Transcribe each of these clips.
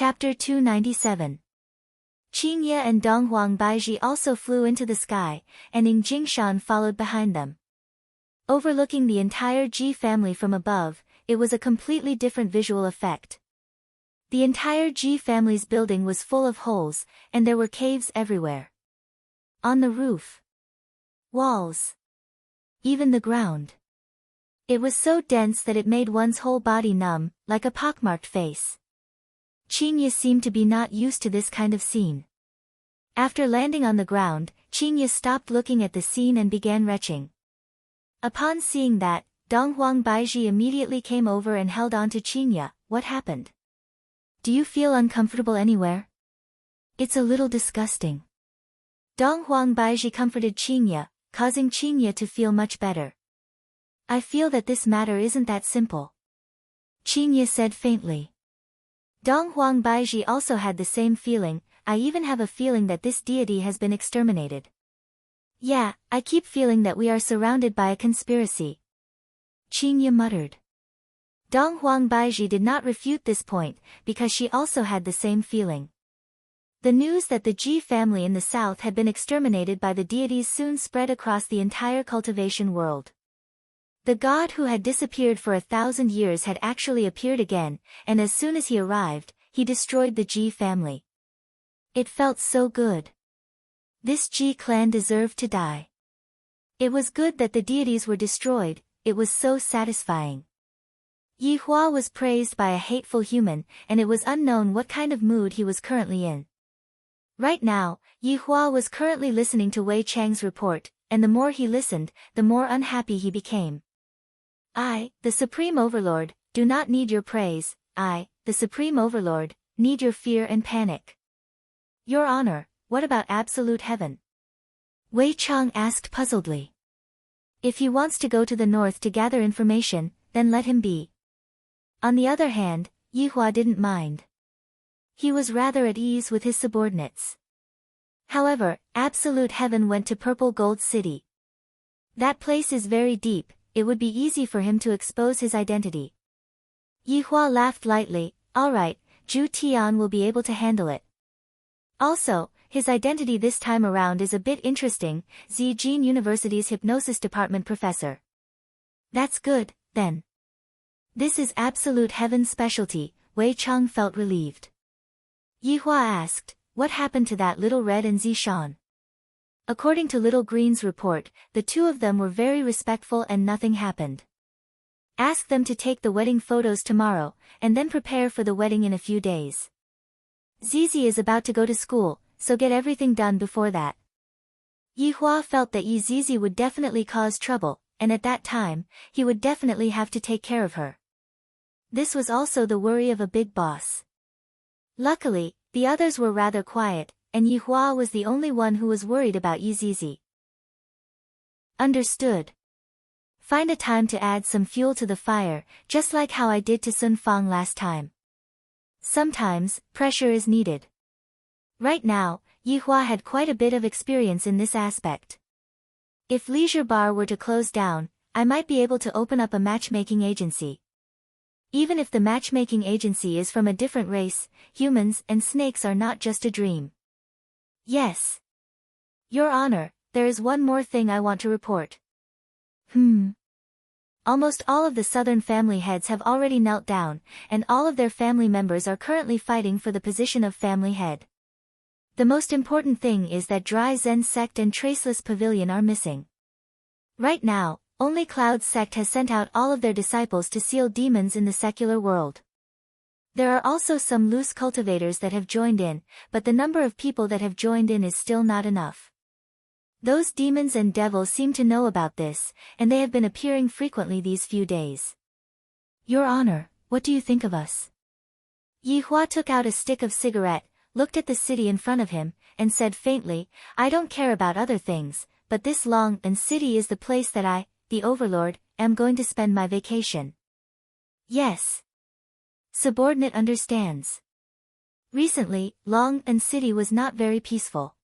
Chapter 297. Qingye and Donghuang Baizhi also flew into the sky, and Ing Jingshan followed behind them. Overlooking the entire Ji family from above, it was a completely different visual effect. The entire Ji family's building was full of holes, and there were caves everywhere. On the roof, walls, even the ground. It was so dense that it made one's whole body numb, like a pockmarked face. Qingye seemed to be not used to this kind of scene. After landing on the ground, Qingye stopped looking at the scene and began retching. Upon seeing that, Donghuang Baizhi immediately came over and held on to Qingye. What happened? Do you feel uncomfortable anywhere? It's a little disgusting. Donghuang Baizhi comforted Qingye, causing Qingye to feel much better. I feel that this matter isn't that simple, Qingye said faintly. Donghuang Baizhi also had the same feeling. I even have a feeling that this deity has been exterminated. Yeah, I keep feeling that we are surrounded by a conspiracy, Qingye muttered. Donghuang Baizhi did not refute this point, because she also had the same feeling. The news that the Ji family in the south had been exterminated by the deities soon spread across the entire cultivation world. The god who had disappeared for 1,000 years had actually appeared again, and as soon as he arrived, he destroyed the Ji family. It felt so good. This Ji clan deserved to die. It was good that the deities were destroyed, it was so satisfying. Yi Hua was praised by a hateful human, and it was unknown what kind of mood he was currently in. Right now, Yi Hua was currently listening to Wei Chang's report, and the more he listened, the more unhappy he became. I, the Supreme Overlord, do not need your praise. I, the Supreme Overlord, need your fear and panic. Your Honor, what about absolute heaven? Wei Chang asked puzzledly. If he wants to go to the north to gather information, then let him be. On the other hand, Yi Hua didn't mind. He was rather at ease with his subordinates. However, absolute heaven went to Purple Gold City. That place is very deep. It would be easy for him to expose his identity. Yi Hua laughed lightly. All right, Zhu Tian will be able to handle it. Also, his identity this time around is a bit interesting, Zijin University's Hypnosis Department professor. That's good, then. This is absolute heaven's specialty, Wei Chang felt relieved. Yi Hua asked, what happened to that little red and Zishan? According to Little Green's report, the two of them were very respectful and nothing happened. Ask them to take the wedding photos tomorrow, and then prepare for the wedding in a few days. Zizi is about to go to school, so get everything done before that. Yi Hua felt that Yi Zizi would definitely cause trouble, and at that time, he would definitely have to take care of her. This was also the worry of a big boss. Luckily, the others were rather quiet, and Yi Hua was the only one who was worried about Yi Zizi. Understood. Find a time to add some fuel to the fire, just like how I did to Sun Fang last time. Sometimes, pressure is needed. Right now, Yi Hua had quite a bit of experience in this aspect. If Leisure Bar were to close down, I might be able to open up a matchmaking agency. Even if the matchmaking agency is from a different race, humans and snakes are not just a dream. Yes. Your Honor, there is one more thing I want to report. Almost all of the southern family heads have already knelt down, and all of their family members are currently fighting for the position of family head. The most important thing is that Dry Zen Sect and Traceless Pavilion are missing. Right now, only Cloud Sect has sent out all of their disciples to seal demons in the secular world. There are also some loose cultivators that have joined in, but the number of people that have joined in is still not enough. Those demons and devils seem to know about this, and they have been appearing frequently these few days. Your Honor, what do you think of us? Yi Hua took out a stick of cigarette, looked at the city in front of him, and said faintly, I don't care about other things, but this Long and city is the place that I, the Overlord, am going to spend my vacation. Yes. Subordinate understands. Recently, Long and city was not very peaceful.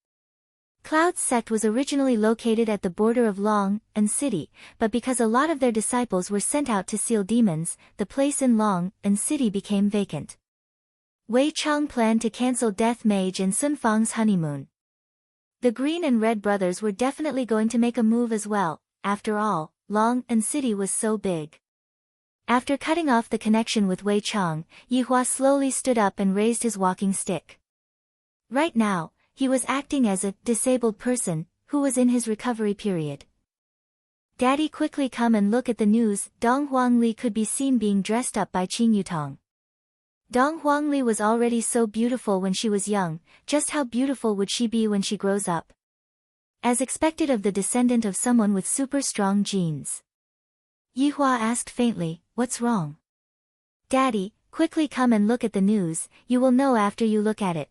Cloud Sect was originally located at the border of Long and city, but because a lot of their disciples were sent out to seal demons, the place in Long and city became vacant. Wei Chang planned to cancel Death Mage and Sun Fang's honeymoon. The Green and Red brothers were definitely going to make a move as well. After all, Long and City was so big. After cutting off the connection with Wei Chang, Yihua slowly stood up and raised his walking stick. Right now, he was acting as a disabled person who was in his recovery period. Daddy, quickly come and look at the news. Dong Huangli could be seen being dressed up by Qing Yutong. Dong Huangli was already so beautiful when she was young, just how beautiful would she be when she grows up? As expected of the descendant of someone with super strong genes. Yihua asked faintly, "What's wrong?" "Daddy, quickly come and look at the news, you will know after you look at it."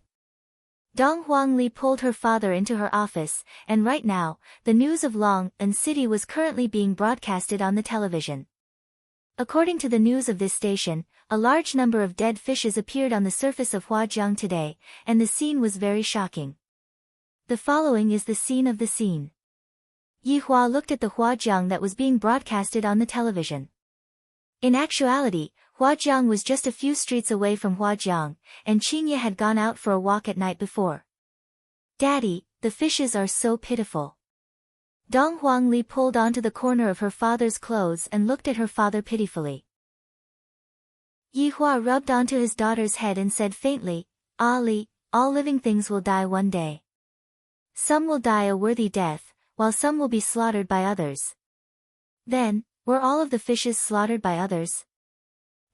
Dong Huangli pulled her father into her office, and right now, the news of Long and City was currently being broadcasted on the television. According to the news of this station, a large number of dead fishes appeared on the surface of Huajiang today, and the scene was very shocking. The following is the scene of the scene. Yihua looked at the Huajiang that was being broadcasted on the television. In actuality, Huajiang was just a few streets away from Huajiang, and Qingye had gone out for a walk at night before. "Daddy, the fishes are so pitiful." Dong Huangli pulled onto the corner of her father's clothes and looked at her father pitifully. Yihua rubbed onto his daughter's head and said faintly, "Ali, all living things will die one day. Some will die a worthy death, while some will be slaughtered by others." "Then, were all of the fishes slaughtered by others?"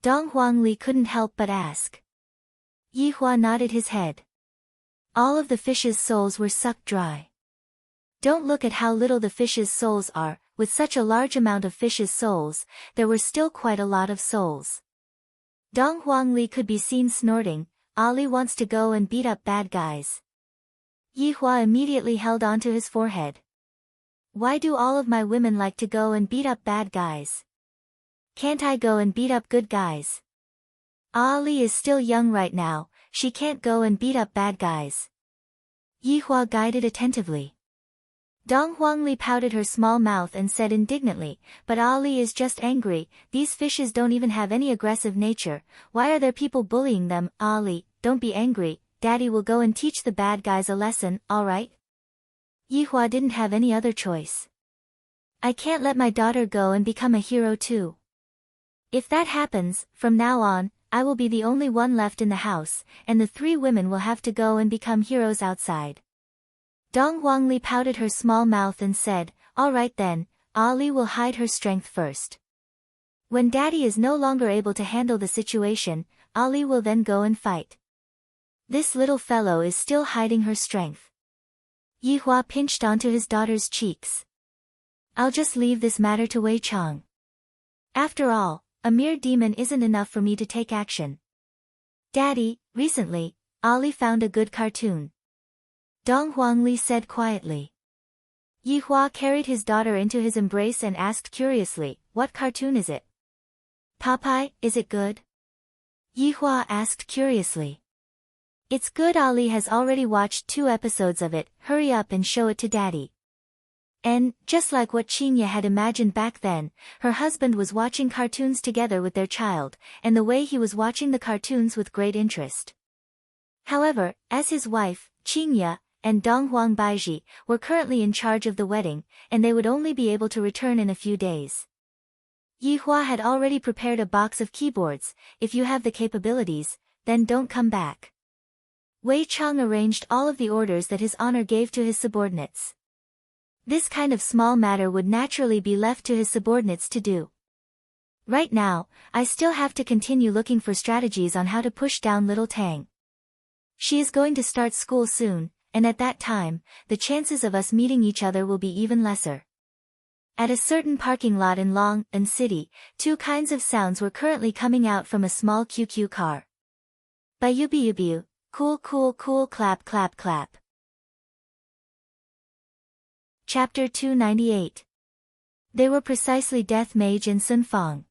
Dong Huangli couldn't help but ask. Yihua nodded his head. All of the fishes' souls were sucked dry. Don't look at how little the fishes' souls are, with such a large amount of fishes' souls, there were still quite a lot of souls. Dong Huangli could be seen snorting, "Ali wants to go and beat up bad guys." Yihua immediately held onto his forehead. "Why do all of my women like to go and beat up bad guys? Can't I go and beat up good guys? Ali is still young right now, she can't go and beat up bad guys." Yihua guided attentively. Dong Huangli pouted her small mouth and said indignantly, "But Ali is just angry, these fishes don't even have any aggressive nature, why are there people bullying them?" "Ali, don't be angry, Daddy will go and teach the bad guys a lesson, alright?" Yihua didn't have any other choice. "I can't let my daughter go and become a hero too. If that happens, from now on, I will be the only one left in the house, and the 3 women will have to go and become heroes outside." Dong Huangli pouted her small mouth and said, "All right then, Ali will hide her strength first. When Daddy is no longer able to handle the situation, Ali will then go and fight. This little fellow is still hiding her strength." Yihua pinched onto his daughter's cheeks. "I'll just leave this matter to Wei Chang. After all, a mere demon isn't enough for me to take action." "Daddy, recently, Ali found a good cartoon," Dong Huangli said quietly. Yihua carried his daughter into his embrace and asked curiously, "What cartoon is it?" "Popeye, is it good?" Yihua asked curiously. "It's good. Ali has already watched 2 episodes of it, hurry up and show it to Daddy." And, just like what Qingye had imagined back then, her husband was watching cartoons together with their child, and the way he was watching the cartoons with great interest. However, as his wife, Qingye, and Dong Huang Baiji, were currently in charge of the wedding, and they would only be able to return in a few days. Yihua had already prepared a box of keyboards. "If you have the capabilities, then don't come back." Wei Chang arranged all of the orders that his honor gave to his subordinates. This kind of small matter would naturally be left to his subordinates to do. Right now, I still have to continue looking for strategies on how to push down little Tang. She is going to start school soon, and at that time, the chances of us meeting each other will be even lesser. At a certain parking lot in Long and City, 2 kinds of sounds were currently coming out from a small QQ car. Bayubiubiu, cool cool cool, clap clap clap. Chapter 298. They were precisely Death Mage and Sun Fang.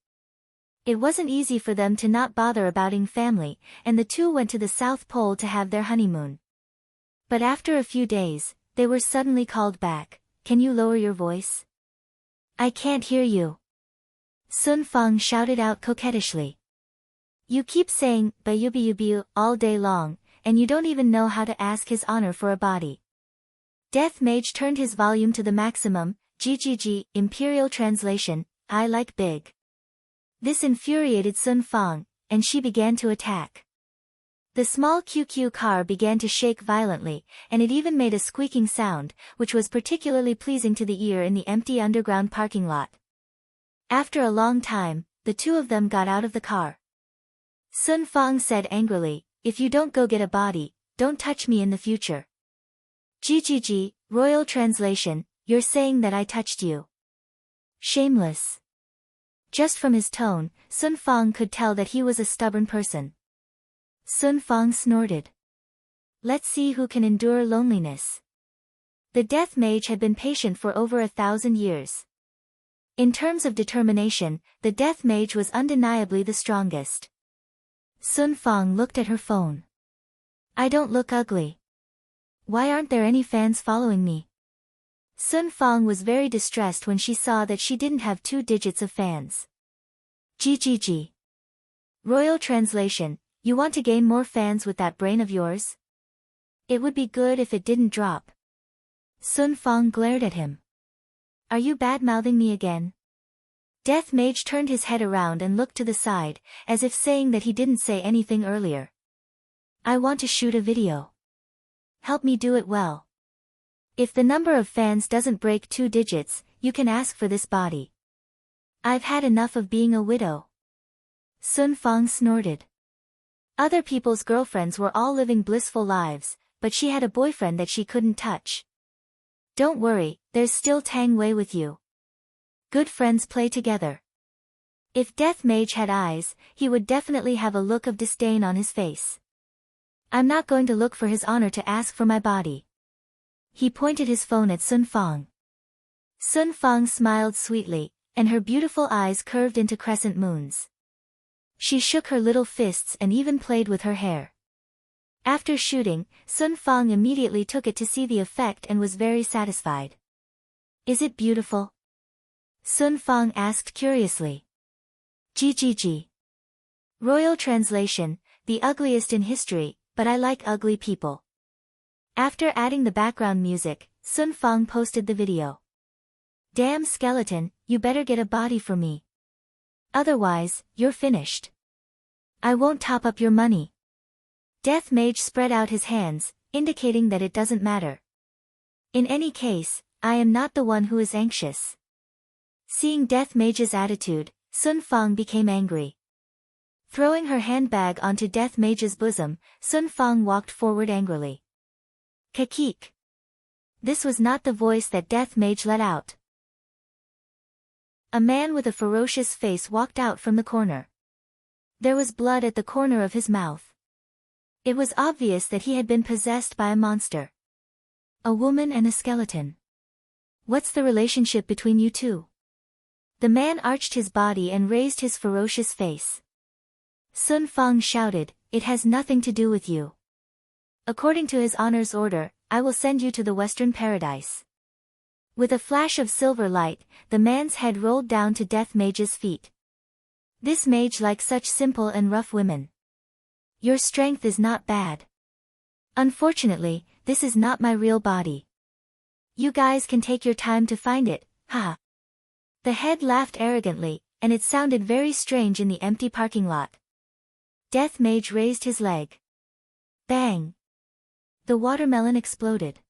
It wasn't easy for them to not bother abouting family, and the 2 went to the South Pole to have their honeymoon. But after a few days, they were suddenly called back. "Can you lower your voice? I can't hear you," Sun Fang shouted out coquettishly. You keep saying, "Bayubiubiu" all day long, and you don't even know how to ask his honor for a body. Death Mage turned his volume to the maximum, GGG, Imperial Translation, I like big. This infuriated Sun Fang, and she began to attack. The small QQ car began to shake violently, and it even made a squeaking sound, which was particularly pleasing to the ear in the empty underground parking lot. After a long time, the two of them got out of the car. Sun Fang said angrily, "If you don't go get a body, don't touch me in the future." GGG, Royal Translation, you're saying that I touched you. Shameless. Just from his tone, Sun Fang could tell that he was a stubborn person. Sun Fang snorted. Let's see who can endure loneliness. The Death Mage had been patient for over 1,000 years. In terms of determination, the Death Mage was undeniably the strongest. Sun Fang looked at her phone. I don't look ugly. Why aren't there any fans following me? Sun Fang was very distressed when she saw that she didn't have 2 digits of fans. GGG. Royal Translation, you want to gain more fans with that brain of yours? It would be good if it didn't drop. Sun Fang glared at him. Are you bad-mouthing me again? Death Mage turned his head around and looked to the side, as if saying that he didn't say anything earlier. I want to shoot a video. Help me do it well. If the number of fans doesn't break 2 digits, you can ask for this body. I've had enough of being a widow. Sun Fang snorted. Other people's girlfriends were all living blissful lives, but she had a boyfriend that she couldn't touch. Don't worry, there's still Tang Wei with you. Good friends play together. If Death Mage had eyes, he would definitely have a look of disdain on his face. I'm not going to look for his honor to ask for my body. He pointed his phone at Sun Fang. Sun Fang smiled sweetly, and her beautiful eyes curved into crescent moons. She shook her little fists and even played with her hair. After shooting, Sun Fang immediately took it to see the effect and was very satisfied. Is it beautiful? Sun Fang asked curiously. GGG. Royal Translation, the ugliest in history, but I like ugly people. After adding the background music, Sun Fang posted the video. Damn skeleton, you better get a body for me. Otherwise, you're finished. I won't top up your money. Death Mage spread out his hands, indicating that it doesn't matter. In any case, I am not the one who is anxious. Seeing Death Mage's attitude, Sun Fang became angry. Throwing her handbag onto Death Mage's bosom, Sun Fang walked forward angrily. Kakik. This was not the voice that Death Mage let out. A man with a ferocious face walked out from the corner. There was blood at the corner of his mouth. It was obvious that he had been possessed by a monster. A woman and a skeleton. What's the relationship between you two? The man arched his body and raised his ferocious face. Sun Fang shouted, it has nothing to do with you. According to his honor's order, I will send you to the Western Paradise. With a flash of silver light, the man's head rolled down to Death Mage's feet. This mage likes such simple and rough women. Your strength is not bad. Unfortunately, this is not my real body. You guys can take your time to find it, haha. The head laughed arrogantly, and it sounded very strange in the empty parking lot. Death Mage raised his leg. Bang! The watermelon exploded.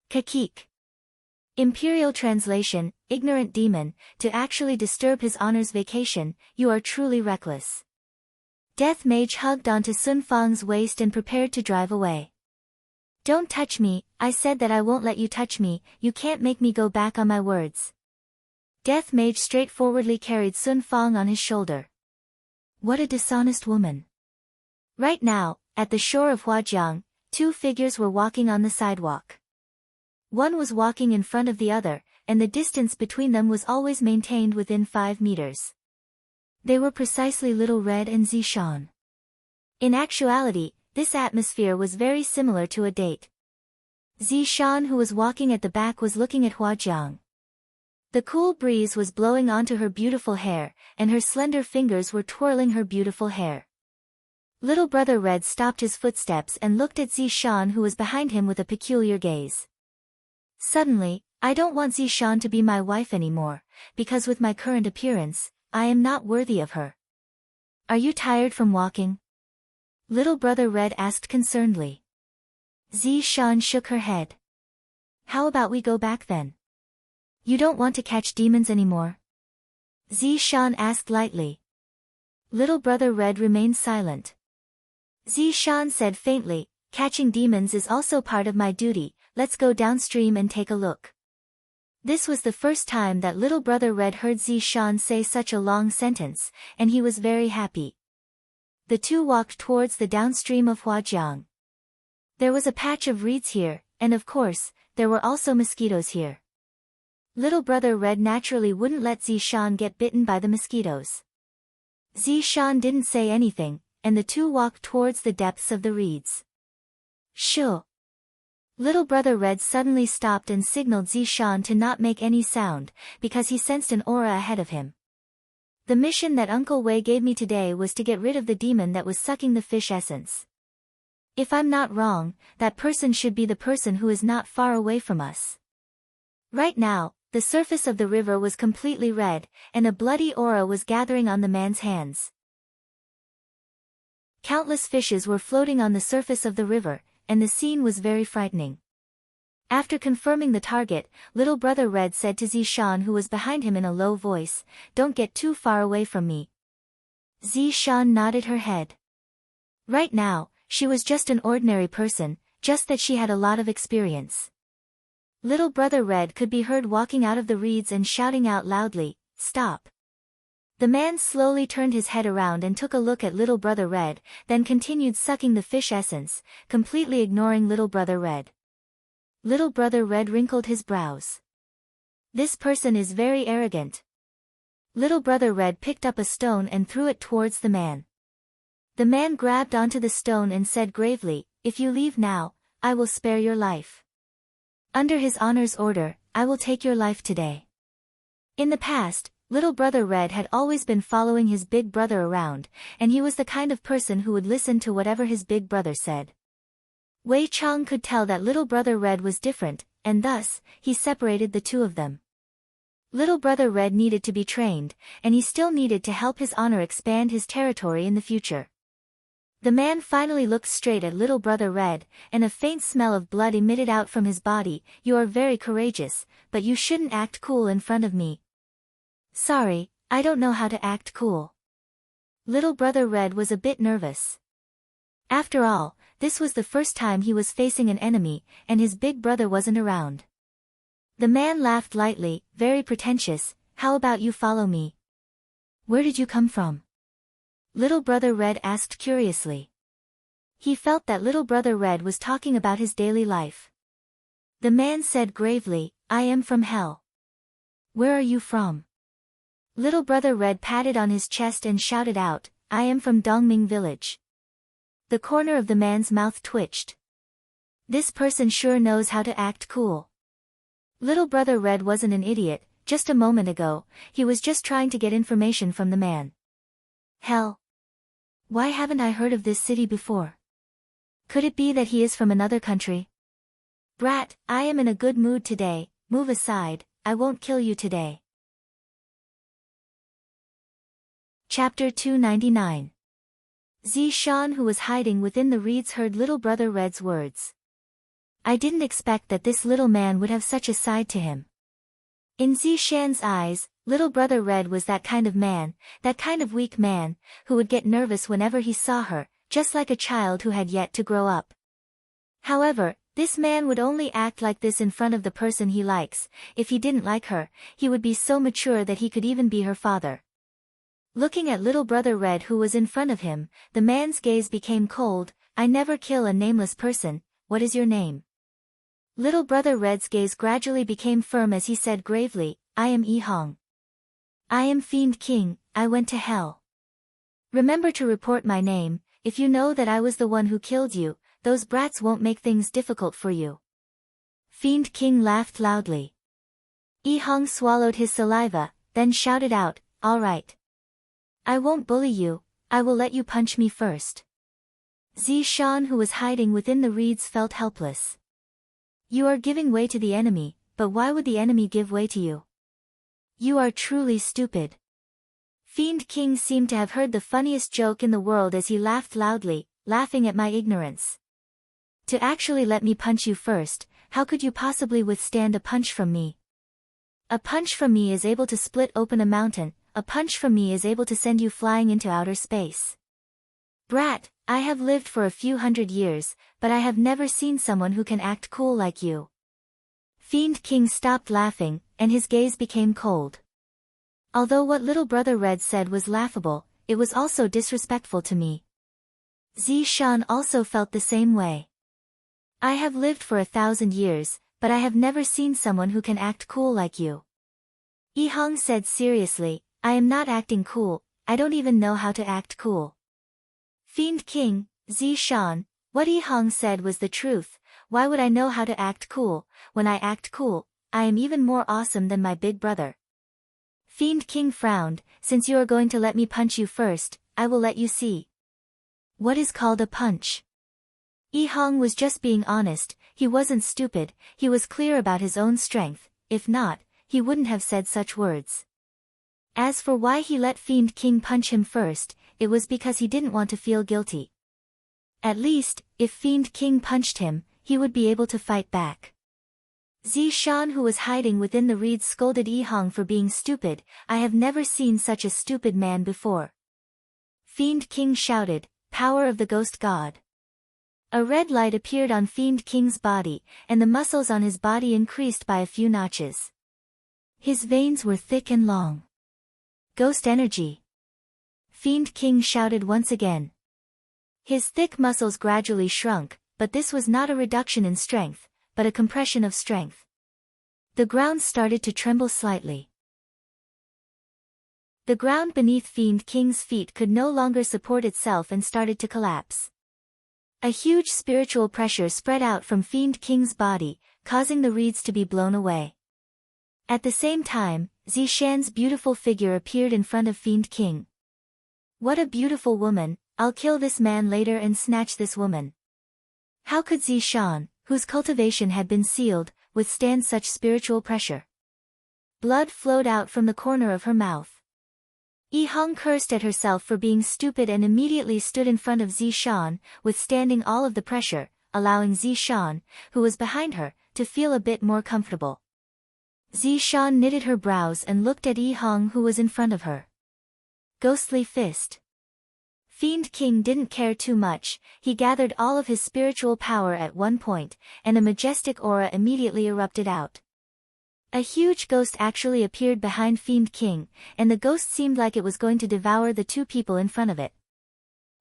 Kakik. Imperial Translation, ignorant demon, to actually disturb his honor's vacation, you are truly reckless. Death Mage hugged onto Sun Fang's waist and prepared to drive away. Don't touch me, I said that I won't let you touch me, you can't make me go back on my words. Death Mage straightforwardly carried Sun Fang on his shoulder. What a dishonest woman. Right now, at the shore of Huajiang, 2 figures were walking on the sidewalk. One was walking in front of the other, and the distance between them was always maintained within 5 meters. They were precisely Little Red and Zishan. In actuality, this atmosphere was very similar to a date. Zishan, who was walking at the back, was looking at Huajiang. The cool breeze was blowing onto her beautiful hair, and her slender fingers were twirling her beautiful hair. Little Brother Red stopped his footsteps and looked at Zishan, who was behind him, with a peculiar gaze. Suddenly, I don't want Zishan to be my wife anymore, because with my current appearance, I am not worthy of her. Are you tired from walking? Little Brother Red asked concernedly. Zishan shook her head. How about we go back then? You don't want to catch demons anymore? Zishan asked lightly. Little Brother Red remained silent. Zishan said faintly, catching demons is also part of my duty, let's go downstream and take a look. This was the first time that Little Brother Red heard Zishan say such a long sentence, and he was very happy. The two walked towards the downstream of Huajiang. There was a patch of reeds here, and of course, there were also mosquitoes here. Little Brother Red naturally wouldn't let Zishan get bitten by the mosquitoes. Zishan didn't say anything, and the two walked towards the depths of the reeds. Shoo! Little Brother Red suddenly stopped and signaled Zishan to not make any sound, because he sensed an aura ahead of him. The mission that Uncle Wei gave me today was to get rid of the demon that was sucking the fish essence. If I'm not wrong, that person should be the person who is not far away from us. Right now, the surface of the river was completely red, and a bloody aura was gathering on the man's hands. Countless fishes were floating on the surface of the river, and the scene was very frightening. After confirming the target, Little Brother Red said to Zishan, who was behind him, in a low voice, "Don't get too far away from me." Zishan nodded her head. Right now, she was just an ordinary person, just that she had a lot of experience. Little Brother Red could be heard walking out of the reeds and shouting out loudly, "Stop!" The man slowly turned his head around and took a look at Little Brother Red, then continued sucking the fish essence, completely ignoring Little Brother Red. Little Brother Red wrinkled his brows. This person is very arrogant. Little Brother Red picked up a stone and threw it towards the man. The man grabbed onto the stone and said gravely, "If you leave now, I will spare your life. Under his honor's order, I will take your life today." In the past, Little Brother Red had always been following his big brother around, and he was the kind of person who would listen to whatever his big brother said. Wei Chang could tell that Little Brother Red was different, and thus, he separated the two of them. Little Brother Red needed to be trained, and he still needed to help his honor expand his territory in the future. The man finally looked straight at Little Brother Red, and a faint smell of blood emitted out from his body. "You are very courageous, but you shouldn't act cool in front of me." "Sorry, I don't know how to act cool." Little Brother Red was a bit nervous. After all, this was the first time he was facing an enemy, and his big brother wasn't around. The man laughed lightly, very pretentious. "How about you follow me?" "Where did you come from?" Little Brother Red asked curiously. He felt that Little Brother Red was talking about his daily life. The man said gravely, "I am from hell." "Where are you from?" Little Brother Red patted on his chest and shouted out, "I am from Dongming village." The corner of the man's mouth twitched. This person sure knows how to act cool. Little Brother Red wasn't an idiot. Just a moment ago, he was just trying to get information from the man. Hell! Why haven't I heard of this city before? Could it be that he is from another country? "Brat, I am in a good mood today, move aside, I won't kill you today." Chapter 299. Zishan, who was hiding within the reeds, heard Little Brother Red's words. I didn't expect that this little man would have such a side to him. In Zishan's eyes, Little Brother Red was that kind of man, that kind of weak man, who would get nervous whenever he saw her, just like a child who had yet to grow up. However, this man would only act like this in front of the person he likes. If he didn't like her, he would be so mature that he could even be her father. Looking at Little Brother Red, who was in front of him, the man's gaze became cold. "I never kill a nameless person. What is your name?" Little Brother Red's gaze gradually became firm as he said gravely, "I am Yi Hong. I am Fiend King, I went to hell. Remember to report my name. If you know that I was the one who killed you, those brats won't make things difficult for you." Fiend King laughed loudly. Yi Hong swallowed his saliva, then shouted out, "All right. I won't bully you, I will let you punch me first." Zishan, who was hiding within the reeds, felt helpless. You are giving way to the enemy, but why would the enemy give way to you? You are truly stupid. Fiend King seemed to have heard the funniest joke in the world as he laughed loudly, laughing at my ignorance. To actually let me punch you first, how could you possibly withstand a punch from me? A punch from me is able to split open a mountain, a punch from me is able to send you flying into outer space. Brat, I have lived for a few hundred years, but I have never seen someone who can act cool like you. Fiend King stopped laughing, and his gaze became cold. Although what little brother Red said was laughable, it was also disrespectful to me. Zishan also felt the same way. I have lived for 1,000 years, but I have never seen someone who can act cool like you. Yihang said seriously, I am not acting cool, I don't even know how to act cool. Fiend King, Zishan, what Yihang said was the truth. Why would I know how to act cool? When I act cool, I am even more awesome than my big brother. Fiend King frowned, since you are going to let me punch you first, I will let you see. What is called a punch? Yihang was just being honest, he wasn't stupid, he was clear about his own strength, if not, he wouldn't have said such words. As for why he let Fiend King punch him first, it was because he didn't want to feel guilty. At least, if Fiend King punched him, he would be able to fight back. Zishan, who was hiding within the reeds, scolded Yihang for being stupid. I have never seen such a stupid man before. Fiend King shouted, Power of the Ghost God. A red light appeared on Fiend King's body, and the muscles on his body increased by a few notches. His veins were thick and long. Ghost energy. Fiend King shouted once again. His thick muscles gradually shrunk, but this was not a reduction in strength, but a compression of strength. The ground started to tremble slightly. The ground beneath Fiend King's feet could no longer support itself and started to collapse. A huge spiritual pressure spread out from Fiend King's body, causing the reeds to be blown away. At the same time, Zishan's beautiful figure appeared in front of Fiend King. What a beautiful woman, I'll kill this man later and snatch this woman. How could Zishan, whose cultivation had been sealed, withstand such spiritual pressure? Blood flowed out from the corner of her mouth. Yihang cursed at herself for being stupid and immediately stood in front of Zishan, withstanding all of the pressure, allowing Zishan, who was behind her, to feel a bit more comfortable. Zishan knitted her brows and looked at Yihang, who was in front of her. Ghostly fist. Fiend King didn't care too much, he gathered all of his spiritual power at one point, and a majestic aura immediately erupted out. A huge ghost actually appeared behind Fiend King, and the ghost seemed like it was going to devour the two people in front of it.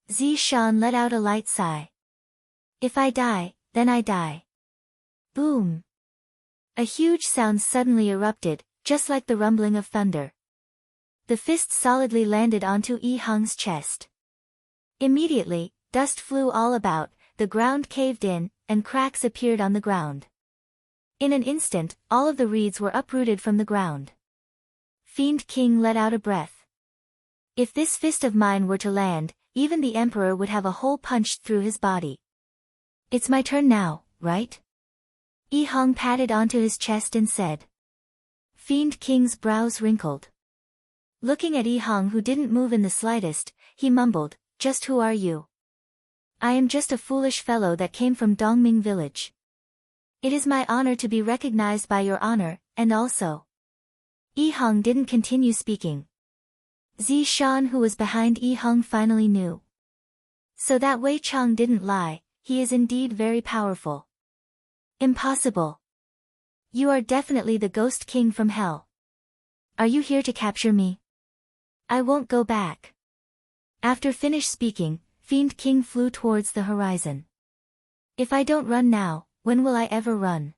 Zishan let out a light sigh. If I die, then I die. Boom! A huge sound suddenly erupted, just like the rumbling of thunder. The fist solidly landed onto Yihang's chest. Immediately, dust flew all about, the ground caved in, and cracks appeared on the ground. In an instant, all of the reeds were uprooted from the ground. Fiend King let out a breath. If this fist of mine were to land, even the Emperor would have a hole punched through his body. It's my turn now, right? Yihang patted onto his chest and said. Fiend King's brows wrinkled. Looking at Yihang, who didn't move in the slightest, he mumbled, Just who are you? I am just a foolish fellow that came from Dongming village. It is my honor to be recognized by your honor, and also. Yihang didn't continue speaking. Zishan, who was behind Yihang, finally knew. So that Wei Chang didn't lie, he is indeed very powerful. Impossible. You are definitely the Ghost King from hell. Are you here to capture me? I won't go back. After finished speaking, Fiend King flew towards the horizon. If I don't run now, when will I ever run?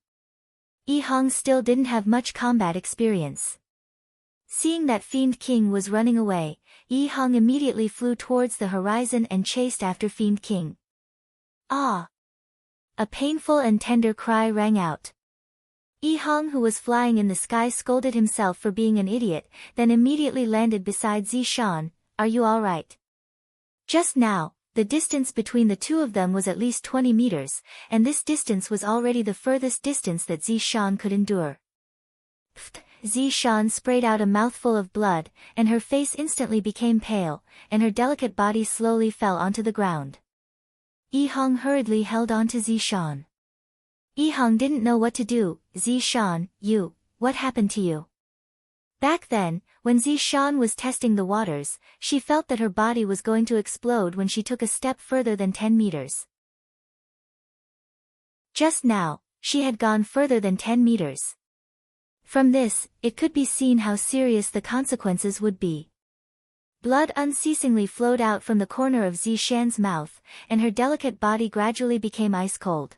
Yihang still didn't have much combat experience. Seeing that Fiend King was running away, Yihang immediately flew towards the horizon and chased after Fiend King. Ah! A painful and tender cry rang out. Yihang, who was flying in the sky, scolded himself for being an idiot, then immediately landed beside Zishan. Are you alright? Just now, the distance between the two of them was at least 20 meters, and this distance was already the furthest distance that Zishan could endure. Pfft! Zishan sprayed out a mouthful of blood, and her face instantly became pale, and her delicate body slowly fell onto the ground. Yihang hurriedly held on to Zishan. Yihang didn't know what to do. Zishan, what happened to you? Back then, when Zishan was testing the waters, she felt that her body was going to explode when she took a step further than 10 meters. Just now, she had gone further than 10 meters. From this, it could be seen how serious the consequences would be. Blood unceasingly flowed out from the corner of Zishan's mouth, and her delicate body gradually became ice-cold.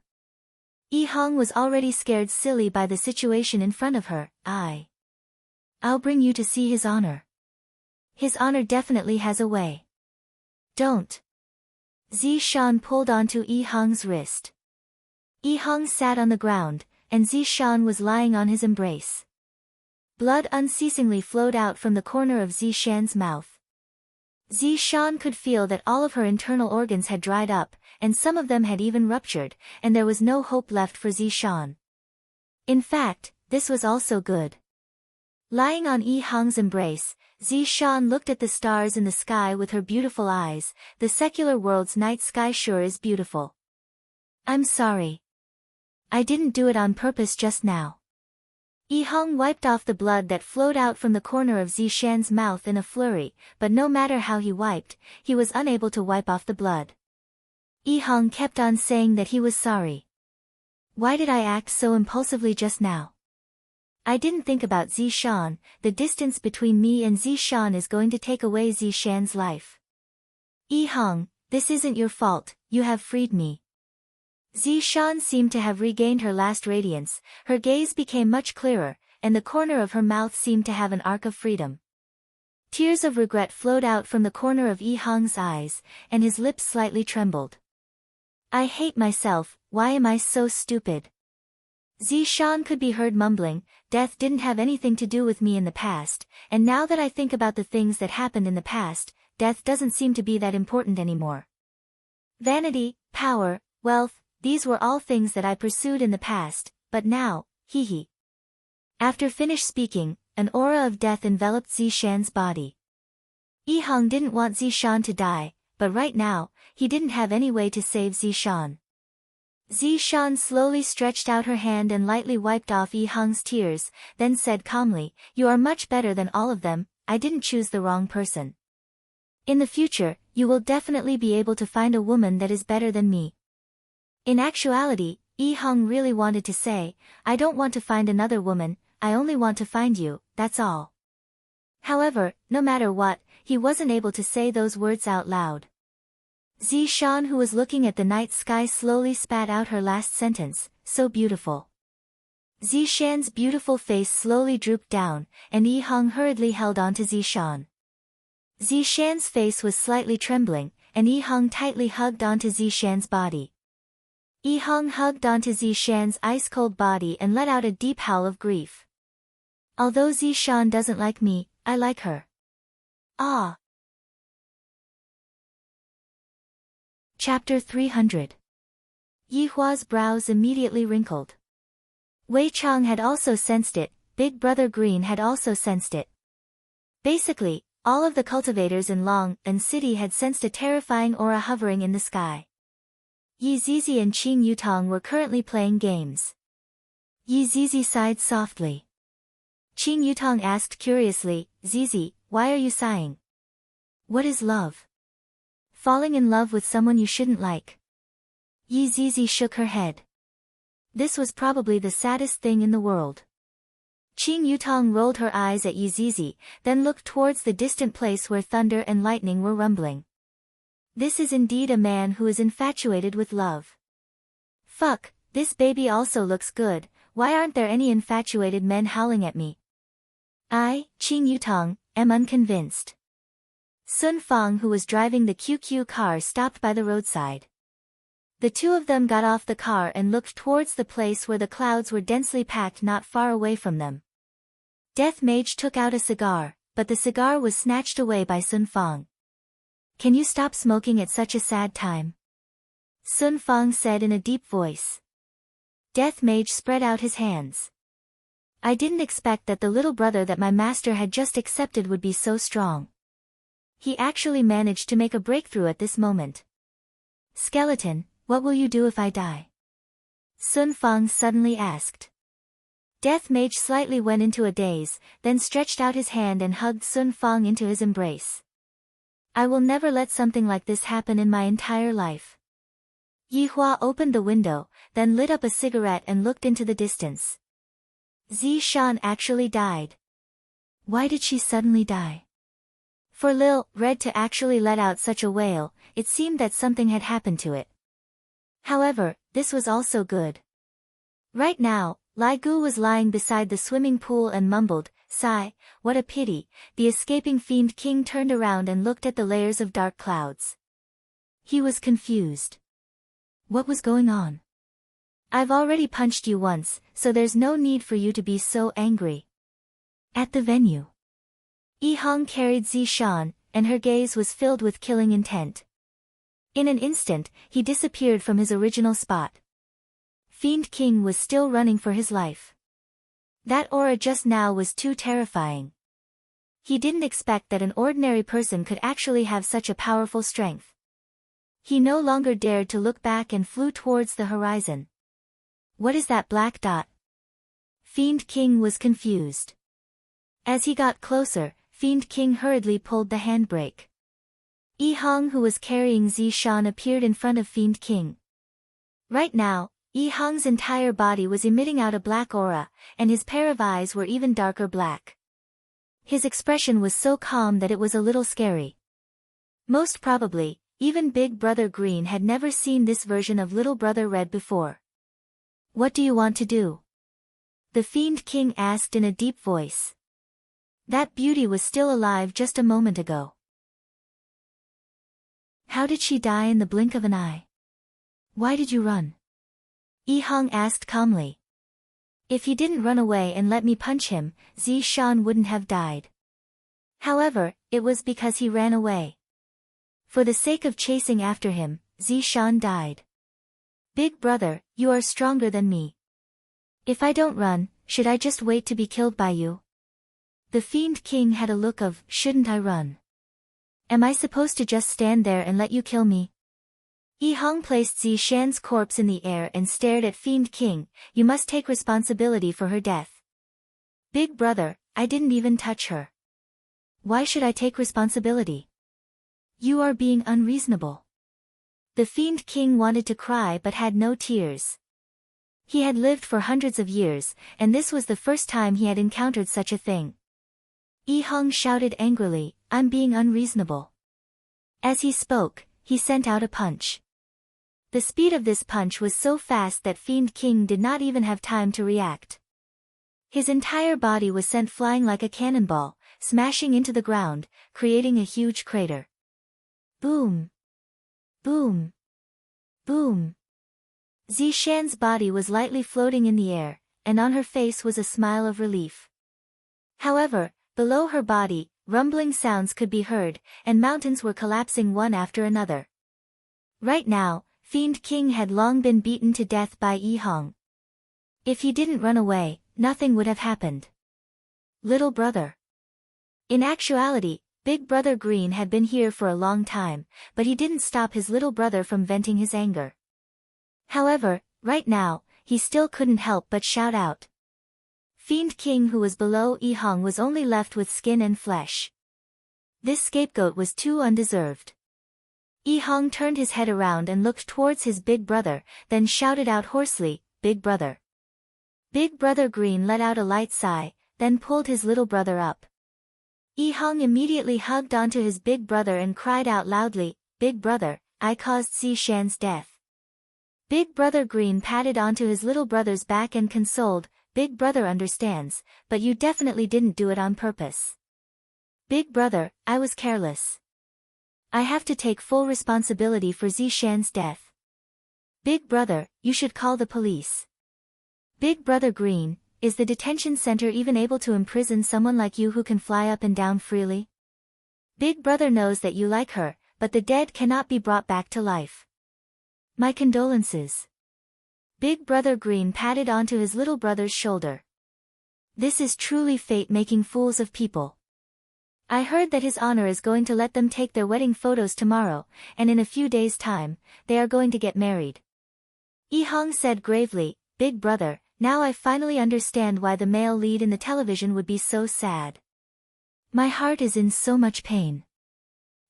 Yihang was already scared silly by the situation in front of her. I'll bring you to see his honor. His honor definitely has a way. Don't. Zishan pulled onto Yihang's wrist. Yihang sat on the ground, and Zishan was lying on his embrace. Blood unceasingly flowed out from the corner of Zishan's mouth. Zishan could feel that all of her internal organs had dried up, and some of them had even ruptured, and there was no hope left for Zishan. In fact, this was also good. Lying on Yihang's embrace, Zishan looked at the stars in the sky with her beautiful eyes. The secular world's night sky sure is beautiful. I'm sorry. I didn't do it on purpose just now. Yihang wiped off the blood that flowed out from the corner of Zishan's mouth in a flurry, but no matter how he wiped, he was unable to wipe off the blood. Yihang kept on saying that he was sorry. Why did I act so impulsively just now? I didn't think about Zishan. The distance between me and Zishan is going to take away Zishan's life. Yihang, this isn't your fault, you have freed me. Zishan seemed to have regained her last radiance, her gaze became much clearer, and the corner of her mouth seemed to have an arc of freedom. Tears of regret flowed out from the corner of Yihang's eyes, and his lips slightly trembled. I hate myself, why am I so stupid? Zishan could be heard mumbling, death didn't have anything to do with me in the past, and now that I think about the things that happened in the past, death doesn't seem to be that important anymore. Vanity, power, wealth, these were all things that I pursued in the past, but now, After finished speaking, an aura of death enveloped Zishan's body. Yihang didn't want Zishan to die, but right now, he didn't have any way to save Zishan. Zishan slowly stretched out her hand and lightly wiped off Yihang's tears, then said calmly, You are much better than all of them, I didn't choose the wrong person. In the future, you will definitely be able to find a woman that is better than me. In actuality, Yihang really wanted to say, I don't want to find another woman, I only want to find you, that's all. However, no matter what, he wasn't able to say those words out loud. Zishan, who was looking at the night sky, slowly spat out her last sentence, so beautiful. Zishan's beautiful face slowly drooped down, and Yihang hurriedly held on to Zishan. Zishan's face was slightly trembling, and Yihang tightly hugged onto Zishan's body. Yihang hugged onto Zishan's ice-cold body and let out a deep howl of grief. Although Zishan doesn't like me, I like her. Ah! Chapter 300. Yihua's brows immediately wrinkled. Wei Chang had also sensed it, Big Brother Green had also sensed it. Basically, all of the cultivators in Long and City had sensed a terrifying aura hovering in the sky. Yi Zizi and Qing Yutong were currently playing games. Yi Zizi sighed softly. Qing Yutong asked curiously, Zizi, why are you sighing? What is love? Falling in love with someone you shouldn't like. Yi Zizi shook her head. This was probably the saddest thing in the world. Qing Yutong rolled her eyes at Yi Zizi, then looked towards the distant place where thunder and lightning were rumbling. This is indeed a man who is infatuated with love. Fuck, this baby also looks good, why aren't there any infatuated men howling at me? I, Qing Yutong, am unconvinced. Sun Fang, who was driving the QQ car, stopped by the roadside. The two of them got off the car and looked towards the place where the clouds were densely packed not far away from them. Death Mage took out a cigar, but the cigar was snatched away by Sun Fang. Can you stop smoking at such a sad time? Sun Fang said in a deep voice. Death Mage spread out his hands. I didn't expect that the little brother that my master had just accepted would be so strong. He actually managed to make a breakthrough at this moment. Skeleton, what will you do if I die? Sun Fang suddenly asked. Death Mage slightly went into a daze, then stretched out his hand and hugged Sun Fang into his embrace. I will never let something like this happen in my entire life. Yi Hua opened the window, then lit up a cigarette and looked into the distance. Zishan actually died. Why did she suddenly die? For Lil Red to actually let out such a wail, it seemed that something had happened to it. However, this was also good. Right now, Lai Gu was lying beside the swimming pool and mumbled, "Sigh, what a pity." The escaping Fiend King turned around and looked at the layers of dark clouds. He was confused. What was going on? I've already punched you once, so there's no need for you to be so angry. At the venue, Yi Hong carried Zishan, and her gaze was filled with killing intent. In an instant, he disappeared from his original spot. Fiend King was still running for his life. That aura just now was too terrifying. He didn't expect that an ordinary person could actually have such a powerful strength. He no longer dared to look back and flew towards the horizon. What is that black dot? Fiend King was confused. As he got closer, Fiend King hurriedly pulled the handbrake. Yi Hong, who was carrying Zishan, appeared in front of Fiend King. Right now, Yi Hong's entire body was emitting out a black aura, and his pair of eyes were even darker black. His expression was so calm that it was a little scary. Most probably, even Big Brother Green had never seen this version of Little Brother Red before. What do you want to do? The Fiend King asked in a deep voice. That beauty was still alive just a moment ago. How did she die in the blink of an eye? Why did you run? Yi Hong asked calmly. If he didn't run away and let me punch him, Zishan wouldn't have died. However, it was because he ran away. For the sake of chasing after him, Zishan died. Big brother, you are stronger than me. If I don't run, should I just wait to be killed by you? The Fiend King had a look of, shouldn't I run? Am I supposed to just stand there and let you kill me? Yi Hong placed Zishan's corpse in the air and stared at Fiend King. You must take responsibility for her death. Big brother, I didn't even touch her. Why should I take responsibility? You are being unreasonable. The Fiend King wanted to cry but had no tears. He had lived for hundreds of years, and this was the first time he had encountered such a thing. Yi Hong shouted angrily, I'm being unreasonable. As he spoke, he sent out a punch. The speed of this punch was so fast that Fiend King did not even have time to react. His entire body was sent flying like a cannonball, smashing into the ground, creating a huge crater. Boom! Boom! Boom! Zishan's body was lightly floating in the air, and on her face was a smile of relief. However, below her body, rumbling sounds could be heard, and mountains were collapsing one after another. Right now, Fiend King had long been beaten to death by Yi Hong. If he didn't run away, nothing would have happened. Little brother. In actuality, Big Brother Green had been here for a long time, but he didn't stop his little brother from venting his anger. However, right now, he still couldn't help but shout out. Fiend King, who was below Yi Hong, was only left with skin and flesh. This scapegoat was too undeserved. Yi Hong turned his head around and looked towards his big brother, then shouted out hoarsely, Big brother. Big Brother Green let out a light sigh, then pulled his little brother up. Yi Hong immediately hugged onto his big brother and cried out loudly, Big brother, I caused Zishan's death. Big Brother Green patted onto his little brother's back and consoled, Big brother understands, but you definitely didn't do it on purpose. Big brother, I was careless. I have to take full responsibility for Zishan's death. Big brother, you should call the police. Big Brother Green, is the detention center even able to imprison someone like you who can fly up and down freely? Big brother knows that you like her, but the dead cannot be brought back to life. My condolences. Big Brother Green patted onto his little brother's shoulder. This is truly fate making fools of people. I heard that His Honor is going to let them take their wedding photos tomorrow, and in a few days' time, they are going to get married. Yi Hong said gravely, Big Brother, now I finally understand why the male lead in the television would be so sad. My heart is in so much pain.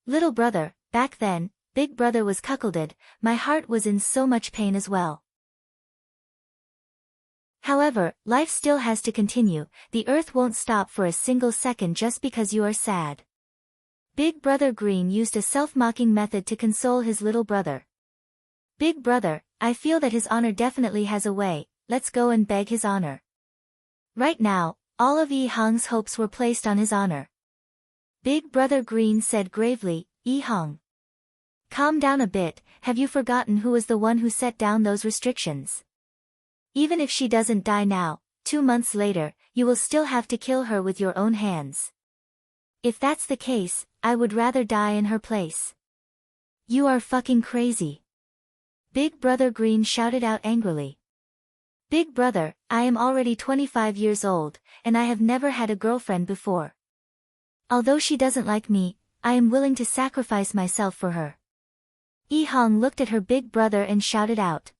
Little brother, back then, Big Brother was cuckolded, my heart was in so much pain as well. However, life still has to continue, the earth won't stop for a single second just because you are sad. Big Brother Green used a self-mocking method to console his little brother. Big Brother, I feel that His Honor definitely has a way, let's go and beg His Honor. Right now, all of Yi Hong's hopes were placed on His Honor. Big Brother Green said gravely, Yi Hong. Calm down a bit, have you forgotten who was the one who set down those restrictions? Even if she doesn't die now, 2 months later, you will still have to kill her with your own hands. If that's the case, I would rather die in her place. You are fucking crazy. Big Brother Green shouted out angrily. Big Brother, I am already 25 years old, and I have never had a girlfriend before. Although she doesn't like me, I am willing to sacrifice myself for her. Yi Hong looked at her big brother and shouted out.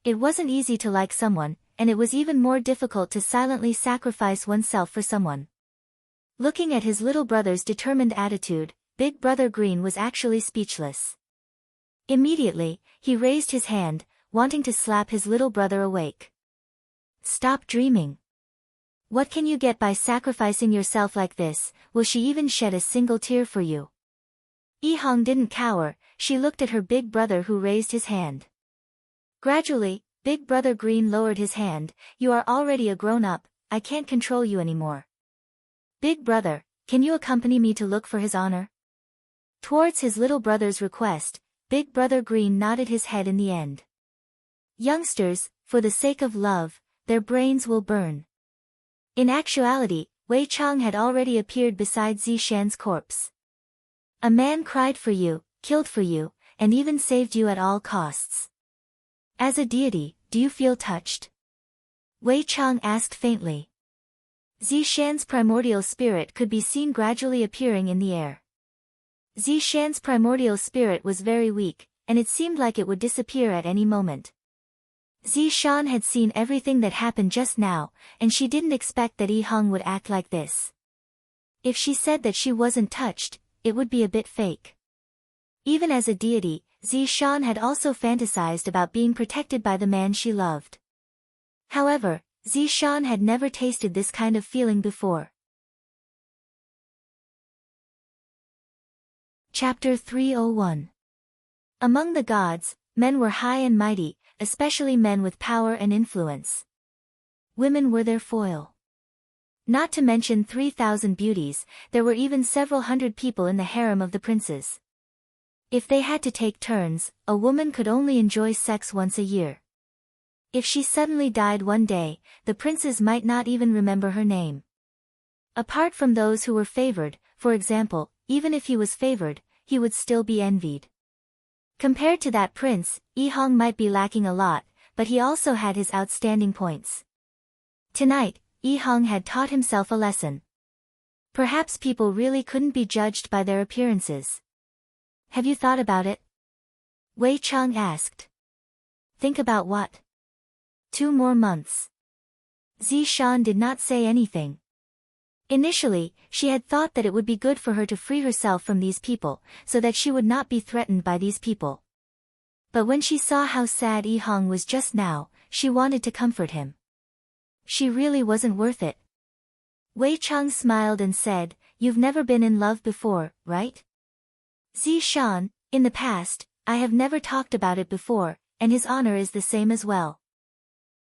It wasn't easy to like someone, and it was even more difficult to silently sacrifice oneself for someone. Looking at his little brother's determined attitude, Big Brother Green was actually speechless. Immediately, he raised his hand, wanting to slap his little brother awake. Stop dreaming. What can you get by sacrificing yourself like this? Will she even shed a single tear for you? Yi Hong didn't cower, she looked at her big brother who raised his hand. Gradually, Big Brother Green lowered his hand, you are already a grown-up, I can't control you anymore. Big Brother, can you accompany me to look for His Honor? Towards his little brother's request, Big Brother Green nodded his head in the end. Youngsters, for the sake of love, their brains will burn. In actuality, Wei Chang had already appeared beside Zishan's corpse. A man cried for you, killed for you, and even saved you at all costs. As a deity, do you feel touched? Wei Chang asked faintly. Zishan's primordial spirit could be seen gradually appearing in the air. Zishan's primordial spirit was very weak, and it seemed like it would disappear at any moment. Zishan had seen everything that happened just now, and she didn't expect that Yi Hong would act like this. If she said that she wasn't touched, it would be a bit fake. Even as a deity, Zishan had also fantasized about being protected by the man she loved. However, Zishan had never tasted this kind of feeling before. Chapter 301. Among the gods, men were high and mighty, especially men with power and influence. Women were their foil. Not to mention 3,000 beauties, there were even several hundred people in the harem of the princes. If they had to take turns, a woman could only enjoy sex once a year. If she suddenly died one day, the princes might not even remember her name. Apart from those who were favored, for example, even if he was favored, he would still be envied. Compared to that prince, Yi Hong might be lacking a lot, but he also had his outstanding points. Tonight, Yi Hong had taught himself a lesson. Perhaps people really couldn't be judged by their appearances. Have you thought about it? Wei Chang asked. Think about what? 2 more months. Zishan did not say anything. Initially, she had thought that it would be good for her to free herself from these people, so that she would not be threatened by these people. But when she saw how sad Yi Hong was just now, she wanted to comfort him. She really wasn't worth it. Wei Chang smiled and said, You've never been in love before, right? Zishan, in the past, I have never talked about it before, and His Honor is the same as well.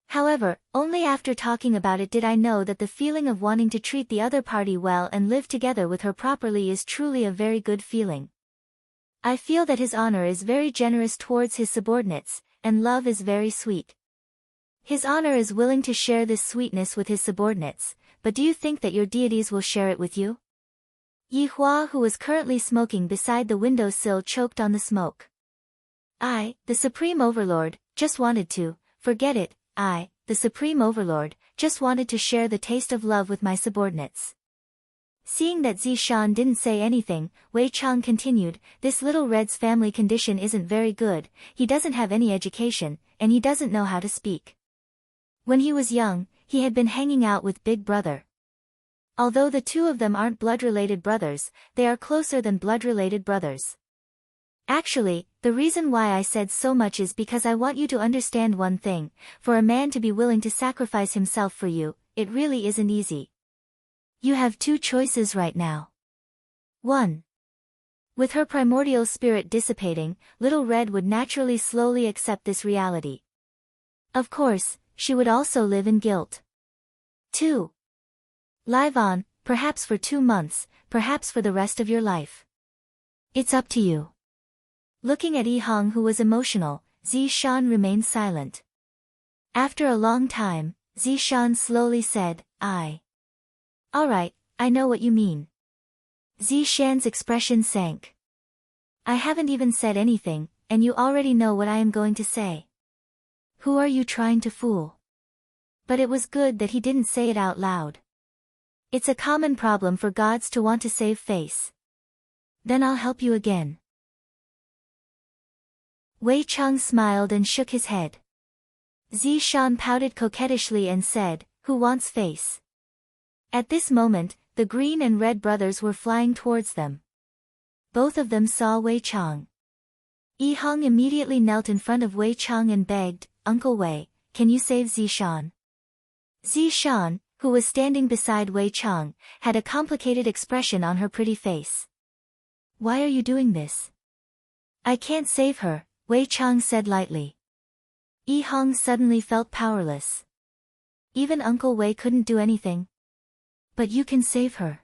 However, only after talking about it did I know that the feeling of wanting to treat the other party well and live together with her properly is truly a very good feeling. I feel that His Honor is very generous towards his subordinates, and love is very sweet. His Honor is willing to share this sweetness with his subordinates, but do you think that your deities will share it with you? Yi Hua, who was currently smoking beside the windowsill, choked on the smoke. I, the Supreme Overlord, just wanted to, forget it, I, the Supreme Overlord, just wanted to share the taste of love with my subordinates. Seeing that Zishan didn't say anything, Wei Chang continued, this little Red's family condition isn't very good, he doesn't have any education, and he doesn't know how to speak. When he was young, he had been hanging out with Big Brother. Although the two of them aren't blood-related brothers, they are closer than blood-related brothers. Actually, the reason why I said so much is because I want you to understand one thing, for a man to be willing to sacrifice himself for you, it really isn't easy. You have two choices right now. 1. With her primordial spirit dissipating, Little Red would naturally slowly accept this reality. Of course, she would also live in guilt. 2. Live on, perhaps for 2 months, perhaps for the rest of your life. It's up to you. Looking at Yi Hong, who was emotional, Zishan remained silent. After a long time, Zishan slowly said, Alright, I know what you mean. Zishan's expression sank. I haven't even said anything, and you already know what I am going to say. Who are you trying to fool? But it was good that he didn't say it out loud. It's a common problem for gods to want to save face. Then I'll help you again. Wei Chang smiled and shook his head. Zishan pouted coquettishly and said, Who wants face? At this moment, the green and red brothers were flying towards them. Both of them saw Wei Chang. Yi Hong immediately knelt in front of Wei Chang and begged, Uncle Wei, can you save Zishan? Zishan, who was standing beside Wei Chang, had a complicated expression on her pretty face. Why are you doing this? I can't save her, Wei Chang said lightly. Yi Hong suddenly felt powerless. Even Uncle Wei couldn't do anything. But you can save her.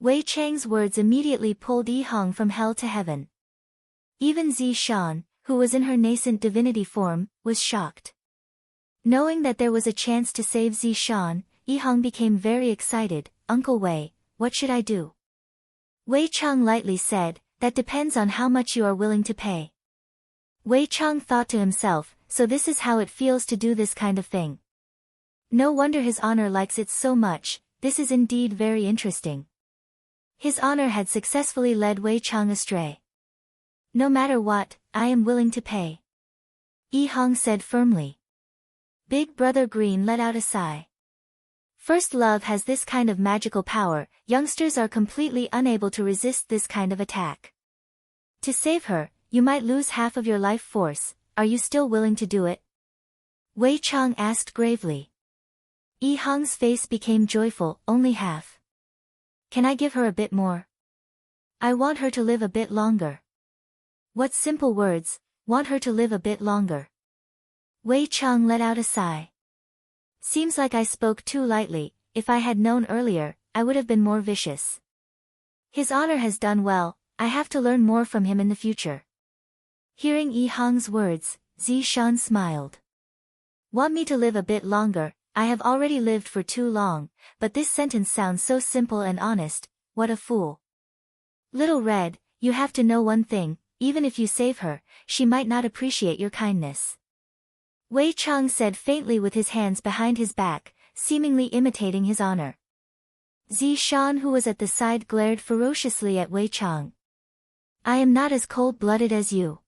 Wei Chang's words immediately pulled Yi Hong from hell to heaven. Even Zishan, who was in her nascent divinity form, was shocked. Knowing that there was a chance to save Zishan, Yi Hong became very excited. Uncle Wei, what should I do? Wei Chang lightly said, that depends on how much you are willing to pay. Wei Chang thought to himself, so this is how it feels to do this kind of thing. No wonder his honor likes it so much, this is indeed very interesting. His honor had successfully led Wei Chang astray. No matter what, I am willing to pay. Yi Hong said firmly. Big Brother Green let out a sigh. First love has this kind of magical power, youngsters are completely unable to resist this kind of attack. To save her, you might lose half of your life force, are you still willing to do it? Wei Chang asked gravely. Yi Hong's face became joyful, only half. Can I give her a bit more? I want her to live a bit longer. What simple words, want her to live a bit longer. Wei Chang let out a sigh. Seems like I spoke too lightly, if I had known earlier, I would have been more vicious. His honor has done well, I have to learn more from him in the future. Hearing Yi Hong's words, Zishan smiled. Want me to live a bit longer? I have already lived for too long, but this sentence sounds so simple and honest, what a fool. Little Red, you have to know one thing, even if you save her, she might not appreciate your kindness. Wei Chang said faintly with his hands behind his back, seemingly imitating his honor. Zishan, who was at the side, glared ferociously at Wei Chang. I am not as cold-blooded as you.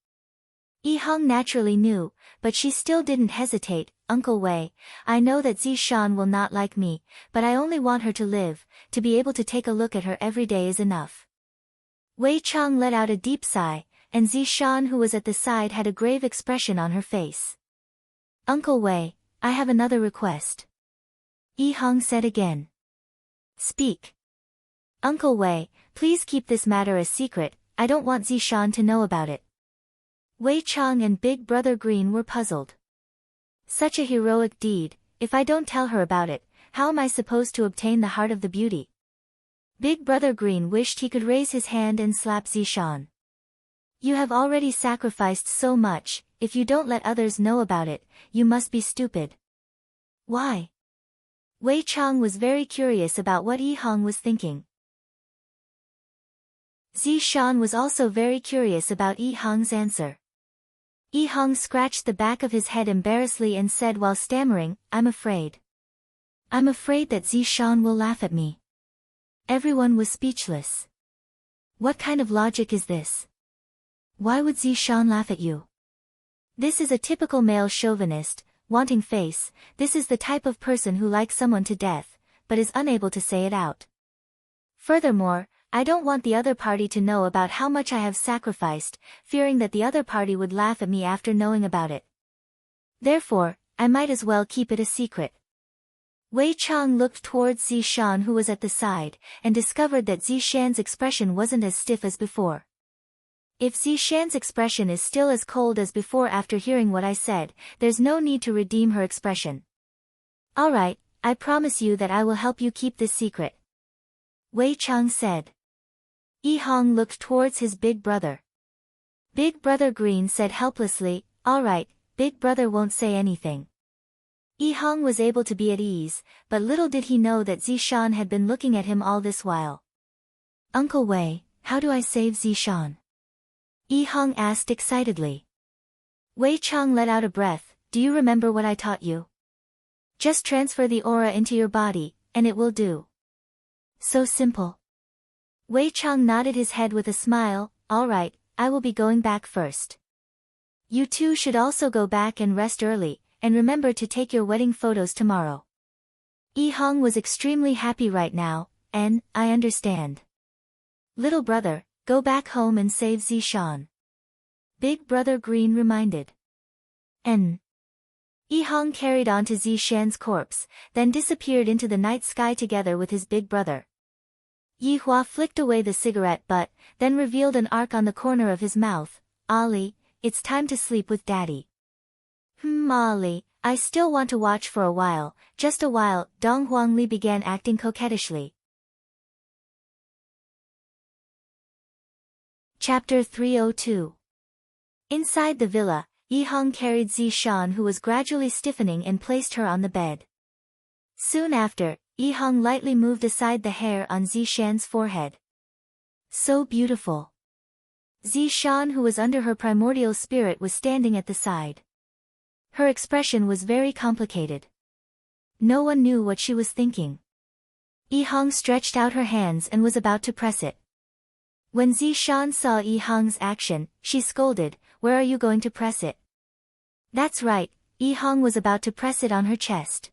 Yi Hong naturally knew, but she still didn't hesitate. Uncle Wei, I know that Zishan will not like me, but I only want her to live, to be able to take a look at her every day is enough. Wei Chang let out a deep sigh, and Zishan, who was at the side, had a grave expression on her face. Uncle Wei, I have another request. Yi Hong said again. Speak. Uncle Wei, please keep this matter a secret, I don't want Zishan to know about it. Wei Chang and Big Brother Green were puzzled. Such a heroic deed, if I don't tell her about it, how am I supposed to obtain the heart of the beauty? Big Brother Green wished he could raise his hand and slap Zishan. You have already sacrificed so much, if you don't let others know about it, you must be stupid. Why? Wei Chang was very curious about what Yi Hong was thinking. Zishan was also very curious about Yi Hong's answer. Yi Hong scratched the back of his head embarrassedly and said while stammering, I'm afraid. I'm afraid that Zishan will laugh at me. Everyone was speechless. What kind of logic is this? Why would Zishan laugh at you? This is a typical male chauvinist, wanting face. This is the type of person who likes someone to death, but is unable to say it out. Furthermore, I don't want the other party to know about how much I have sacrificed, fearing that the other party would laugh at me after knowing about it. Therefore, I might as well keep it a secret. Wei Chang looked towards Zishan who was at the side, and discovered that Zishan's expression wasn't as stiff as before. If Zishan's expression is still as cold as before after hearing what I said, there's no need to redeem her expression. Alright, I promise you that I will help you keep this secret. Wei Chang said. Yi Hong looked towards his big brother. Big brother Green said helplessly, alright, big brother won't say anything. Yi Hong was able to be at ease, but little did he know that Zishan had been looking at him all this while. Uncle Wei, how do I save Zishan? Yi Hong asked excitedly. Wei Chang let out a breath, do you remember what I taught you? Just transfer the aura into your body, and it will do. So simple. Wei Chang nodded his head with a smile, alright, I will be going back first. You two should also go back and rest early, and remember to take your wedding photos tomorrow. Yi Hong was extremely happy right now, and, I understand. Little brother, go back home and save Zishan. Big brother Green reminded. Yi Hong carried on to Zishan's corpse, then disappeared into the night sky together with his big brother. Yi Hua flicked away the cigarette butt, then revealed an arc on the corner of his mouth. Ali, it's time to sleep with Daddy. Ali, I still want to watch for a while, just a while. Dong Huangli began acting coquettishly. Chapter 302. Inside the villa, Yi Hong carried Zishan who was gradually stiffening and placed her on the bed. Soon after, Yi Hong lightly moved aside the hair on Zishan's forehead. So beautiful. Zishan who was under her primordial spirit was standing at the side. Her expression was very complicated. No one knew what she was thinking. Yi Hong stretched out her hands and was about to press it. When Zishan saw Yi Hong's action, she scolded, where are you going to press it? That's right, Yi Hong was about to press it on her chest.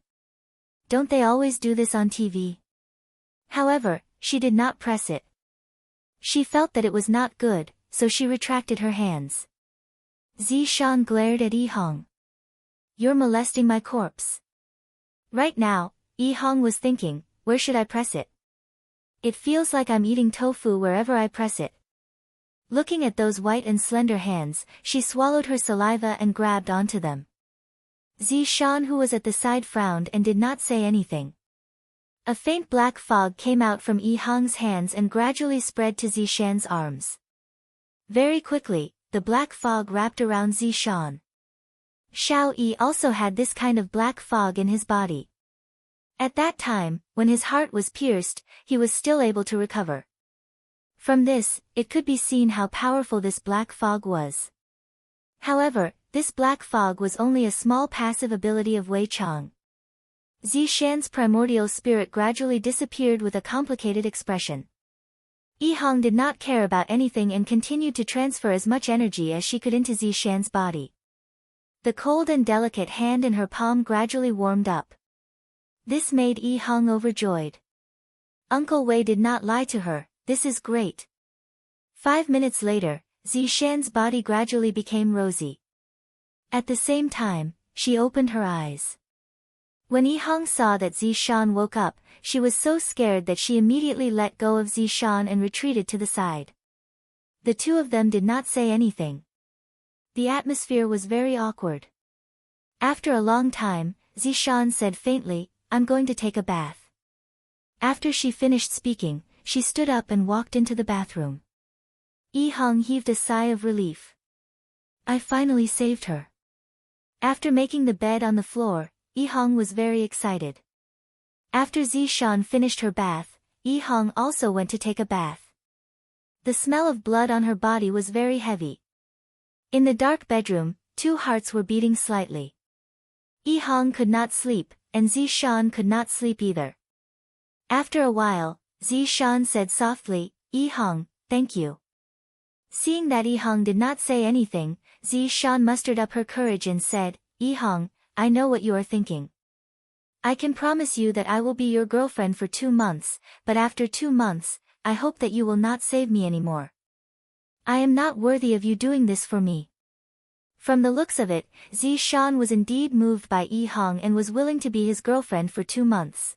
Don't they always do this on TV? However, she did not press it. She felt that it was not good, so she retracted her hands. Zishan glared at Yi Hong. You're molesting my corpse. Right now, Yi Hong was thinking, where should I press it? It feels like I'm eating tofu wherever I press it. Looking at those white and slender hands, she swallowed her saliva and grabbed onto them. Zishan who was at the side frowned and did not say anything. A faint black fog came out from Yi Hong's hands and gradually spread to Zishan's arms. Very quickly, the black fog wrapped around Zishan. Xiao Yi also had this kind of black fog in his body. At that time, when his heart was pierced, he was still able to recover. From this, it could be seen how powerful this black fog was. However, this black fog was only a small passive ability of Wei Chang. Zishan's primordial spirit gradually disappeared with a complicated expression. Yi Hong did not care about anything and continued to transfer as much energy as she could into Zishan's body. The cold and delicate hand in her palm gradually warmed up. This made Yi Hong overjoyed. Uncle Wei did not lie to her, this is great. 5 minutes later, Zishan's body gradually became rosy. At the same time, she opened her eyes. When Yi Hong saw that Zishan woke up, she was so scared that she immediately let go of Zishan and retreated to the side. The two of them did not say anything. The atmosphere was very awkward. After a long time, Zishan said faintly, I'm going to take a bath. After she finished speaking, she stood up and walked into the bathroom. Yi Hong heaved a sigh of relief. I finally saved her. After making the bed on the floor, Yi Hong was very excited. After Zishan finished her bath, Yi Hong also went to take a bath. The smell of blood on her body was very heavy. In the dark bedroom, two hearts were beating slightly. Yi-hong could not sleep, and Zishan could not sleep either. After a while, Zishan said softly, "Yi-hong, thank you." Seeing that Yi-hong did not say anything, Zishan mustered up her courage and said, "Yi-hong, I know what you are thinking. I can promise you that I will be your girlfriend for 2 months, but after 2 months, I hope that you will not save me anymore. I am not worthy of you doing this for me." From the looks of it, Zishan was indeed moved by Yi-hong and was willing to be his girlfriend for 2 months.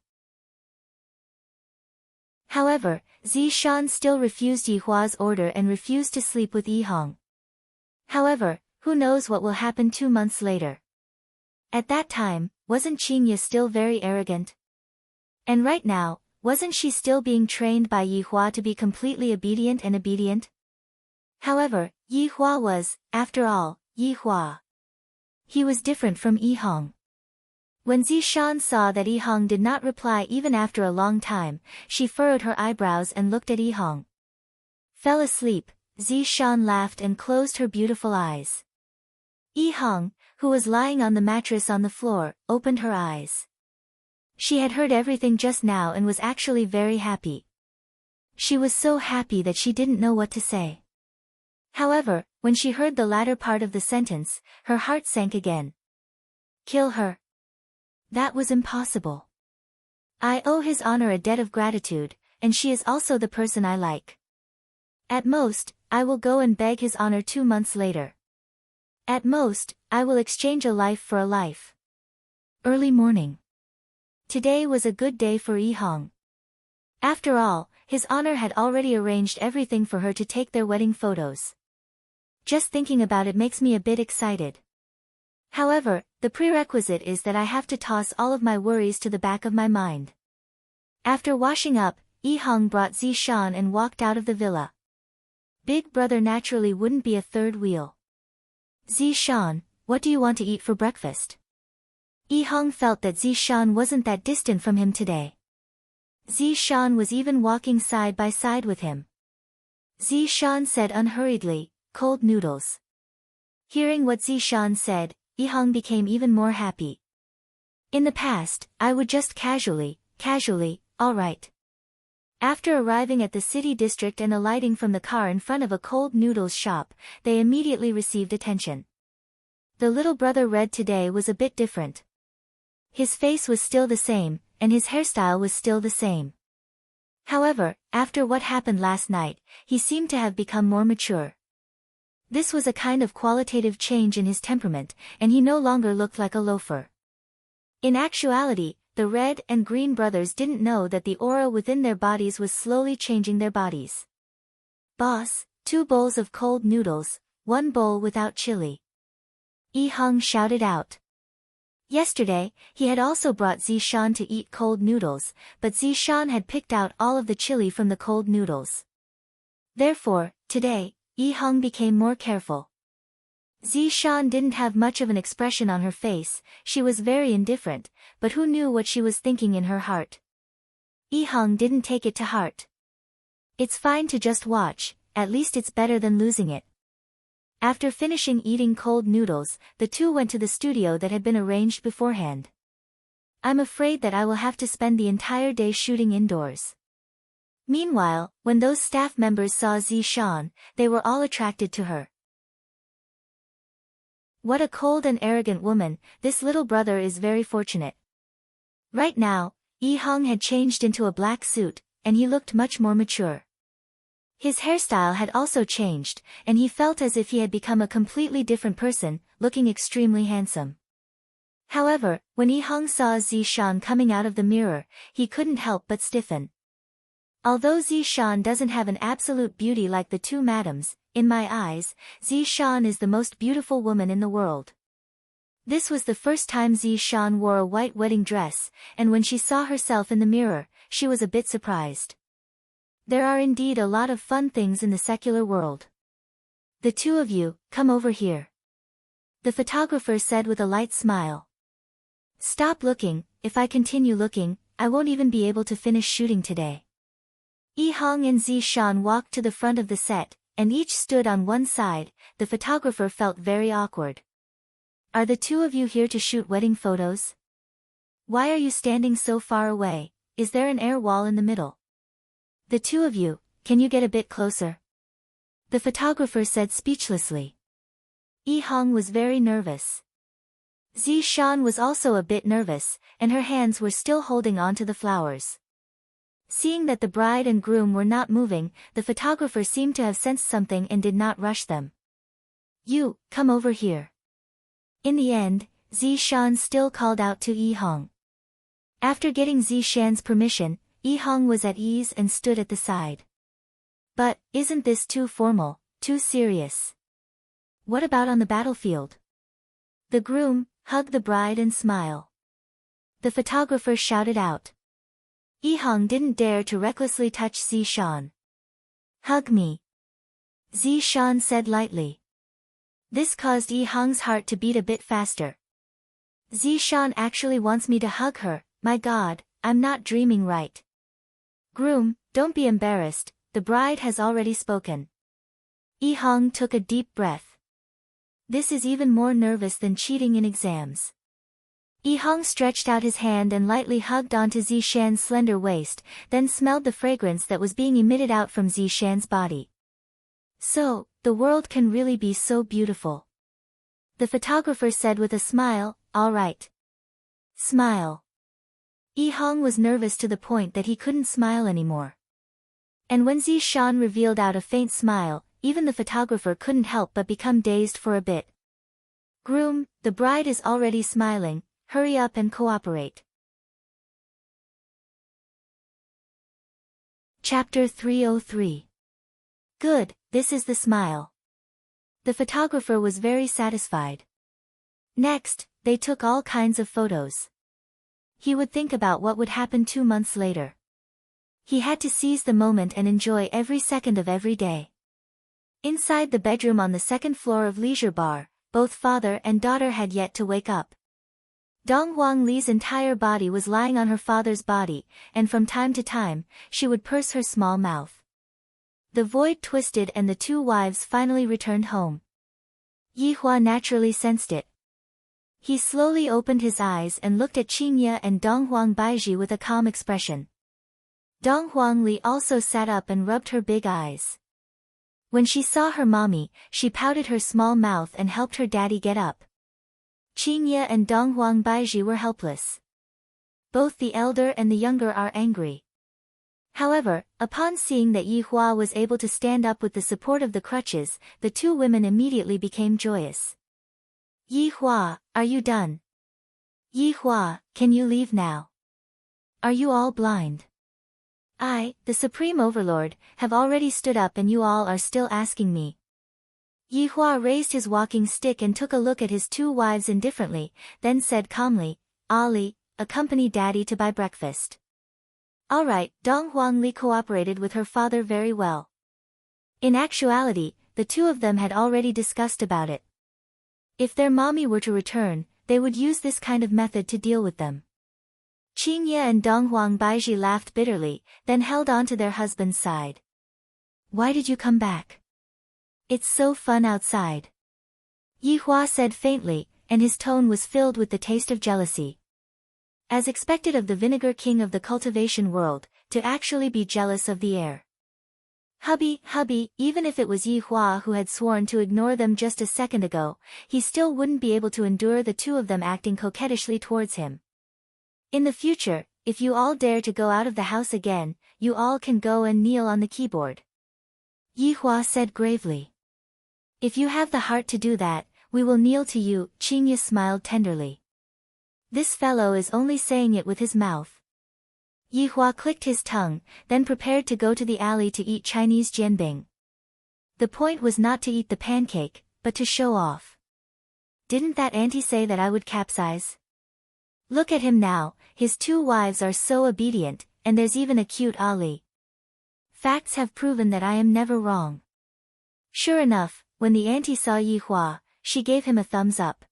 However, Zishan still refused Yihua's order and refused to sleep with Yi-hong. However, who knows what will happen 2 months later. At that time, wasn't Qingye still very arrogant? And right now, wasn't she still being trained by Yihua to be completely obedient? However, Yihua was, after all, Yihua. He was different from Yi-hong. When Zishan saw that Yi-hong did not reply even after a long time, she furrowed her eyebrows and looked at Yi-hong. Fell asleep, Zishan laughed and closed her beautiful eyes. Yi-hong, who was lying on the mattress on the floor, opened her eyes. She had heard everything just now and was actually very happy. She was so happy that she didn't know what to say. However, when she heard the latter part of the sentence, her heart sank again. Kill her? That was impossible. I owe his honor a debt of gratitude, and she is also the person I like. At most, I will go and beg his honor 2 months later. At most, I will exchange a life for a life. Early morning. Today was a good day for Yi-hong. After all, his honor had already arranged everything for her to take their wedding photos. Just thinking about it makes me a bit excited. However, the prerequisite is that I have to toss all of my worries to the back of my mind. After washing up, Yi-hong brought Zishan and walked out of the villa. Big brother naturally wouldn't be a third wheel. Zishan, what do you want to eat for breakfast? Yi-hong felt that Zishan wasn't that distant from him today. Zishan was even walking side by side with him. Zishan said unhurriedly, "Cold noodles." Hearing what Zishan said, Yi-hong became even more happy. In the past, I would just casually, all right. After arriving at the city district and alighting from the car in front of a cold noodles shop, they immediately received attention. The little brother Red today was a bit different. His face was still the same, and his hairstyle was still the same. However, after what happened last night, he seemed to have become more mature. This was a kind of qualitative change in his temperament, and he no longer looked like a loafer. In actuality, the Red and Green brothers didn't know that the aura within their bodies was slowly changing their bodies. "Boss, 2 bowls of cold noodles, 1 bowl without chili." Yi-hong shouted out. Yesterday, he had also brought Zishan to eat cold noodles, but Zishan had picked out all of the chili from the cold noodles. Therefore, today, Yi-hong became more careful. Zishan didn't have much of an expression on her face, she was very indifferent, but who knew what she was thinking in her heart? Yi-hong didn't take it to heart. It's fine to just watch, at least it's better than losing it. After finishing eating cold noodles, the two went to the studio that had been arranged beforehand. I'm afraid that I will have to spend the entire day shooting indoors. Meanwhile, when those staff members saw Zishan, they were all attracted to her. What a cold and arrogant woman, this little brother is very fortunate. Right now, Yi-hong had changed into a black suit, and he looked much more mature. His hairstyle had also changed, and he felt as if he had become a completely different person, looking extremely handsome. However, when Yi-hong saw Zishan coming out of the mirror, he couldn't help but stiffen. Although Zishan doesn't have an absolute beauty like the two madams, in my eyes, Zishan is the most beautiful woman in the world. This was the first time Zishan wore a white wedding dress, and when she saw herself in the mirror, she was a bit surprised. There are indeed a lot of fun things in the secular world. The two of you, come over here. The photographer said with a light smile. Stop looking, if I continue looking, I won't even be able to finish shooting today. Yi Hong and Zishan walked to the front of the set, and each stood on one side. The photographer felt very awkward. Are the two of you here to shoot wedding photos? Why are you standing so far away? Is there an air wall in the middle? The two of you, can you get a bit closer? The photographer said speechlessly. Yi Hong was very nervous. Zishan was also a bit nervous, and her hands were still holding on to the flowers. Seeing that the bride and groom were not moving, the photographer seemed to have sensed something and did not rush them. You, come over here. In the end, Zishan still called out to Yi Hong. After getting Zishan's permission, Yi Hong was at ease and stood at the side. But, isn't this too formal, too serious? What about on the battlefield? The groom, hug the bride and smile. The photographer shouted out. Yi Hong didn't dare to recklessly touch Zishan. Hug me. Zishan said lightly. This caused Yi Hong's heart to beat a bit faster. Zishan actually wants me to hug her, my god, I'm not dreaming right. Groom, don't be embarrassed, the bride has already spoken. Yi Hong took a deep breath. This is even more nervous than cheating in exams. Yi Hong stretched out his hand and lightly hugged onto Zishan's slender waist, then smelled the fragrance that was being emitted out from Zishan's body. So, the world can really be so beautiful. The photographer said with a smile, all right. Smile. Yi Hong was nervous to the point that he couldn't smile anymore. And when Zishan revealed out a faint smile, even the photographer couldn't help but become dazed for a bit. Groom, the bride is already smiling. Hurry up and cooperate. Chapter 303. Good, this is the smile. The photographer was very satisfied. Next, they took all kinds of photos. He would think about what would happen 2 months later. He had to seize the moment and enjoy every second of every day. Inside the bedroom on the second floor of Leisure Bar, both father and daughter had yet to wake up. Dong Huang Li's entire body was lying on her father's body, and from time to time, she would purse her small mouth. The void twisted and the two wives finally returned home. Yi Hua naturally sensed it. He slowly opened his eyes and looked at Qingye and Dong Huang Baiji with a calm expression. Dong Huang Li also sat up and rubbed her big eyes. When she saw her mommy, she pouted her small mouth and helped her daddy get up. Qingye and Dong Huang Baiji were helpless. Both the elder and the younger are angry. However, upon seeing that Yi Hua was able to stand up with the support of the crutches, the two women immediately became joyous. Yi Hua, are you done? Yi Hua, can you leave now? Are you all blind? I, the Supreme Overlord, have already stood up and you all are still asking me. Yi Hua raised his walking stick and took a look at his two wives indifferently, then said calmly, Ali, accompany Daddy to buy breakfast. All right, Dong Huang Li cooperated with her father very well. In actuality, the two of them had already discussed about it. If their mommy were to return, they would use this kind of method to deal with them. Qingye and Dong Huang Baiji laughed bitterly, then held on to their husband's side. Why did you come back? It's so fun outside. Yi Hua said faintly, and his tone was filled with the taste of jealousy. As expected of the vinegar king of the cultivation world, to actually be jealous of the heir. Hubby, even if it was Yi Hua who had sworn to ignore them just a second ago, he still wouldn't be able to endure the two of them acting coquettishly towards him. In the future, if you all dare to go out of the house again, you all can go and kneel on the keyboard. Yi Hua said gravely. If you have the heart to do that, we will kneel to you, Qingye smiled tenderly. This fellow is only saying it with his mouth. Yi Hua clicked his tongue, then prepared to go to the alley to eat Chinese jianbing. The point was not to eat the pancake, but to show off. Didn't that auntie say that I would capsize? Look at him now, his two wives are so obedient, and there's even a cute Ali. Facts have proven that I am never wrong. Sure enough, when the auntie saw Yi Hua, she gave him a thumbs up.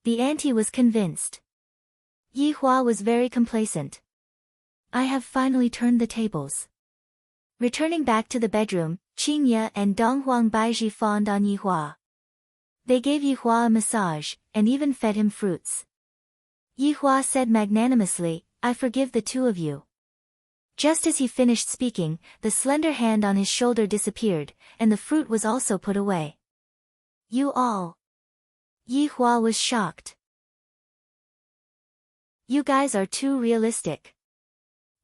The auntie was convinced. Yi Hua was very complacent. I have finally turned the tables. Returning back to the bedroom, Qingye and Donghuang Baizhi fawned on Yihua. They gave Yihua a massage, and even fed him fruits. Yihua said magnanimously, "I forgive the two of you." Just as he finished speaking, the slender hand on his shoulder disappeared, and the fruit was also put away. "You all." Yihua was shocked. "You guys are too realistic."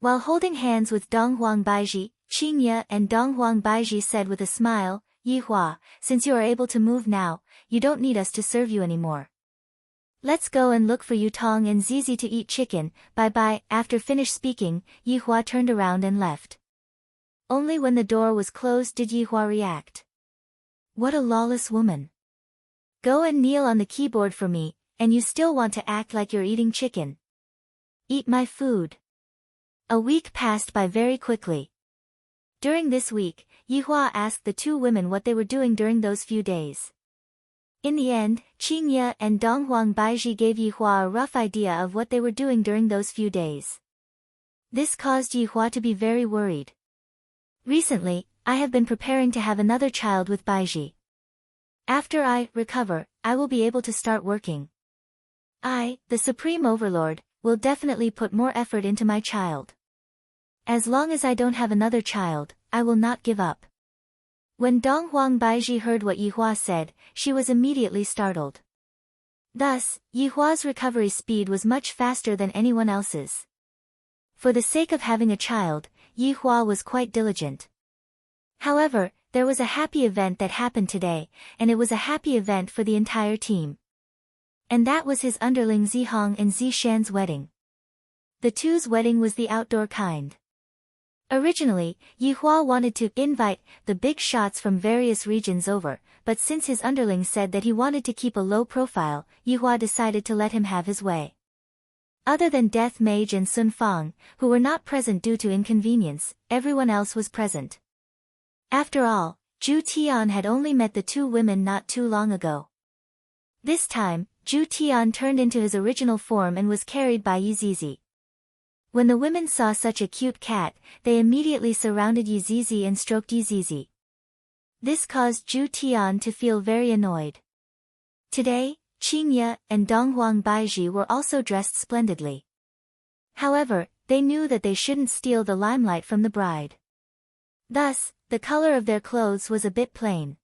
While holding hands with Donghuang Baizhi, Qingye and Donghuang Baizhi said with a smile, "Yihua, since you are able to move now, you don't need us to serve you anymore. Let's go and look for Yutong and Zizi to eat chicken, bye-bye." After finished speaking, Yihua turned around and left. Only when the door was closed did Yihua react. "What a lawless woman. Go and kneel on the keyboard for me, and you still want to act like you're eating chicken. Eat my food." A week passed by very quickly. During this week, Yihua asked the two women what they were doing during those few days. In the end, Qingye and Donghuang Baizhi gave Yihua a rough idea of what they were doing during those few days. This caused Yihua to be very worried. "Recently, I have been preparing to have another child with Baizhi. After I recover, I will be able to start working. I, the Supreme Overlord, will definitely put more effort into my child. As long as I don't have another child, I will not give up." When Donghuang Baizhi heard what Yihua said, she was immediately startled. Thus, Yihua's recovery speed was much faster than anyone else's. For the sake of having a child, Yihua was quite diligent. However, there was a happy event that happened today, and it was a happy event for the entire team. And that was his underling Zihong and Zishan's wedding. The two's wedding was the outdoor kind. Originally, Yihua wanted to invite the big shots from various regions over, but since his underling said that he wanted to keep a low profile, Yihua decided to let him have his way. Other than Death Mage and Sun Fang, who were not present due to inconvenience, everyone else was present. After all, Zhu Tian had only met the two women not too long ago. This time, Zhu Tian turned into his original form and was carried by Yizizi. When the women saw such a cute cat, they immediately surrounded Yizizi and stroked Yizizi. This caused Zhu Tian to feel very annoyed. Today, Qingye and Donghuang Baizhi were also dressed splendidly. However, they knew that they shouldn't steal the limelight from the bride. Thus, the color of their clothes was a bit plain.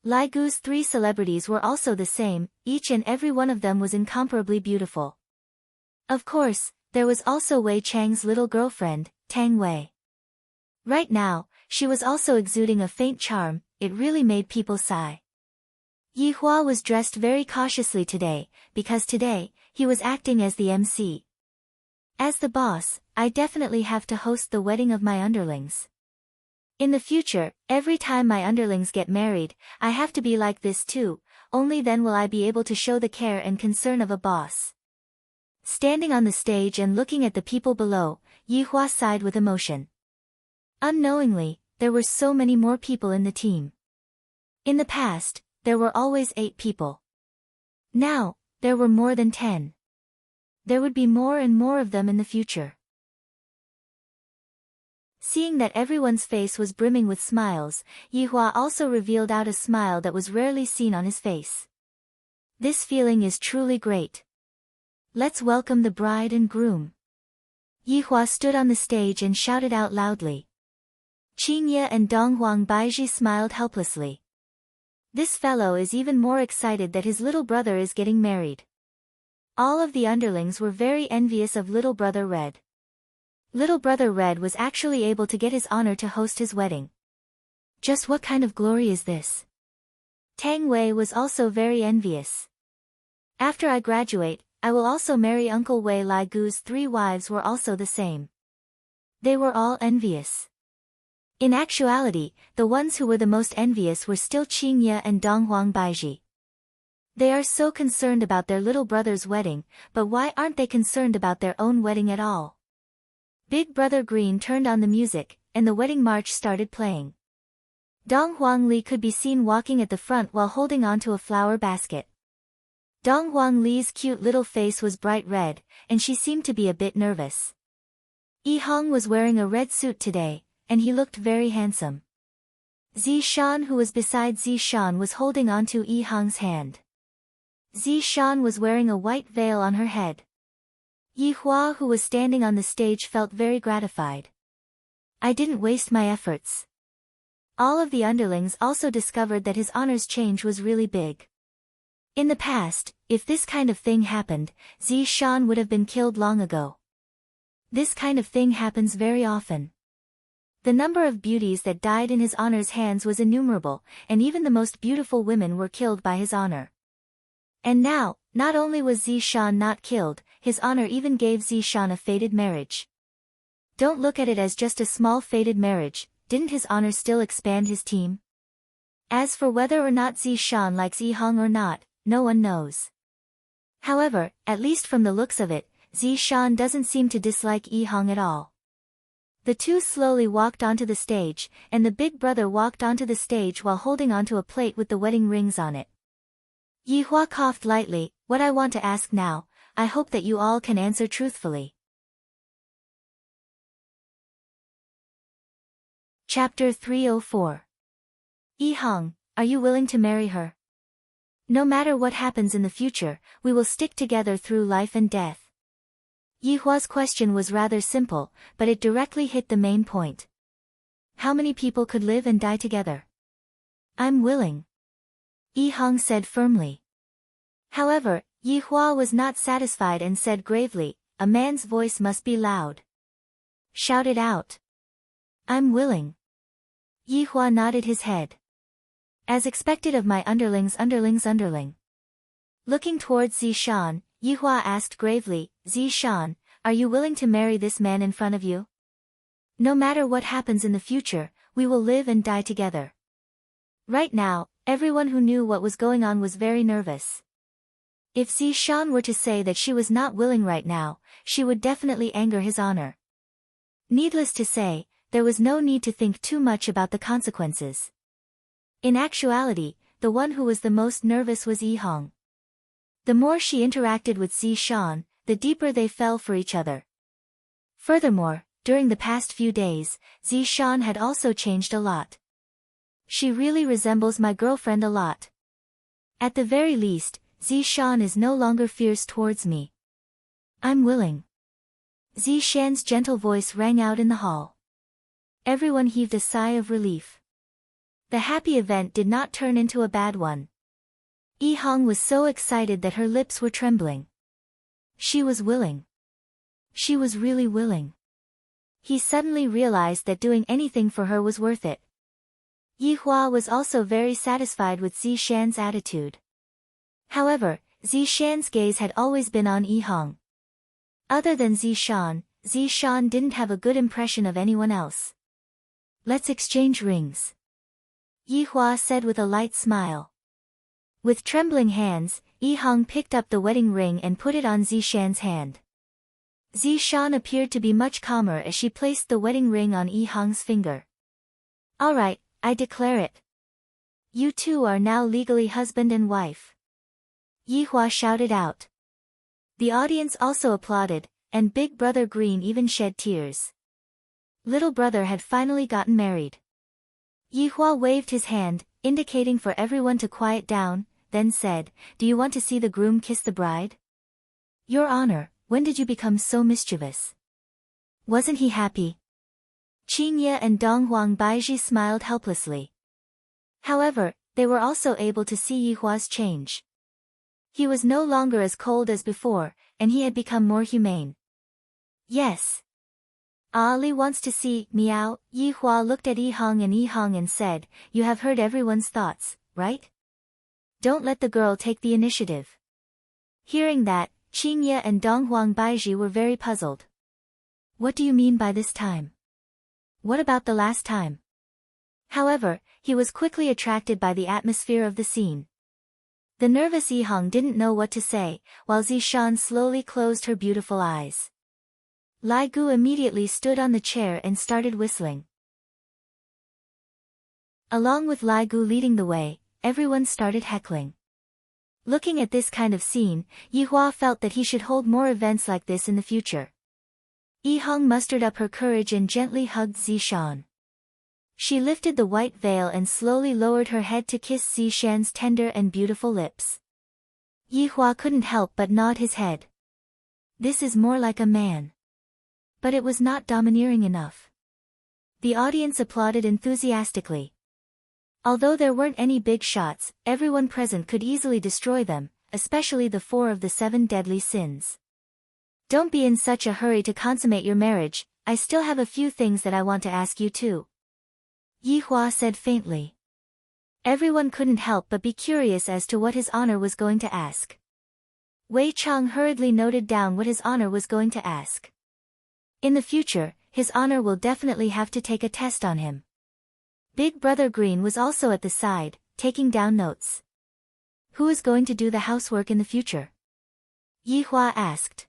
Lai Gu's three celebrities were also the same, each and every one of them was incomparably beautiful. Of course, there was also Wei Chang's little girlfriend, Tang Wei. Right now, she was also exuding a faint charm, it really made people sigh. Yihua was dressed very cautiously today, because today, he was acting as the MC. As the boss, I definitely have to host the wedding of my underlings. In the future, every time my underlings get married, I have to be like this too, only then will I be able to show the care and concern of a boss. Standing on the stage and looking at the people below, Yihua sighed with emotion. Unknowingly, there were so many more people in the team. In the past, there were always 8 people. Now, there were more than 10. There would be more and more of them in the future. Seeing that everyone's face was brimming with smiles, Yihua also revealed out a smile that was rarely seen on his face. This feeling is truly great. Let's welcome the bride and groom. Yihua stood on the stage and shouted out loudly. Qingye and Donghuang Baizhi smiled helplessly. This fellow is even more excited that his little brother is getting married. All of the underlings were very envious of little brother Red. Little brother Red was actually able to get his honor to host his wedding. Just what kind of glory is this? Tang Wei was also very envious. After I graduate, I will also marry Uncle Wei. Lai Gu's 3 wives were also the same. They were all envious. In actuality, the ones who were the most envious were still Qingye and Donghuang Baizhi. They are so concerned about their little brother's wedding, but why aren't they concerned about their own wedding at all? Big Brother Green turned on the music, and the wedding march started playing. Donghuang Li could be seen walking at the front while holding onto a flower basket. Donghuang Li's cute little face was bright red, and she seemed to be a bit nervous. Yi Hong was wearing a red suit today, and he looked very handsome. Zishan, who was beside Zishan, was holding onto Yi Hong's hand. Zishan was wearing a white veil on her head. Yi Hua, who was standing on the stage, felt very gratified. I didn't waste my efforts. All of the underlings also discovered that his honor's change was really big. In the past, if this kind of thing happened, Zishan would have been killed long ago. This kind of thing happens very often. The number of beauties that died in his honor's hands was innumerable, and even the most beautiful women were killed by his honor. And now, not only was Zishan not killed, his honor even gave Zishan a fated marriage. Don't look at it as just a small fated marriage, didn't his honor still expand his team? As for whether or not Zishan likes Yi Hong or not, no one knows. However, at least from the looks of it, Zishan doesn't seem to dislike Yi Hong at all. The two slowly walked onto the stage, and the big brother walked onto the stage while holding onto a plate with the wedding rings on it. Yi Hua coughed lightly. What I want to ask now, I hope that you all can answer truthfully. Chapter 304. Yi Hong, are you willing to marry her? No matter what happens in the future, we will stick together through life and death. Yi Hua's question was rather simple, but it directly hit the main point. How many people could live and die together? I'm willing. Yi Hong said firmly. However, Yi Hua was not satisfied and said gravely, a man's voice must be loud. Shout it out. I'm willing. Yi Hua nodded his head. As expected of my underlings. Looking towards Zishan, Yi Hua asked gravely, Zishan, are you willing to marry this man in front of you? No matter what happens in the future, we will live and die together. Right now, everyone who knew what was going on was very nervous. If Zishan were to say that she was not willing right now, she would definitely anger his honor. Needless to say, there was no need to think too much about the consequences. In actuality, the one who was the most nervous was Yi Hong. The more she interacted with Zishan, the deeper they fell for each other. Furthermore, during the past few days, Zishan had also changed a lot. She really resembles my girlfriend a lot. At the very least, Zishan is no longer fierce towards me. I'm willing. Zishan's gentle voice rang out in the hall. Everyone heaved a sigh of relief. The happy event did not turn into a bad one. Yi Hong was so excited that her lips were trembling. She was willing. She was really willing. He suddenly realized that doing anything for her was worth it. Yi Hua was also very satisfied with Zishan's attitude. However, Zishan's gaze had always been on Yi Hong. Other than Zishan didn't have a good impression of anyone else. Let's exchange rings. Yi Hua said with a light smile. With trembling hands, Yi Hong picked up the wedding ring and put it on Zishan's hand. Zishan appeared to be much calmer as she placed the wedding ring on Yi Hong's finger. All right, I declare it. You two are now legally husband and wife. Yi Hua shouted out. The audience also applauded, and Big Brother Green even shed tears. Little brother had finally gotten married. Yi Hua waved his hand, indicating for everyone to quiet down, then said, Do you want to see the groom kiss the bride? Your Honor, when did you become so mischievous? Wasn't he happy? Qingye and Donghuang Baizhi smiled helplessly. However, they were also able to see Yi Hua's change. He was no longer as cold as before, and he had become more humane. Yes. Ali wants to see, meow. Yi Hua looked at Yi Hong and said, You have heard everyone's thoughts, right? Don't let the girl take the initiative. Hearing that, Qingye and Donghuang Baizhi were very puzzled. What do you mean by this time? What about the last time? However, he was quickly attracted by the atmosphere of the scene. The nervous Yi Hong didn't know what to say, while Zishan slowly closed her beautiful eyes. Lai Gu immediately stood on the chair and started whistling. Along with Lai Gu leading the way, everyone started heckling. Looking at this kind of scene, Yi Hua felt that he should hold more events like this in the future. Yi Hong mustered up her courage and gently hugged Zishan. She lifted the white veil and slowly lowered her head to kiss Zishan's tender and beautiful lips. Yihua couldn't help but nod his head. This is more like a man. But it was not domineering enough. The audience applauded enthusiastically. Although there weren't any big shots, everyone present could easily destroy them, especially the 4 of the 7 deadly sins. Don't be in such a hurry to consummate your marriage, I still have a few things that I want to ask you too. Yihua said faintly. Everyone couldn't help but be curious as to what his honor was going to ask. Wei Chang hurriedly noted down what his honor was going to ask. In the future, his honor will definitely have to take a test on him. Big Brother Green was also at the side, taking down notes. Who is going to do the housework in the future? Yihua asked.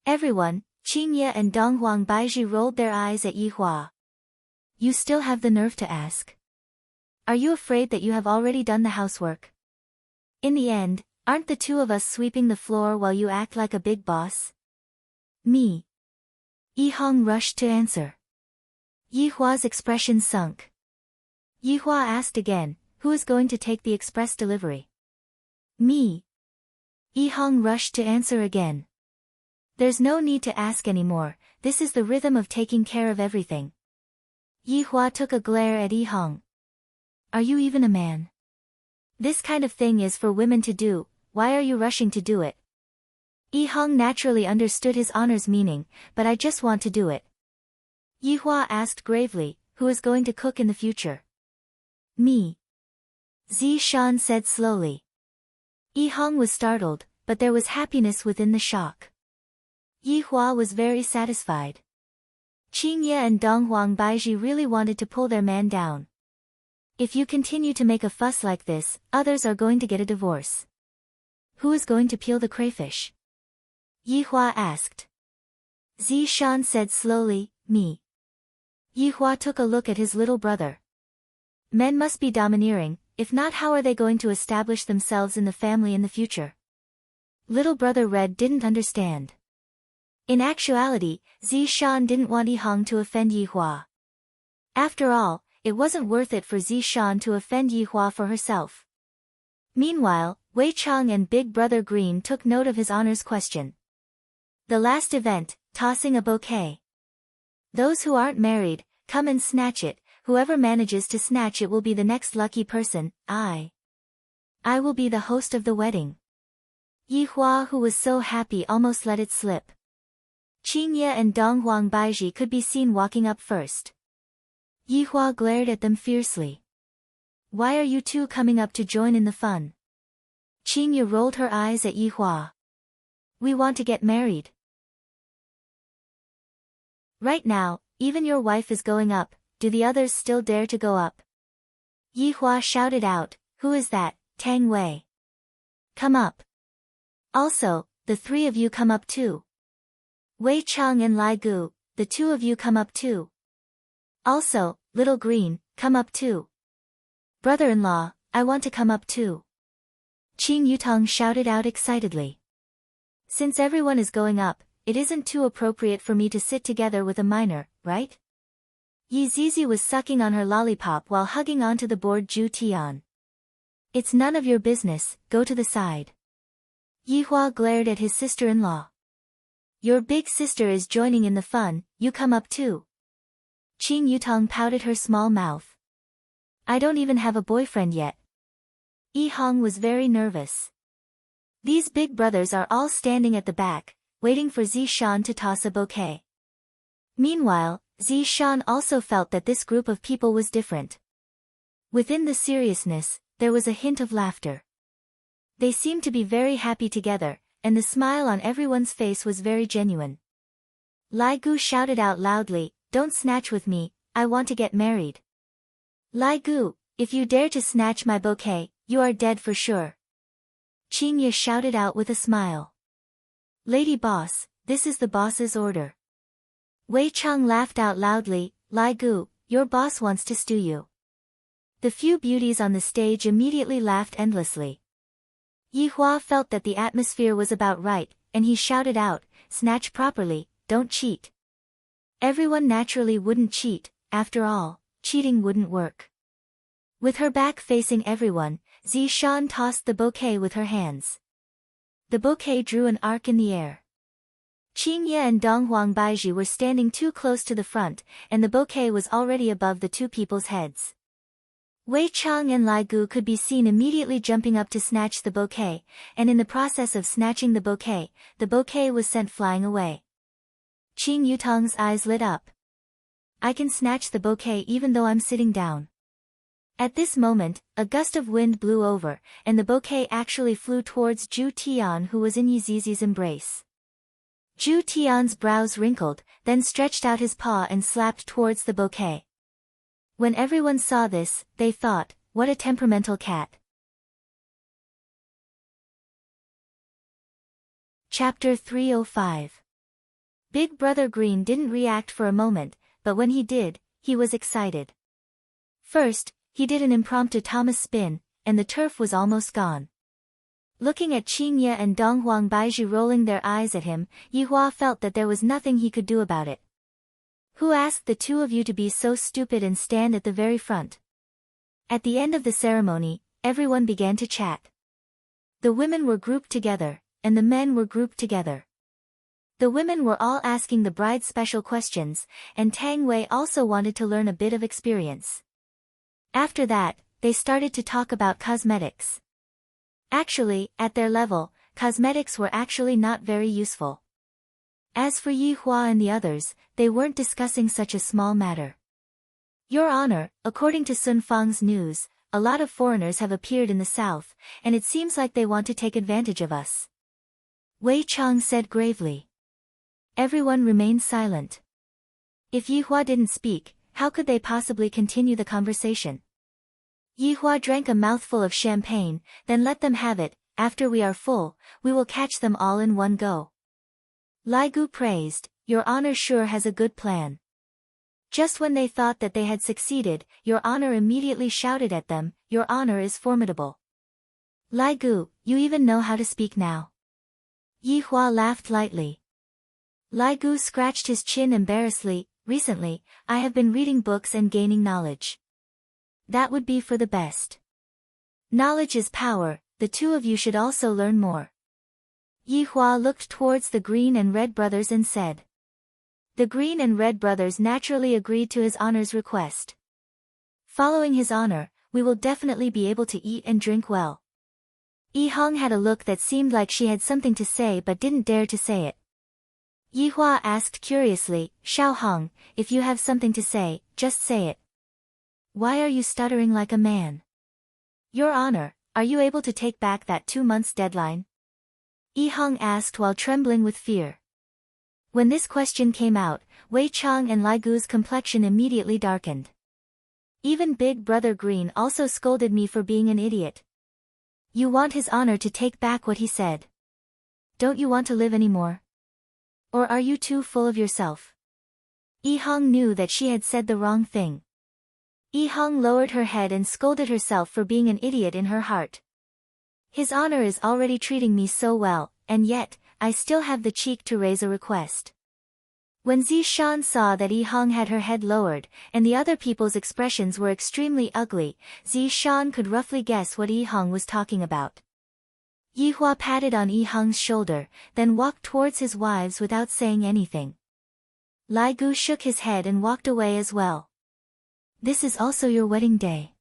Everyone, Qingye and Donghuang Baizhi rolled their eyes at Yihua. You still have the nerve to ask? Are you afraid that you have already done the housework? In the end, aren't the 2 of us sweeping the floor while you act like a big boss? Me. Yihong rushed to answer. Yihua's expression sunk. Yihua asked again, who is going to take the express delivery? Me. Yihong rushed to answer again. There's no need to ask anymore, this is the rhythm of taking care of everything. Yihua took a glare at Yihong. Are you even a man? This kind of thing is for women to do, why are you rushing to do it? Yihong naturally understood his honor's meaning, but I just want to do it. Yihua asked gravely, who is going to cook in the future? Me. Zishan said slowly. Yihong was startled, but there was happiness within the shock. Yihua was very satisfied. Qingye and Donghuang Baizhi really wanted to pull their man down. If you continue to make a fuss like this, others are going to get a divorce. Who is going to peel the crayfish? Yihua asked. Zishan said slowly, me. Yihua took a look at his little brother. Men must be domineering, if not how are they going to establish themselves in the family in the future? Little brother Red didn't understand. In actuality, Zishan didn't want Yihong to offend Yihua. After all, it wasn't worth it for Zishan to offend Yihua for herself. Meanwhile, Wei Chang and Big Brother Green took note of his honor's question. The last event, tossing a bouquet. Those who aren't married, come and snatch it, whoever manages to snatch it will be the next lucky person, I will be the host of the wedding. Yihua, who was so happy, almost let it slip. Qingye and Donghuang Baizhi could be seen walking up first. Yihua glared at them fiercely. Why are you 2 coming up to join in the fun? Qingye rolled her eyes at Yihua. We want to get married. Right now, even your wife is going up, do the others still dare to go up? Yihua shouted out, who is that, Tang Wei? Come up. Also, the 3 of you come up too. Wei Chang and Lai Gu, the 2 of you come up too. Also, Little Green, come up too. Brother-in-law, I want to come up too. Qing Yutong shouted out excitedly. Since everyone is going up, it isn't too appropriate for me to sit together with a minor, right? Yi Zizi was sucking on her lollipop while hugging onto the board Zhu Tian. It's none of your business, go to the side. Yihua glared at his sister-in-law. Your big sister is joining in the fun, you come up too. Qing Yutong pouted her small mouth. I don't even have a boyfriend yet. Yihong was very nervous. These big brothers are all standing at the back, waiting for Zishan to toss a bouquet. Meanwhile, Zishan also felt that this group of people was different. Within the seriousness, there was a hint of laughter. They seemed to be very happy together, and the smile on everyone's face was very genuine. Lai Gu shouted out loudly, don't snatch with me, I want to get married. Lai Gu, if you dare to snatch my bouquet, you are dead for sure. Qingye shouted out with a smile. Lady boss, this is the boss's order. Wei Chang laughed out loudly, Lai Gu, your boss wants to stew you. The few beauties on the stage immediately laughed endlessly. Yihua felt that the atmosphere was about right, and he shouted out, snatch properly, don't cheat. Everyone naturally wouldn't cheat, after all, cheating wouldn't work. With her back facing everyone, Zishan tossed the bouquet with her hands. The bouquet drew an arc in the air. Qingye and Donghuang Baizhi were standing too close to the front, and the bouquet was already above the two people's heads. Wei Chang and Lai Gu could be seen immediately jumping up to snatch the bouquet, and in the process of snatching the bouquet was sent flying away. Qing Yutong's eyes lit up. I can snatch the bouquet even though I'm sitting down. At this moment, a gust of wind blew over, and the bouquet actually flew towards Zhu Tian, who was in Yizizi's embrace. Zhu Tian's brows wrinkled, then stretched out his paw and slapped towards the bouquet. When everyone saw this, they thought, what a temperamental cat. Chapter 305. Big Brother Green didn't react for a moment, but when he did, he was excited. First, he did an impromptu Thomas spin, and the turf was almost gone. Looking at Qingye and Donghuang Baizhi rolling their eyes at him, Yihua felt that there was nothing he could do about it. Who asked the two of you to be so stupid and stand at the very front? At the end of the ceremony, everyone began to chat. The women were grouped together, and the men were grouped together. The women were all asking the bride special questions, and Tang Wei also wanted to learn a bit of experience. After that, they started to talk about cosmetics. Actually, at their level, cosmetics were actually not very useful. As for Yi Hua and the others, they weren't discussing such a small matter. Your Honor, according to Sun Fang's news, a lot of foreigners have appeared in the south, and it seems like they want to take advantage of us. Wei Chang said gravely. Everyone remained silent. If Yi Hua didn't speak, how could they possibly continue the conversation? Yi Hua drank a mouthful of champagne, then let them have it. After we are full, we will catch them all in one go. Lai Gu praised, Your Honor sure has a good plan. Just when they thought that they had succeeded, Your Honor immediately shouted at them, Your Honor is formidable. Lai Gu, you even know how to speak now. Yi Hua laughed lightly. Lai Gu scratched his chin embarrassedly. Recently, I have been reading books and gaining knowledge. That would be for the best. Knowledge is power, the two of you should also learn more. Yi Hua looked towards the Green and Red brothers and said. The Green and Red brothers naturally agreed to His Honor's request. Following His Honor, we will definitely be able to eat and drink well. Yi Hong had a look that seemed like she had something to say but didn't dare to say it. Yi Hua asked curiously, Xiao Hong, if you have something to say, just say it. Why are you stuttering like a man? Your Honor, are you able to take back that 2 months deadline? Yi Hong asked while trembling with fear. When this question came out, Wei Chang and Lai Gu's complexion immediately darkened. Even Big Brother Green also scolded me for being an idiot. You want His Honor to take back what he said. Don't you want to live anymore? Or are you too full of yourself? Yi Hong knew that she had said the wrong thing. Yi Hong lowered her head and scolded herself for being an idiot in her heart. His Honor is already treating me so well, and yet, I still have the cheek to raise a request. When Zishan saw that Yi Hong had her head lowered, and the other people's expressions were extremely ugly, Zishan could roughly guess what Yi Hong was talking about. Yi Hua patted on Yi Hong's shoulder, then walked towards his wives without saying anything. Lai Gu shook his head and walked away as well. This is also your wedding day.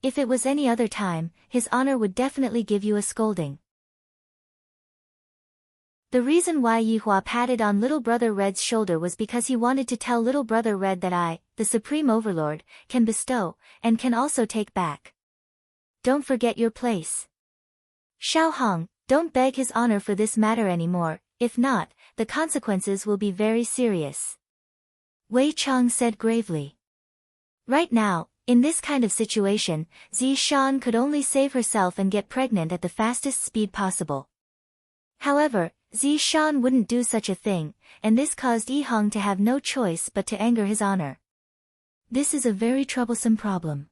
If it was any other time, His Honor would definitely give you a scolding. The reason why Yi Hua patted on Little Brother Red's shoulder was because he wanted to tell Little Brother Red that I, the Supreme Overlord, can bestow, and can also take back. Don't forget your place. Xiao Hong, don't beg His Honor for this matter anymore, if not, the consequences will be very serious. Wei Chang said gravely. Right now, in this kind of situation, Zishan could only save herself and get pregnant at the fastest speed possible. However, Zishan wouldn't do such a thing, and this caused Yi Hong to have no choice but to anger His Honor. This is a very troublesome problem.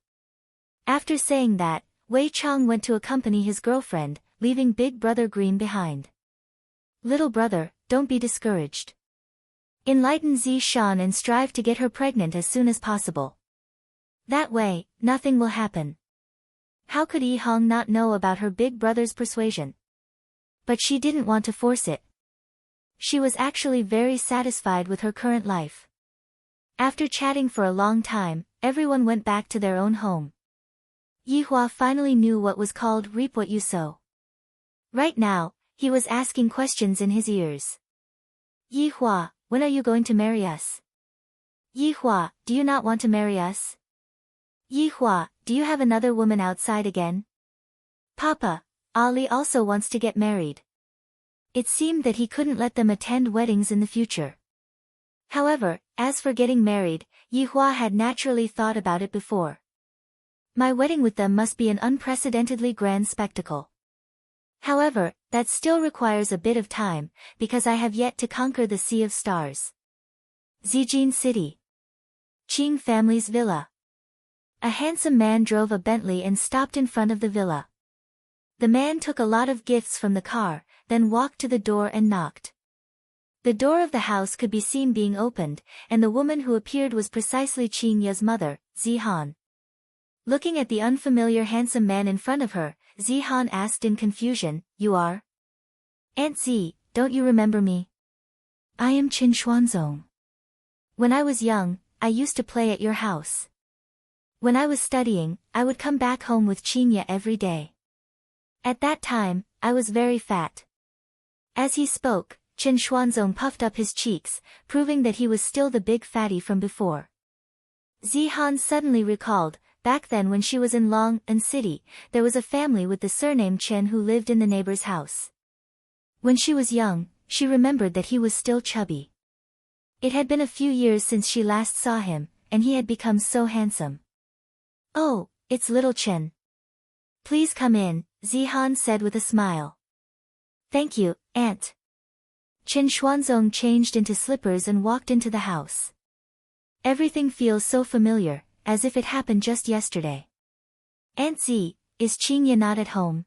After saying that, Wei Chang went to accompany his girlfriend, leaving Big Brother Green behind. Little brother, don't be discouraged. Enlighten Zishan and strive to get her pregnant as soon as possible. That way, nothing will happen. How could Yi Hong not know about her big brother's persuasion? But she didn't want to force it. She was actually very satisfied with her current life. After chatting for a long time, everyone went back to their own home. Yi Hua finally knew what was called reap what you sow. Right now, he was asking questions in his ears. Yi Hua, when are you going to marry us? Yi Hua, do you not want to marry us? Yi Hua, do you have another woman outside again? Papa, Ali also wants to get married. It seemed that he couldn't let them attend weddings in the future. However, as for getting married, Yi Hua had naturally thought about it before. My wedding with them must be an unprecedentedly grand spectacle. However, that still requires a bit of time, because I have yet to conquer the Sea of Stars. Zijin City. Qing family's villa. A handsome man drove a Bentley and stopped in front of the villa. The man took a lot of gifts from the car, then walked to the door and knocked. The door of the house could be seen being opened, and the woman who appeared was precisely Qing Ye's mother, Zihan. Looking at the unfamiliar handsome man in front of her, Zihan asked in confusion, "You are? Aunt Z, don't you remember me? I am Qin Xuanzong. When I was young, I used to play at your house. When I was studying, I would come back home with Qin Ye every day. At that time, I was very fat." As he spoke, Qin Xuanzong puffed up his cheeks, proving that he was still the big fatty from before. Zihan suddenly recalled, back then when she was in Long-An City, there was a family with the surname Chen who lived in the neighbor's house. When she was young, she remembered that he was still chubby. It had been a few years since she last saw him, and he had become so handsome. "Oh, it's little Chen. Please come in," Zihan said with a smile. "Thank you, Aunt." Qin Xuanzong changed into slippers and walked into the house. Everything feels so familiar, as if it happened just yesterday. "Aunt Z, is Qing Ye not at home?"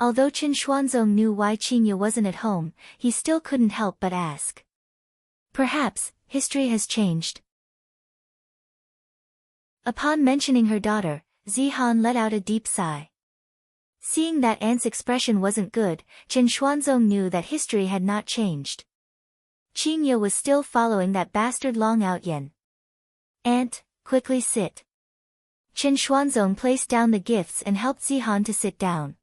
Although Qin Xuanzong knew why Qing Ye wasn't at home, he still couldn't help but ask. Perhaps, history has changed. Upon mentioning her daughter, Zihan let out a deep sigh. Seeing that Aunt's expression wasn't good, Qin Xuanzong knew that history had not changed. Qing Ye was still following that bastard Long Out Yen. "Aunt, quickly sit." Qin Xuanzong placed down the gifts and helped Zihan to sit down.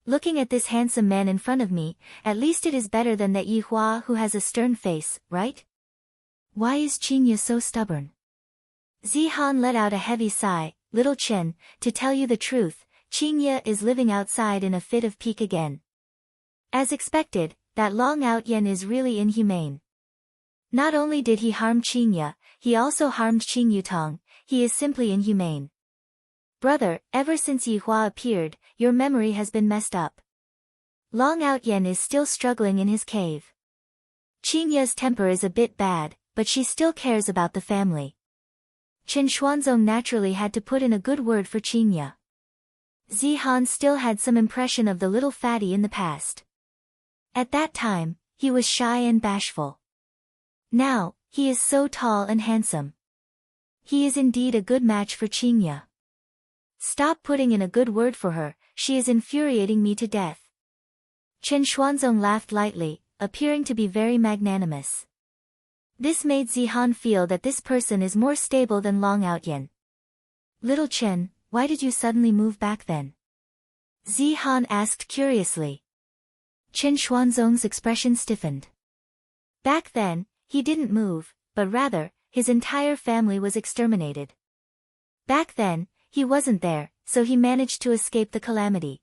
"Looking at this handsome man in front of me, at least it is better than that Yi Hua who has a stern face, right? Why is Qing Ye so stubborn?" Zihan let out a heavy sigh. "Little Chen, to tell you the truth, Qing Ye is living outside in a fit of pique again. As expected, that Long Out Yen is really inhumane. Not only did he harm Qing Ye, he also harmed Qing Yutong. He is simply inhumane. Brother, ever since Yi Hua appeared, your memory has been messed up. Long Out Yen is still struggling in his cave. Qing Ye's temper is a bit bad, but she still cares about the family." Qin Xuanzong naturally had to put in a good word for Qing Ye. Zihan still had some impression of the little fatty in the past. At that time, he was shy and bashful. Now, he is so tall and handsome. He is indeed a good match for Qing Ye. Stop putting in a good word for her, she is infuriating me to death. Qin Xuanzong laughed lightly, appearing to be very magnanimous. This made Zihan feel that this person is more stable than Long Out Yen. "Little Chen, why did you suddenly move back then?" Zihan asked curiously. Qin Xuanzong's expression stiffened. Back then, he didn't move, but rather, his entire family was exterminated. Back then, he wasn't there, so he managed to escape the calamity.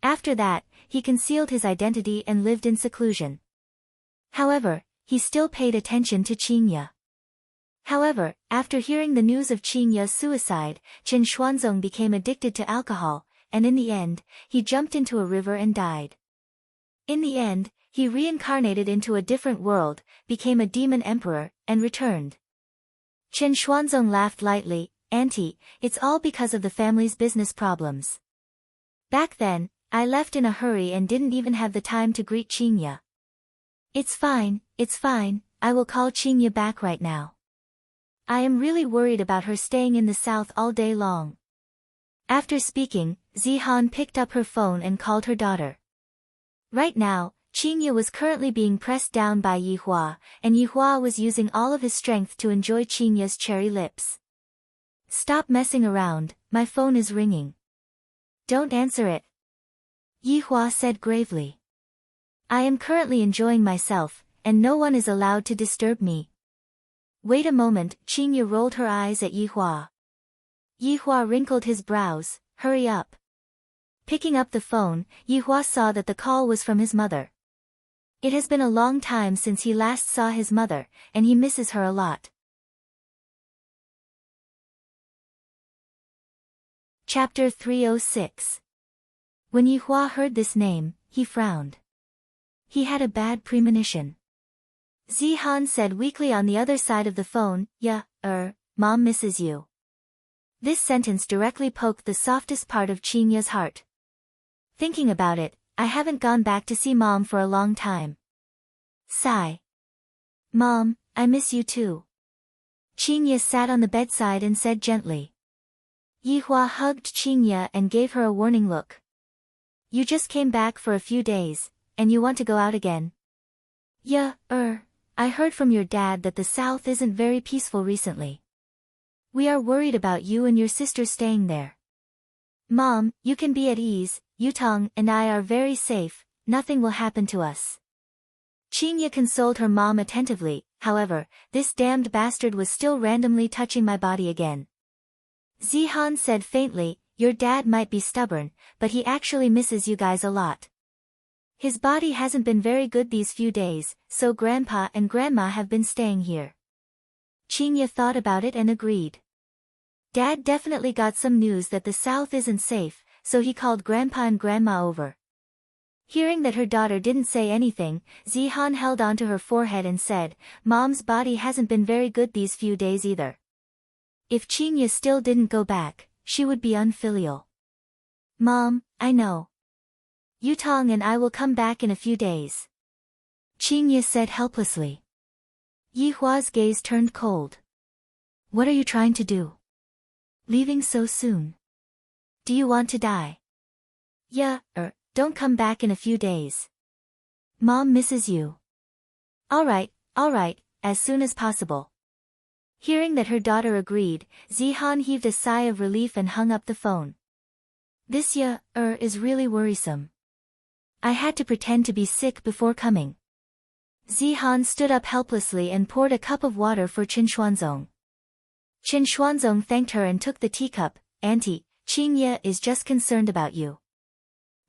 After that, he concealed his identity and lived in seclusion. However, he still paid attention to Qing Ye. However, after hearing the news of Qing Ye's suicide, Qin Xuanzong became addicted to alcohol, and in the end, he jumped into a river and died. In the end, he reincarnated into a different world, became a demon emperor, and returned. Qin Xuanzong laughed lightly. "Auntie, it's all because of the family's business problems. Back then, I left in a hurry and didn't even have the time to greet Qing Ye. It's fine, I will call Qing Ye back right now." I am really worried about her staying in the south all day long. After speaking, Zihan picked up her phone and called her daughter. Right now, Qingye was currently being pressed down by Yihua, and Yihua was using all of his strength to enjoy Qingye's cherry lips. Stop messing around, my phone is ringing. Don't answer it. Yihua said gravely. I am currently enjoying myself, and no one is allowed to disturb me. Wait a moment, Qingye rolled her eyes at Yihua. Yihua wrinkled his brows, hurry up. Picking up the phone, Yihua saw that the call was from his mother. It has been a long time since he last saw his mother, and he misses her a lot. Chapter 306. When Yihua heard this name, he frowned. He had a bad premonition. Zihan said weakly on the other side of the phone, "Yeah, Mom misses you." This sentence directly poked the softest part of Qingye's heart. Thinking about it, I haven't gone back to see Mom for a long time. Sigh. Mom, I miss you too. Qingye sat on the bedside and said gently. Yihua hugged Qingye and gave her a warning look. You just came back for a few days, and you want to go out again? Yeah, I heard from your dad that the South isn't very peaceful recently. We are worried about you and your sister staying there. Mom, you can be at ease, Yutong and I are very safe, nothing will happen to us. Qingye consoled her mom attentively, however, this damned bastard was still randomly touching my body again. Zihan said faintly, your dad might be stubborn, but he actually misses you guys a lot. His body hasn't been very good these few days, so Grandpa and Grandma have been staying here. Qingye thought about it and agreed. Dad definitely got some news that the South isn't safe, so he called Grandpa and Grandma over. Hearing that her daughter didn't say anything, Zihan held onto her forehead and said, Mom's body hasn't been very good these few days either. If Qingye still didn't go back, she would be unfilial. Mom, I know. Yutong and I will come back in a few days. Qingye said helplessly. Yihua's gaze turned cold. What are you trying to do? Leaving so soon? Do you want to die? Yeah, don't come back in a few days. Mom misses you. Alright, as soon as possible. Hearing that her daughter agreed, Zihan heaved a sigh of relief and hung up the phone. This is really worrisome. I had to pretend to be sick before coming. Zihan stood up helplessly and poured a cup of water for Qin Xuanzong. Qin Xuanzong thanked her and took the teacup. Auntie, Qingye is just concerned about you.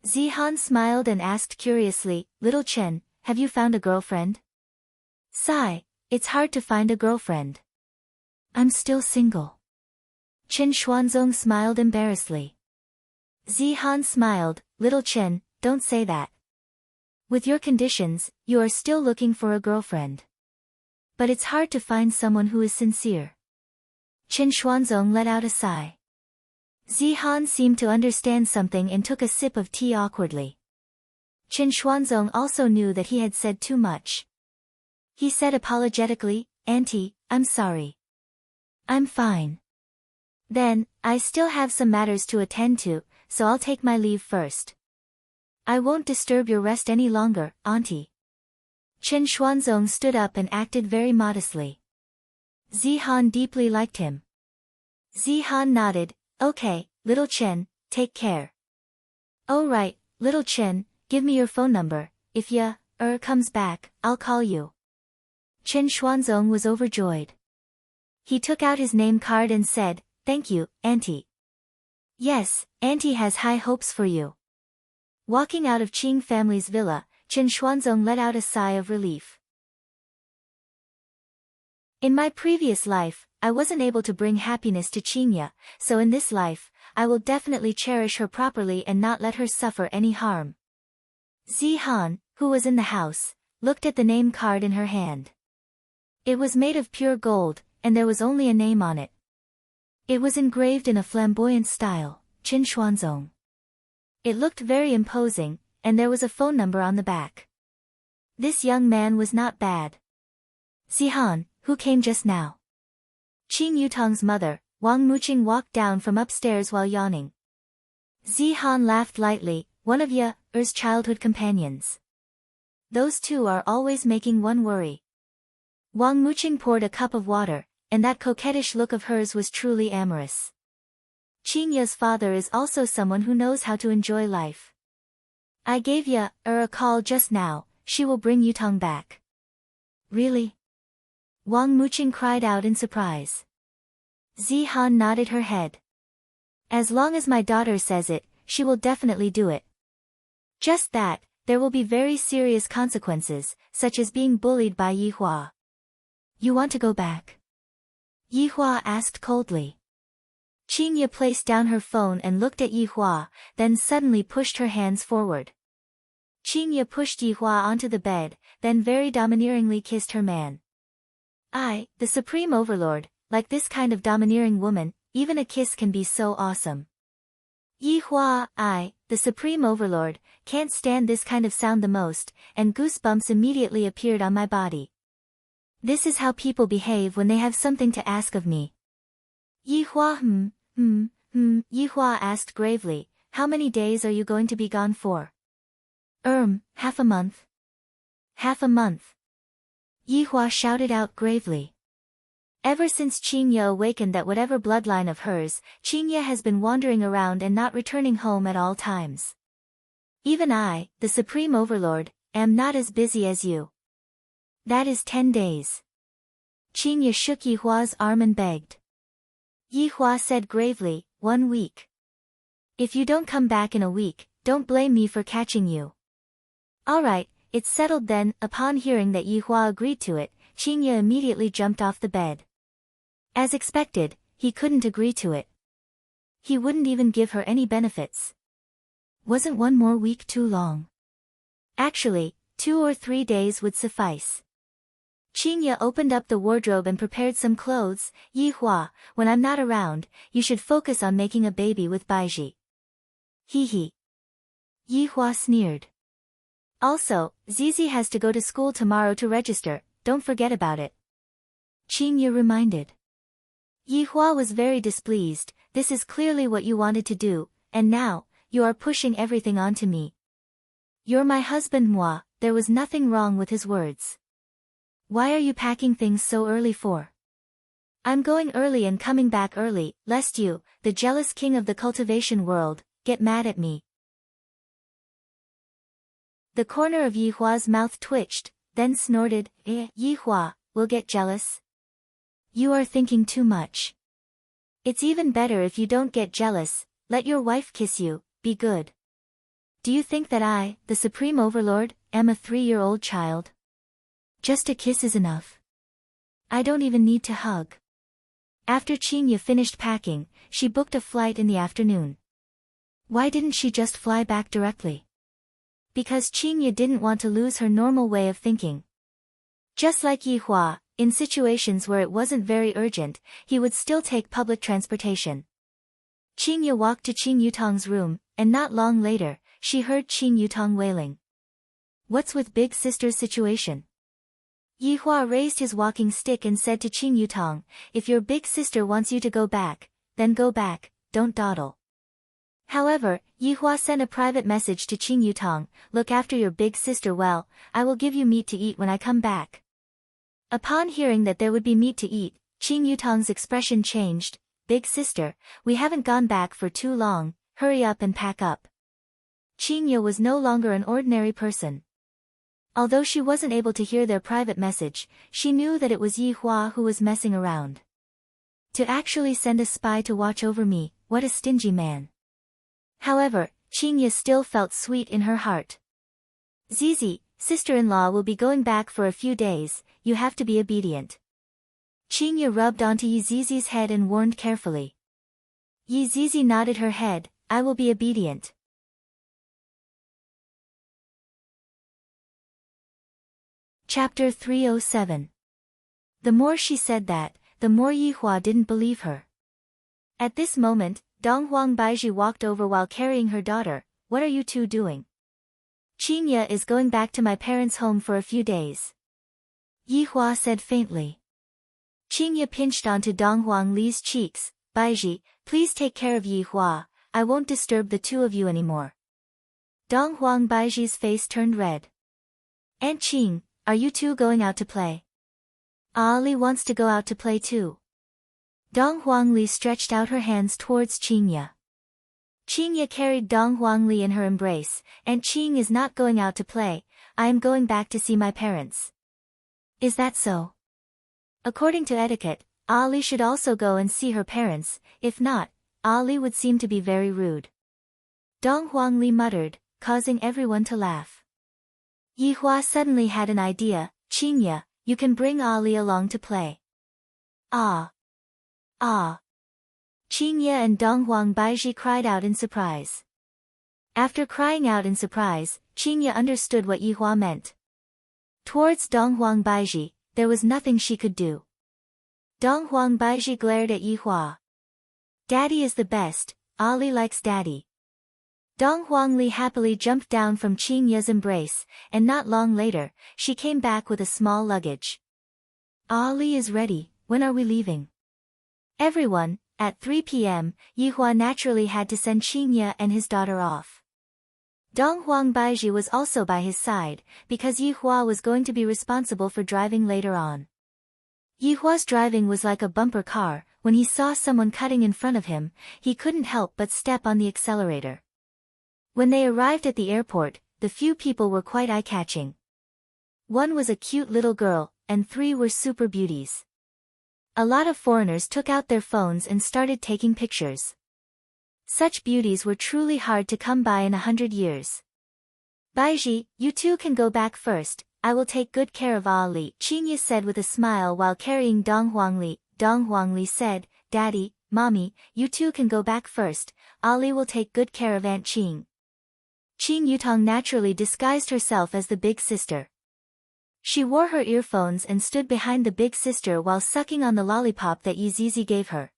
Zihan smiled and asked curiously, Little Chen, have you found a girlfriend? Sigh, it's hard to find a girlfriend. I'm still single. Qin Xuanzong smiled embarrassedly. Zihan smiled, Little Chen, don't say that. With your conditions, you are still looking for a girlfriend. But it's hard to find someone who is sincere. Qin Xuanzong let out a sigh. Zihan seemed to understand something and took a sip of tea awkwardly. Qin Xuanzong also knew that he had said too much. He said apologetically, Auntie, I'm sorry. I'm fine. Then, I still have some matters to attend to, so I'll take my leave first. I won't disturb your rest any longer, Auntie. Qin Xuanzong stood up and acted very modestly. Zihan deeply liked him. Zihan nodded, Okay, Little Chen, take care. Oh right, Little Chen, give me your phone number, if comes back, I'll call you. Qin Xuanzong was overjoyed. He took out his name card and said, Thank you, Auntie. Yes, Auntie has high hopes for you. Walking out of Qing family's villa, Qin Xuanzong let out a sigh of relief. In my previous life, I wasn't able to bring happiness to Qingye, so in this life, I will definitely cherish her properly and not let her suffer any harm. Zihan, who was in the house, looked at the name card in her hand. It was made of pure gold, and there was only a name on it. It was engraved in a flamboyant style, Qin Xuanzong. It looked very imposing, and there was a phone number on the back. This young man was not bad. Zihan, who came just now? Qing Yutong's mother, Wang Muqing, walked down from upstairs while yawning. Zihan laughed lightly, one of Ye-er's childhood companions. Those two are always making one worry. Wang Muqing poured a cup of water, and that coquettish look of hers was truly amorous. Qing Ye's father is also someone who knows how to enjoy life. I gave Ye-er a call just now, she will bring Yutong back. Really? Wang Muqing cried out in surprise. Zihan nodded her head. As long as my daughter says it, she will definitely do it. Just that, there will be very serious consequences, such as being bullied by Yihua. You want to go back? Yihua asked coldly. Qing Ye placed down her phone and looked at Yihua, then suddenly pushed her hands forward. Qing Ye pushed Yihua onto the bed, then very domineeringly kissed her man. I, the Supreme Overlord, like this kind of domineering woman, even a kiss can be so awesome. Yihua, I, the Supreme Overlord, can't stand this kind of sound the most, and goosebumps immediately appeared on my body. This is how people behave when they have something to ask of me. Yihua, Yihua asked gravely, how many days are you going to be gone for? Half a month. Half a month. Yihua shouted out gravely. Ever since Qing Ye awakened that whatever bloodline of hers, Qing Ye has been wandering around and not returning home at all times. Even I, the Supreme Overlord, am not as busy as you. That is 10 days. Qing Ye shook Yihua's arm and begged. Yihua said gravely, 1 week. If you don't come back in a week, don't blame me for catching you. Alright, it's settled then. Upon hearing that Yihua agreed to it, Qing Ye immediately jumped off the bed. As expected, he couldn't agree to it. He wouldn't even give her any benefits. Wasn't 1 more week too long? Actually, 2 or 3 days would suffice. Qing Ye opened up the wardrobe and prepared some clothes. Yihua, when I'm not around, you should focus on making a baby with Baiji. Hee. Yihua sneered. Also, Zizi has to go to school tomorrow to register, don't forget about it. Qing Ye reminded. Yihua was very displeased. This is clearly what you wanted to do, and now, you are pushing everything onto me. You're my husband moi, there was nothing wrong with his words. Why are you packing things so early for? I'm going early and coming back early, lest you, the jealous king of the cultivation world, get mad at me. The corner of Yihua's mouth twitched, then snorted, Yihua, will get jealous? You are thinking too much. It's even better if you don't get jealous, let your wife kiss you, be good. Do you think that I, the Supreme Overlord, am a 3-year-old child? Just a kiss is enough. I don't even need to hug. After Qing Ye finished packing, she booked a flight in the afternoon. Why didn't she just fly back directly? Because Qing Ye didn't want to lose her normal way of thinking. Just like Yihua, in situations where it wasn't very urgent, he would still take public transportation. Qing Ye walked to Qing Yutong's room, and not long later, she heard Qing Yutong wailing. What's with big sister's situation? Yihua raised his walking stick and said to Qing Yutong, if your big sister wants you to go back, then go back, don't dawdle. However, Yihua sent a private message to Qing Yutong, look after your big sister well, I will give you meat to eat when I come back. Upon hearing that there would be meat to eat, Qing Yutong's expression changed, big sister, we haven't gone back for too long, hurry up and pack up. Qing Ye was no longer an ordinary person. Although she wasn't able to hear their private message, she knew that it was Yihua who was messing around. To actually send a spy to watch over me, what a stingy man. However, Qing Ye still felt sweet in her heart. Zizi, sister-in-law will be going back for a few days, you have to be obedient. Qing Ye rubbed onto Zizi's head and warned carefully. Zizi nodded her head, I will be obedient. Chapter 307. The more she said that, the more Yihua didn't believe her. At this moment, Donghuang Baiji walked over while carrying her daughter. What are you two doing? Qing Ye is going back to my parents' home for a few days. Yihua said faintly. Qingye pinched onto Dong Huangli's cheeks. Baiji, please take care of Yi Hua, I won't disturb the two of you anymore. Dong Huang Baiji's face turned red. Aunt Qing, are you two going out to play? Ali wants to go out to play too. Dong Huangli stretched out her hands towards Qingye. Qingye carried Dong Huangli in her embrace. Aunt Qing is not going out to play, I am going back to see my parents. Is that so? According to etiquette, Ali should also go and see her parents, if not, Ali would seem to be very rude. Dong Huangli muttered, causing everyone to laugh. Yi Hua suddenly had an idea. Qingye, you can bring Ali along to play. Ah! Ah! Qingye and Dong Huang Baiji cried out in surprise. After crying out in surprise, Qingye understood what Yi Hua meant. Towards Dong Huang Baiji, there was nothing she could do. Dong Huang Baiji glared at Yi Hua. Daddy is the best, Ali likes daddy. Dong Huangli happily jumped down from Qingye's embrace, and not long later, she came back with a small luggage. Ali is ready, when are we leaving? Everyone, at 3 p.m., Yi Hua naturally had to send Qingye and his daughter off. Dong Huang Baiji was also by his side, because Yi Hua was going to be responsible for driving later on. Yi Hua's driving was like a bumper car. When he saw someone cutting in front of him, he couldn't help but step on the accelerator. When they arrived at the airport, the few people were quite eye-catching. One was a cute little girl, and 3 were super beauties. A lot of foreigners took out their phones and started taking pictures. Such beauties were truly hard to come by in 100 years. Baiji, you two can go back first, I will take good care of Ali, Qingye said with a smile while carrying Dong Huangli. Dong Huangli said, Daddy, Mommy, you two can go back first, Ali will take good care of Aunt Qing. Qing Yutong naturally disguised herself as the big sister. She wore her earphones and stood behind the big sister while sucking on the lollipop that Yi Zizi gave her.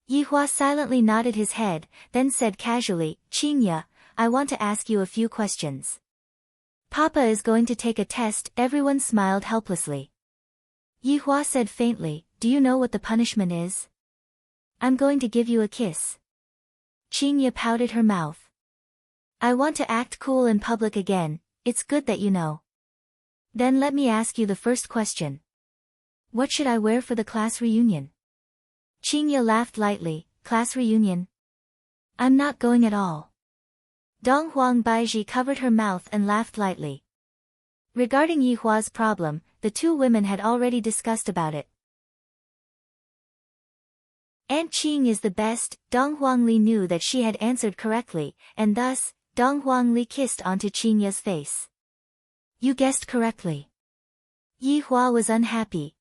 Yi Hua silently nodded his head, then said casually, Qingye, I want to ask you a few questions. Papa is going to take a test. Everyone smiled helplessly. Yi Hua said faintly, do you know what the punishment is? I'm going to give you a kiss. Qingye pouted her mouth. I want to act cool in public again, it's good that you know. Then let me ask you the first question. What should I wear for the class reunion? Qingye laughed lightly, class reunion? I'm not going at all. Dong Huang Baiji covered her mouth and laughed lightly. Regarding Yi Hua's problem, the two women had already discussed about it. Aunt Qing is the best. Dong Huangli knew that she had answered correctly, and thus, Dong Huangli kissed onto Qingye's face. You guessed correctly. Yi Hua was unhappy.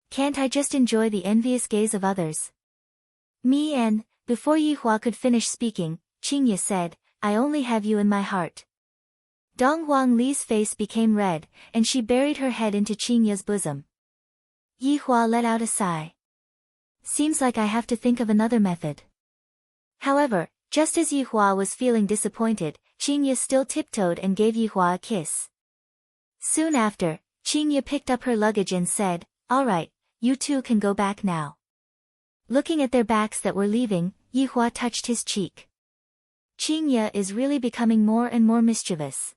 Can't I just enjoy the envious gaze of others? Me and, before Yi Hua could finish speaking, Qingye said, I only have you in my heart. Dong Huangli's face became red, and she buried her head into Qingye's bosom. Yi Hua let out a sigh. Seems like I have to think of another method. However, just as Yi Hua was feeling disappointed, Qingye still tiptoed and gave Yi Hua a kiss. Soon after, Qingye picked up her luggage and said, all right, you two can go back now. Looking at their backs that were leaving, Yi Hua touched his cheek. Qingye is really becoming more and more mischievous.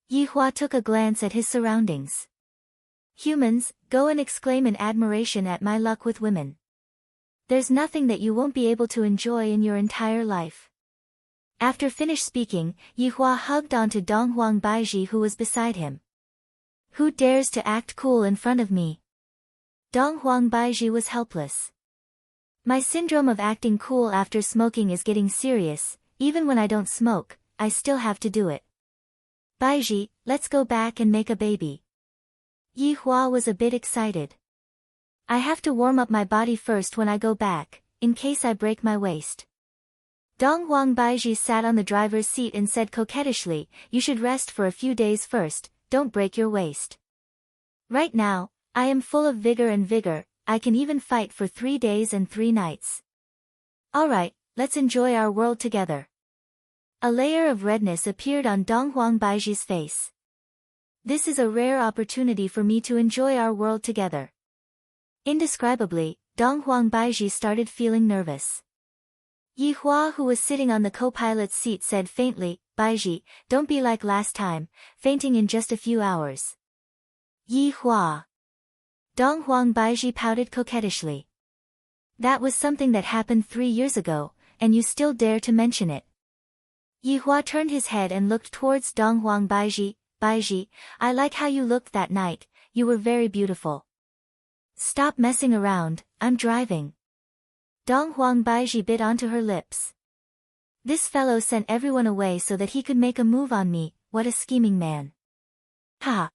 Yi Hua took a glance at his surroundings. Humans, go and exclaim in admiration at my luck with women. There's nothing that you won't be able to enjoy in your entire life. After finished speaking, Yi Hua hugged onto Dong Huang Baiji who was beside him. Who dares to act cool in front of me? Dong Huang Baiji was helpless. My syndrome of acting cool after smoking is getting serious. Even when I don't smoke, I still have to do it. Baiji, let's go back and make a baby. Yi Hua was a bit excited. I have to warm up my body first when I go back, in case I break my waist. Dong Huang Baiji sat on the driver's seat and said coquettishly, you should rest for a few days first, don't break your waist. Right now, I am full of vigor and vigor, I can even fight for 3 days and 3 nights. Alright, let's enjoy our world together. A layer of redness appeared on Dong Huang Baiji's face. This is a rare opportunity for me to enjoy our world together. Indescribably, Dong Huang Baiji started feeling nervous. Yi Hua, who was sitting on the co-pilot's seat, said faintly, "Baiji, don't be like last time, fainting in just a few hours." Yi Hua. Dong Huang Baiji pouted coquettishly. "That was something that happened 3 years ago, and you still dare to mention it." Yi Hua turned his head and looked towards Dong Huang Baiji. "Baiji, I like how you looked that night, you were very beautiful." "Stop messing around, I'm driving." Dong Huang Baiji bit onto her lips. "This fellow sent everyone away so that he could make a move on me, what a scheming man." "Ha!"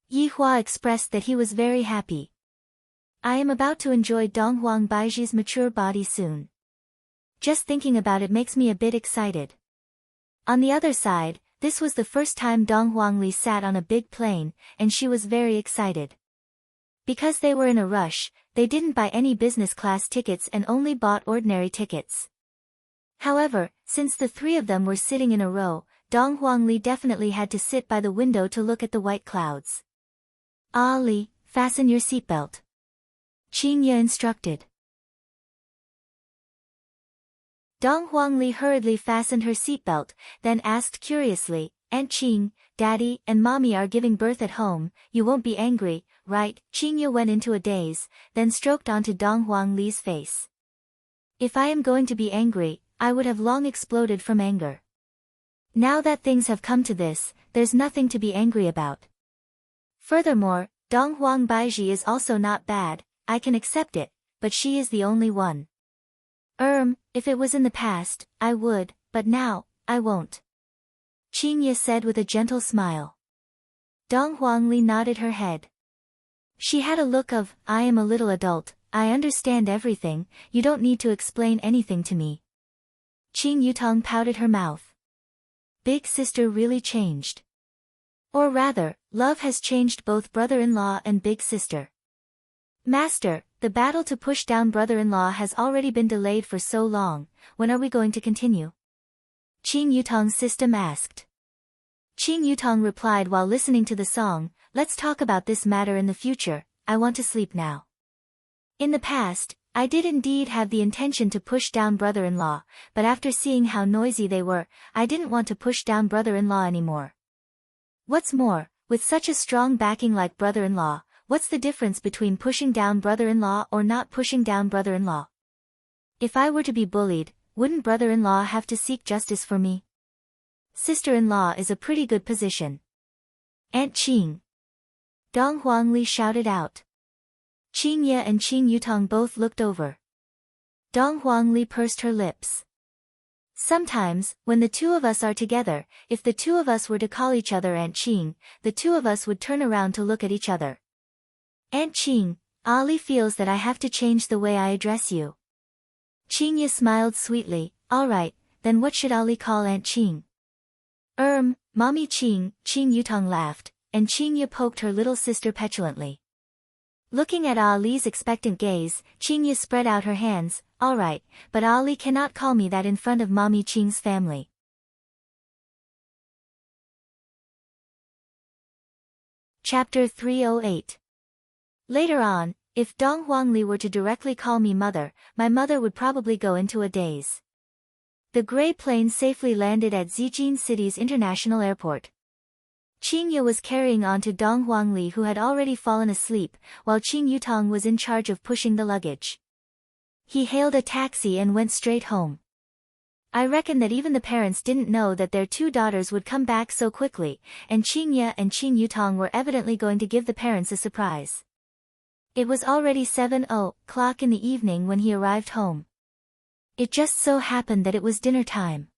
Yi Hua expressed that he was very happy. "I am about to enjoy Dong Huang Baiji's mature body soon. Just thinking about it makes me a bit excited." On the other side, this was the first time Dong Huangli sat on a big plane, and she was very excited. Because they were in a rush, they didn't buy any business class tickets and only bought ordinary tickets. However, since the three of them were sitting in a row, Dong Huangli definitely had to sit by the window to look at the white clouds. "Ali, fasten your seatbelt," Qingye instructed. Dong Huangli hurriedly fastened her seatbelt, then asked curiously, "Aunt Qing, Daddy and Mommy are giving birth at home, you won't be angry, right?" Qingye went into a daze, then stroked onto Dong Huangli's face. "If I am going to be angry, I would have long exploded from anger. Now that things have come to this, there's nothing to be angry about. Furthermore, Dong Huang Baiji is also not bad, I can accept it, but she is the only one. If it was in the past, I would, but now, I won't," Qingye said with a gentle smile. Dong Huangli nodded her head. She had a look of, "I am a little adult, I understand everything, you don't need to explain anything to me." Qing Yutong pouted her mouth. Big sister really changed. Or rather, love has changed both brother-in-law and big sister. "Master, the battle to push down brother-in-law has already been delayed for so long, when are we going to continue?" Qing Yutong's system asked. Qing Yutong replied while listening to the song, "Let's talk about this matter in the future, I want to sleep now. In the past, I did indeed have the intention to push down brother-in-law, but after seeing how noisy they were, I didn't want to push down brother-in-law anymore. What's more, with such a strong backing like brother-in-law, what's the difference between pushing down brother-in-law or not pushing down brother-in-law? If I were to be bullied, wouldn't brother-in-law have to seek justice for me? Sister-in-law is a pretty good position." "Aunt Qing!" Dong Huangli shouted out. Qingye and Qing Yutong both looked over. Dong Huangli pursed her lips. "Sometimes, when the two of us are together, if the two of us were to call each other Aunt Qing, the two of us would turn around to look at each other. Aunt Qing, Ali feels that I have to change the way I address you." Qingye smiled sweetly. "All right, then what should Ali call Aunt Qing?" Mommy Qing," Qing Yutong laughed, and Qingye poked her little sister petulantly. Looking at Ali's expectant gaze, Qingye spread out her hands. "All right, but Ali cannot call me that in front of Mommy Qing's family." Chapter 308. Later on, if Dong Huangli were to directly call me mother, my mother would probably go into a daze. The gray plane safely landed at Zijin City's international airport. Qingye was carrying on to Dong Huangli, who had already fallen asleep, while Qing Yutong was in charge of pushing the luggage. He hailed a taxi and went straight home. I reckon that even the parents didn't know that their two daughters would come back so quickly, and Qingye and Qing Yutong were evidently going to give the parents a surprise. It was already 7:00 in the evening when he arrived home. It just so happened that it was dinner time.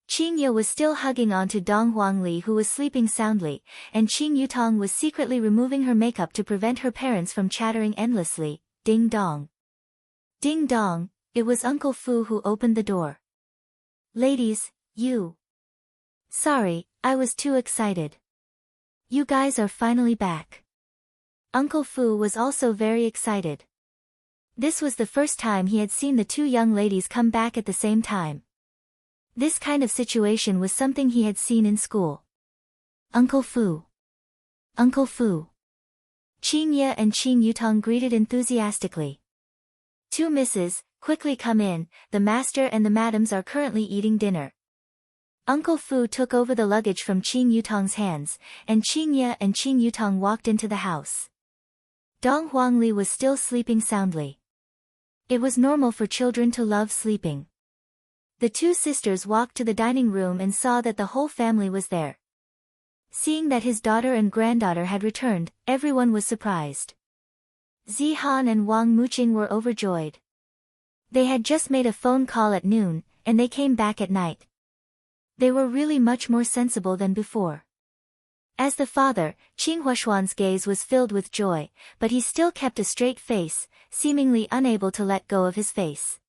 Qingye was still hugging onto Dong Huangli, who was sleeping soundly, and Qing Yutong was secretly removing her makeup to prevent her parents from chattering endlessly. Ding dong. Ding dong, it was Uncle Fu who opened the door. "Ladies, you." "Sorry, I was too excited." "You guys are finally back." Uncle Fu was also very excited. This was the first time he had seen the two young ladies come back at the same time. This kind of situation was something he had seen in school. "Uncle Fu. Uncle Fu." Qing Ye and Qing Yutong greeted enthusiastically. "Two misses, quickly come in, the master and the madams are currently eating dinner." Uncle Fu took over the luggage from Qing Yutong's hands, and Qing Ye and Qing Yutong walked into the house. Dong Huangli was still sleeping soundly. It was normal for children to love sleeping. The two sisters walked to the dining room and saw that the whole family was there. Seeing that his daughter and granddaughter had returned, everyone was surprised. Zihan and Wang Muqing were overjoyed. They had just made a phone call at noon, and they came back at night. They were really much more sensible than before. As the father, Qing Huashuan's gaze was filled with joy, but he still kept a straight face, seemingly unable to let go of his face.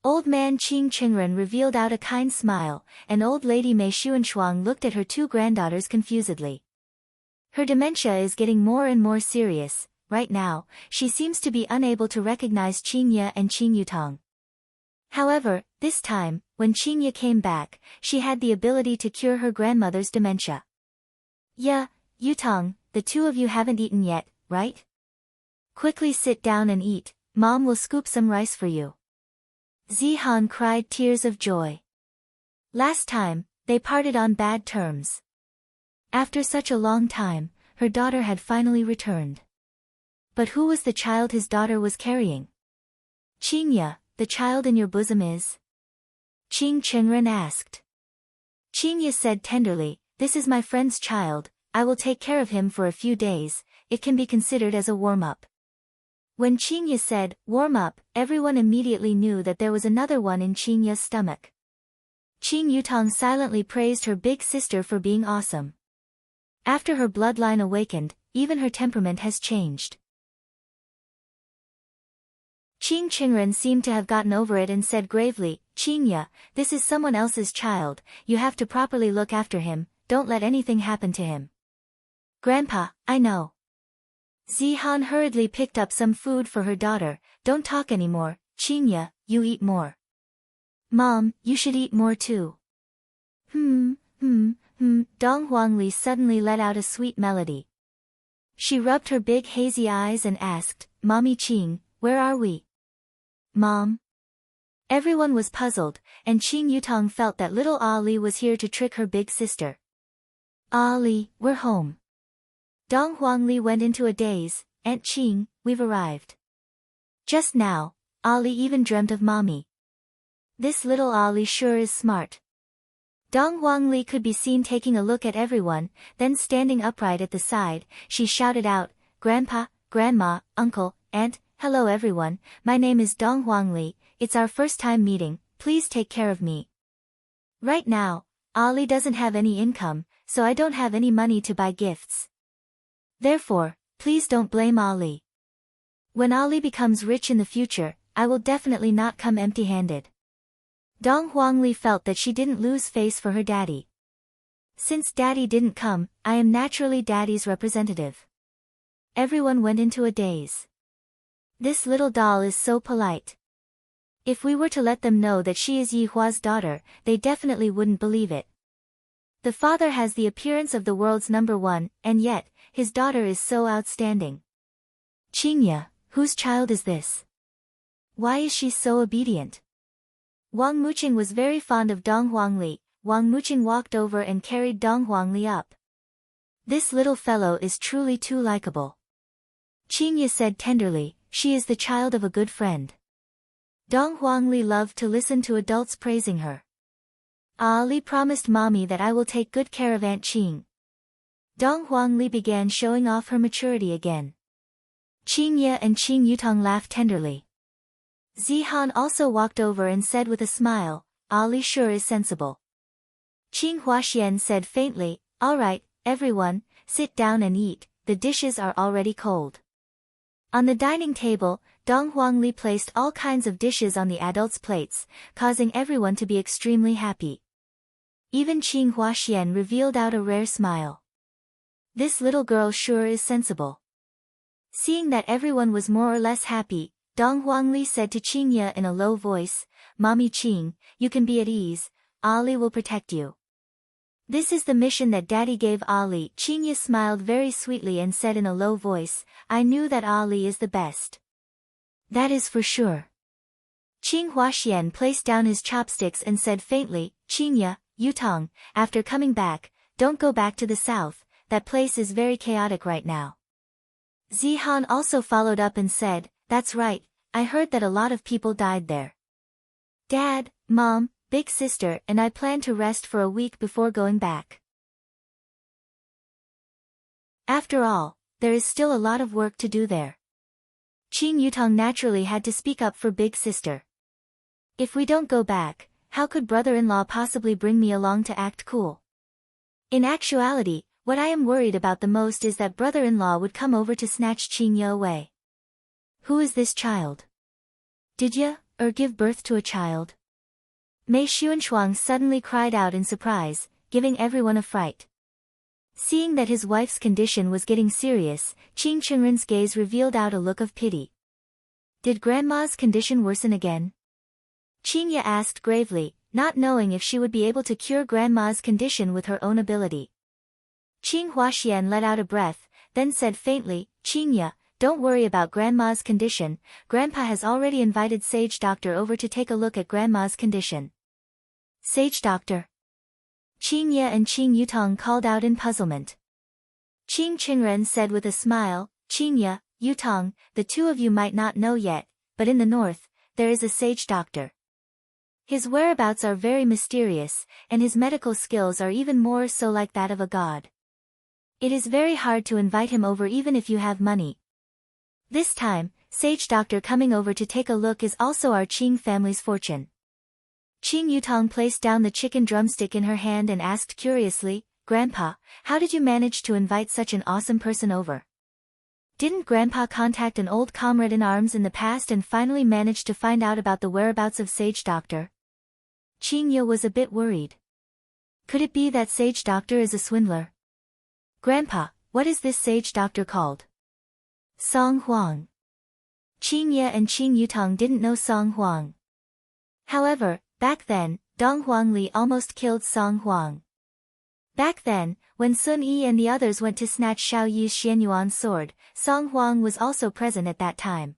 Old man Qing Qingren revealed out a kind smile, and old lady Mei Xuanshuang looked at her two granddaughters confusedly. Her dementia is getting more and more serious. Right now, she seems to be unable to recognize Qing Ye and Qing Yutong. However, this time, when Qing Ye came back, she had the ability to cure her grandmother's dementia. "Yeah, Yutong, the two of you haven't eaten yet, right? Quickly sit down and eat, Mom will scoop some rice for you." Zihan cried tears of joy. Last time, they parted on bad terms. After such a long time, her daughter had finally returned. But who was the child his daughter was carrying? "Qing Ye, the child in your bosom is?" Qing Qingren asked. Qing Ye said tenderly, "This is my friend's child, I will take care of him for a few days, it can be considered as a warm-up." When Qing Ye said, "warm up," everyone immediately knew that there was another one in Qing Ye's stomach. Qing Yutong silently praised her big sister for being awesome. After her bloodline awakened, even her temperament has changed. Qing Qingren seemed to have gotten over it and said gravely, "Qing Ye, this is someone else's child, you have to properly look after him, don't let anything happen to him." "Grandpa, I know." Zihan hurriedly picked up some food for her daughter. "Don't talk anymore, Qing Ye, you eat more." "Mom, you should eat more too." Dong Huangli suddenly let out a sweet melody. She rubbed her big hazy eyes and asked, "Mommy Qing, where are we?" "Mom?" Everyone was puzzled, and Qing Yutong felt that little Ali was here to trick her big sister. "Ali, we're home." Dong Huangli went into a daze. "Aunt Qing, we've arrived." Just now, Ali even dreamt of Mommy. This little Ali sure is smart. Dong Huangli could be seen taking a look at everyone, then standing upright at the side, she shouted out, "Grandpa, Grandma, Uncle, Aunt, hello everyone, my name is Dong Huangli, it's our first time meeting, please take care of me." Right now, Ali doesn't have any income, so I don't have any money to buy gifts. Therefore, please don't blame Ali. When Ali becomes rich in the future, I will definitely not come empty-handed. Dong Huangli felt that she didn't lose face for her daddy. Since daddy didn't come, I am naturally daddy's representative. Everyone went into a daze. This little doll is so polite. If we were to let them know that she is Yi Hua's daughter, they definitely wouldn't believe it. The father has the appearance of the world's number one, and yet, his daughter is so outstanding. "Qing Ye, whose child is this? Why is she so obedient?" Wang Muqing was very fond of Dong Huangli. Wang Muqing walked over and carried Dong Huangli up. "This little fellow is truly too likable." Qing Ye said tenderly, "She is the child of a good friend." Dong Huangli loved to listen to adults praising her. "Ali promised Mommy that I will take good care of Aunt Qing." Dong Huangli began showing off her maturity again. Qing Ye and Qing Yutong laughed tenderly. Zihan also walked over and said with a smile, "Ali sure is sensible." Qing Huaxian said faintly, "All right, everyone, sit down and eat, the dishes are already cold." On the dining table, Dong Huangli placed all kinds of dishes on the adults' plates, causing everyone to be extremely happy. Even Qing Huaxian revealed out a rare smile. This little girl sure is sensible. Seeing that everyone was more or less happy, Dong Huangli said to Qing Ye in a low voice, "Mommy Qing, you can be at ease, Ali will protect you." This is the mission that Daddy gave Ali. Qingye smiled very sweetly and said in a low voice, I knew that Ali is the best. That is for sure. Qing Huaxian placed down his chopsticks and said faintly, Qingye, Yutong, after coming back, don't go back to the south, that place is very chaotic right now. Zihan also followed up and said, that's right, I heard that a lot of people died there. Dad, Mom, big sister and I plan to rest for a week before going back. After all, there is still a lot of work to do there. Qing Yutong naturally had to speak up for big sister. If we don't go back, how could brother-in-law possibly bring me along to act cool? In actuality, what I am worried about the most is that brother-in-law would come over to snatch Qingye away. Who is this child? Did you, give birth to a child? Mei Xuanshuang suddenly cried out in surprise, giving everyone a fright. Seeing that his wife's condition was getting serious, Qing Chenren's gaze revealed out a look of pity. Did grandma's condition worsen again? Qingye asked gravely, not knowing if she would be able to cure grandma's condition with her own ability. Qing Huaxian let out a breath, then said faintly, Qingye, don't worry about grandma's condition, grandpa has already invited Sage Doctor over to take a look at grandma's condition. Sage Doctor? Qingye and Qing Yutong called out in puzzlement. Qing Chenren said with a smile, Qingye, Yutong, the two of you might not know yet, but in the north, there is a sage doctor. His whereabouts are very mysterious, and his medical skills are even more so like that of a god. It is very hard to invite him over even if you have money. This time, Sage Doctor coming over to take a look is also our Qing family's fortune. Qing Yutong placed down the chicken drumstick in her hand and asked curiously, Grandpa, how did you manage to invite such an awesome person over? Didn't Grandpa contact an old comrade in arms in the past and finally manage to find out about the whereabouts of Sage Doctor? Qingye was a bit worried. Could it be that Sage Doctor is a swindler? Grandpa, what is this Sage Doctor called? Song Huang. Qingye and Qing Yutong didn't know Song Huang. However, back then, Dong Huangli almost killed Song Huang. Back then, when Sun Yi and the others went to snatch Xiao Yi's Xianyuan sword, Song Huang was also present at that time.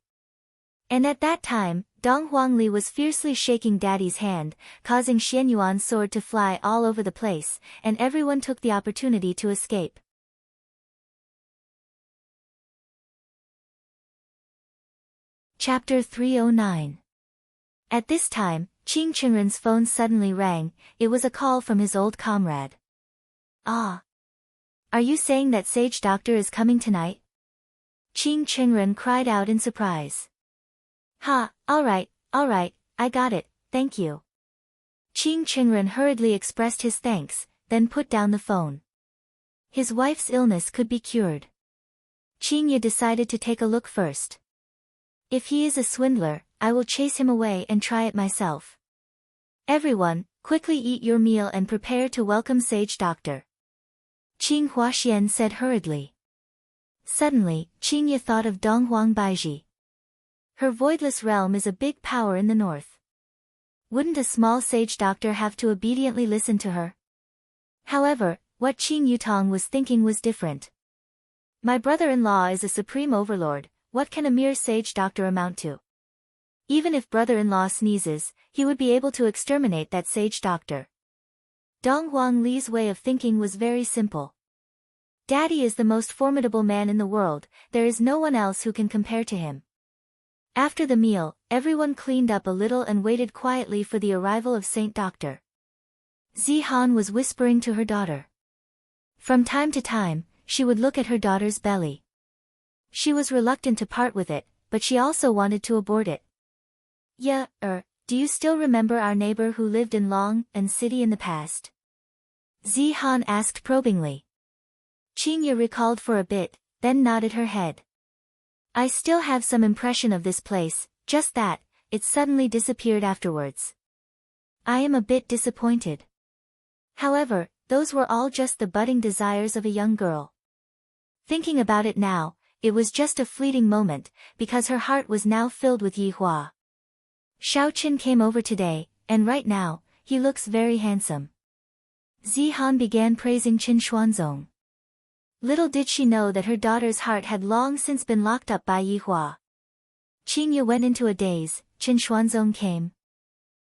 And at that time, Dong Huangli was fiercely shaking Daddy's hand, causing Xianyuan's sword to fly all over the place, and everyone took the opportunity to escape. Chapter 309. At this time, Qing Chenren's phone suddenly rang. It was a call from his old comrade. Ah. Are you saying that Sage Doctor is coming tonight? Qing Chenren cried out in surprise. Ha, alright, I got it, thank you. Qing Chenren hurriedly expressed his thanks, then put down the phone. His wife's illness could be cured. Qingye decided to take a look first. If he is a swindler, I will chase him away and try it myself. Everyone, quickly eat your meal and prepare to welcome Sage Doctor. Qing Huaxian said hurriedly. Suddenly, Qingye thought of Donghuang Baiji. Her voidless realm is a big power in the north. Wouldn't a small Sage Doctor have to obediently listen to her? However, what Qing Yutong was thinking was different. My brother-in-law is a supreme overlord, what can a mere Sage Doctor amount to? Even if brother-in-law sneezes, he would be able to exterminate that Sage Doctor. Dong Huangli's way of thinking was very simple. Daddy is the most formidable man in the world, there is no one else who can compare to him. After the meal, everyone cleaned up a little and waited quietly for the arrival of Saint Doctor. Zihan was whispering to her daughter. From time to time, she would look at her daughter's belly. She was reluctant to part with it, but she also wanted to abort it. Yeah, do you still remember our neighbor who lived in Long and City in the past? Zihan asked probingly. Qingye recalled for a bit, then nodded her head. I still have some impression of this place, just that, it suddenly disappeared afterwards. I am a bit disappointed. However, those were all just the budding desires of a young girl. Thinking about it now, it was just a fleeting moment, because her heart was now filled with Yi Hua. Xiao Qin came over today, and right now, he looks very handsome. Zihan began praising Qin Xuanzong. Little did she know that her daughter's heart had long since been locked up by Yihua. Qingye went into a daze. Qin Xuanzong came.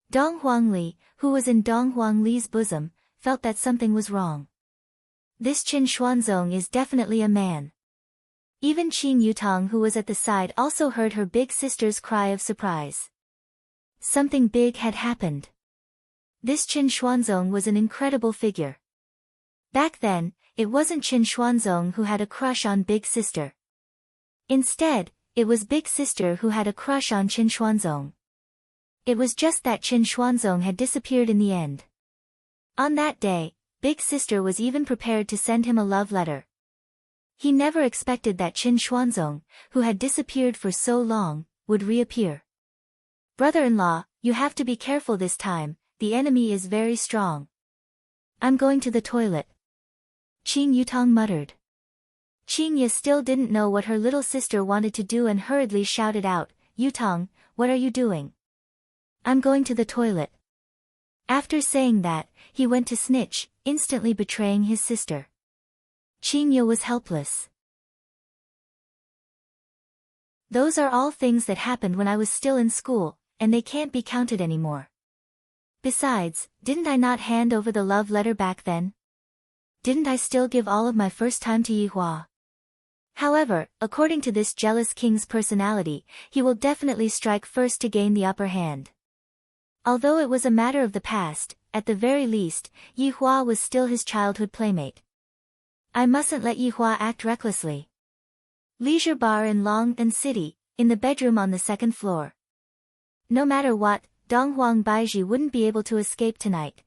Dong Huangli, who was in Dong Huangli's bosom, felt that something was wrong. This Qin Xuanzong is definitely a man. Even Qing Yutang, who was at the side, also heard her big sister's cry of surprise. Something big had happened. This Qin Xuanzong was an incredible figure. Back then, it wasn't Qin Xuanzong who had a crush on Big Sister. Instead, it was Big Sister who had a crush on Qin Xuanzong. It was just that Qin Xuanzong had disappeared in the end. On that day, Big Sister was even prepared to send him a love letter. He never expected that Qin Xuanzong, who had disappeared for so long, would reappear. Brother-in-law, you have to be careful this time, the enemy is very strong. I'm going to the toilet. Qing Yutang muttered. Qingye still didn't know what her little sister wanted to do and hurriedly shouted out, Yutang, what are you doing? I'm going to the toilet. After saying that, he went to snitch, instantly betraying his sister. Qingye was helpless. Those are all things that happened when I was still in school, and they can't be counted anymore. Besides, didn't I not hand over the love letter back then? Didn't I still give all of my first time to Yihua? However, according to this jealous king's personality, he will definitely strike first to gain the upper hand. Although it was a matter of the past, at the very least, Yihua was still his childhood playmate. I mustn't let Yihua act recklessly. Leisure bar in Long'an City, in the bedroom on the second floor. No matter what, Donghuang Baiji wouldn't be able to escape tonight.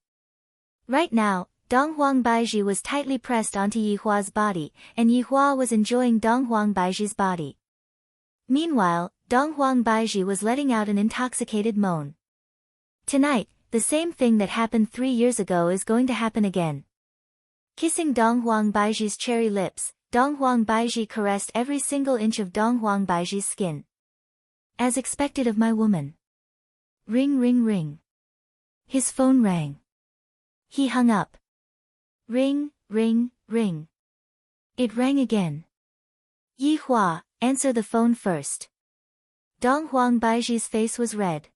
Right now, Donghuang Baiji was tightly pressed onto Yihua's body, and Yihua was enjoying Donghuang Baiji's body. Meanwhile, Donghuang Baiji was letting out an intoxicated moan. Tonight, the same thing that happened 3 years ago is going to happen again. Kissing Donghuang Baiji's cherry lips, Donghuang Baiji caressed every single inch of Donghuang Baiji's skin. As expected of my woman. Ring ring ring. His phone rang. He hung up. Ring, ring, ring. It rang again. Yihua, answer the phone first. Donghuang Baiji's face was red.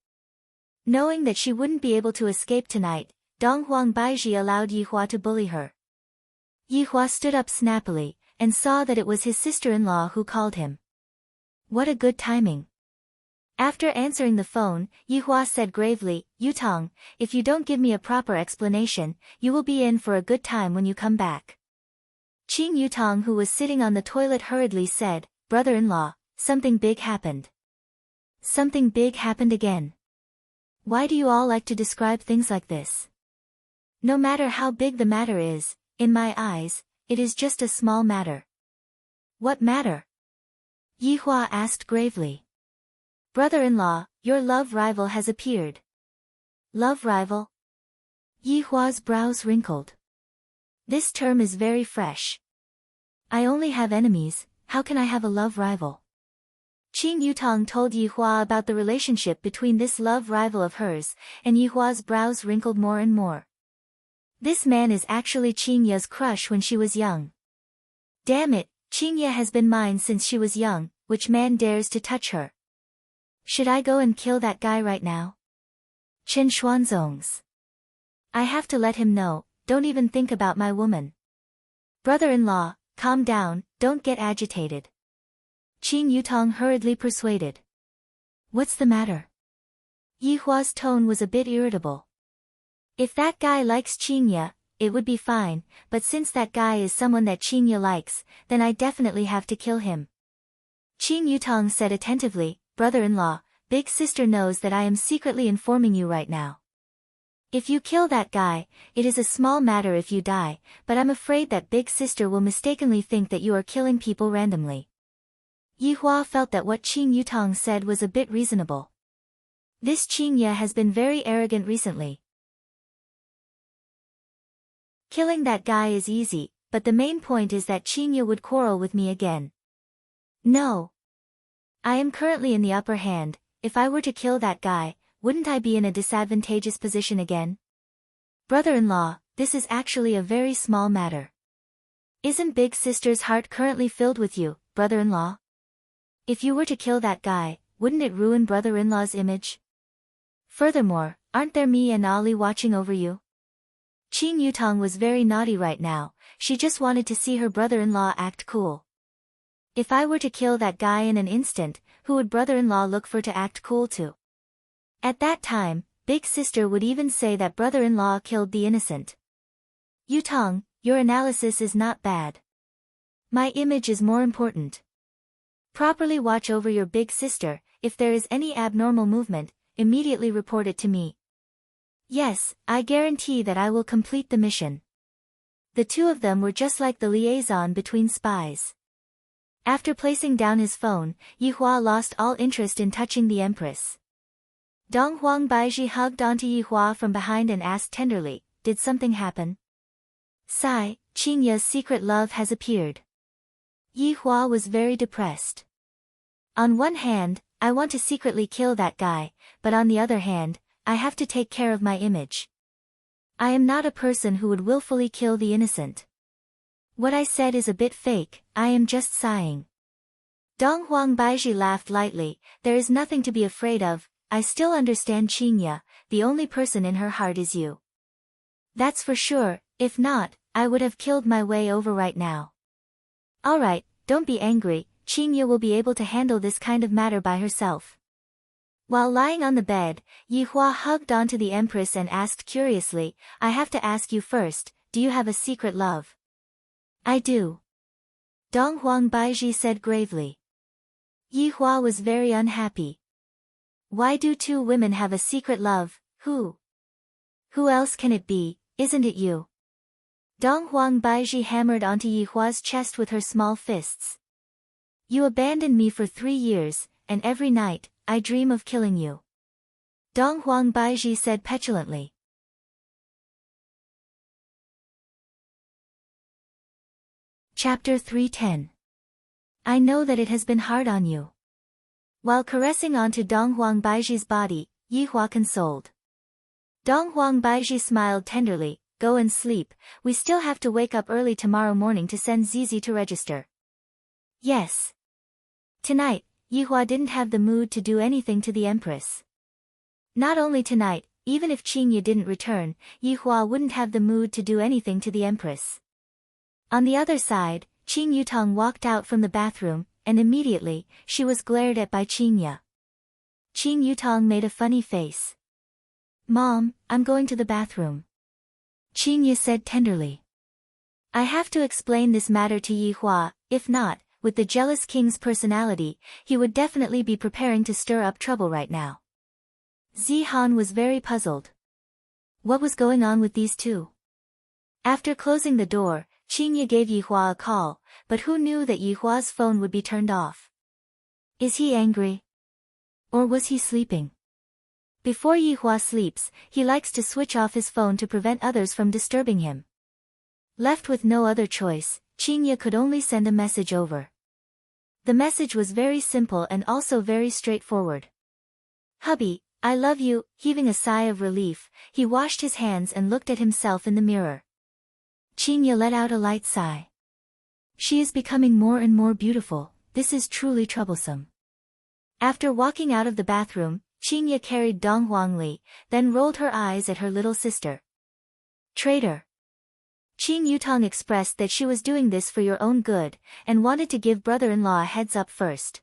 Knowing that she wouldn't be able to escape tonight, Donghuang Baiji allowed Yihua to bully her. Yihua stood up snappily, and saw that it was his sister-in-law who called him. What a good timing. After answering the phone, Yihua said gravely, Yutang, if you don't give me a proper explanation, you will be in for a good time when you come back. Qing Yutang, who was sitting on the toilet, hurriedly said, Brother-in-law, something big happened. Something big happened again. Why do you all like to describe things like this? No matter how big the matter is, in my eyes, it is just a small matter. What matter? Yihua asked gravely. Brother-in-law, your love rival has appeared. Love rival? Yihua's brows wrinkled. This term is very fresh. I only have enemies, how can I have a love rival? Qing Yutang told Yihua about the relationship between this love rival of hers, and Yihua's brows wrinkled more and more. This man is actually Qingye's crush when she was young. Damn it, Qingye has been mine since she was young, which man dares to touch her? Should I go and kill that guy right now? Qin Xuanzong's. I have to let him know, don't even think about my woman. Brother-in-law, calm down, don't get agitated. Qing Yutang hurriedly persuaded. What's the matter? Yihua's tone was a bit irritable. If that guy likes Qingye, it would be fine, but since that guy is someone that Qingye likes, then I definitely have to kill him. Qing Yutang said attentively, Brother-in-law, Big Sister knows that I am secretly informing you right now. If you kill that guy, it is a small matter if you die, but I'm afraid that Big Sister will mistakenly think that you are killing people randomly. Yihua felt that what Qing Yutang said was a bit reasonable. This Qingye has been very arrogant recently. Killing that guy is easy, but the main point is that Qingye would quarrel with me again. No. I am currently in the upper hand, if I were to kill that guy, wouldn't I be in a disadvantageous position again? Brother-in-law, this is actually a very small matter. Isn't big sister's heart currently filled with you, brother-in-law? If you were to kill that guy, wouldn't it ruin brother-in-law's image? Furthermore, aren't there me and Ali watching over you? Qing Yutong was very naughty right now, she just wanted to see her brother-in-law act cool. If I were to kill that guy in an instant, who would brother-in-law look for to act cool to? At that time, big sister would even say that brother-in-law killed the innocent. Yutong, your analysis is not bad. My image is more important. Properly watch over your big sister, if there is any abnormal movement, immediately report it to me. Yes, I guarantee that I will complete the mission. The two of them were just like the liaison between spies. After placing down his phone, Yihua lost all interest in touching the Empress. Dong Huang Baizhi hugged onto Yihua from behind and asked tenderly, did something happen? Sigh, Qingya's secret love has appeared. Yihua was very depressed. On one hand, I want to secretly kill that guy, but on the other hand, I have to take care of my image. I am not a person who would willfully kill the innocent. What I said is a bit fake, I am just sighing. Dong Huang Baizhi laughed lightly, there is nothing to be afraid of, I still understand Qingya, the only person in her heart is you. That's for sure, if not, I would have killed my way over right now. Alright, don't be angry, Qingya will be able to handle this kind of matter by herself. While lying on the bed, Yihua hugged onto the Empress and asked curiously, I have to ask you first, do you have a secret love? I do. Dong Huang Baizhi said gravely. Yihua was very unhappy. Why do two women have a secret love, who? Who else can it be, isn't it you? Dong Huang Baizhi hammered onto Yihua's chest with her small fists. You abandoned me for 3 years, and every night, I dream of killing you. Dong Huang Baizhi said petulantly. Chapter 310. I know that it has been hard on you. While caressing onto Dong Huang Baizhi's body, Yihua consoled. Dong Huang Baizhi smiled tenderly, go and sleep, we still have to wake up early tomorrow morning to send Zizi to register. Yes. Tonight, Yihua didn't have the mood to do anything to the Empress. Not only tonight, even if Qingya didn't return, Yihua wouldn't have the mood to do anything to the Empress. On the other side, Qing Yutong walked out from the bathroom, and immediately, she was glared at by Qingya. Qing Yutong made a funny face. Mom, I'm going to the bathroom. Qingya said tenderly. I have to explain this matter to Yihua, if not, with the jealous king's personality, he would definitely be preparing to stir up trouble right now. Zihan was very puzzled. What was going on with these two? After closing the door, Qingya gave Yihua a call, but who knew that Yihua's phone would be turned off? Is he angry? Or was he sleeping? Before Yihua sleeps, he likes to switch off his phone to prevent others from disturbing him. Left with no other choice, Qingya could only send a message over. The message was very simple and also very straightforward. Hubby, I love you. Heaving a sigh of relief, he washed his hands and looked at himself in the mirror. Qingya let out a light sigh. She is becoming more and more beautiful, this is truly troublesome. After walking out of the bathroom, Qingya carried Dong Huangli, then rolled her eyes at her little sister. Traitor. Qing Yutong expressed that she was doing this for your own good, and wanted to give brother-in-law a heads up first.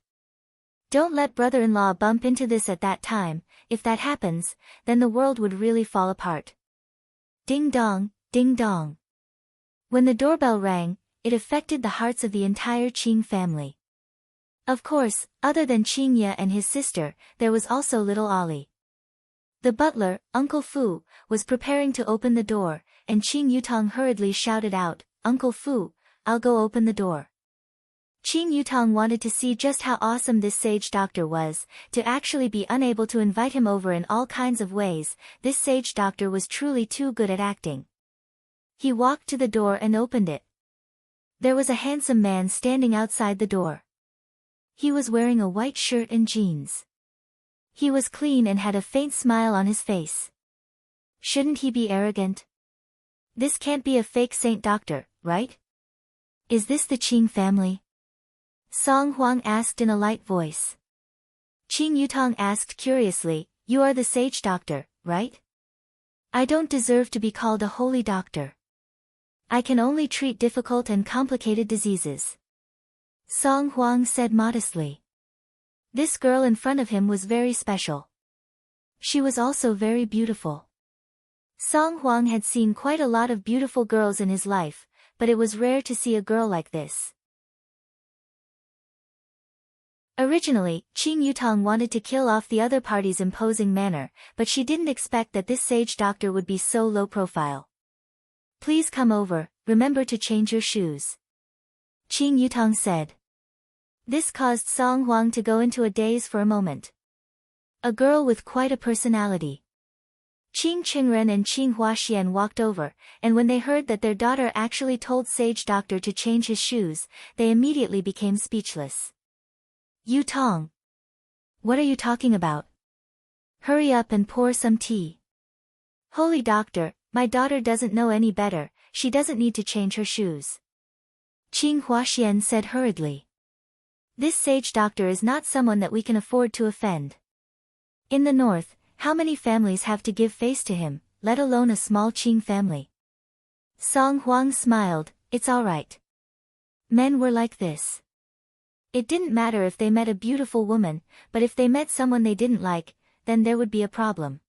Don't let brother-in-law bump into this at that time, if that happens, then the world would really fall apart. Ding dong, ding dong. When the doorbell rang, it affected the hearts of the entire Qing family. Of course, other than Qingya and his sister, there was also little Ali. The butler, Uncle Fu, was preparing to open the door, and Qing Yutong hurriedly shouted out, Uncle Fu, I'll go open the door. Qing Yutong wanted to see just how awesome this sage doctor was, to actually be unable to invite him over in all kinds of ways, this sage doctor was truly too good at acting. He walked to the door and opened it. There was a handsome man standing outside the door. He was wearing a white shirt and jeans. He was clean and had a faint smile on his face. Shouldn't he be arrogant? This can't be a fake saint doctor, right? Is this the Qing family? Song Huang asked in a light voice. Qing Yutong asked curiously, you are the sage doctor, right? I don't deserve to be called a holy doctor. I can only treat difficult and complicated diseases. Song Huang said modestly. This girl in front of him was very special. She was also very beautiful. Song Huang had seen quite a lot of beautiful girls in his life, but it was rare to see a girl like this. Originally, Qing Yutong wanted to kill off the other party's imposing manner, but she didn't expect that this sage doctor would be so low profile. Please come over, remember to change your shoes. Qing Yutong said. This caused Song Huang to go into a daze for a moment. A girl with quite a personality. Qing Qingren and Qing Huaxian walked over, and when they heard that their daughter actually told sage doctor to change his shoes, they immediately became speechless. Yutong. What are you talking about? Hurry up and pour some tea. Holy doctor, my daughter doesn't know any better, she doesn't need to change her shoes. Qing Huaxian said hurriedly. This sage doctor is not someone that we can afford to offend. In the north, how many families have to give face to him, let alone a small Qing family? Song Huang smiled, it's all right. Men were like this. It didn't matter if they met a beautiful woman, but if they met someone they didn't like, then there would be a problem.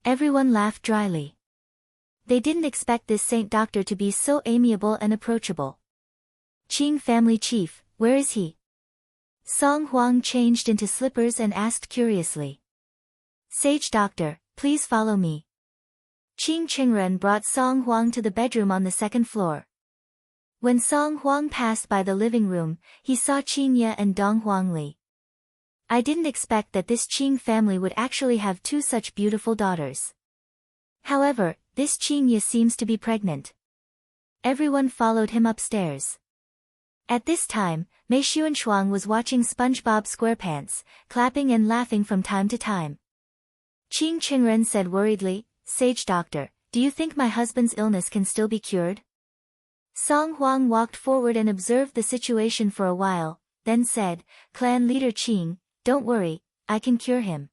Everyone laughed dryly. They didn't expect this saint doctor to be so amiable and approachable. Qing family chief, where is he? Song Huang changed into slippers and asked curiously. Sage doctor, please follow me. Qing Qingren brought Song Huang to the bedroom on the second floor. When Song Huang passed by the living room, he saw Qing Ye and Dong Huangli. I didn't expect that this Qing family would actually have two such beautiful daughters. However, this Qing Ye seems to be pregnant. Everyone followed him upstairs. At this time, Mei Xuanshuang was watching SpongeBob SquarePants, clapping and laughing from time to time. Qing Qingren said worriedly, Sage doctor, do you think my husband's illness can still be cured? Song Huang walked forward and observed the situation for a while, then said, Clan leader Qing, don't worry, I can cure him.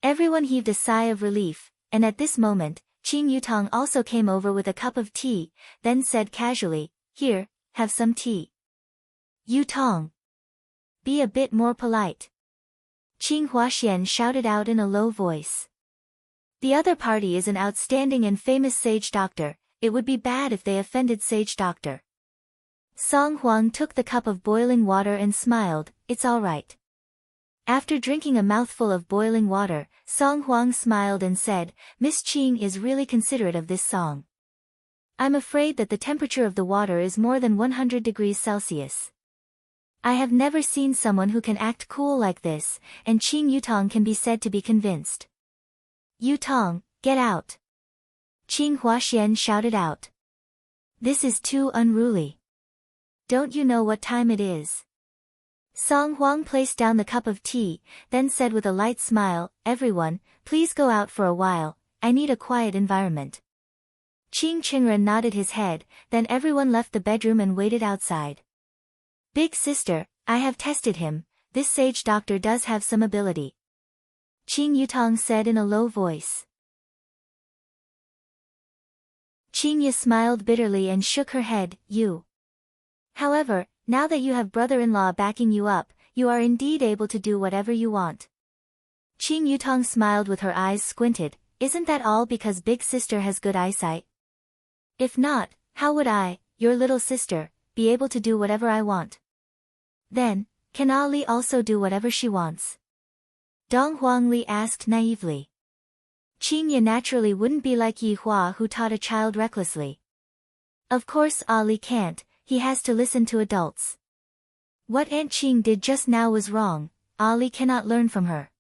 Everyone heaved a sigh of relief, and at this moment, Qing Yutong also came over with a cup of tea, then said casually, here, have some tea. Yutong. Be a bit more polite. Qing Huaxian shouted out in a low voice. The other party is an outstanding and famous sage doctor, it would be bad if they offended sage doctor. Song Huang took the cup of boiling water and smiled, it's all right. After drinking a mouthful of boiling water, Song Huang smiled and said, Miss Qing is really considerate of this song. I'm afraid that the temperature of the water is more than 100 degrees Celsius. I have never seen someone who can act cool like this, and Qing Yutong can be said to be convinced. Yutong, get out. Qing Huaxian shouted out. This is too unruly. Don't you know what time it is? Song Huang placed down the cup of tea, then said with a light smile, everyone, please go out for a while, I need a quiet environment. Qing Qingren nodded his head, then everyone left the bedroom and waited outside. Big sister, I have tested him, this sage doctor does have some ability. Qing Yutong said in a low voice. Qing Ye smiled bitterly and shook her head, you. However, now that you have brother-in-law backing you up, you are indeed able to do whatever you want. Qing Yutong smiled with her eyes squinted, isn't that all because big sister has good eyesight? If not, how would I, your little sister, be able to do whatever I want? Then, can Ali also do whatever she wants? Dong Huangli asked naively. Qing Ye naturally wouldn't be like Yi Hua who taught a child recklessly. Of course Ali can't, he has to listen to adults. What Aunt Qing did just now was wrong, Ali cannot learn from her.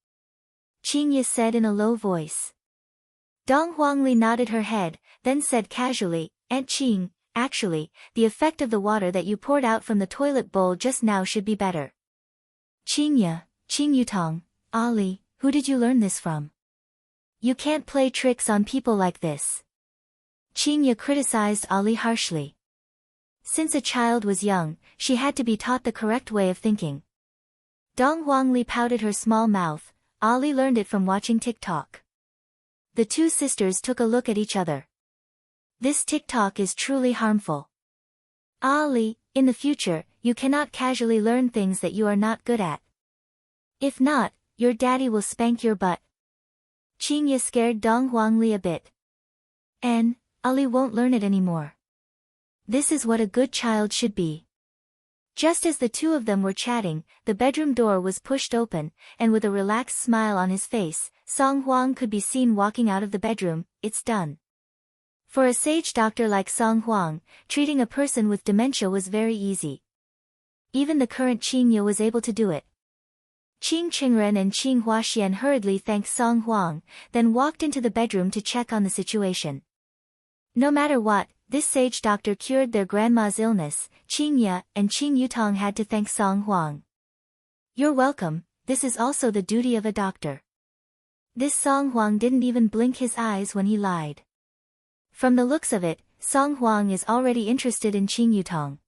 Qing Ye said in a low voice. Dong Huangli nodded her head, then said casually, Aunt Qing, actually, the effect of the water that you poured out from the toilet bowl just now should be better. Qing Ye, Qing Yutong, Ali, who did you learn this from? You can't play tricks on people like this. Qingya criticized Ali harshly. Since a child was young, she had to be taught the correct way of thinking. Dong Huangli pouted her small mouth. Ali learned it from watching TikTok. The two sisters took a look at each other. This TikTok is truly harmful. Ali, in the future, you cannot casually learn things that you are not good at. If not, your daddy will spank your butt. Qingya scared Dong Huangli a bit. And Ali won't learn it anymore. This is what a good child should be. Just as the two of them were chatting, the bedroom door was pushed open, and with a relaxed smile on his face, Song Huang could be seen walking out of the bedroom. It's done. For a sage doctor like Song Huang, treating a person with dementia was very easy. Even the current Qingya was able to do it. Qing Qingren and Qing Huaxian hurriedly thanked Song Huang, then walked into the bedroom to check on the situation. No matter what, this sage doctor cured their grandma's illness. Qingya and Qing Yutong had to thank Song Huang. You're welcome, this is also the duty of a doctor. This Song Huang didn't even blink his eyes when he lied. From the looks of it, Song Huang is already interested in Qing Yutong.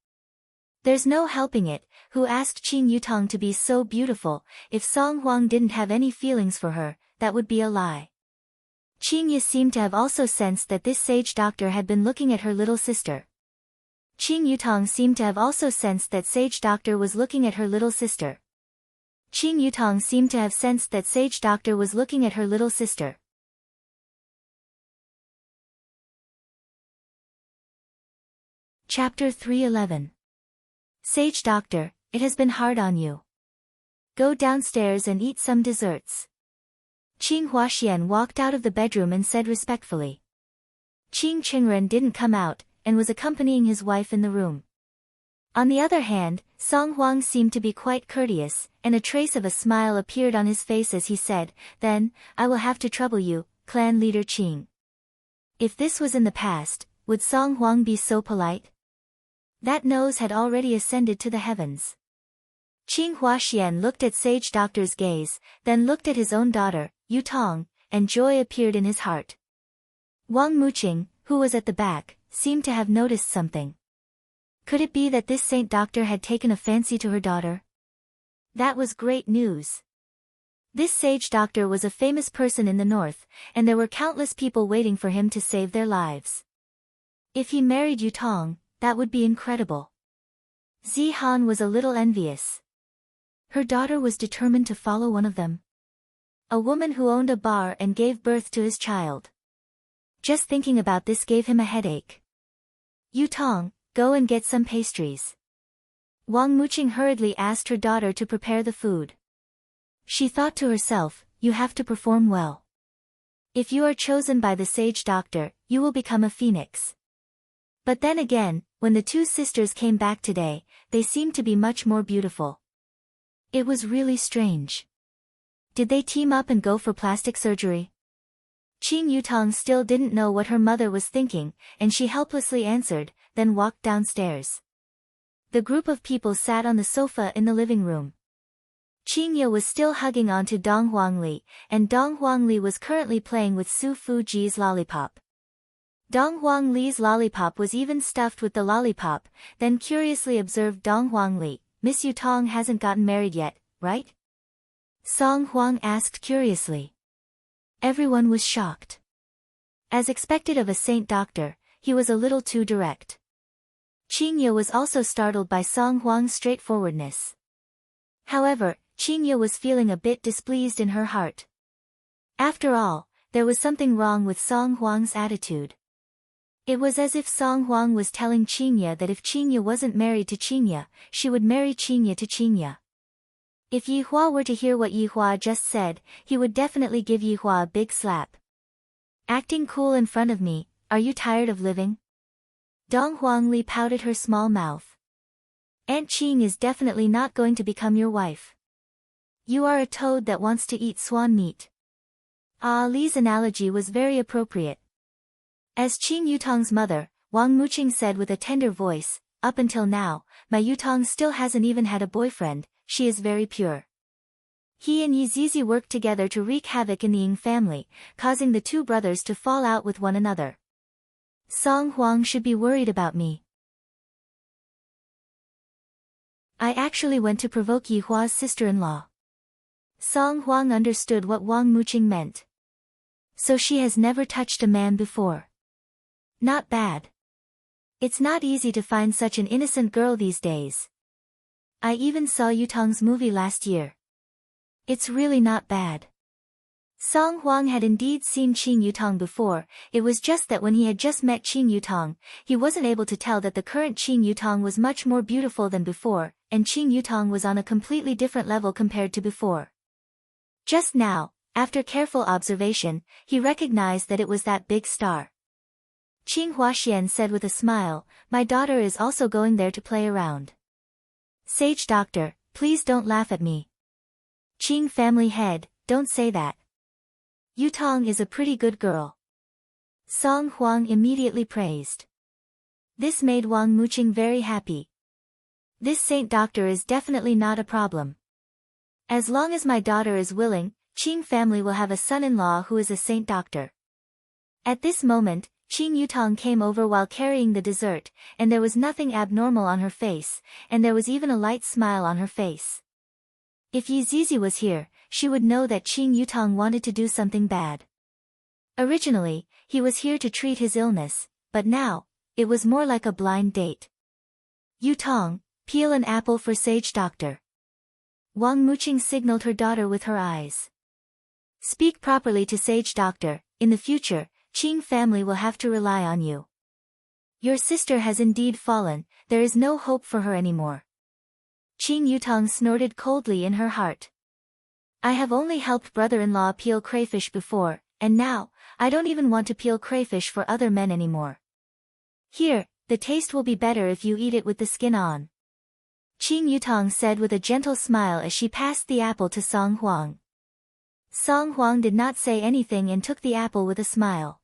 There's no helping it, who asked Qing Yutong to be so beautiful. If Song Huang didn't have any feelings for her, that would be a lie. Qingya seemed to have also sensed that this sage doctor had been looking at her little sister. Qing Yutong seemed to have also sensed that sage doctor was looking at her little sister. Qing Yutong seemed to have sensed that sage doctor was looking at her little sister. Chapter 311. Sage doctor, it has been hard on you. Go downstairs and eat some desserts. Qing Huaxian walked out of the bedroom and said respectfully. Qing Qingren didn't come out, and was accompanying his wife in the room. On the other hand, Song Huang seemed to be quite courteous, and a trace of a smile appeared on his face as he said, Then, I will have to trouble you, clan leader Qing. If this was in the past, would Song Huang be so polite? That nose had already ascended to the heavens. Qing Huaxian looked at sage doctor's gaze, then looked at his own daughter, Yutong, and joy appeared in his heart. Wang Muqing, who was at the back, seemed to have noticed something. Could it be that this saint doctor had taken a fancy to her daughter? That was great news. This sage doctor was a famous person in the north, and there were countless people waiting for him to save their lives. If he married Yutong, that would be incredible. Zihan was a little envious. Her daughter was determined to follow one of them. A woman who owned a bar and gave birth to his child. Just thinking about this gave him a headache. Yutong, go and get some pastries. Wang Muqing hurriedly asked her daughter to prepare the food. She thought to herself, you have to perform well. If you are chosen by the sage doctor, you will become a phoenix. But then again, when the two sisters came back today, they seemed to be much more beautiful. It was really strange. Did they team up and go for plastic surgery? Qing Yutong still didn't know what her mother was thinking, and she helplessly answered, then walked downstairs. The group of people sat on the sofa in the living room. Qingya was still hugging onto Dong Huangli, and Dong Huangli was currently playing with Su Fuji's lollipop. Dong Huangli's lollipop was even stuffed with the lollipop, then curiously observed Dong Huangli, Miss Yutong hasn't gotten married yet, right? Song Huang asked curiously. Everyone was shocked. As expected of a saint doctor, he was a little too direct. Qingya was also startled by Song Huang's straightforwardness. However, Qingya was feeling a bit displeased in her heart. After all, there was something wrong with Song Huang's attitude. It was as if Song Huang was telling Qingya that if Qingya wasn't married to Qingya, she would marry Qingya to Qingya. If Yihua were to hear what Yihua just said, he would definitely give Yihua a big slap. Acting cool in front of me, are you tired of living? Dong Huangli pouted her small mouth. Aunt Qing is definitely not going to become your wife. You are a toad that wants to eat swan meat. Ah Li's analogy was very appropriate. As Qing Yutong's mother, Wang Muqing said with a tender voice, up until now, my Yutong still hasn't even had a boyfriend, she is very pure. He and Yizizi worked together to wreak havoc in the Ying family, causing the two brothers to fall out with one another. Song Huang should be worried about me. I actually went to provoke Yi Hua's sister-in-law. Song Huang understood what Wang Muqing meant. So she has never touched a man before. Not bad. It's not easy to find such an innocent girl these days. I even saw Yutong's movie last year. It's really not bad. Song Huang had indeed seen Qing Yutong before, it was just that when he had just met Qing Yutong, he wasn't able to tell that the current Qing Yutong was much more beautiful than before, and Qing Yutong was on a completely different level compared to before. Just now, after careful observation, he recognized that it was that big star. Qing Huaxian said with a smile, "My daughter is also going there to play around." Sage doctor, please don't laugh at me. Qing family head, don't say that. Yutong is a pretty good girl. Song Huang immediately praised. This made Wang Muqing very happy. This saint doctor is definitely not a problem. As long as my daughter is willing, Qing family will have a son-in-law who is a saint doctor. At this moment, Qing Yutong came over while carrying the dessert, and there was nothing abnormal on her face, and there was even a light smile on her face. If Yi Zizi was here, she would know that Qing Yutong wanted to do something bad. Originally, he was here to treat his illness, but now, it was more like a blind date. Yutong, peel an apple for Sage Doctor. Wang Muqing signaled her daughter with her eyes. Speak properly to Sage Doctor, in the future, Qing family will have to rely on you. Your sister has indeed fallen, there is no hope for her anymore. Qing Yutong snorted coldly in her heart. I have only helped brother-in-law peel crayfish before, and now, I don't even want to peel crayfish for other men anymore. Here, the taste will be better if you eat it with the skin on. Qing Yutong said with a gentle smile as she passed the apple to Song Huang. Song Huang did not say anything and took the apple with a smile.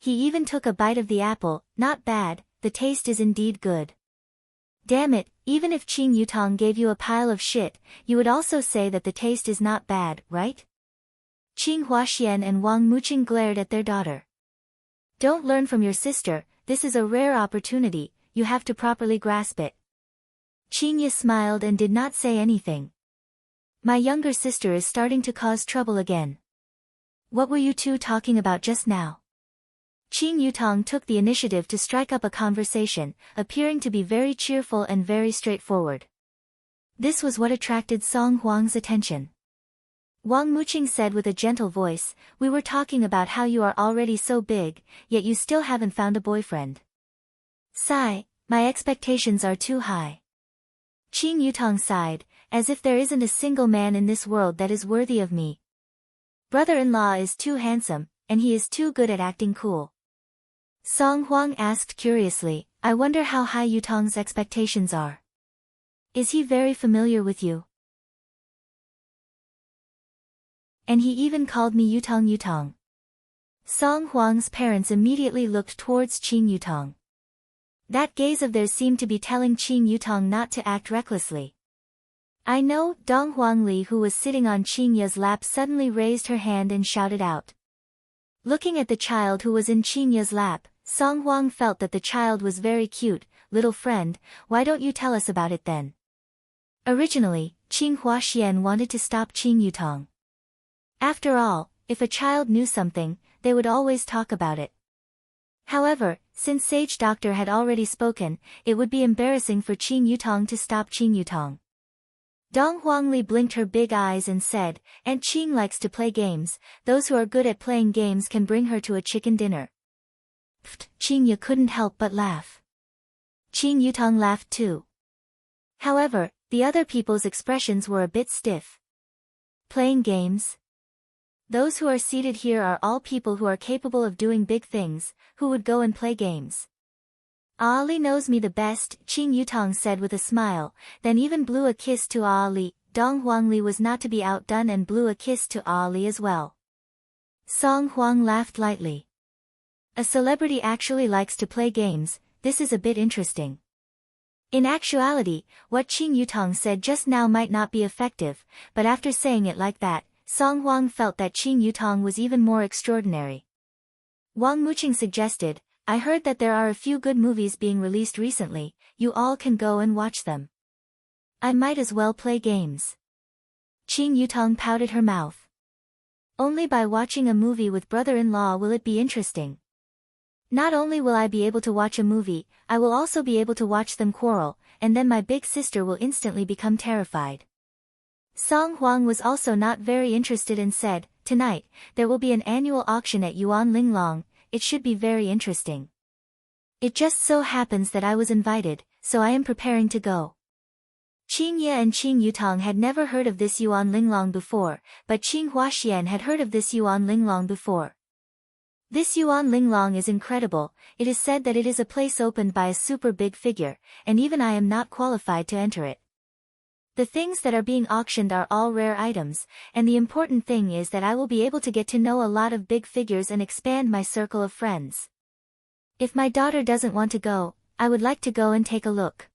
He even took a bite of the apple, not bad, the taste is indeed good. Damn it, even if Qing Yutong gave you a pile of shit, you would also say that the taste is not bad, right? Qing Huaxian and Wang Muqing glared at their daughter. Don't learn from your sister, this is a rare opportunity, you have to properly grasp it. Qing Yi smiled and did not say anything. My younger sister is starting to cause trouble again. What were you two talking about just now? Qing Yutong took the initiative to strike up a conversation, appearing to be very cheerful and very straightforward. This was what attracted Song Huang's attention. Wang Muqing said with a gentle voice, we were talking about how you are already so big, yet you still haven't found a boyfriend. Sigh, my expectations are too high. Qing Yutong sighed, as if there isn't a single man in this world that is worthy of me. Brother-in-law is too handsome, and he is too good at acting cool. Song Huang asked curiously, I wonder how high Yutong's expectations are. Is he very familiar with you? And he even called me Yutong Yutong. Song Huang's parents immediately looked towards Qing Yutong. That gaze of theirs seemed to be telling Qing Yutong not to act recklessly. I know, Dong Huangli who was sitting on Qing Ye's lap suddenly raised her hand and shouted out. Looking at the child who was in Qing Ye's lap, Song Huang felt that the child was very cute. Little friend, why don't you tell us about it then? Originally, Qing Huaxian wanted to stop Qing Yutong. After all, if a child knew something, they would always talk about it. However, since Sage Doctor had already spoken, it would be embarrassing for Qing Yutong to stop Qing Yutong. Dong Huangli blinked her big eyes and said, Aunt Qing likes to play games, those who are good at playing games can bring her to a chicken dinner. Pfft, Qing Yu couldn't help but laugh. Qing Yutong laughed too. However, the other people's expressions were a bit stiff. Playing games? Those who are seated here are all people who are capable of doing big things, who would go and play games. Ali knows me the best, Qing Yutong said with a smile, then even blew a kiss to Ali. Dong Huangli was not to be outdone and blew a kiss to Ali as well. Song Huang laughed lightly. A celebrity actually likes to play games, this is a bit interesting. In actuality, what Qing Yutong said just now might not be effective, but after saying it like that, Song Huang felt that Qing Yutong was even more extraordinary. Wang Muqing suggested, I heard that there are a few good movies being released recently, you all can go and watch them. I might as well play games. Qing Yutong pouted her mouth. Only by watching a movie with brother-in-law will it be interesting. Not only will I be able to watch a movie, I will also be able to watch them quarrel, and then my big sister will instantly become terrified. Song Huang was also not very interested and said, tonight, there will be an annual auction at Yuan Linglong, it should be very interesting. It just so happens that I was invited, so I am preparing to go. Qing Ye and Qing Yutong had never heard of this Yuan Linglong before, but Qing Huaxian had heard of this Yuan Linglong before. This Yuan Linglong is incredible, it is said that it is a place opened by a super big figure, and even I am not qualified to enter it. The things that are being auctioned are all rare items, and the important thing is that I will be able to get to know a lot of big figures and expand my circle of friends. If my daughter doesn't want to go, I would like to go and take a look.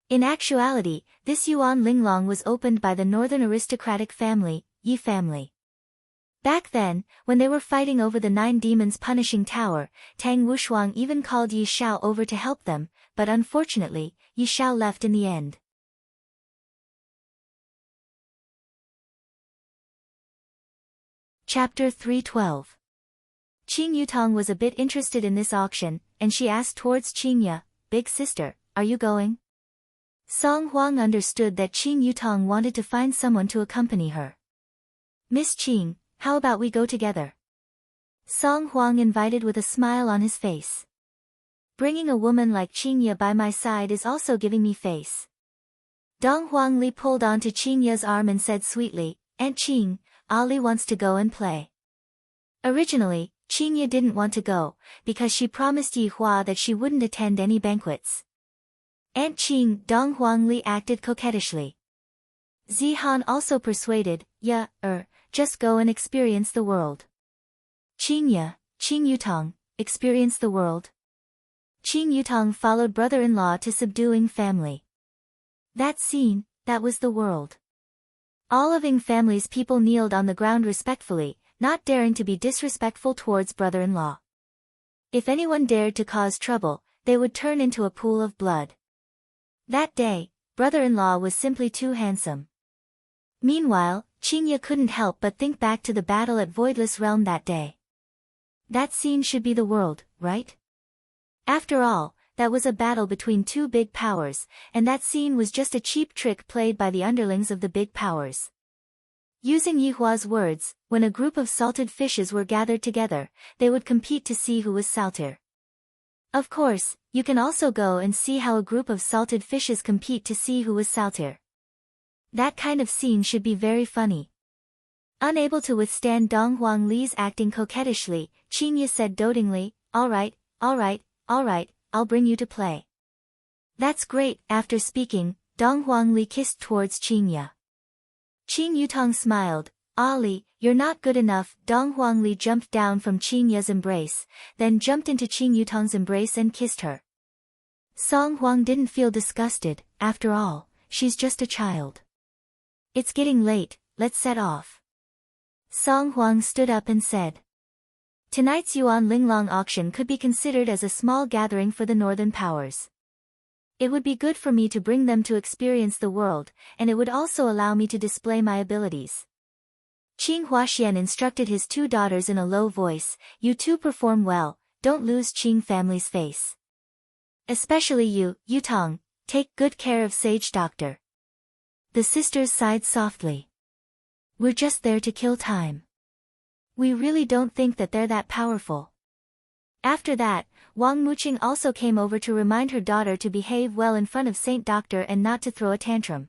In actuality, this Yuan Linglong was opened by the northern aristocratic family, Yi family. Back then, when they were fighting over the 9 demons punishing tower, Tang Wushuang even called Yi Shao over to help them, but unfortunately, Yi Shao left in the end. Chapter 312. Qing Yutong was a bit interested in this auction, and she asked towards Qing Ye, "Big sister, are you going?" Song Huang understood that Qing Yutong wanted to find someone to accompany her. "Miss Qing, how about we go together?" Song Huang invited with a smile on his face. Bringing a woman like Qing Ye by my side is also giving me face. Dong Huang Li pulled onto Qing Ye's arm and said sweetly, "Aunt Qing, Ali wants to go and play." Originally, Qing Ye didn't want to go, because she promised Yi Hua that she wouldn't attend any banquets. Aunt Qing, Dong Huang Li acted coquettishly. Zihan also persuaded, just go and experience the world. Qing Ye, Qing Yutong, experience the world. Qing Yutong followed brother-in-law to subduing family. That scene, that was the world. All of Ying family's people kneeled on the ground respectfully, not daring to be disrespectful towards brother-in-law. If anyone dared to cause trouble, they would turn into a pool of blood. That day, brother-in-law was simply too handsome. Meanwhile, Qing Ye couldn't help but think back to the battle at Voidless Realm that day. That scene should be the world, right? After all, that was a battle between 2 big powers, and that scene was just a cheap trick played by the underlings of the big powers. Using Yi Hua's words, when a group of salted fishes were gathered together, they would compete to see who was saltier. Of course, you can also go and see how a group of salted fishes compete to see who was saltier. That kind of scene should be very funny. Unable to withstand Dong Huang Li's acting coquettishly, Qing Ye said dotingly, all right, I'll bring you to play." "That's great." After speaking, Dong Huang Li kissed towards Qing Ye. Qing Yutong smiled, "Ali, you're not good enough." Dong Huang Li jumped down from Qing Ye's embrace, then jumped into Qing Yutong's embrace and kissed her. Song Huang didn't feel disgusted, after all, she's just a child. "It's getting late, let's set off." Song Huang stood up and said. Tonight's Yuan Linglong auction could be considered as a small gathering for the northern powers. It would be good for me to bring them to experience the world, and it would also allow me to display my abilities. Qing Huaxian instructed his 2 daughters in a low voice, "You 2 perform well, don't lose Qing family's face. Especially you, Yutong, take good care of Sage Doctor." The sisters sighed softly. "We're just there to kill time. We really don't think that they're that powerful." After that, Wang Muqing also came over to remind her daughter to behave well in front of Saint Doctor and not to throw a tantrum.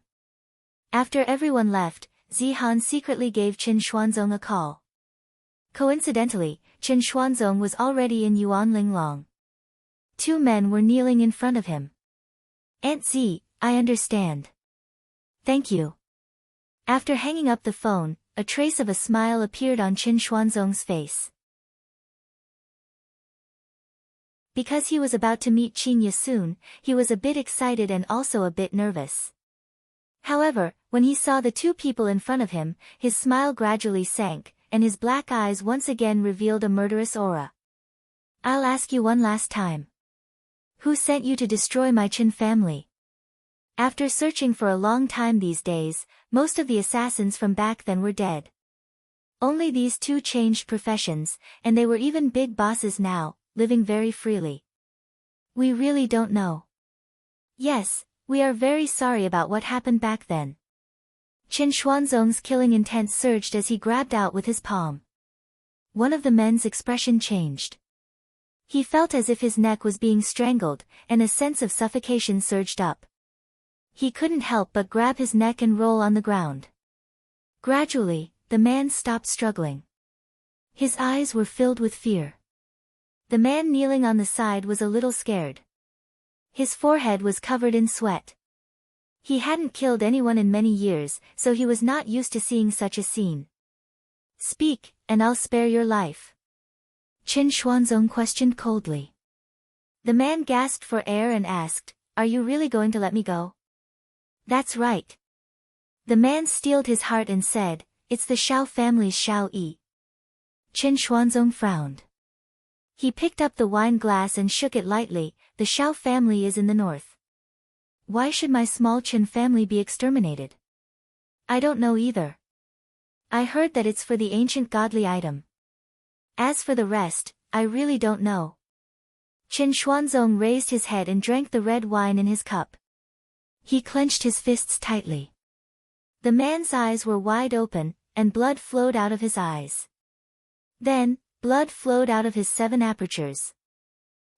After everyone left, Zihan secretly gave Chen Xuanzong a call. Coincidentally, Chen Xuanzong was already in Yuan Linglong. 2 men were kneeling in front of him. "Aunt Z, I understand. Thank you." After hanging up the phone, a trace of a smile appeared on Chen Xuanzong's face. Because he was about to meet Qing Ye soon, he was a bit excited and also a bit nervous. However, when he saw the 2 people in front of him, his smile gradually sank, and his black eyes once again revealed a murderous aura. I'll ask you one last time. Who sent you to destroy my Qin family? After searching for a long time these days, most of the assassins from back then were dead. Only these two changed professions, and they were even big bosses now, living very freely. We really don't know. Yes, we are very sorry about what happened back then. Qin Xuanzong's killing intent surged as he grabbed out with his palm. One of the men's expression changed. He felt as if his neck was being strangled, and a sense of suffocation surged up. He couldn't help but grab his neck and roll on the ground. Gradually, the man stopped struggling. His eyes were filled with fear. The man kneeling on the side was a little scared. His forehead was covered in sweat. He hadn't killed anyone in many years, so he was not used to seeing such a scene. Speak, and I'll spare your life. Qin Xuanzong questioned coldly. The man gasped for air and asked, Are you really going to let me go? That's right. The man steeled his heart and said, It's the Shao family's Shao Yi. Qin Xuanzong frowned. He picked up the wine glass and shook it lightly. The Shao family is in the north. Why should my small Qin family be exterminated? I don't know either. I heard that it's for the ancient godly item. As for the rest, I really don't know. Qin Xuanzong raised his head and drank the red wine in his cup. He clenched his fists tightly. The man's eyes were wide open, and blood flowed out of his eyes. Then, blood flowed out of his 7 apertures.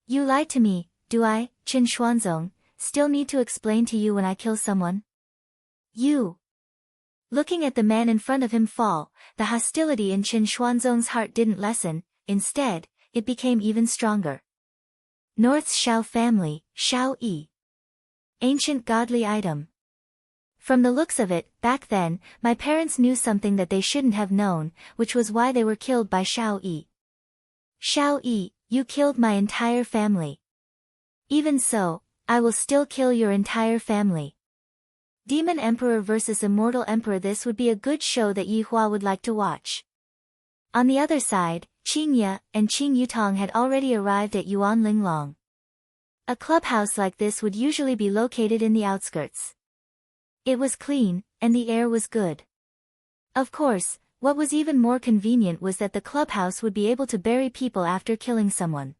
You lied to me, do I, Qin Xuanzong, still need to explain to you when I kill someone? You. Looking at the man in front of him fall, the hostility in Qin Xuanzong's heart didn't lessen, instead, it became even stronger. North's Shao family, Shao Yi. Ancient godly item. From the looks of it, back then, my parents knew something that they shouldn't have known, which was why they were killed by Shao Yi. Shao Yi, you killed my entire family. Even so, I will still kill your entire family. Demon Emperor versus Immortal Emperor. This would be a good show that Yi Hua would like to watch. On the other side, Qing Ye and Qing Yutong had already arrived at Yuan Linglong. A clubhouse like this would usually be located in the outskirts. It was clean, and the air was good. Of course, what was even more convenient was that the clubhouse would be able to bury people after killing someone.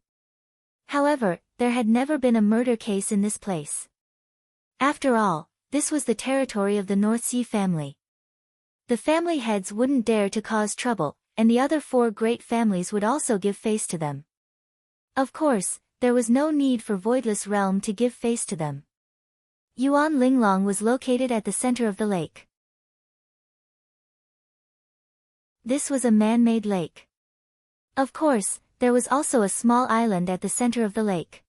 However, there had never been a murder case in this place. After all, this was the territory of the North Yi family. The family heads wouldn't dare to cause trouble, and the other 4 great families would also give face to them. Of course, there was no need for Voidless Realm to give face to them. Yuan Linglong was located at the center of the lake. This was a man-made lake. Of course, there was also a small island at the center of the lake.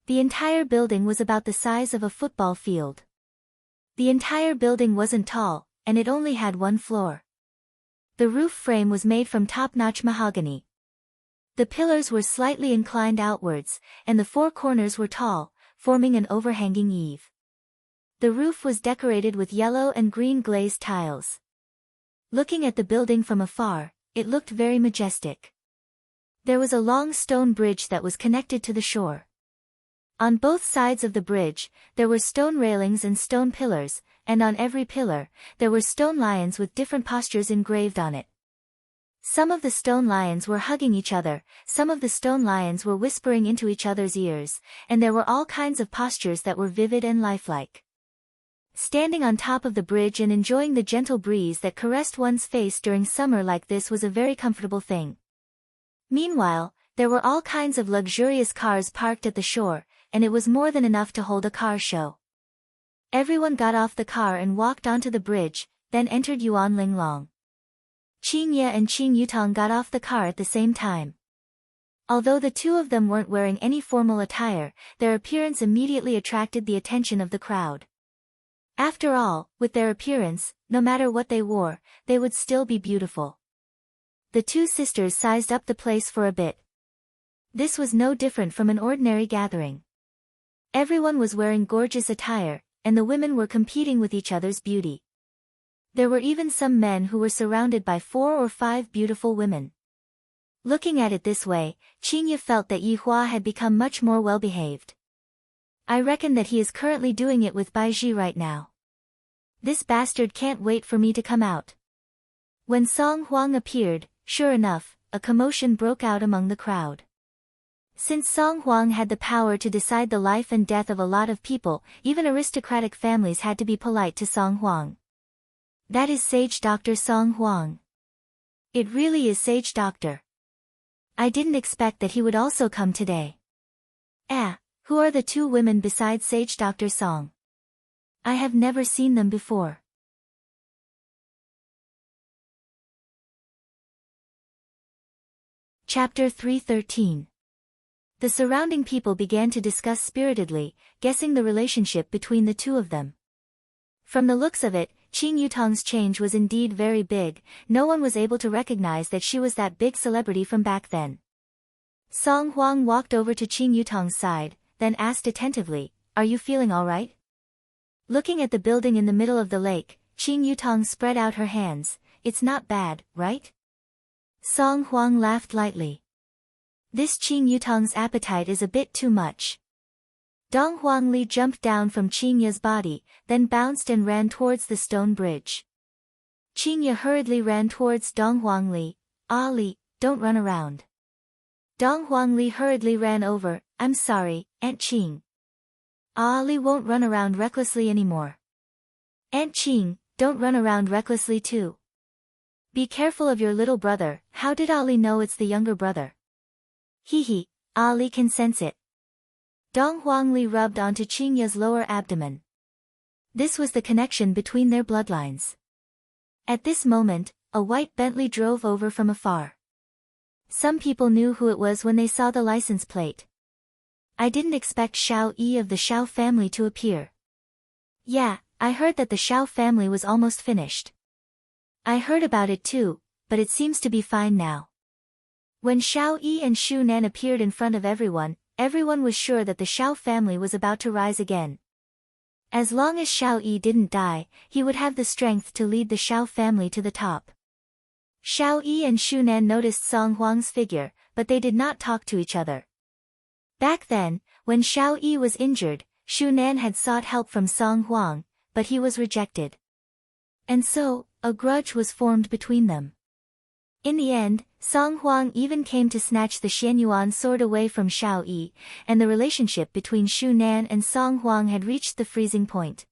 The entire building was about the size of a football field. The entire building wasn't tall, and it only had 1 floor. The roof frame was made from top-notch mahogany. The pillars were slightly inclined outwards, and the 4 corners were tall, forming an overhanging eave. The roof was decorated with yellow and green glazed tiles. Looking at the building from afar, it looked very majestic. There was a long stone bridge that was connected to the shore. On both sides of the bridge, there were stone railings and stone pillars, and on every pillar, there were stone lions with different postures engraved on it. Some of the stone lions were hugging each other, some of the stone lions were whispering into each other's ears, and there were all kinds of postures that were vivid and lifelike. Standing on top of the bridge and enjoying the gentle breeze that caressed one's face during summer like this was a very comfortable thing. Meanwhile, there were all kinds of luxurious cars parked at the shore, and it was more than enough to hold a car show. Everyone got off the car and walked onto the bridge, then entered Yuan Linglong. Qing Ye and Qing Yutong got off the car at the same time. Although the 2 of them weren't wearing any formal attire, their appearance immediately attracted the attention of the crowd. After all, with their appearance, no matter what they wore, they would still be beautiful. The 2 sisters sized up the place for a bit. This was no different from an ordinary gathering. Everyone was wearing gorgeous attire, and the women were competing with each other's beauty. There were even some men who were surrounded by 4 or 5 beautiful women. Looking at it this way, Qingye felt that Yi Hua had become much more well-behaved. I reckon that he is currently doing it with Baizhi right now. This bastard can't wait for me to come out. When Song Huang appeared, sure enough, a commotion broke out among the crowd. Since Song Huang had the power to decide the life and death of a lot of people, even aristocratic families had to be polite to Song Huang. That is Sage Dr. Song Huang. It really is Sage Doctor. I didn't expect that he would also come today. Who are the two women besides Sage Dr. Song? I have never seen them before. Chapter 313. The surrounding people began to discuss spiritedly, guessing the relationship between the two of them. From the looks of it, Qing Yutong's change was indeed very big. No one was able to recognize that she was that big celebrity from back then. Song Huang walked over to Qing Yutong's side, then asked attentively, "Are you feeling all right?" Looking at the building in the middle of the lake, Qing Yutong spread out her hands. "It's not bad, right?" Song Huang laughed lightly. This Qing Yutong's appetite is a bit too much. Dong Huangli jumped down from Qingye's body, then bounced and ran towards the stone bridge. Qingye hurriedly ran towards Dong Huangli. "Ah Li, don't run around." Dong Huangli hurriedly ran over. "I'm sorry, Aunt Qing." "Ah Li won't run around recklessly anymore." "Aunt Qing, don't run around recklessly too. Be careful of your little brother." "How did Ali know it's the younger brother?" "Hee, Ali can sense it." Dong Huangli rubbed onto Qingye's lower abdomen. This was the connection between their bloodlines. At this moment, a white Bentley drove over from afar. Some people knew who it was when they saw the license plate. I didn't expect Xiao Yi of the Xiao family to appear. Yeah, I heard that the Xiao family was almost finished. I heard about it too, but it seems to be fine now. When Xiao Yi and Shu Nan appeared in front of everyone, everyone was sure that the Xiao family was about to rise again. As long as Xiao Yi didn't die, he would have the strength to lead the Xiao family to the top. Xiao Yi and Shu Nan noticed Song Huang's figure, but they did not talk to each other. Back then, when Xiao Yi was injured, Shu Nan had sought help from Song Huang, but he was rejected. And so, a grudge was formed between them. In the end, Song Huang even came to snatch the Xianyuan sword away from Xiao Yi, and the relationship between Shu Nan and Song Huang had reached the freezing point.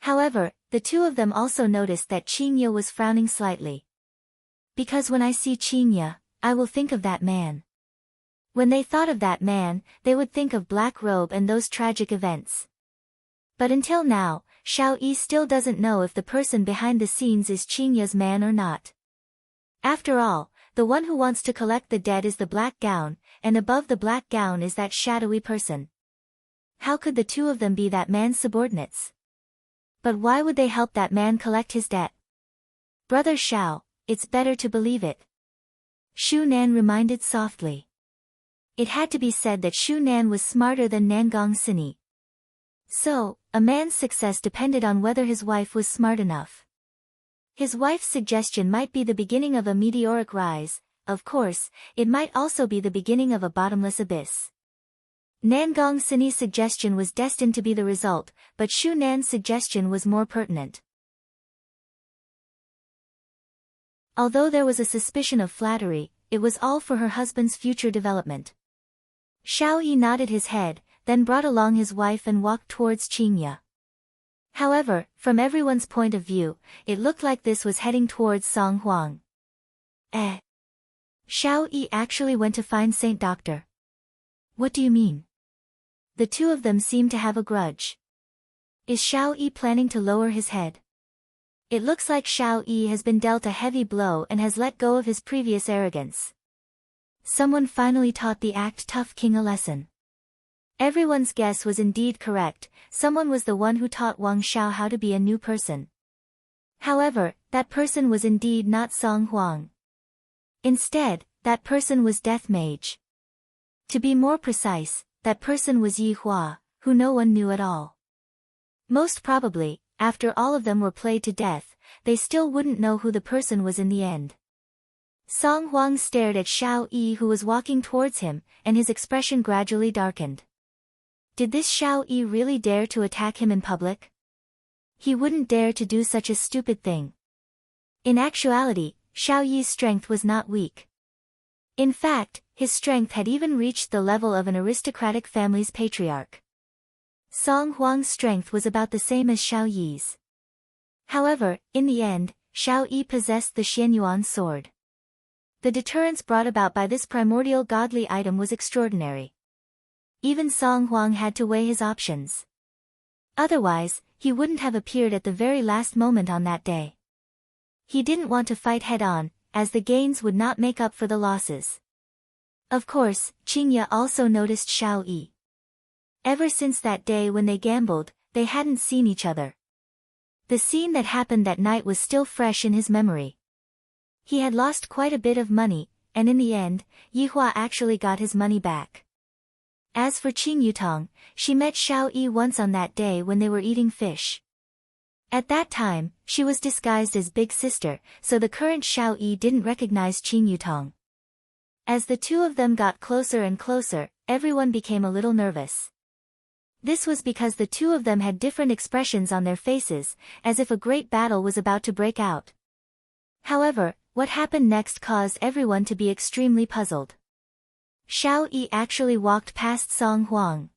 However, the two of them also noticed that Qingye was frowning slightly. Because when I see Qingye, I will think of that man. When they thought of that man, they would think of Black Robe and those tragic events. But until now, Xiao Yi still doesn't know if the person behind the scenes is Qingye's man or not. After all, the one who wants to collect the dead is the black gown, and above the black gown is that shadowy person. How could the two of them be that man's subordinates? But why would they help that man collect his debt? Brother Xiao, it's better to believe it. Shu Nan reminded softly. It had to be said that Shu Nan was smarter than Nangong Sini. So, a man's success depended on whether his wife was smart enough. His wife's suggestion might be the beginning of a meteoric rise. Of course, it might also be the beginning of a bottomless abyss. Nangong Sini's suggestion was destined to be the result, but Shu Nan's suggestion was more pertinent. Although there was a suspicion of flattery, it was all for her husband's future development. Xiao Yi nodded his head, then brought along his wife and walked towards Qingye. However, from everyone's point of view, it looked like this was heading towards Song Huang. Xiao Yi actually went to find Saint Doctor. What do you mean? The two of them seem to have a grudge. Is Xiao Yi planning to lower his head? It looks like Xiao Yi has been dealt a heavy blow and has let go of his previous arrogance. Someone finally taught the act tough king a lesson. Everyone's guess was indeed correct. Someone was the one who taught Wang Xiao how to be a new person. However, that person was indeed not Song Huang. Instead, that person was Death Mage. To be more precise, that person was Yi Hua, who no one knew at all. Most probably, after all of them were played to death, they still wouldn't know who the person was in the end. Song Huang stared at Xiao Yi who was walking towards him, and his expression gradually darkened. Did this Xiao Yi really dare to attack him in public? He wouldn't dare to do such a stupid thing. In actuality, Xiao Yi's strength was not weak. In fact, his strength had even reached the level of an aristocratic family's patriarch. Song Huang's strength was about the same as Xiao Yi's. However, in the end, Xiao Yi possessed the Xianyuan sword. The deterrence brought about by this primordial godly item was extraordinary. Even Song Huang had to weigh his options. Otherwise, he wouldn't have appeared at the very last moment on that day. He didn't want to fight head-on, as the gains would not make up for the losses. Of course, Qingye also noticed Xiao Yi. Ever since that day when they gambled, they hadn't seen each other. The scene that happened that night was still fresh in his memory. He had lost quite a bit of money, and in the end, Yihua actually got his money back. As for Qing Yutong, she met Xiao Yi once on that day when they were eating fish. At that time, she was disguised as Big Sister, so the current Xiao Yi didn't recognize Qing Yutong. As the two of them got closer and closer, everyone became a little nervous. This was because the two of them had different expressions on their faces, as if a great battle was about to break out. However, what happened next caused everyone to be extremely puzzled. Xiao Yi actually walked past Song Huang.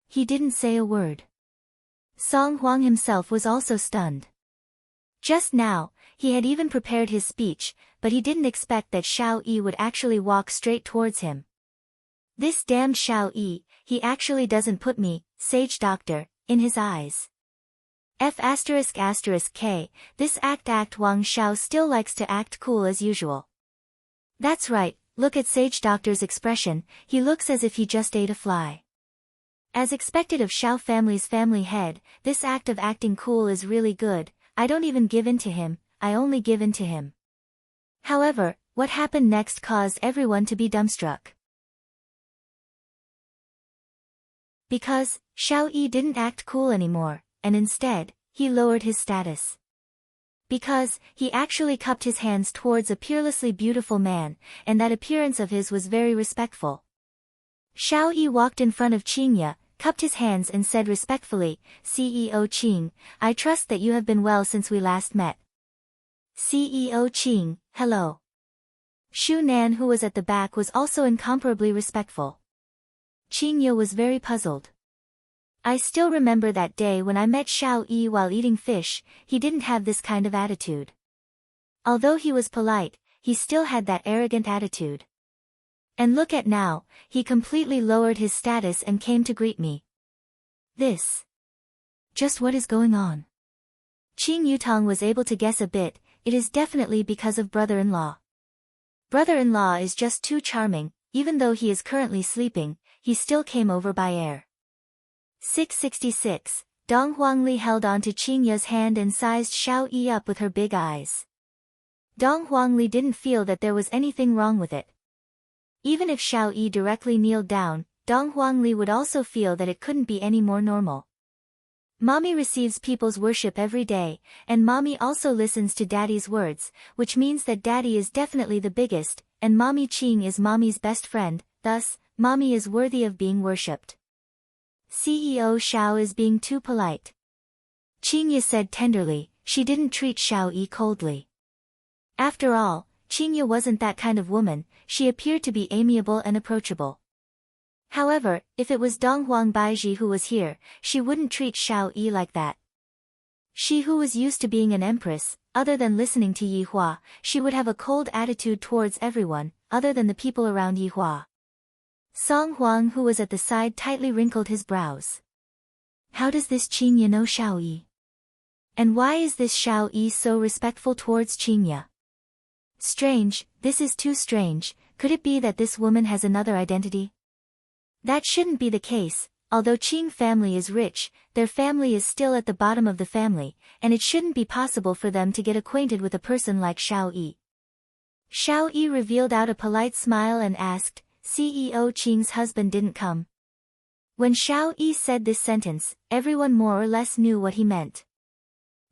He didn't say a word. Song Huang himself was also stunned. Just now, he had even prepared his speech, but he didn't expect that Xiao Yi would actually walk straight towards him. This damned Xiao Yi, he actually doesn't put me, sage doctor, in his eyes. F***K, this act Wang Xiao still likes to act cool as usual. That's right, look at Sage Doctor's expression, he looks as if he just ate a fly. As expected of Xiao family's family head, this act of acting cool is really good, I don't even give in to him, I only give in to him. However, what happened next caused everyone to be dumbstruck. Because, Xiao Yi didn't act cool anymore, and instead, he lowered his status. Because, he actually cupped his hands towards a peerlessly beautiful man, and that appearance of his was very respectful. Xiao Yi walked in front of Qingye, cupped his hands and said respectfully, CEO Qing, I trust that you have been well since we last met. CEO Qing, hello. Shu Nan who was at the back was also incomparably respectful. Qingye was very puzzled. I still remember that day when I met Xiao Yi while eating fish, he didn't have this kind of attitude. Although he was polite, he still had that arrogant attitude. And look at now, he completely lowered his status and came to greet me. This. Just what is going on? Qing Yutong was able to guess a bit, it is definitely because of brother-in-law. Brother-in-law is just too charming, even though he is currently sleeping, he still came over by air. 666, Dong Huangli held on to Qingye's hand and sized Xiao Yi up with her big eyes. Dong Huangli didn't feel that there was anything wrong with it. Even if Xiao Yi directly kneeled down, Dong Huangli would also feel that it couldn't be any more normal. Mommy receives people's worship every day, and Mommy also listens to Daddy's words, which means that Daddy is definitely the biggest, and Mommy Qing is Mommy's best friend, thus, Mommy is worthy of being worshipped. CEO Xiao is being too polite. Qingye said tenderly, she didn't treat Xiao Yi coldly. After all, Qingye wasn't that kind of woman, she appeared to be amiable and approachable. However, if it was Dong Huang Baiji who was here, she wouldn't treat Xiao Yi like that. She who was used to being an empress, other than listening to Yihua, she would have a cold attitude towards everyone, other than the people around Yihua. Song Huang who was at the side tightly wrinkled his brows. How does this Qingye know Xiao Yi? And why is this Xiao Yi so respectful towards Qingye? Strange, this is too strange, could it be that this woman has another identity? That shouldn't be the case, although Qing family is rich, their family is still at the bottom of the family, and it shouldn't be possible for them to get acquainted with a person like Xiao Yi. Xiao Yi revealed out a polite smile and asked, CEO Qing's husband didn't come. When Xiao Yi said this sentence, everyone more or less knew what he meant.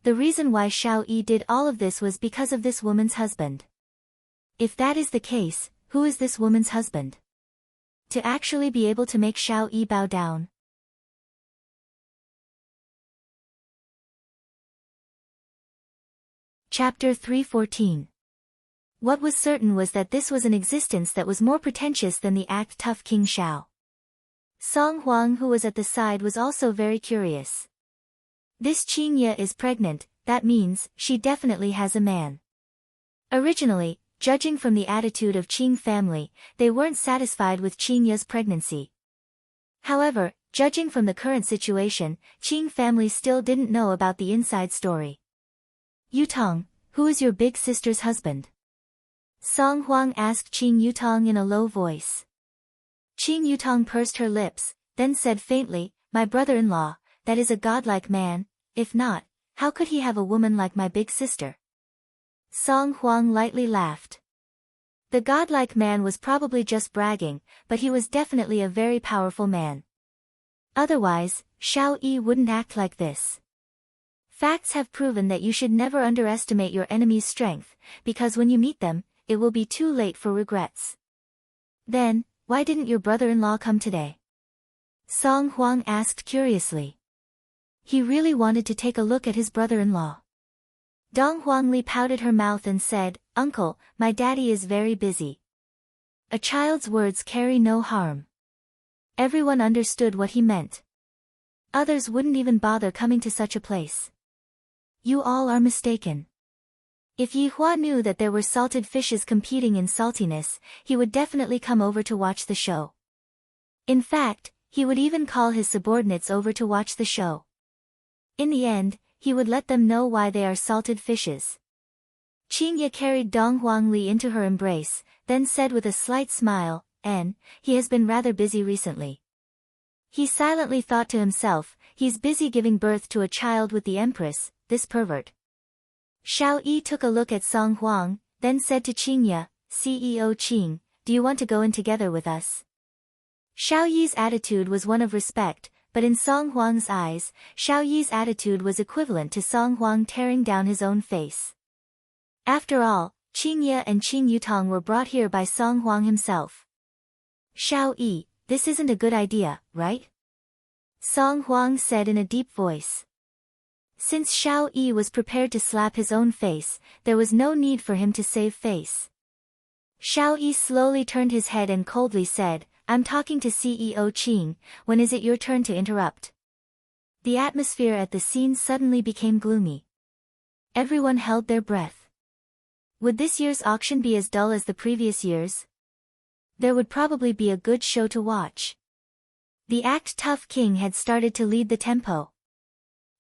The reason why Xiao Yi did all of this was because of this woman's husband. If that is the case, who is this woman's husband? To actually be able to make Xiao Yi bow down. Chapter 314. What was certain was that this was an existence that was more pretentious than the act-tough King Xiao. Song Huang, who was at the side, was also very curious. This Qingye is pregnant, that means she definitely has a man. Originally, judging from the attitude of Qing family, they weren't satisfied with Qingye's pregnancy. However, judging from the current situation, Qing family still didn't know about the inside story. Yutong, who is your big sister's husband? Song Huang asked Qing Yutong in a low voice. Qing Yutong pursed her lips, then said faintly, my brother-in-law, that is a godlike man, if not, how could he have a woman like my big sister? Song Huang lightly laughed. The godlike man was probably just bragging, but he was definitely a very powerful man. Otherwise, Xiao Yi wouldn't act like this. Facts have proven that you should never underestimate your enemy's strength, because when you meet them, it will be too late for regrets. Then, why didn't your brother-in-law come today? Song Huang asked curiously. He really wanted to take a look at his brother-in-law. Dong Huangli pouted her mouth and said, Uncle, my daddy is very busy. A child's words carry no harm. Everyone understood what he meant. Others wouldn't even bother coming to such a place. You all are mistaken. If Yi Hua knew that there were salted fishes competing in saltiness, he would definitely come over to watch the show. In fact, he would even call his subordinates over to watch the show. In the end, he would let them know why they are salted fishes. Qingye carried Dong Huangli into her embrace, then said with a slight smile, he has been rather busy recently. He silently thought to himself, he's busy giving birth to a child with the Empress, this pervert. Xiao Yi took a look at Song Huang, then said to Qingye, CEO Qing, do you want to go in together with us? Xiao Yi's attitude was one of respect, but in Song Huang's eyes, Xiao Yi's attitude was equivalent to Song Huang tearing down his own face. After all, Qingye and Qing Yutong were brought here by Song Huang himself. Xiao Yi, this isn't a good idea, right? Song Huang said in a deep voice. Since Xiao Yi was prepared to slap his own face, there was no need for him to save face. Xiao Yi slowly turned his head and coldly said, I'm talking to CEO Qing, when is it your turn to interrupt? The atmosphere at the scene suddenly became gloomy. Everyone held their breath. Would this year's auction be as dull as the previous years? There would probably be a good show to watch. The act-tough king had started to lead the tempo.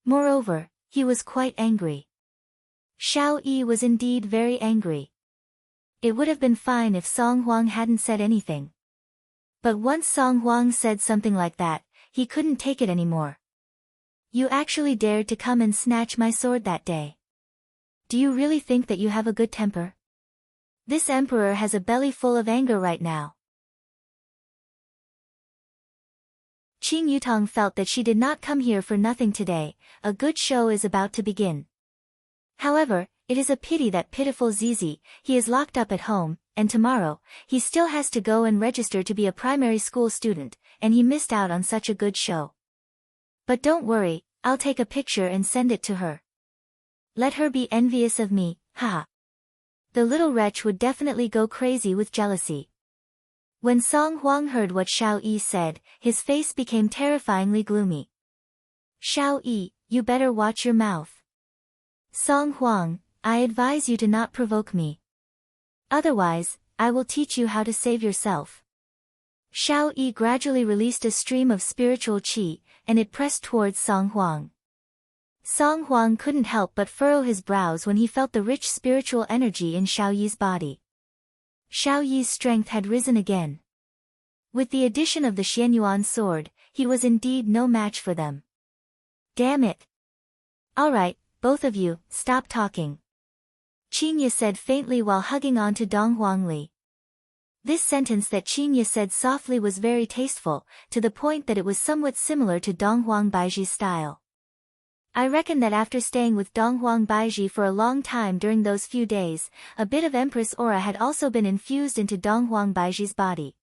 Moreover, he was quite angry. Xiao Yi was indeed very angry. It would have been fine if Song Huang hadn't said anything. But once Song Huang said something like that, he couldn't take it anymore. You actually dared to come and snatch my sword that day. Do you really think that you have a good temper? This emperor has a belly full of anger right now. Qing Yutong felt that she did not come here for nothing today, a good show is about to begin. However, it is a pity that pitiful Zizi, he is locked up at home, and tomorrow, he still has to go and register to be a primary school student, and he missed out on such a good show. But don't worry, I'll take a picture and send it to her. Let her be envious of me, haha. The little wretch would definitely go crazy with jealousy. When Song Huang heard what Xiao Yi said, his face became terrifyingly gloomy. Xiao Yi, you better watch your mouth. Song Huang, I advise you to not provoke me. Otherwise, I will teach you how to save yourself. Xiao Yi gradually released a stream of spiritual qi, and it pressed towards Song Huang. Song Huang couldn't help but furrow his brows when he felt the rich spiritual energy in Xiao Yi's body. Xiao Yi's strength had risen again. With the addition of the Xianyuan sword, he was indeed no match for them. Damn it! Alright, both of you, stop talking. Qingye said faintly while hugging on to Dong Huangli. This sentence that Qingye said softly was very tasteful, to the point that it was somewhat similar to Dong Huangbaiji's style. I reckon that after staying with Donghuang Baiji for a long time during those few days, a bit of Empress aura had also been infused into Donghuang Baiji's body.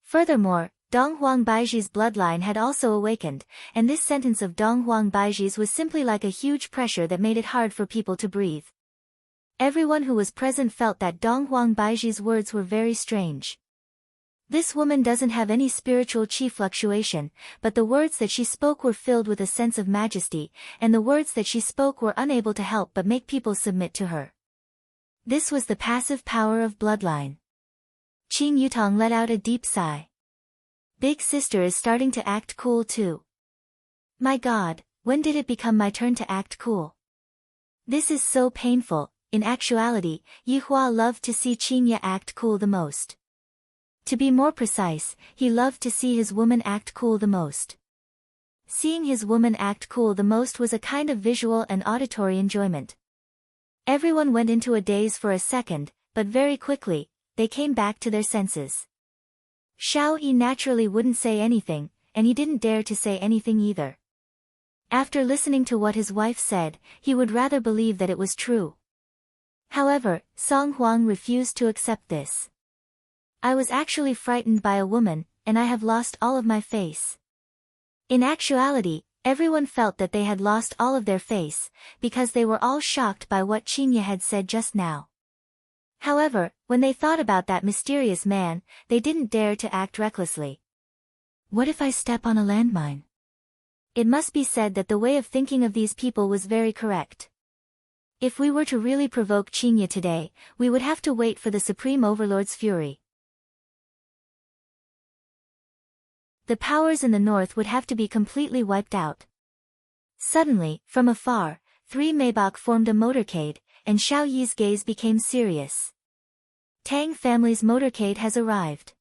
Furthermore, Donghuang Baiji's bloodline had also awakened, and this sentence of Donghuang Baiji's was simply like a huge pressure that made it hard for people to breathe. Everyone who was present felt that Donghuang Baiji's words were very strange. This woman doesn't have any spiritual chi fluctuation, but the words that she spoke were filled with a sense of majesty, and the words that she spoke were unable to help but make people submit to her. This was the passive power of bloodline. Qing Yutong let out a deep sigh. Big sister is starting to act cool too. My God, when did it become my turn to act cool? This is so painful. In actuality, Yihua loved to see Qingye act cool the most. To be more precise, he loved to see his woman act cool the most. Seeing his woman act cool the most was a kind of visual and auditory enjoyment. Everyone went into a daze for a second, but very quickly, they came back to their senses. Xiao Yi naturally wouldn't say anything, and he didn't dare to say anything either. After listening to what his wife said, he would rather believe that it was true. However, Song Huang refused to accept this. I was actually frightened by a woman, and I have lost all of my face. In actuality, everyone felt that they had lost all of their face, because they were all shocked by what Qingye had said just now. However, when they thought about that mysterious man, they didn't dare to act recklessly. What if I step on a landmine? It must be said that the way of thinking of these people was very correct. If we were to really provoke Qingye today, we would have to wait for the Supreme Overlord's fury. The powers in the north would have to be completely wiped out. Suddenly, from afar, 3 Maybach formed a motorcade, and Xiao Yi's gaze became serious. Tang family's motorcade has arrived.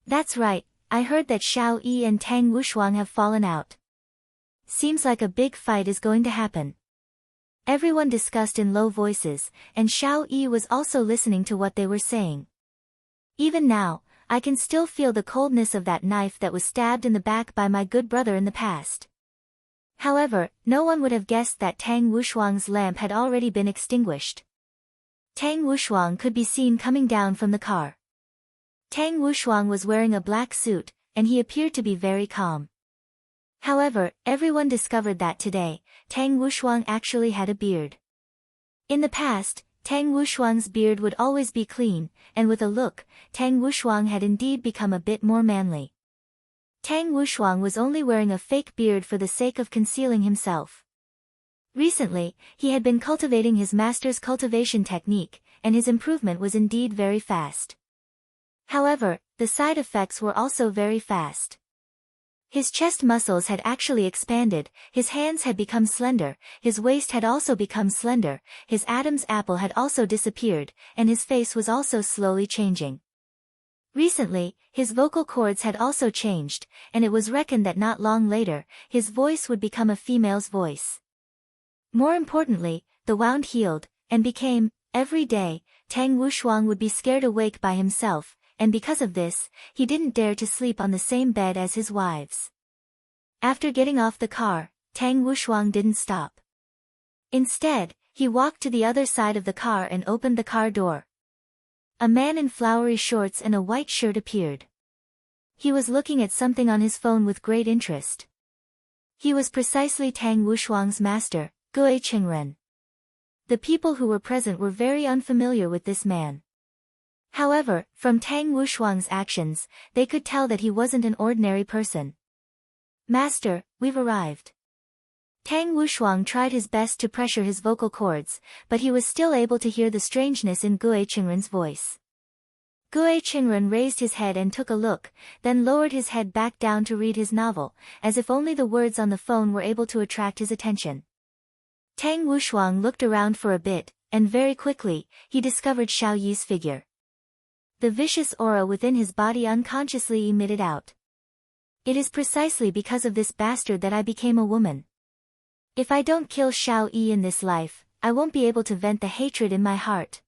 That's right, I heard that Xiao Yi and Tang Wushuang have fallen out. Seems like a big fight is going to happen. Everyone discussed in low voices, and Xiao Yi was also listening to what they were saying. Even now, I can still feel the coldness of that knife that was stabbed in the back by my good brother in the past. However, no one would have guessed that Tang Wushuang's lamp had already been extinguished. Tang Wushuang could be seen coming down from the car. Tang Wushuang was wearing a black suit, and he appeared to be very calm. However, everyone discovered that today, Tang Wushuang actually had a beard. In the past, Tang Wushuang's beard would always be clean, and with a look, Tang Wushuang had indeed become a bit more manly. Tang Wushuang was only wearing a fake beard for the sake of concealing himself. Recently, he had been cultivating his master's cultivation technique, and his improvement was indeed very fast. However, the side effects were also very fast. His chest muscles had actually expanded, his hands had become slender, his waist had also become slender, his Adam's apple had also disappeared, and his face was also slowly changing. Recently, his vocal cords had also changed, and it was reckoned that not long later, his voice would become a female's voice. More importantly, the wound healed, and became, every day, Tang Wushuang would be scared awake by himself, and because of this, he didn't dare to sleep on the same bed as his wives. After getting off the car, Tang Wushuang didn't stop. Instead, he walked to the other side of the car and opened the car door. A man in flowery shorts and a white shirt appeared. He was looking at something on his phone with great interest. He was precisely Tang Wushuang's master, Gui Qingren. The people who were present were very unfamiliar with this man. However, from Tang Wushuang's actions, they could tell that he wasn't an ordinary person. Master, we've arrived. Tang Wushuang tried his best to pressure his vocal cords, but he was still able to hear the strangeness in Gui Qingren's voice. Gui Qingren raised his head and took a look, then lowered his head back down to read his novel, as if only the words on the phone were able to attract his attention. Tang Wushuang looked around for a bit, and very quickly, he discovered Xiao Yi's figure. The vicious aura within his body unconsciously emitted out. It is precisely because of this bastard that I became a woman. If I don't kill Xiao Yi in this life, I won't be able to vent the hatred in my heart.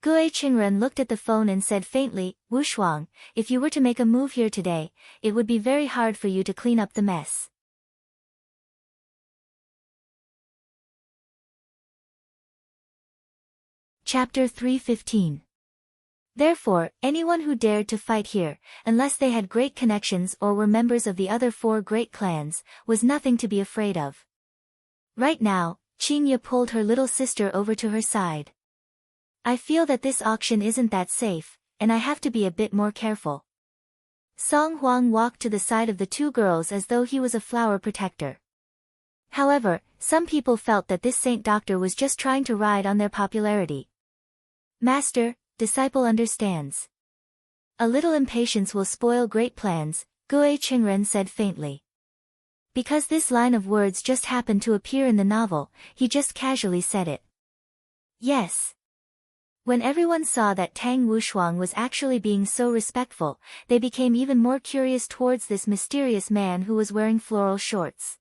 Gui Qingren looked at the phone and said faintly, Wushuang, if you were to make a move here today, it would be very hard for you to clean up the mess. Chapter 315. Therefore, anyone who dared to fight here, unless they had great connections or were members of the other 4 great clans, was nothing to be afraid of. Right now, Qingye pulled her little sister over to her side. I feel that this auction isn't that safe, and I have to be a bit more careful. Song Huang walked to the side of the 2 girls as though he was a flower protector. However, some people felt that this saint doctor was just trying to ride on their popularity. Master, disciple understands. A little impatience will spoil great plans, Gue Qingren said faintly. Because this line of words just happened to appear in the novel, he just casually said it. Yes. When everyone saw that Tang Wushuang was actually being so respectful, they became even more curious towards this mysterious man who was wearing floral shorts.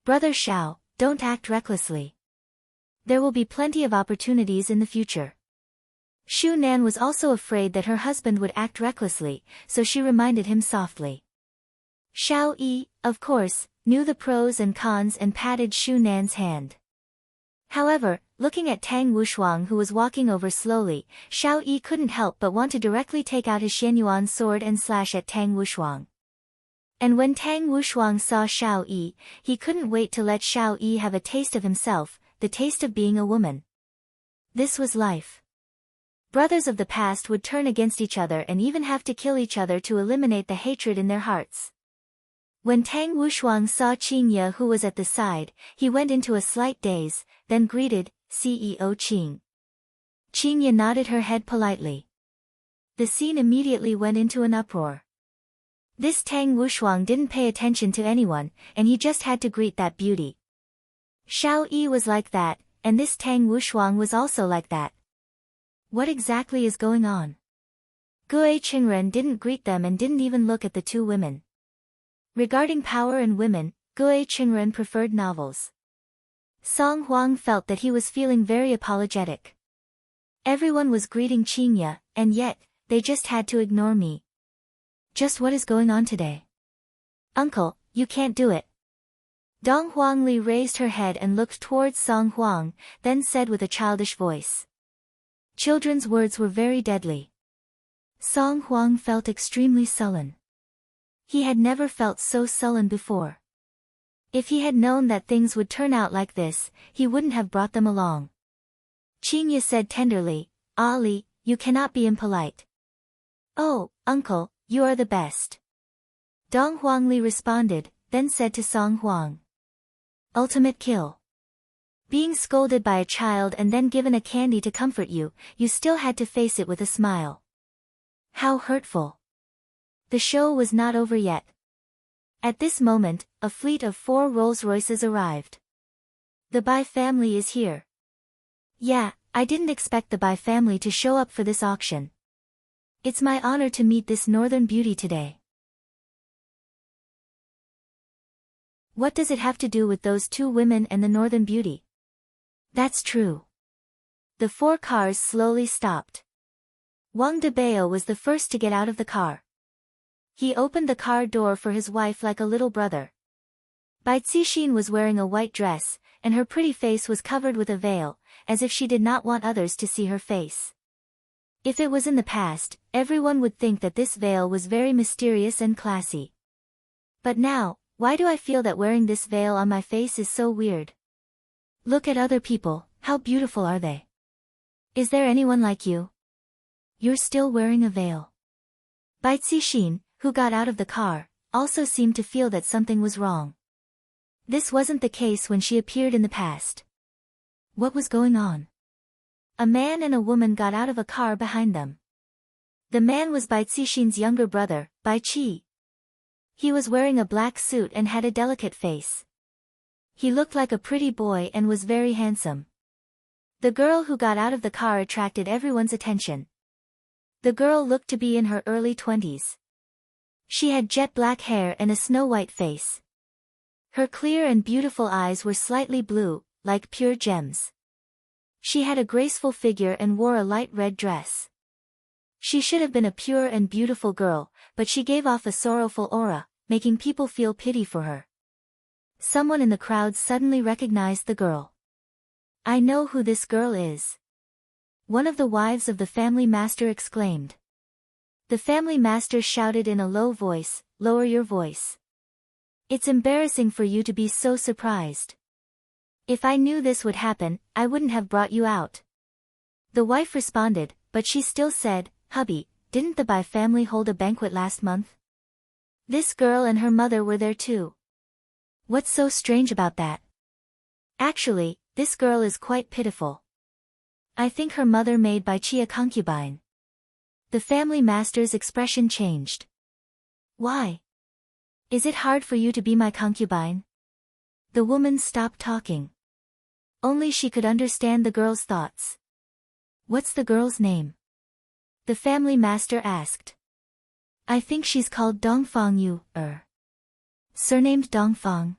Brother Xiao, don't act recklessly. There will be plenty of opportunities in the future. Shu Nan was also afraid that her husband would act recklessly, so she reminded him softly. Xiao Yi, of course, knew the pros and cons and patted Shu Nan's hand. However, looking at Tang Wushuang who was walking over slowly, Xiao Yi couldn't help but want to directly take out his Xianyuan sword and slash at Tang Wushuang. And when Tang Wushuang saw Xiao Yi, he couldn't wait to let Xiao Yi have a taste of himself, the taste of being a woman. This was life. Brothers of the past would turn against each other and even have to kill each other to eliminate the hatred in their hearts. When Tang Wushuang saw Qingye who was at the side, he went into a slight daze, then greeted, CEO Qing. Qingye nodded her head politely. The scene immediately went into an uproar. This Tang Wushuang didn't pay attention to anyone, and he just had to greet that beauty. Xiao Yi was like that, and this Tang Wushuang was also like that. What exactly is going on? Gue Qingren didn't greet them and didn't even look at the 2 women. Regarding power and women, Gue Qingren preferred novels. Song Huang felt that he was feeling very apologetic. Everyone was greeting Qingye, and yet, they just had to ignore me. Just what is going on today? Uncle, you can't do it. Dong Huangli raised her head and looked towards Song Huang, then said with a childish voice. Children's words were very deadly. Song Huang felt extremely sullen. He had never felt so sullen before. If he had known that things would turn out like this, he wouldn't have brought them along. Qingye said tenderly, Ali, you cannot be impolite. Oh, uncle, you are the best. Dong Huangli responded, then said to Song Huang. Ultimate kill. Being scolded by a child and then given a candy to comfort you, you still had to face it with a smile. How hurtful. The show was not over yet. At this moment, a fleet of 4 Rolls-Royces arrived. The Bai family is here. Yeah, I didn't expect the Bai family to show up for this auction. It's my honor to meet this northern beauty today. What does it have to do with those 2 women and the northern beauty? That's true. The 4 cars slowly stopped. Wang Debao was the first to get out of the car. He opened the car door for his wife like a little brother. Bai Cixin was wearing a white dress, and her pretty face was covered with a veil, as if she did not want others to see her face. If it was in the past, everyone would think that this veil was very mysterious and classy. But now, why do I feel that wearing this veil on my face is so weird? Look at other people, how beautiful are they? Is there anyone like you? You're still wearing a veil. Bai Cixin, who got out of the car, also seemed to feel that something was wrong. This wasn't the case when she appeared in the past. What was going on? A man and a woman got out of a car behind them. The man was Bai Cixin's younger brother, Bai Qi. He was wearing a black suit and had a delicate face. He looked like a pretty boy and was very handsome. The girl who got out of the car attracted everyone's attention. The girl looked to be in her early 20s. She had jet black hair and a snow-white face. Her clear and beautiful eyes were slightly blue, like pure gems. She had a graceful figure and wore a light red dress. She should have been a pure and beautiful girl, but she gave off a sorrowful aura, making people feel pity for her. Someone in the crowd suddenly recognized the girl. I know who this girl is. one of the wives of the family master exclaimed. The family master shouted in a low voice, "Lower your voice. It's embarrassing for you to be so surprised. If I knew this would happen, I wouldn't have brought you out." The wife responded, but she still said, "Hubby, didn't the Bai family hold a banquet last month? This girl and her mother were there too. What's so strange about that? Actually, this girl is quite pitiful. I think her mother made Bai Chi a concubine." The family master's expression changed. "Why? Is it hard for you to be my concubine?" The woman stopped talking. Only she could understand the girl's thoughts. "What's the girl's name?" the family master asked. "I think she's called Dongfang Yu, surnamed Dongfang."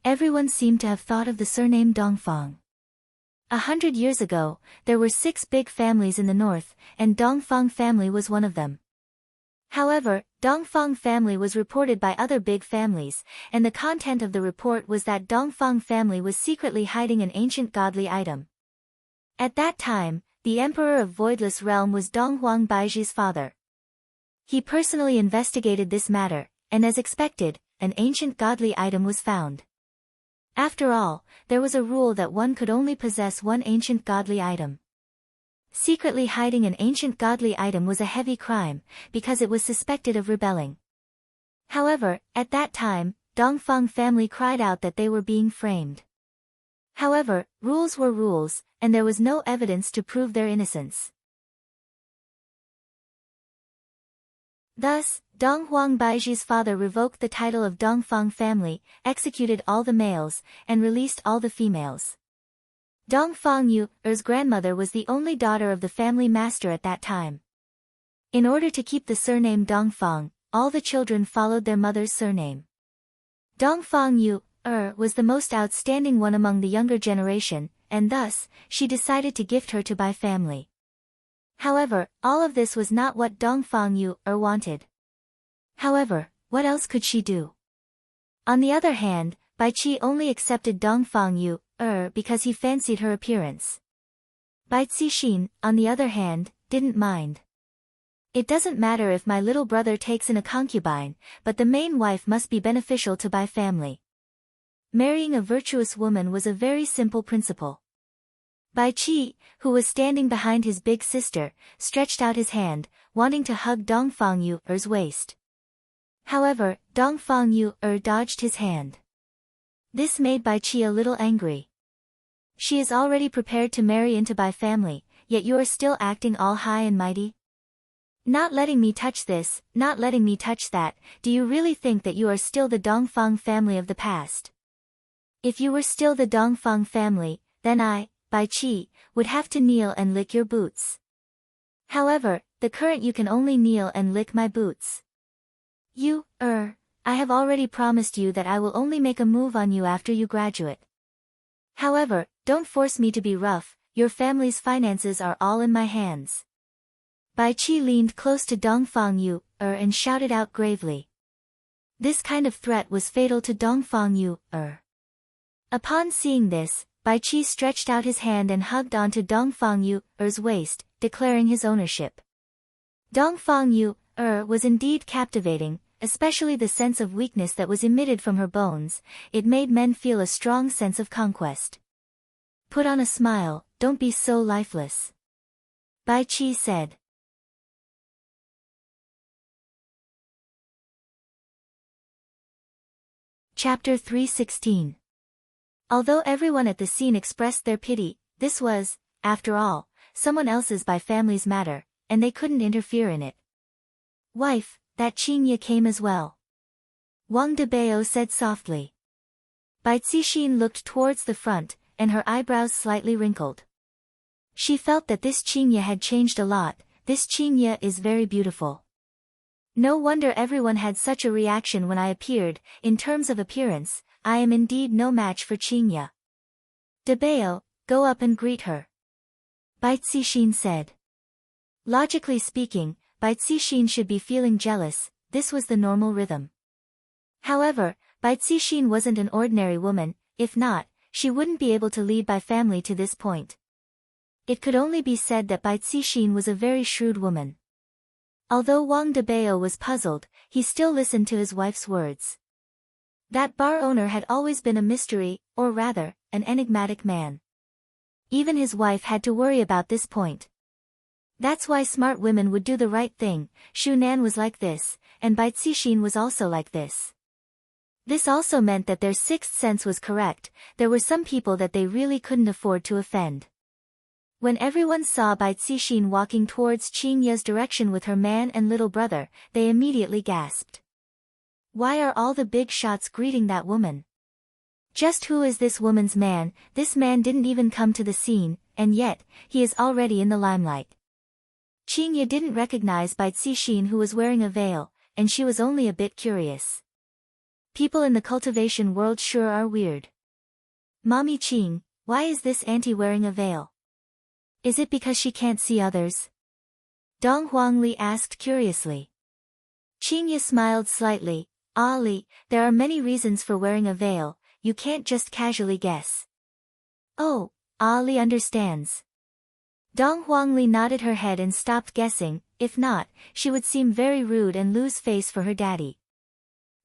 Everyone seemed to have thought of the surname Dongfang. 100 years ago, there were 6 big families in the north, and Dongfang family was one of them. However, Dongfang family was reported by other big families, and the content of the report was that Dongfang family was secretly hiding an ancient godly item. At that time, the emperor of Voidless Realm was Donghuang Baiji's father. He personally investigated this matter, and as expected, an ancient godly item was found. After all, there was a rule that one could only possess one ancient godly item. Secretly hiding an ancient godly item was a heavy crime, because it was suspected of rebelling. However, at that time, Dongfang family cried out that they were being framed. However, rules were rules, and there was no evidence to prove their innocence. Thus, Donghuang Baiji's father revoked the title of Dongfang family, executed all the males, and released all the females. Dongfang Yu's grandmother was the only daughter of the family master at that time. In order to keep the surname Dongfang, all the children followed their mother's surname. Dongfang Yu was the most outstanding one among the younger generation, and thus, she decided to gift her to Bai family. However, all of this was not what Dongfang Yu wanted. However, what else could she do? On the other hand, Bai Qi only accepted Dongfang Yu because he fancied her appearance. Bai Cixin, on the other hand, didn't mind. "It doesn't matter if my little brother takes in a concubine, but the main wife must be beneficial to Bai family." Marrying a virtuous woman was a very simple principle. Bai Qi, who was standing behind his big sister, stretched out his hand, wanting to hug Dongfang Yu's waist. However, Dongfang Yu dodged his hand. This made Bai Qi a little angry. "She is already prepared to marry into Bai family, yet you are still acting all high and mighty? Not letting me touch this, not letting me touch that, do you really think that you are still the Dongfang family of the past? If you were still the Dongfang family, then I, Bai Qi, would have to kneel and lick your boots. However, the current you can only kneel and lick my boots. You, I have already promised you that I will only make a move on you after you graduate. However, don't force me to be rough, your family's finances are all in my hands." Bai Qi leaned close to Dongfang Yu and shouted out gravely. This kind of threat was fatal to Dongfang Yu. Upon seeing this, Bai Qi stretched out his hand and hugged onto Dongfang Yu's waist, declaring his ownership. Dongfang Yu was indeed captivating, especially the sense of weakness that was emitted from her bones. It made men feel a strong sense of conquest. "Put on a smile, don't be so lifeless," Bai Qi said. Chapter 316. Although everyone at the scene expressed their pity, this was, after all, someone else's Bai family's matter, and they couldn't interfere in it. "Wife, that Qingye came as well," Wang Debao said softly. Bai Cixin looked towards the front, and her eyebrows slightly wrinkled. She felt that this Qingye had changed a lot. "This Qingye is very beautiful. No wonder everyone had such a reaction when I appeared. In terms of appearance, I am indeed no match for Qingye. Debao, go up and greet her," Bai Cixin said. Logically speaking, Bai Cixin should be feeling jealous. This was the normal rhythm. However, Bai Cixin wasn't an ordinary woman. If not, she wouldn't be able to lead Bai family to this point. It could only be said that Bai Cixin was a very shrewd woman. Although Wang Debao was puzzled, he still listened to his wife's words. That bar owner had always been a mystery, or rather, an enigmatic man. Even his wife had to worry about this point. That's why smart women would do the right thing. Shu Nan was like this, and Bai Cixin was also like this. This also meant that their sixth sense was correct. There were some people that they really couldn't afford to offend. When everyone saw Bai Cixin walking towards Qing Ye's direction with her man and little brother, they immediately gasped. Why are all the big shots greeting that woman? Just who is this woman's man? This man didn't even come to the scene, and yet, he is already in the limelight. Qing Ye didn't recognize Bai Cixin, who was wearing a veil, and she was only a bit curious. People in the cultivation world sure are weird. Mommy Qing, why is this auntie wearing a veil? Is it because she can't see others? Dong Huangli asked curiously. Qing Ye smiled slightly. Ah Li, there are many reasons for wearing a veil, you can't just casually guess. Oh, Ah Li understands. Dong Huangli nodded her head and stopped guessing. If not, she would seem very rude and lose face for her daddy.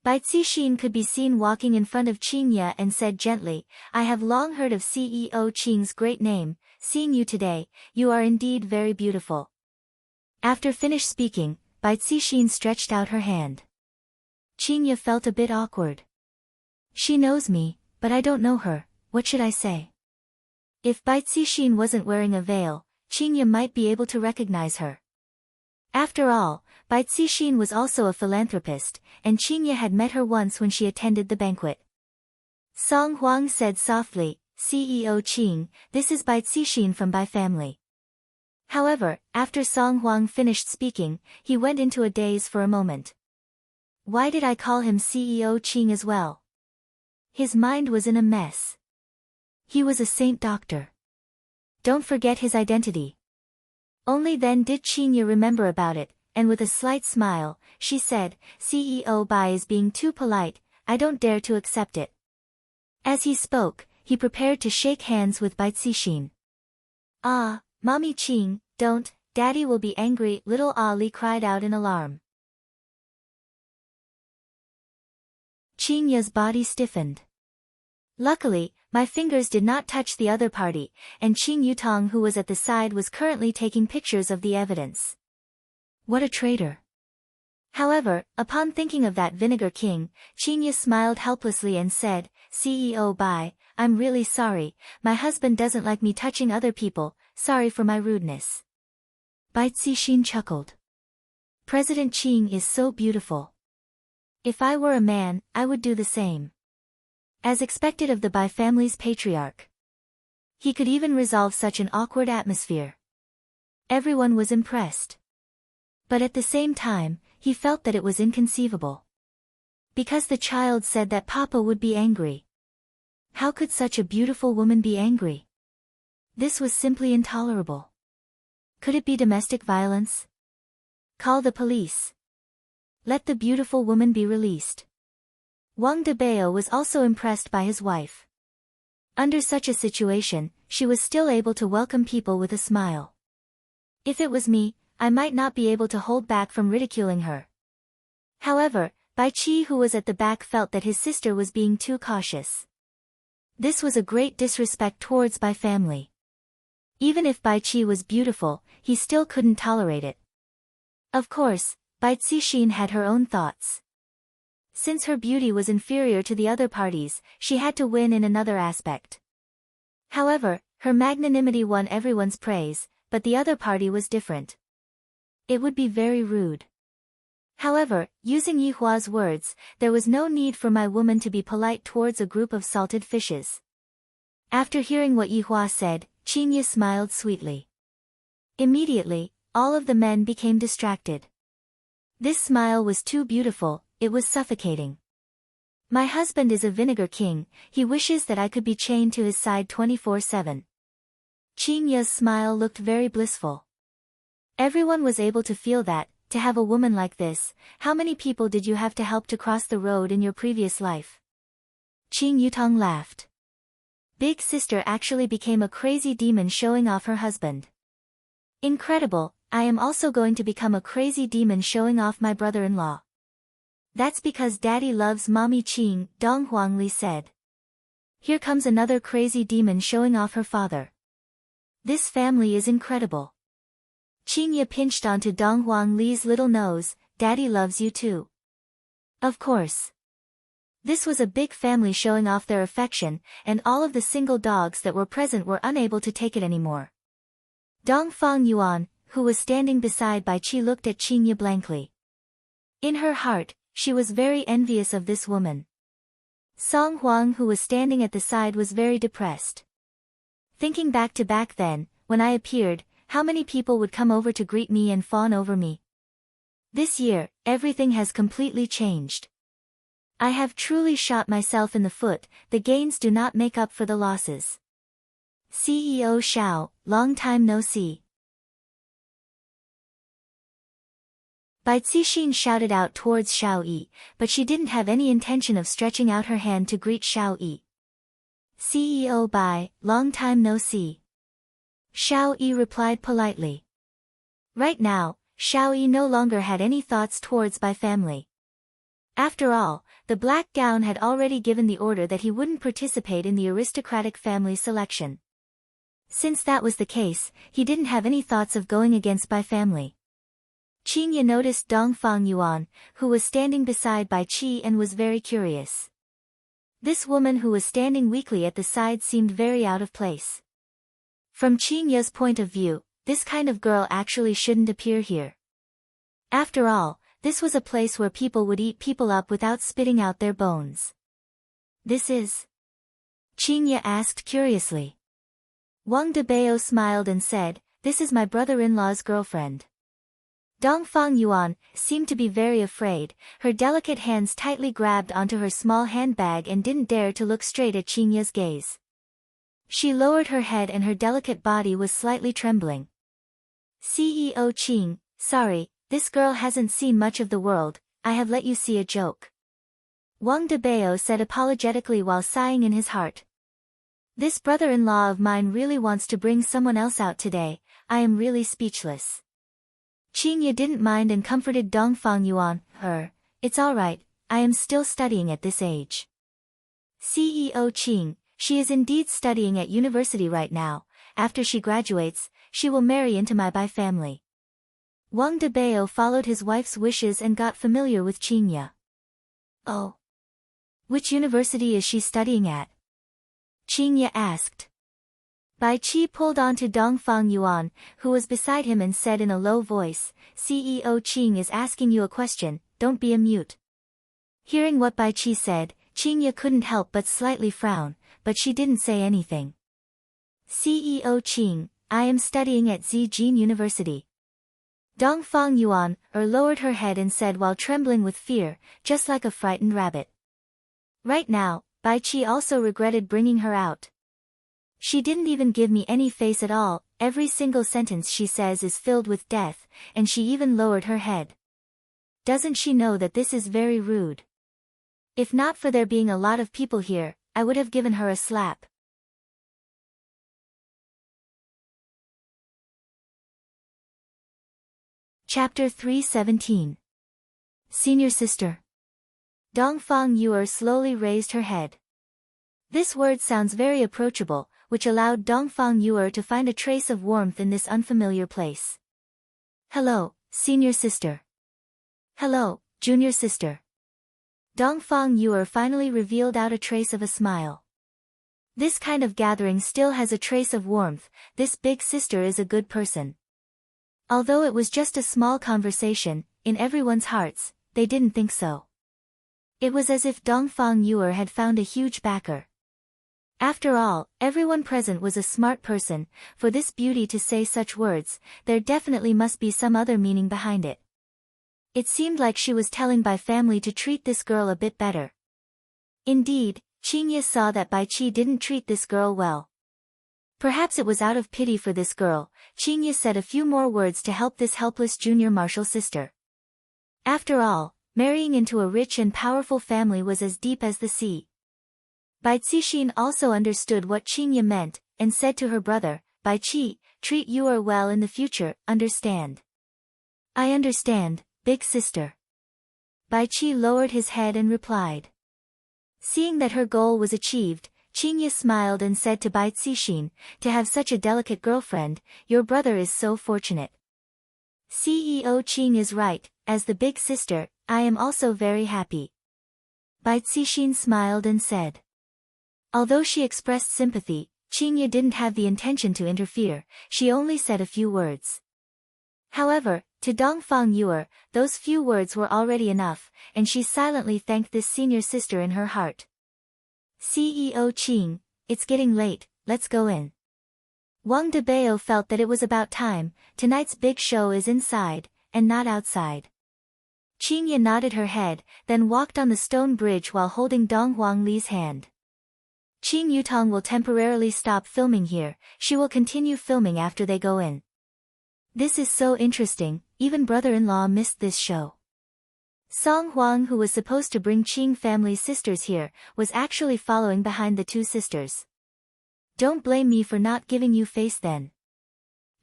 Bai Cixin could be seen walking in front of Qing Ye and said gently, I have long heard of CEO Qing's great name. Seeing you today, you are indeed very beautiful. After finished speaking, Bai Cixin stretched out her hand. Qing Ye felt a bit awkward. She knows me, but I don't know her, what should I say? If Bai Cixin wasn't wearing a veil, Qing Ye might be able to recognize her. After all, Bai Cixin was also a philanthropist, and Qing Ye had met her once when she attended the banquet. Song Huang said softly, CEO Qing, this is Bai Cixin from Bai family. However, after Song Huang finished speaking, he went into a daze for a moment. Why did I call him CEO Qing as well? His mind was in a mess. He was a saint doctor. Don't forget his identity. Only then did Qing Ye remember about it, and with a slight smile, she said, CEO Bai is being too polite, I don't dare to accept it. As he spoke, he prepared to shake hands with Bai Cixin. Ah, Mommy Qing, don't, Daddy will be angry, little Ali cried out in alarm. Qing Ye's body stiffened. Luckily, my fingers did not touch the other party, and Qing Yutong, who was at the side, was currently taking pictures of the evidence. What a traitor. However, upon thinking of that Vinegar King, Qing Ye smiled helplessly and said, CEO Bai, I'm really sorry, my husband doesn't like me touching other people, sorry for my rudeness. Bai Cixin chuckled. President Qing is so beautiful. If I were a man, I would do the same. As expected of the Bai family's patriarch. He could even resolve such an awkward atmosphere. Everyone was impressed. But at the same time, he felt that it was inconceivable. Because the child said that Papa would be angry. How could such a beautiful woman be angry? This was simply intolerable. Could it be domestic violence? Call the police. Let the beautiful woman be released. Wang Debao was also impressed by his wife. Under such a situation, she was still able to welcome people with a smile. If it was me, I might not be able to hold back from ridiculing her. However, Bai Qi, who was at the back, felt that his sister was being too cautious. This was a great disrespect towards Bai family. Even if Bai Qi was beautiful, he still couldn't tolerate it. Of course, Bai Cixin had her own thoughts. Since her beauty was inferior to the other parties, she had to win in another aspect. However, her magnanimity won everyone's praise, but the other party was different. It would be very rude. However, using Yihua's words, there was no need for my woman to be polite towards a group of salted fishes. After hearing what Yihua said, Qing Ye smiled sweetly. Immediately, all of the men became distracted. This smile was too beautiful, it was suffocating. My husband is a Vinegar King, he wishes that I could be chained to his side 24/7. Qing Ye's smile looked very blissful. Everyone was able to feel that, to have a woman like this, how many people did you have to help to cross the road in your previous life? Qing Yutong laughed. big sister actually became a crazy demon showing off her husband. Incredible, I am also going to become a crazy demon showing off my brother-in-law. That's because daddy loves mommy Qing, Dong Huangli said. Here comes another crazy demon showing off her father. This family is incredible. Qingye pinched onto Dong Huangli's little nose, daddy loves you too. Of course. This was a big family showing off their affection, and all of the single dogs that were present were unable to take it anymore. Dongfang Yuan, who was standing beside Bai Qi, looked at Qingye blankly. In her heart, she was very envious of this woman. Song Huang, who was standing at the side, was very depressed. Thinking back then, when I appeared, how many people would come over to greet me and fawn over me. This year, everything has completely changed. I have truly shot myself in the foot, the gains do not make up for the losses. CEO Xiao, long time no see. Bai Cixin shouted out towards Xiao Yi, but she didn't have any intention of stretching out her hand to greet Xiao Yi. CEO Bai, long time no see. Xiao Yi replied politely. Right now, Xiao Yi no longer had any thoughts towards Bai family. After all, the black gown had already given the order that he wouldn't participate in the aristocratic family selection. Since that was the case, he didn't have any thoughts of going against Bai family. Qingye noticed Dongfang Yuan, who was standing beside Bai Qi, and was very curious. This woman who was standing weakly at the side seemed very out of place. From Qingye's point of view, this kind of girl actually shouldn't appear here. After all, this was a place where people would eat people up without spitting out their bones. This is? Qingye asked curiously. Wang Debao smiled and said, this is my brother-in-law's girlfriend. Dongfang Yuan seemed to be very afraid, her delicate hands tightly grabbed onto her small handbag and didn't dare to look straight at Qingye's gaze. She lowered her head and her delicate body was slightly trembling. CEO Qing, sorry, this girl hasn't seen much of the world, I have let you see a joke. Wang Debao said apologetically while sighing in his heart. This brother-in-law of mine really wants to bring someone else out today, I am really speechless. Qingye didn't mind and comforted Dongfang Yuan, it's alright, I am still studying at this age. CEO Qing, she is indeed studying at university right now, after she graduates, she will marry into my Bai family. Wang Debao followed his wife's wishes and got familiar with Qingye. Oh. Which university is she studying at? Qingye asked. Bai Qi pulled on to Dongfang Yuan, who was beside him, and said in a low voice, CEO Qing is asking you a question, don't be a mute. Hearing what Bai Qi said, Qingye couldn't help but slightly frown, but she didn't say anything. CEO Qing, I am studying at Zijin University. Dongfang Yuan lowered her head and said while trembling with fear, just like a frightened rabbit. Right now, Bai Qi also regretted bringing her out. She didn't even give me any face at all, every single sentence she says is filled with death, and she even lowered her head. Doesn't she know that this is very rude? If not for there being a lot of people here, I would have given her a slap. Chapter 317. Senior sister. Dongfang Yuer slowly raised her head. This word sounds very approachable, which allowed Dongfang Yuer to find a trace of warmth in this unfamiliar place. Hello, senior sister. Hello, junior sister. Dongfang Yuer finally revealed out a trace of a smile. This kind of gathering still has a trace of warmth, this big sister is a good person. Although it was just a small conversation, in everyone's hearts, they didn't think so. It was as if Dongfang Yuer had found a huge backer. After all, everyone present was a smart person, for this beauty to say such words, there definitely must be some other meaning behind it. It seemed like she was telling Bai family to treat this girl a bit better. Indeed, Qingye saw that Bai Qi didn't treat this girl well. Perhaps it was out of pity for this girl, Qingye said a few more words to help this helpless junior martial sister. After all, marrying into a rich and powerful family was as deep as the sea. Bai Cixin also understood what Qingye meant, and said to her brother, Bai Qi, treat you well in the future, understand? I understand, big sister. Bai Qi lowered his head and replied. Seeing that her goal was achieved, Qingye smiled and said to Bai Cixin, to have such a delicate girlfriend, your brother is so fortunate. CEO Qing is right, as the big sister, I am also very happy. Bai Cixin smiled and said. Although she expressed sympathy, Qingye didn't have the intention to interfere, she only said a few words. However, to Dongfang Yuer, those few words were already enough, and she silently thanked this senior sister in her heart. CEO Qing, it's getting late, let's go in. Wang Debao felt that it was about time, tonight's big show is inside, and not outside. Qingye nodded her head, then walked on the stone bridge while holding Dong Huangli's hand. Qing Yutong will temporarily stop filming here, she will continue filming after they go in. This is so interesting, even brother-in-law missed this show. Song Huang, who was supposed to bring Qing family's sisters here, was actually following behind the two sisters. Don't blame me for not giving you face then.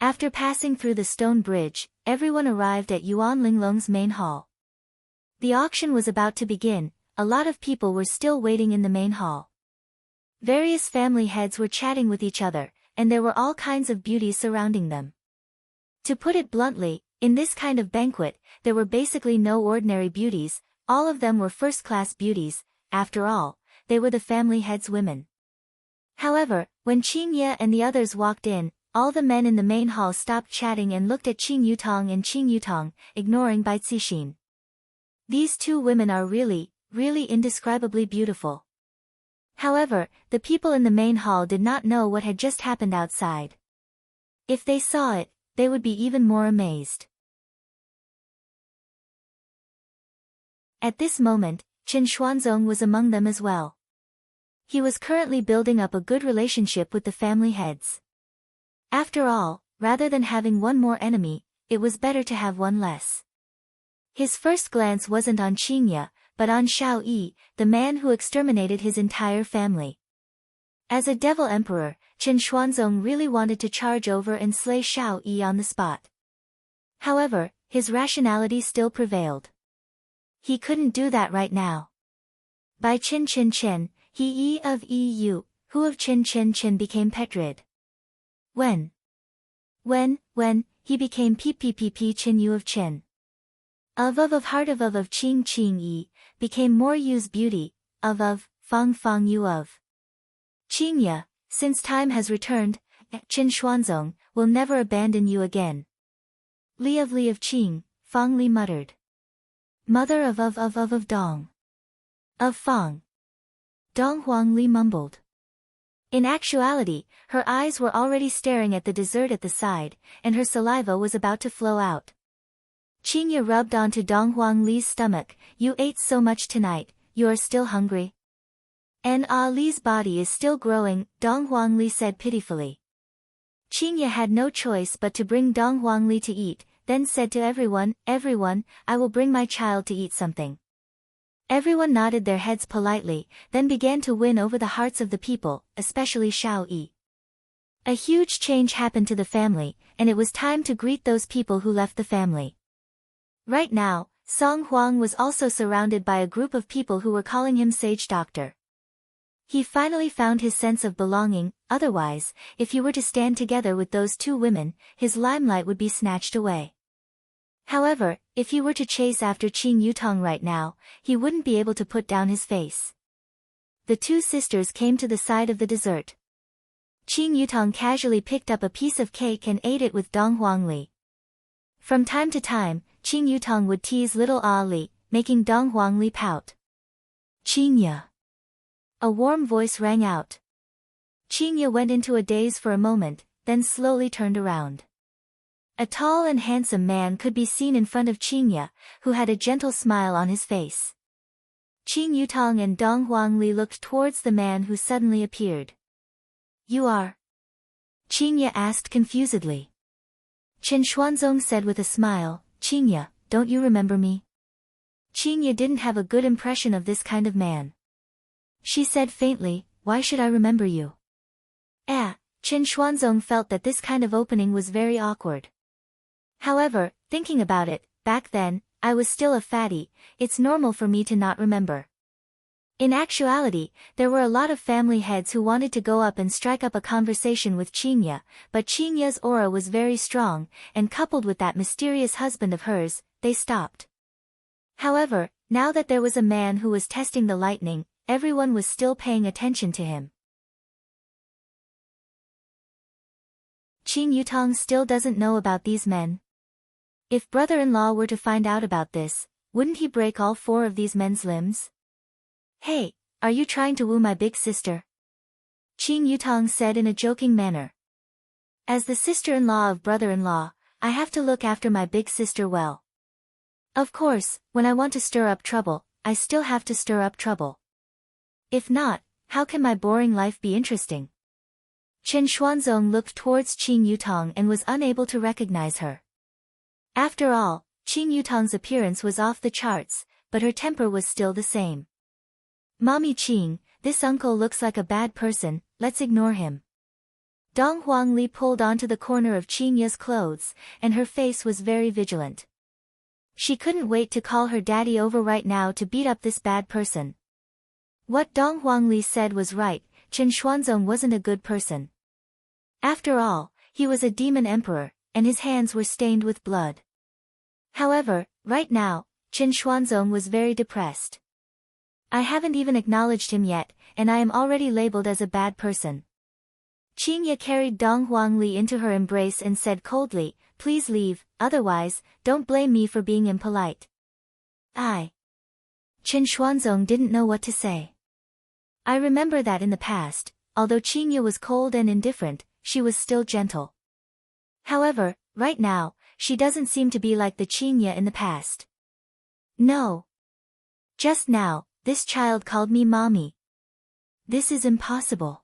After passing through the stone bridge, everyone arrived at Yuan Linglong's main hall. The auction was about to begin, a lot of people were still waiting in the main hall. Various family heads were chatting with each other, and there were all kinds of beauties surrounding them. To put it bluntly, in this kind of banquet, there were basically no ordinary beauties, all of them were first-class beauties, after all, they were the family heads' women. However, when Qingye and the others walked in, all the men in the main hall stopped chatting and looked at Qing Yutong and Qing Yutong, ignoring Bai Cixin. These two women are really, really indescribably beautiful. However, the people in the main hall did not know what had just happened outside. If they saw it, they would be even more amazed. At this moment, Chen Xuanzong was among them as well. He was currently building up a good relationship with the family heads. After all, rather than having one more enemy, it was better to have one less. His first glance wasn't on Qingye, but on Shao Yi, the man who exterminated his entire family. As a devil emperor, Chen Xuanzong really wanted to charge over and slay Shao Yi on the spot. However, his rationality still prevailed. He couldn't do that right now. By Chen Chen Chen, he Yi of EU, who of Chen Chen Chen became Petrid. When, he became PPPP Chen Yu of Chen. Of heart of Qing Qing Yi, became more Yu's beauty, of Fang Fang Yu of. Qingye, since time has returned, Chen Xuanzong, will never abandon you again. Li of Qing, Fang Li muttered. Mother of Dong. Of Fang. Dong Huang Li mumbled. In actuality, her eyes were already staring at the dessert at the side, and her saliva was about to flow out. Qingye rubbed onto Dong Huang Li's stomach, you ate so much tonight, you are still hungry? And Li's body is still growing, Dong Huang Li said pitifully. Qingye had no choice but to bring Dong Huang Li to eat, then said to everyone, I will bring my child to eat something. Everyone nodded their heads politely, then began to win over the hearts of the people, especially Shao Yi. A huge change happened to the family, and it was time to greet those people who left the family. Right now, Song Huang was also surrounded by a group of people who were calling him Sage Doctor. He finally found his sense of belonging, otherwise, if he were to stand together with those two women, his limelight would be snatched away. However, if he were to chase after Qing Yutong right now, he wouldn't be able to put down his face. The two sisters came to the side of the dessert. Qing Yutong casually picked up a piece of cake and ate it with Dong Huangli. From time to time, Qing Yutong would tease little Ali, making Dong Huangli pout. Qingye. A warm voice rang out. Qingye went into a daze for a moment, then slowly turned around. A tall and handsome man could be seen in front of Qingye, who had a gentle smile on his face. Qing Yutong and Dong Huangli looked towards the man who suddenly appeared. You are? Qingye asked confusedly. Chen Xuanzong said with a smile, Qingye, don't you remember me? Qingye didn't have a good impression of this kind of man. She said faintly, why should I remember you? Qin Xuanzong felt that this kind of opening was very awkward. However, thinking about it, back then, I was still a fatty, it's normal for me to not remember. In actuality, there were a lot of family heads who wanted to go up and strike up a conversation with Qingye, but Qingye's aura was very strong, and coupled with that mysterious husband of hers, they stopped. However, now that there was a man who was testing the lightning, everyone was still paying attention to him. Qing Yutong still doesn't know about these men. If brother-in-law were to find out about this, wouldn't he break all 4 of these men's limbs? Hey, are you trying to woo my big sister? Qing Yutong said in a joking manner. As the sister-in-law of brother-in-law, I have to look after my big sister well. Of course, when I want to stir up trouble, I still have to stir up trouble. If not, how can my boring life be interesting? Qin Xuanzong looked towards Qing Yutong and was unable to recognize her. After all, Qing Yutong's appearance was off the charts, but her temper was still the same. Mommy Qing, this uncle looks like a bad person, let's ignore him. Dong Huangli pulled onto the corner of Qingye's clothes, and her face was very vigilant. She couldn't wait to call her daddy over right now to beat up this bad person. What Dong Huangli said was right, Qin Xuanzong wasn't a good person. After all, he was a demon emperor, and his hands were stained with blood. However, right now, Qin Xuanzong was very depressed. I haven't even acknowledged him yet, and I am already labeled as a bad person. Qingye carried Dong Huangli into her embrace and said coldly, please leave, otherwise, don't blame me for being impolite. Qin Xuanzong didn't know what to say. I remember that in the past, although Qingye was cold and indifferent, she was still gentle. However, right now, she doesn't seem to be like the Qingye in the past. No. Just now, this child called me mommy. This is impossible.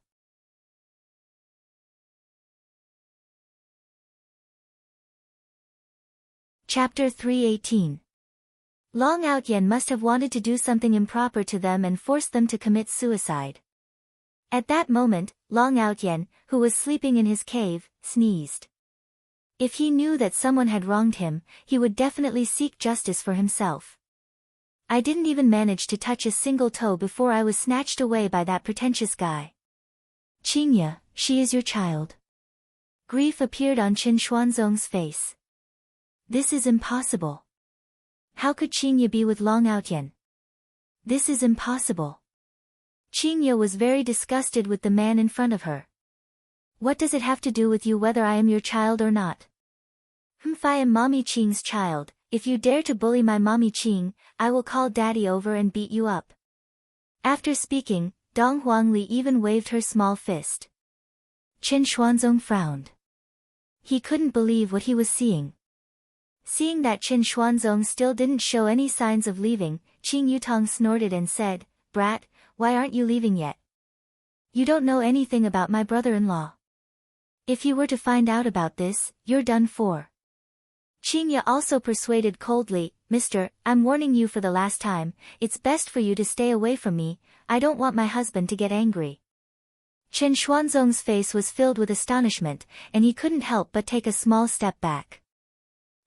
Chapter 318. Long Outyen must have wanted to do something improper to them and forced them to commit suicide. At that moment, Long Outyen, who was sleeping in his cave, sneezed. If he knew that someone had wronged him, he would definitely seek justice for himself. I didn't even manage to touch a single toe before I was snatched away by that pretentious guy. Qingye, she is your child. Grief appeared on Qin Xuanzong's face. This is impossible. How could Qingye be with Long Outyen? This is impossible. Qingye was very disgusted with the man in front of her. What does it have to do with you whether I am your child or not? If I am Mommy Qing's child, if you dare to bully my Mommy Qing, I will call Daddy over and beat you up. After speaking, Dong Huangli even waved her small fist. Qin Xuanzong frowned. He couldn't believe what he was seeing. Seeing that Qin Xuanzong still didn't show any signs of leaving, Qing Yutong snorted and said, Brat, why aren't you leaving yet? You don't know anything about my brother-in-law. If you were to find out about this, you're done for. Qingye also persuaded coldly, Mister, I'm warning you for the last time, it's best for you to stay away from me, I don't want my husband to get angry. Qin Xuanzong's face was filled with astonishment, and he couldn't help but take a small step back.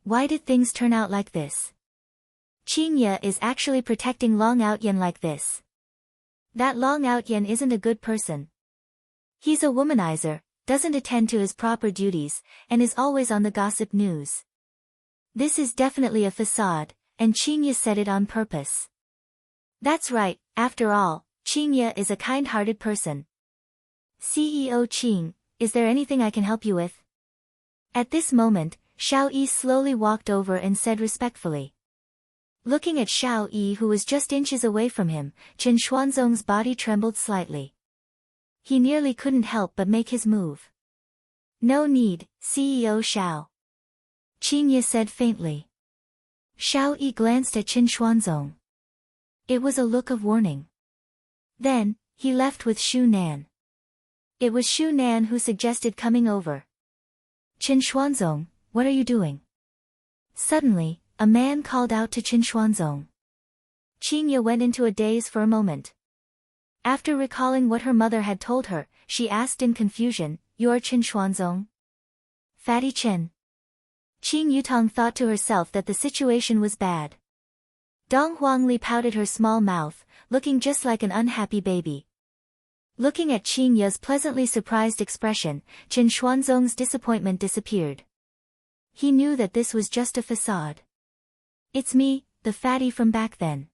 Why did things turn out like this? Qingye is actually protecting Long Outyen like this. That Long Outyen isn't a good person. He's a womanizer, doesn't attend to his proper duties, and is always on the gossip news. This is definitely a facade, and Qingye said it on purpose. That's right, after all, Qingye is a kind-hearted person. CEO Qing, is there anything I can help you with? At this moment, Xiao Yi slowly walked over and said respectfully. Looking at Xiao Yi who was just inches away from him, Qin Xuanzong's body trembled slightly. He nearly couldn't help but make his move. No need, CEO Xiao. Qingye said faintly. Xiao Yi glanced at Qin Xuanzong. It was a look of warning. Then, he left with Xu Nan. It was Xu Nan who suggested coming over. Qin Xuanzong, what are you doing? Suddenly, a man called out to Qin Xuanzong. Qingye went into a daze for a moment. After recalling what her mother had told her, she asked in confusion, "You're Chen Xuanzong?" Fatty Chen. Qing Yutong thought to herself that the situation was bad. Dong Huangli pouted her small mouth, looking just like an unhappy baby. Looking at Qing Ye's pleasantly surprised expression, Chen Xuanzong's disappointment disappeared. He knew that this was just a facade. "It's me, the fatty from back then."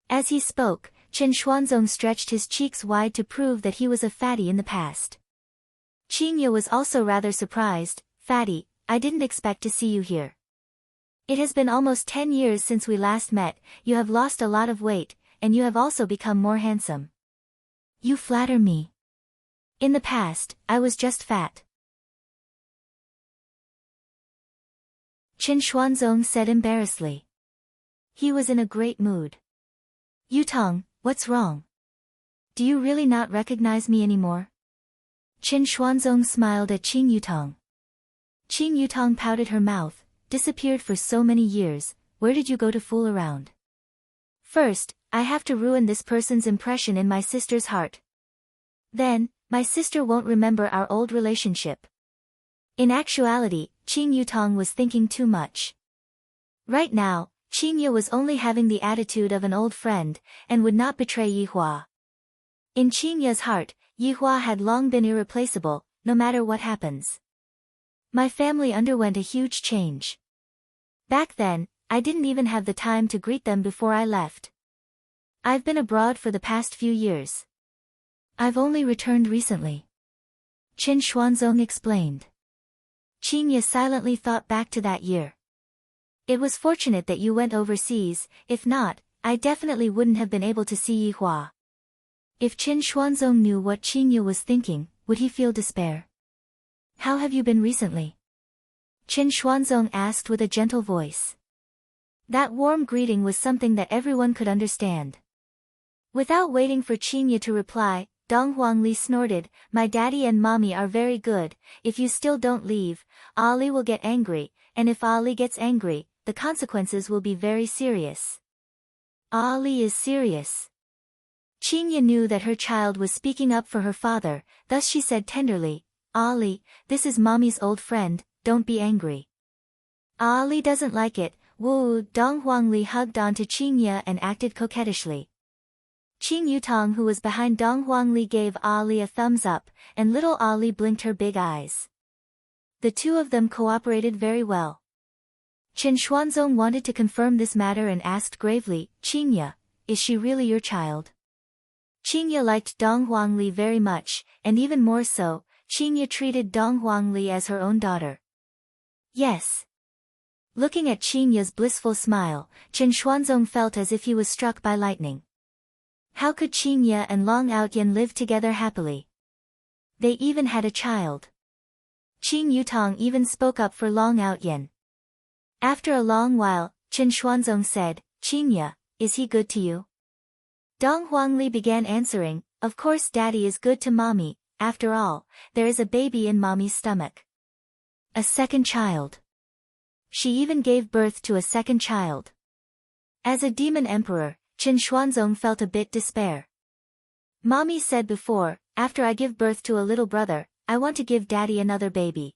As he spoke, Chen Xuanzong stretched his cheeks wide to prove that he was a fatty in the past. Qing Ye was also rather surprised. "Fatty, I didn't expect to see you here. It has been almost 10 years since we last met, you have lost a lot of weight, and you have also become more handsome." "You flatter me. In the past, I was just fat." Chen Xuanzong said embarrassedly. He was in a great mood. "Yutong, what's wrong? Do you really not recognize me anymore?" Chen Xuanzong smiled at Qing Yutong. Qing Yutong pouted her mouth. "Disappeared for so many years, where did you go to fool around? First, I have to ruin this person's impression in my sister's heart. Then, my sister won't remember our old relationship." In actuality, Qing Yutong was thinking too much. Right now, Qing Ye was only having the attitude of an old friend, and would not betray Yihua. In Qing Ye's heart, Yihua had long been irreplaceable, no matter what happens. "My family underwent a huge change. Back then, I didn't even have the time to greet them before I left. I've been abroad for the past few years. I've only returned recently." Chen Xuanzong explained. Qing Ye silently thought back to that year. "It was fortunate that you went overseas, if not, I definitely wouldn't have been able to see Yihua." If Chen Xuanzong knew what Qing Ye was thinking, would he feel despair? "How have you been recently?" Chen Xuanzong asked with a gentle voice. That warm greeting was something that everyone could understand. Without waiting for Qing Ye to reply, Dong Huangli snorted, "My daddy and mommy are very good, if you still don't leave, Ali will get angry, and if Ali gets angry, the consequences will be very serious." Ali is serious. Qing Ye knew that her child was speaking up for her father, thus she said tenderly, "Ali, this is mommy's old friend, don't be angry." Ali doesn't like it. Woo! Dong Huangli hugged onto Qing Ye and acted coquettishly. Qing Yutong, who was behind Dong Huangli, gave Ali a thumbs up, and little Ali blinked her big eyes. The two of them cooperated very well. Chen Xuanzong wanted to confirm this matter and asked gravely, "Qing Ye, is she really your child?" Qing Ye liked Dong Huangli very much, and even more so, Qing Ye treated Dong Huangli as her own daughter. "Yes." Looking at Qing Ye's blissful smile, Chen Xuanzong felt as if he was struck by lightning. How could Qing Ye and Long Outyen live together happily? They even had a child. Qing Yutong even spoke up for Long Outyen. After a long while, Chen Xuanzong said, "Qing Ye, is he good to you?" Dong Huangli began answering, "Of course daddy is good to mommy, after all, there is a baby in mommy's stomach. A second child. She even gave birth to a second child." As a demon emperor, Chen Xuanzong felt a bit despair. "Mommy said before, after I give birth to a little brother, I want to give daddy another baby."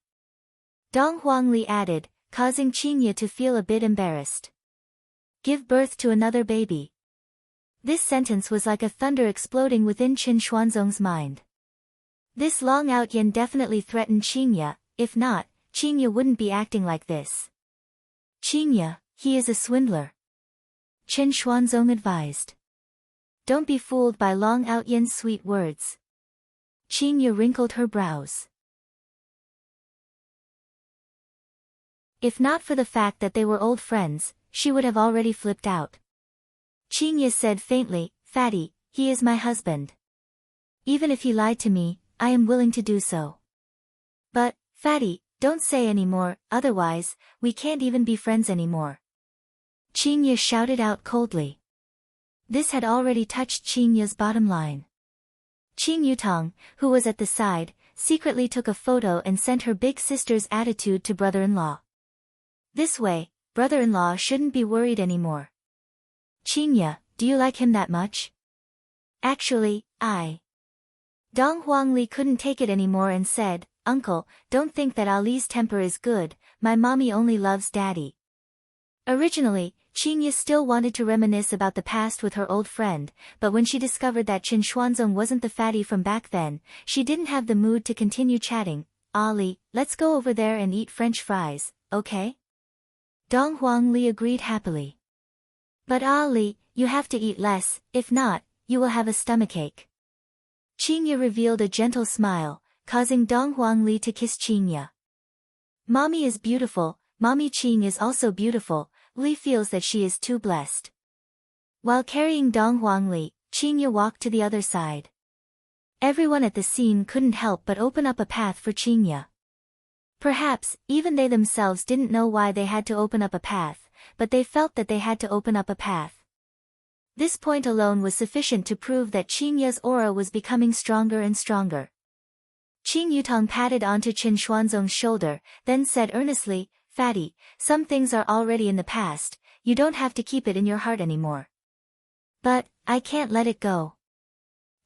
Dong Huangli added, causing Qing Ye to feel a bit embarrassed. Give birth to another baby. This sentence was like a thunder exploding within Chen Xuanzong's mind. This Long Outyen definitely threatened Qing Ye, if not, Qing Ye wouldn't be acting like this. "Qing Ye, he is a swindler," Chen Xuanzong advised. "Don't be fooled by Long Outyen's sweet words." Qing Ye wrinkled her brows. If not for the fact that they were old friends, she would have already flipped out. Qing Ye said faintly, "Fatty, he is my husband. Even if he lied to me, I am willing to do so." "But, Fatty, don't say any more, otherwise, we can't even be friends anymore." Qing Ye shouted out coldly. This had already touched Qing Ye's bottom line. Qing Yutong, who was at the side, secretly took a photo and sent her big sister's attitude to brother-in-law. This way, brother-in-law shouldn't be worried anymore. "Qing Ye, do you like him that much?" Actually, Dong Huangli couldn't take it anymore and said, "Uncle, don't think that Ali's temper is good, my mommy only loves daddy." Originally, Qingye still wanted to reminisce about the past with her old friend, but when she discovered that Qin Xuanzong wasn't the fatty from back then, she didn't have the mood to continue chatting. "Ali, let's go over there and eat French fries, okay?" Dong Huangli agreed happily. "But Ali, you have to eat less, if not, you will have a stomachache." Qingye revealed a gentle smile, causing Dong Huangli to kiss Qingye. Mommy is beautiful, Mommy Qing is also beautiful, Li feels that she is too blessed. While carrying Dong Huangli, Qingye walked to the other side. Everyone at the scene couldn't help but open up a path for Qingye. Perhaps, even they themselves didn't know why they had to open up a path, but they felt that they had to open up a path. This point alone was sufficient to prove that Qingye's aura was becoming stronger and stronger. Qing Yutong patted onto Qin Xuanzong's shoulder, then said earnestly, "Fatty, some things are already in the past, you don't have to keep it in your heart anymore." "But, I can't let it go,"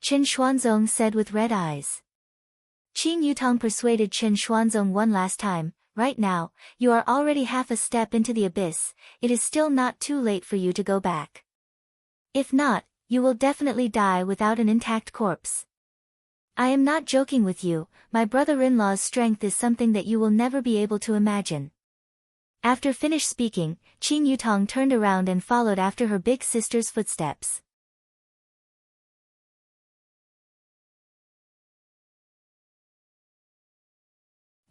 Qin Xuanzong said with red eyes. Qing Yutong persuaded Qin Xuanzong one last time, "Right now, you are already half a step into the abyss, it is still not too late for you to go back. If not, you will definitely die without an intact corpse. I am not joking with you, my brother-in-law's strength is something that you will never be able to imagine." After finished speaking, Qing Yutong turned around and followed after her big sister's footsteps.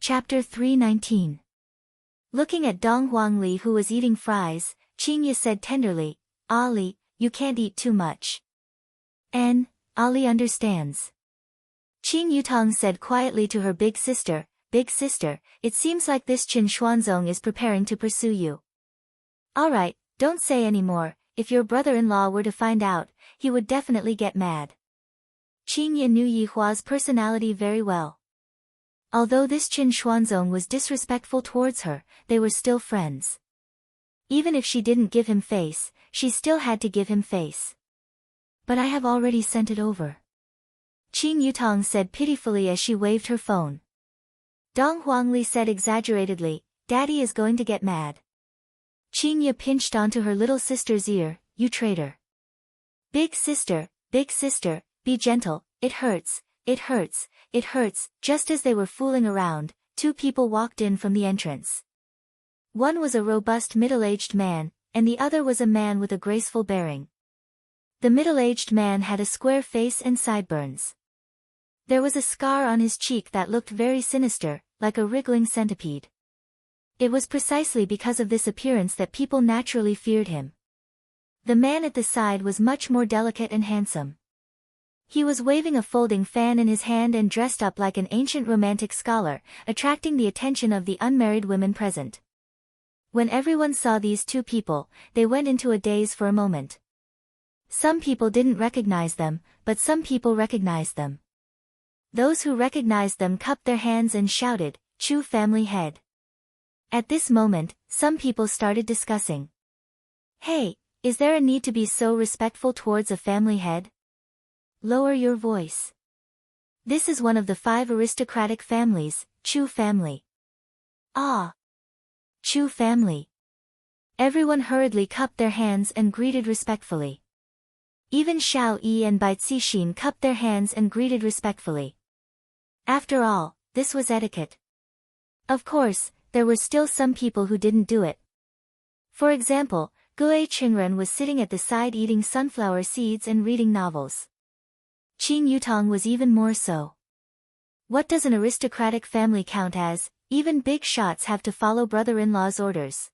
Chapter 319. Looking at Dong Huangli who was eating fries, Qingye said tenderly, "Ali, you can't eat too much." Ali understands." Qing Yutong said quietly to her big sister, "Big sister, it seems like this Qin Xuanzong is preparing to pursue you." "Alright, don't say any more, if your brother-in-law were to find out, he would definitely get mad." Qingye knew Yihua's personality very well. Although this Qin Xuanzong was disrespectful towards her, they were still friends. Even if she didn't give him face, she still had to give him face. "But I have already sent it over," Qing Yutong said pitifully as she waved her phone. Dong Huangli said exaggeratedly, "Daddy is going to get mad." Qingye pinched onto her little sister's ear, "You traitor. Big sister, be gentle, it hurts, it hurts, it hurts." Just as they were fooling around, two people walked in from the entrance. One was a robust middle-aged man, and the other was a man with a graceful bearing. The middle-aged man had a square face and sideburns. There was a scar on his cheek that looked very sinister, like a wriggling centipede. It was precisely because of this appearance that people naturally feared him. The man at the side was much more delicate and handsome. He was waving a folding fan in his hand and dressed up like an ancient romantic scholar, attracting the attention of the unmarried women present. When everyone saw these two people, they went into a daze for a moment. Some people didn't recognize them, but some people recognized them. Those who recognized them cupped their hands and shouted, "Chu family head." At this moment, some people started discussing. "Hey, is there a need to be so respectful towards a family head? Lower your voice. This is one of the 5 aristocratic families, Chu family." "Ah! Chu family." Everyone hurriedly cupped their hands and greeted respectfully. Even Xiao Yi and Bai Cixin cupped their hands and greeted respectfully. After all, this was etiquette. Of course, there were still some people who didn't do it. For example, Gue Qingren was sitting at the side eating sunflower seeds and reading novels. Qing Yutong was even more so. What does an aristocratic family count as? Even big shots have to follow brother-in-law's orders.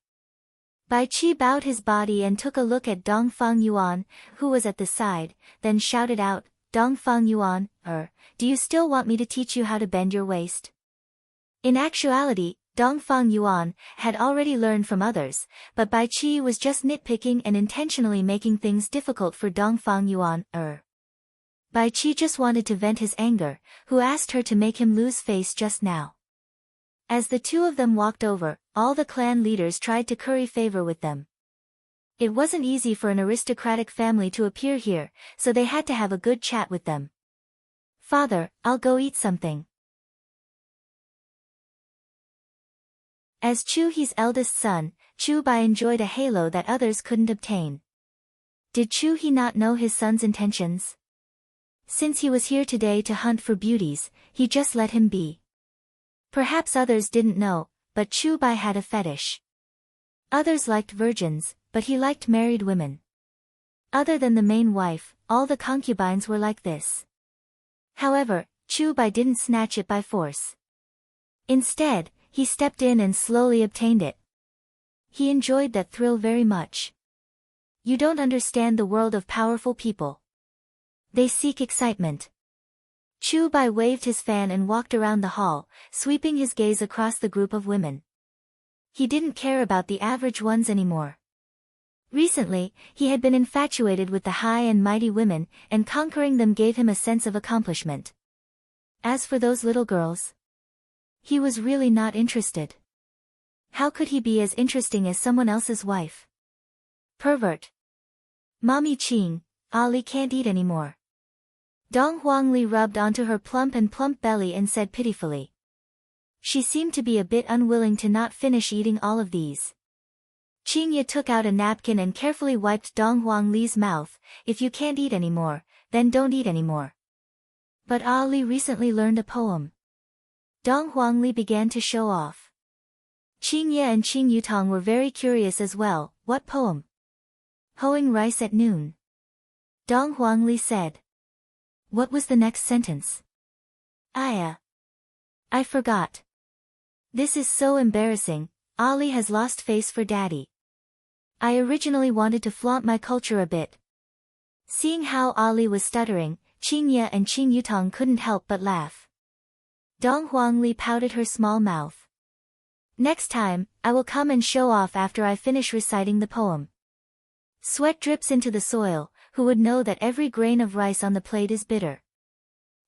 Bai Qi bowed his body and took a look at Dongfang Yuan, who was at the side, then shouted out, "Dongfang Yuan, do you still want me to teach you how to bend your waist?" In actuality, Dongfang Yuan had already learned from others, but Bai Qi was just nitpicking and intentionally making things difficult for Dongfang Yuan. Bai Qi just wanted to vent his anger, who asked her to make him lose face just now. As the two of them walked over, all the clan leaders tried to curry favor with them. It wasn't easy for an aristocratic family to appear here, so they had to have a good chat with them. Father, I'll go eat something. As Chu He's eldest son, Chu Bai enjoyed a halo that others couldn't obtain. Did Chu He not know his son's intentions? Since he was here today to hunt for beauties, he just let him be. Perhaps others didn't know, but Chu Bai had a fetish. Others liked virgins, but he liked married women. Other than the main wife, all the concubines were like this. However, Chu Bai didn't snatch it by force. Instead, he stepped in and slowly obtained it. He enjoyed that thrill very much. You don't understand the world of powerful people. They seek excitement. Chu Bai waved his fan and walked around the hall, sweeping his gaze across the group of women. He didn't care about the average ones anymore. Recently, he had been infatuated with the high and mighty women, and conquering them gave him a sense of accomplishment. As for those little girls, he was really not interested. How could he be as interesting as someone else's wife? Pervert. Mommy Qing, Ali can't eat anymore. Dong Huangli rubbed onto her plump belly and said pitifully. She seemed to be a bit unwilling to not finish eating all of these. Qingye took out a napkin and carefully wiped Dong Huangli's mouth. If you can't eat anymore, then don't eat anymore. But Ali recently learned a poem. Dong Huangli began to show off. Qingye and Qing Yutong were very curious as well. What poem? Hoeing rice at noon. Dong Huangli said. What was the next sentence? I forgot. This is so embarrassing. Ali has lost face for daddy. I originally wanted to flaunt my culture a bit. Seeing how Ali was stuttering, Qingye and Qing Yutong couldn't help but laugh. Dong Huangli pouted her small mouth. Next time, I will come and show off after I finish reciting the poem. Sweat drips into the soil. Who would know that every grain of rice on the plate is bitter?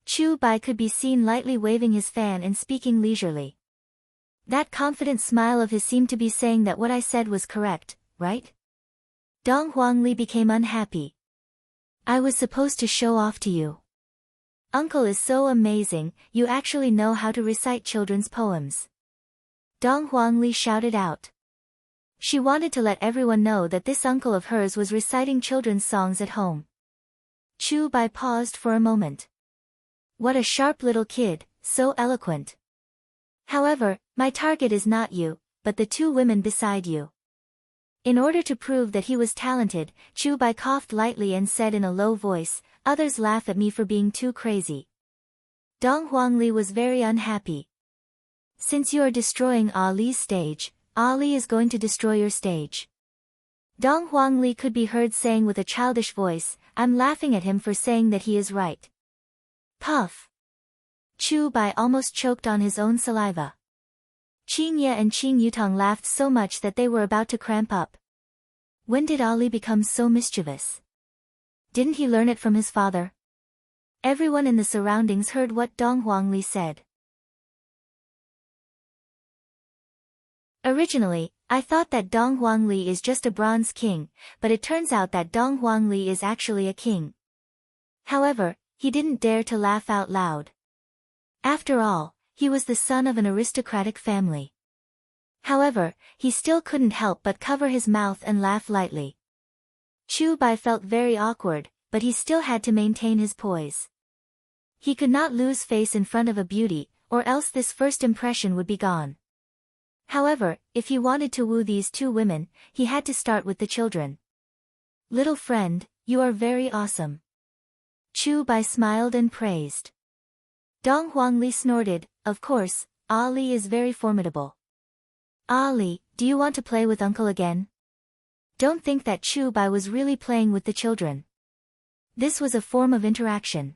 Chu Bai could be seen lightly waving his fan and speaking leisurely. That confident smile of his seemed to be saying that what I said was correct, right? Dong Huangli became unhappy. I was supposed to show off to you. Uncle is so amazing, you actually know how to recite children's poems. Dong Huangli shouted out. She wanted to let everyone know that this uncle of hers was reciting children's songs at home. Chu Bai paused for a moment. What a sharp little kid, so eloquent. However, my target is not you, but the two women beside you. In order to prove that he was talented, Chu Bai coughed lightly and said in a low voice, others laugh at me for being too crazy. Dong Huangli was very unhappy. Since you are destroying Ali's stage, Ali is going to destroy your stage. Dong Huangli could be heard saying with a childish voice, I'm laughing at him for saying that he is right. Puff. Chu Bai almost choked on his own saliva. Qingye and Qing Yutong laughed so much that they were about to cramp up. When did Ali become so mischievous? Didn't he learn it from his father? Everyone in the surroundings heard what Dong Huangli said. Originally, I thought that Dong Huangli is just a bronze king, but it turns out that Dong Huangli is actually a king. However, he didn't dare to laugh out loud. After all, he was the son of an aristocratic family. However, he still couldn't help but cover his mouth and laugh lightly. Chu Bai felt very awkward, but he still had to maintain his poise. He could not lose face in front of a beauty, or else this first impression would be gone. However, if he wanted to woo these two women, he had to start with the children. Little friend, you are very awesome. Chu Bai smiled and praised. Dong Huangli snorted, of course, Ali is very formidable. Ali, do you want to play with uncle again? Don't think that Chu Bai was really playing with the children. This was a form of interaction.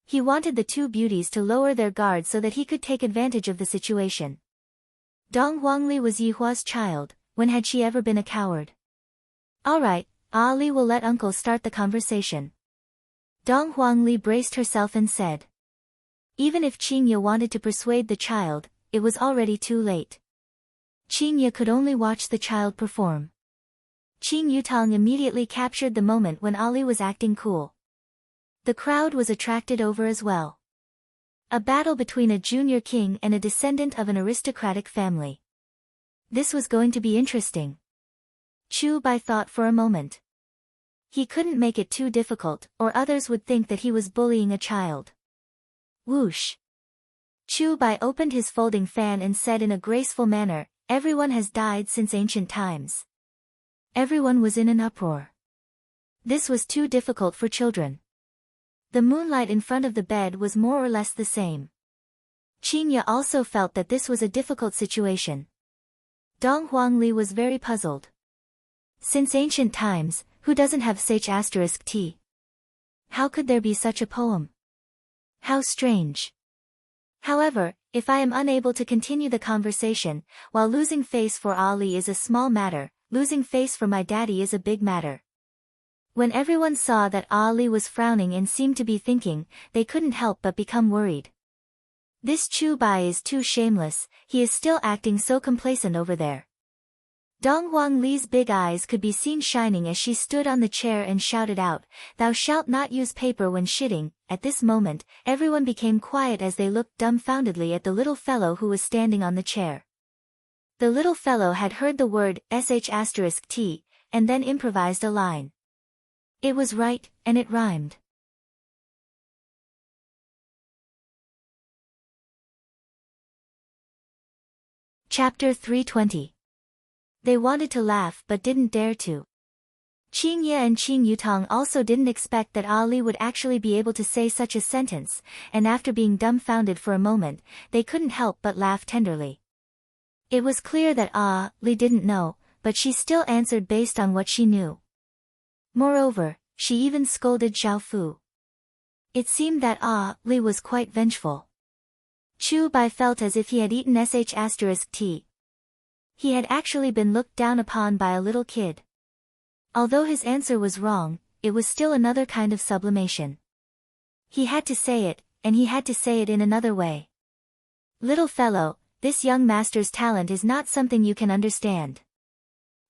He wanted the two beauties to lower their guard so that he could take advantage of the situation. Dong Huangli was Yihua's child, when had she ever been a coward? Alright, Ali will let uncle start the conversation. Dong Huangli braced herself and said. Even if Qingye wanted to persuade the child, it was already too late. Qingye could only watch the child perform. Qing Yutong immediately captured the moment when Ali was acting cool. The crowd was attracted over as well. A battle between a junior king and a descendant of an aristocratic family. This was going to be interesting. Chu Bai thought for a moment. He couldn't make it too difficult, or others would think that he was bullying a child. Whoosh! Chu Bai opened his folding fan and said in a graceful manner, "Everyone has died since ancient times." Everyone was in an uproar. This was too difficult for children. The moonlight in front of the bed was more or less the same. Qingya also felt that this was a difficult situation. Dong Huangli was very puzzled. Since ancient times, who doesn't have **t? How could there be such a poem? How strange. However, if I am unable to continue the conversation, while losing face for Ali is a small matter, losing face for my daddy is a big matter. When everyone saw that Ali was frowning and seemed to be thinking, they couldn't help but become worried. This Chu Bai is too shameless, he is still acting so complacent over there. Dong Huangli's big eyes could be seen shining as she stood on the chair and shouted out, "Thou shalt not use paper when shitting." At this moment, everyone became quiet as they looked dumbfoundedly at the little fellow who was standing on the chair. The little fellow had heard the word **t, and then improvised a line. It was right, and it rhymed. Chapter 320. They wanted to laugh but didn't dare to. Qingye and Qing Yutong also didn't expect that Ali would actually be able to say such a sentence, and after being dumbfounded for a moment, they couldn't help but laugh tenderly. It was clear that Ali didn't know, but she still answered based on what she knew. Moreover, she even scolded Xiao Fu. It seemed that Ali was quite vengeful. Chu Bai felt as if he had eaten **t. He had actually been looked down upon by a little kid. Although his answer was wrong, it was still another kind of sublimation. He had to say it, and he had to say it in another way. "Little fellow, this young master's talent is not something you can understand."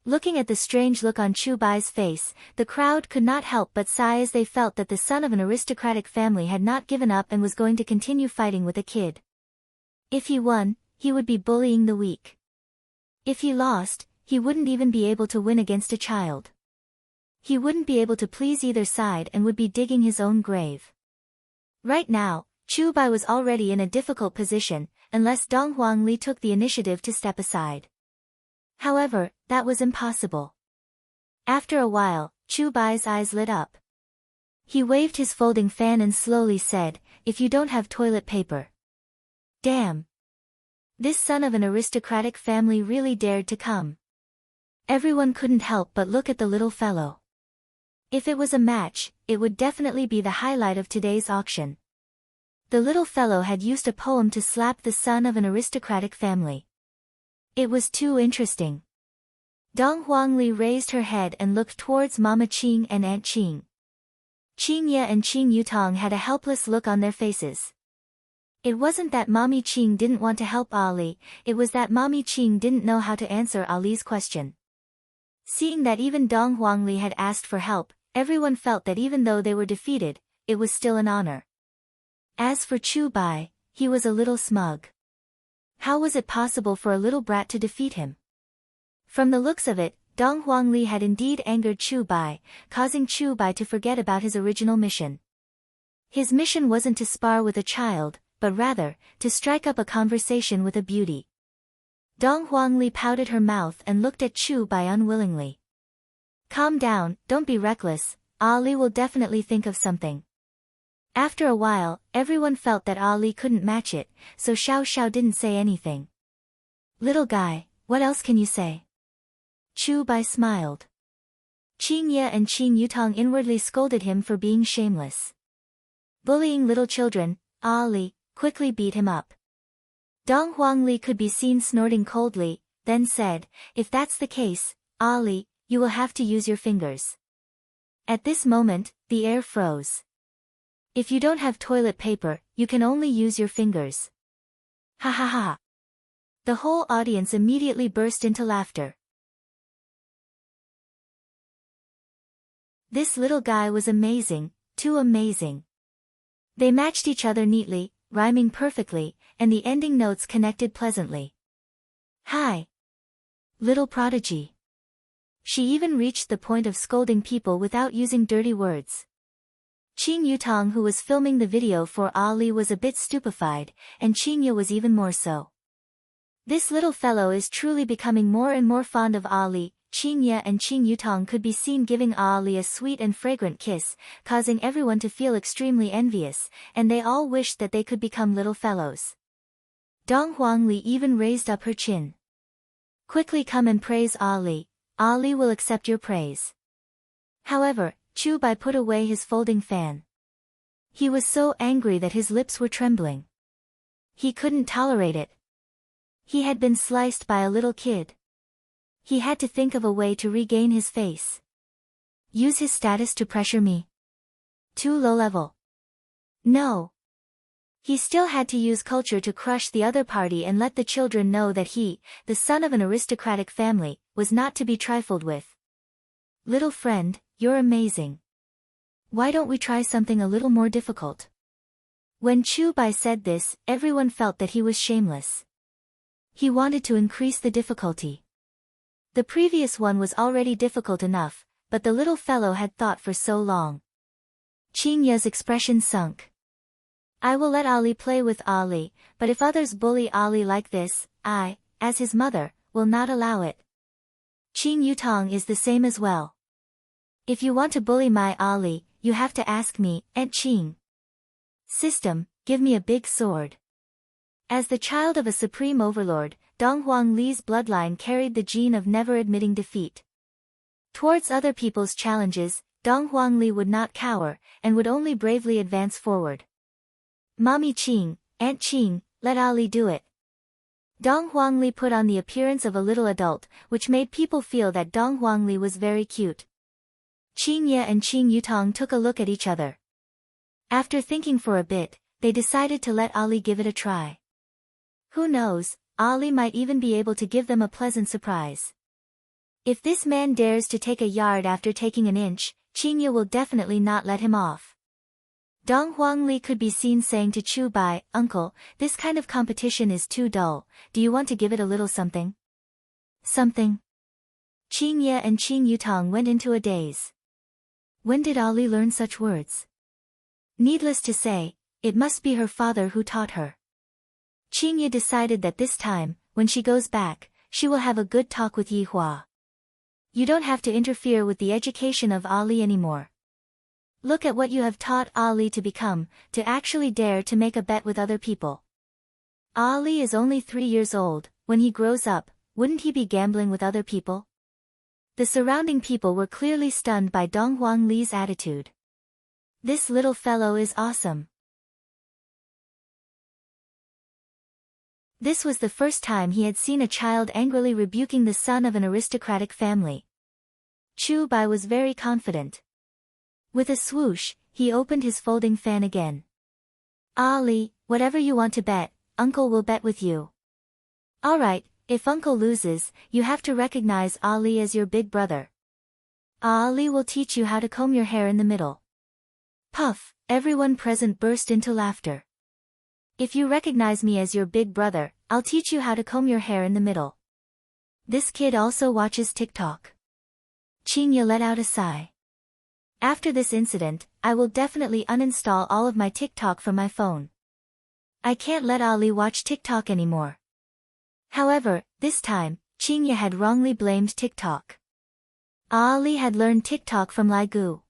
Looking at the strange look on Chu Bai's face, the crowd could not help but sigh as they felt that the son of an aristocratic family had not given up and was going to continue fighting with a kid. If he won, he would be bullying the weak. If he lost, he wouldn't even be able to win against a child. He wouldn't be able to please either side and would be digging his own grave. Right now, Chu Bai was already in a difficult position, unless Dong Huangli took the initiative to step aside. However, that was impossible. After a while, Chu Bai's eyes lit up. He waved his folding fan and slowly said, "If you don't have toilet paper." Damn! This son of an aristocratic family really dared to come. Everyone couldn't help but look at the little fellow. If it was a match, it would definitely be the highlight of today's auction. The little fellow had used a poem to slap the son of an aristocratic family. It was too interesting. Dong Huangli raised her head and looked towards Mama Qing and Aunt Qing. Qingye and Qing Yutong had a helpless look on their faces. It wasn't that Mommy Qing didn't want to help Ali, it was that Mommy Qing didn't know how to answer Ali's question. Seeing that even Dong Huangli had asked for help, everyone felt that even though they were defeated, it was still an honor. As for Chu Bai, he was a little smug. How was it possible for a little brat to defeat him? From the looks of it, Dong Huangli had indeed angered Chu Bai, causing Chu Bai to forget about his original mission. His mission wasn't to spar with a child, but rather, to strike up a conversation with a beauty. Dong Huangli pouted her mouth and looked at Chu Bai unwillingly. "Calm down, don't be reckless, Ali will definitely think of something." After a while, everyone felt that Ali couldn't match it, so Xiao Xiao didn't say anything. "Little guy, what else can you say?" Chu Bai smiled. Qingye and Qing Yutong inwardly scolded him for being shameless. Bullying little children, Ali quickly beat him up. Dong Huangli could be seen snorting coldly, then said, "If that's the case, Ali, you will have to use your fingers." At this moment, the air froze. "If you don't have toilet paper, you can only use your fingers." Ha ha ha. The whole audience immediately burst into laughter. This little guy was amazing, too amazing. They matched each other neatly, rhyming perfectly, and the ending notes connected pleasantly. Hi, little prodigy. She even reached the point of scolding people without using dirty words. Qing Yutong, who was filming the video for Ali, was a bit stupefied, and Qingye was even more so. This little fellow is truly becoming more and more fond of Ali. Qingye and Qing Yutong could be seen giving Ali a sweet and fragrant kiss, causing everyone to feel extremely envious, and they all wished that they could become little fellows. Dong Huangli even raised up her chin. Quickly come and praise Ali. Ali will accept your praise. However, Chu Bai put away his folding fan. He was so angry that his lips were trembling. He couldn't tolerate it. He had been sliced by a little kid. He had to think of a way to regain his face. Use his status to pressure me. Too low level. No. He still had to use culture to crush the other party and let the children know that he, the son of an aristocratic family, was not to be trifled with. Little friend, you're amazing. Why don't we try something a little more difficult? When Chu Bai said this, everyone felt that he was shameless. He wanted to increase the difficulty. The previous one was already difficult enough, but the little fellow had thought for so long. Qingye's expression sunk. I will let Ali play with Ali, but if others bully Ali like this, I, as his mother, will not allow it. Qing Yutong is the same as well. If you want to bully my Ali, you have to ask me, Aunt Qing. System, give me a big sword. As the child of a supreme overlord, Dong Huangli's bloodline carried the gene of never admitting defeat. Towards other people's challenges, Dong Huangli would not cower, and would only bravely advance forward. Mommy Qing, Aunt Qing, let Ali do it. Dong Huangli put on the appearance of a little adult, which made people feel that Dong Huangli was very cute. Qingye and Qing Yutong took a look at each other. After thinking for a bit, they decided to let Ali give it a try. Who knows, Ali might even be able to give them a pleasant surprise. If this man dares to take a yard after taking an inch, Qingye will definitely not let him off. Dong Huangli could be seen saying to Chu Bai, Uncle, this kind of competition is too dull, do you want to give it a little something? Something? Qingye and Qing Yutong went into a daze. When did Ali learn such words? Needless to say, it must be her father who taught her. Qingye decided that this time, when she goes back, she will have a good talk with Yi Hua. You don't have to interfere with the education of Ali anymore. Look at what you have taught Ali to become, to actually dare to make a bet with other people. Ali is only 3 years old. When he grows up, wouldn't he be gambling with other people? The surrounding people were clearly stunned by Dong Huangli's attitude. This little fellow is awesome. This was the first time he had seen a child angrily rebuking the son of an aristocratic family. Chu Bai was very confident. With a swoosh, he opened his folding fan again. Ali, whatever you want to bet, Uncle will bet with you. Alright, if Uncle loses, you have to recognize Ali as your big brother. Ali will teach you how to comb your hair in the middle. Puff, everyone present burst into laughter. If you recognize me as your big brother, I'll teach you how to comb your hair in the middle. This kid also watches TikTok. Qingye let out a sigh. After this incident, I will definitely uninstall all of my TikTok from my phone. I can't let Ali watch TikTok anymore. However, this time, Qingye had wrongly blamed TikTok. Ali had learned TikTok from Lai Gu.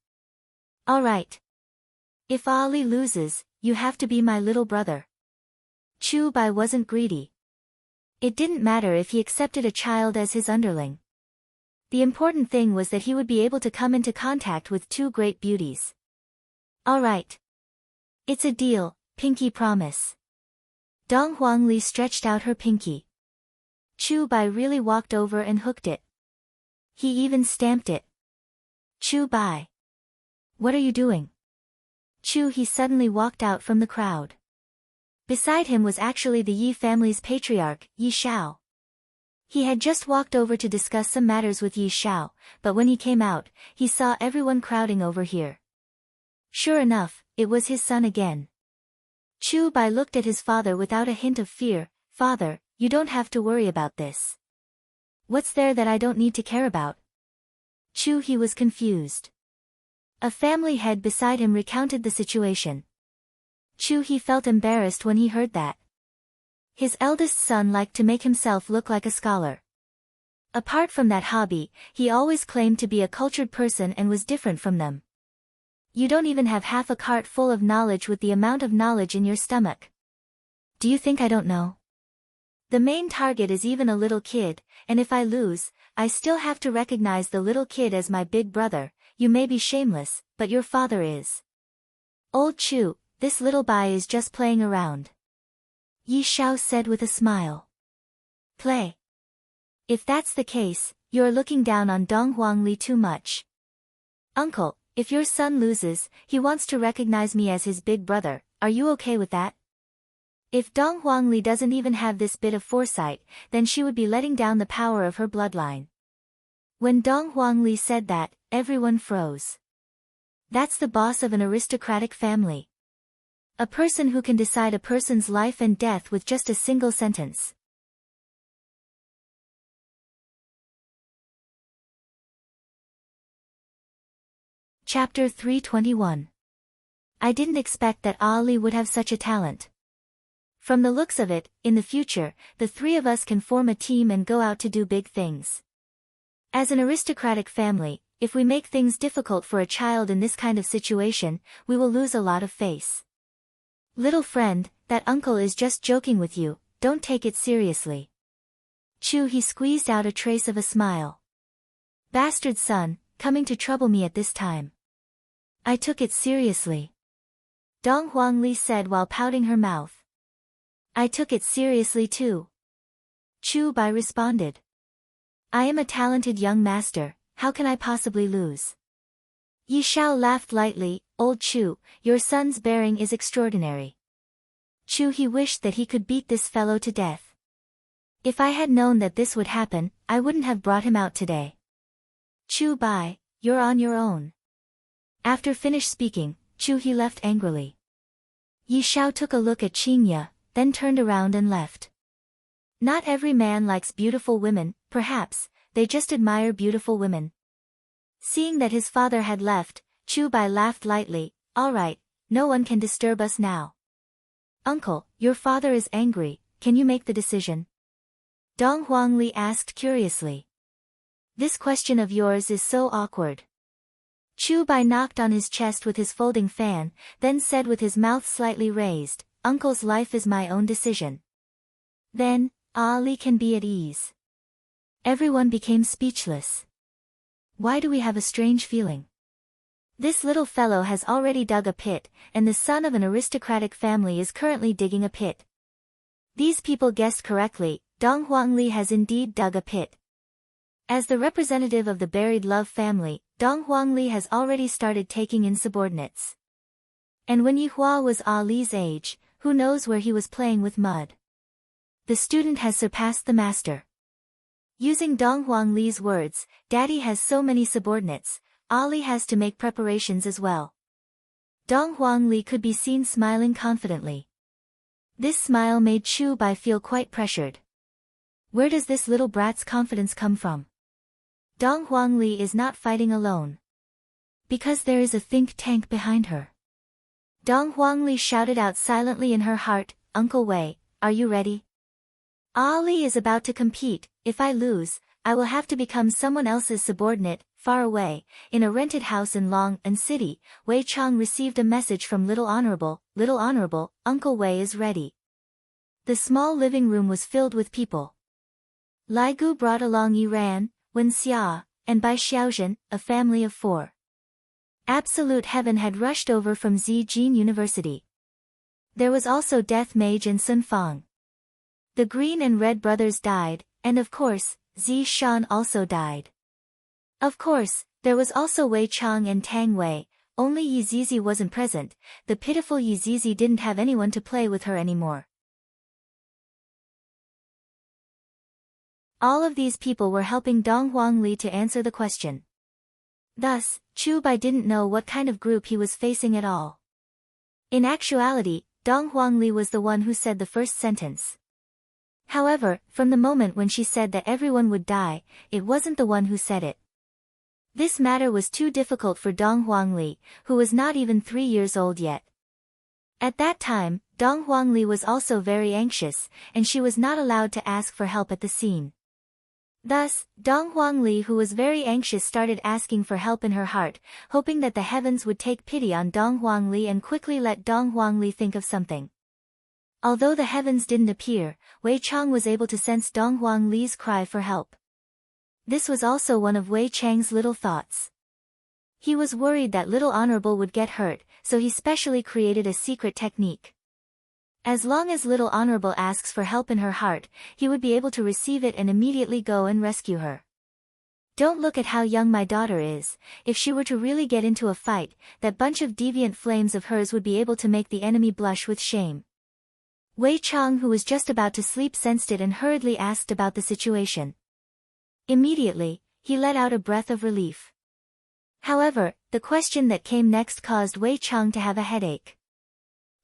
Alright. If Ali loses, you have to be my little brother. Chu Bai wasn't greedy. It didn't matter if he accepted a child as his underling. The important thing was that he would be able to come into contact with two great beauties. Alright. It's a deal, pinky promise. Dong Huangli stretched out her pinky. Chu Bai really walked over and hooked it. He even stamped it. Chu Bai. What are you doing? He suddenly walked out from the crowd. Beside him was actually the Yi family's patriarch, Yi Shao. He had just walked over to discuss some matters with Yi Xiao, but when he came out, he saw everyone crowding over here. Sure enough, it was his son again. Chu Bai looked at his father without a hint of fear. "Father, you don't have to worry about this. What's there that I don't need to care about?" He was confused. A family head beside him recounted the situation. He felt embarrassed when he heard that. His eldest son liked to make himself look like a scholar. Apart from that hobby, he always claimed to be a cultured person and was different from them. You don't even have half a cart full of knowledge with the amount of knowledge in your stomach. Do you think I don't know? The main target is even a little kid, and if I lose, I still have to recognize the little kid as my big brother. You may be shameless, but your father is. Old Chu, this little Bai is just playing around. Yi Xiao said with a smile. Play? If that's the case, you're looking down on Dong Huangli too much. Uncle, if your son loses, he wants to recognize me as his big brother, are you okay with that? If Dong Huangli doesn't even have this bit of foresight, then she would be letting down the power of her bloodline. When Dong Huangli said that, everyone froze. That's the boss of an aristocratic family. A person who can decide a person's life and death with just a single sentence. Chapter 321. I didn't expect that Ali would have such a talent. From the looks of it, in the future, the three of us can form a team and go out to do big things. As an aristocratic family, if we make things difficult for a child in this kind of situation, we will lose a lot of face. Little friend, that uncle is just joking with you, don't take it seriously. He squeezed out a trace of a smile. Bastard son, coming to trouble me at this time. I took it seriously. Dong Huangli said while pouting her mouth. I took it seriously too. Chu Bai responded. I am a talented young master, how can I possibly lose? Yi Xiao laughed lightly. Old Chu, your son's bearing is extraordinary. He wished that he could beat this fellow to death. If I had known that this would happen, I wouldn't have brought him out today. Chu Bai, you're on your own. After finished speaking, he left angrily. Yi Xiao took a look at Qingya, then turned around and left. Not every man likes beautiful women, perhaps, they just admire beautiful women. Seeing that his father had left, Chu Bai laughed lightly. All right, no one can disturb us now. Uncle, your father is angry, can you make the decision? Dong Huangli asked curiously. This question of yours is so awkward. Chu Bai knocked on his chest with his folding fan, then said with his mouth slightly raised, Uncle's life is my own decision. Then, Ali can be at ease. Everyone became speechless. Why do we have a strange feeling? This little fellow has already dug a pit, and the son of an aristocratic family is currently digging a pit. These people guessed correctly, Dong Huangli has indeed dug a pit. As the representative of the buried love family, Dong Huangli has already started taking in subordinates. And when Yi Hua was Ali's age, who knows where he was playing with mud. The student has surpassed the master. Using Dong Huangli's words, Daddy has so many subordinates, Ali has to make preparations as well. Dong Huangli could be seen smiling confidently. This smile made Chu Bai feel quite pressured. Where does this little brat's confidence come from? Dong Huangli is not fighting alone. Because there is a think tank behind her. Dong Huangli shouted out silently in her heart, Uncle Wei, are you ready? Ali is about to compete. If I lose, I will have to become someone else's subordinate. Far away, in a rented house in Long-An City, Wei Chang received a message from Little Honorable, Uncle Wei is ready. The small living room was filled with people. Lai Gu brought along Yiran, Wen Xia, and Bai Xiaozhen, a family of 4. Absolute heaven had rushed over from Zijin University. There was also Death Mage and Sun Fang. The Green and Red brothers died, and of course, Zi Shan also died. Of course, there was also Wei Chang and Tang Wei, only Yi Zizi wasn't present, the pitiful Yi Zizi didn't have anyone to play with her anymore. All of these people were helping Dong Huangli to answer the question. Thus, Chu Bai didn't know what kind of group he was facing at all. In actuality, Dong Huangli was the one who said the first sentence. However, from the moment when she said that everyone would die, it wasn't the one who said it. This matter was too difficult for Dong Huangli, who was not even 3 years old yet. At that time, Dong Huangli was also very anxious, and she was not allowed to ask for help at the scene. Thus, Dong Huangli, who was very anxious, started asking for help in her heart, hoping that the heavens would take pity on Dong Huangli and quickly let Dong Huangli think of something. Although the heavens didn't appear, Wei Chang was able to sense Dong Huangli's cry for help. This was also one of Wei Chang's little thoughts. He was worried that Little Honorable would get hurt, so he specially created a secret technique. As long as Little Honorable asks for help in her heart, he would be able to receive it and immediately go and rescue her. Don't look at how young my daughter is. If she were to really get into a fight, that bunch of deviant flames of hers would be able to make the enemy blush with shame. Wei Chang, who was just about to sleep, sensed it and hurriedly asked about the situation. Immediately, he let out a breath of relief. However, the question that came next caused Wei Chang to have a headache.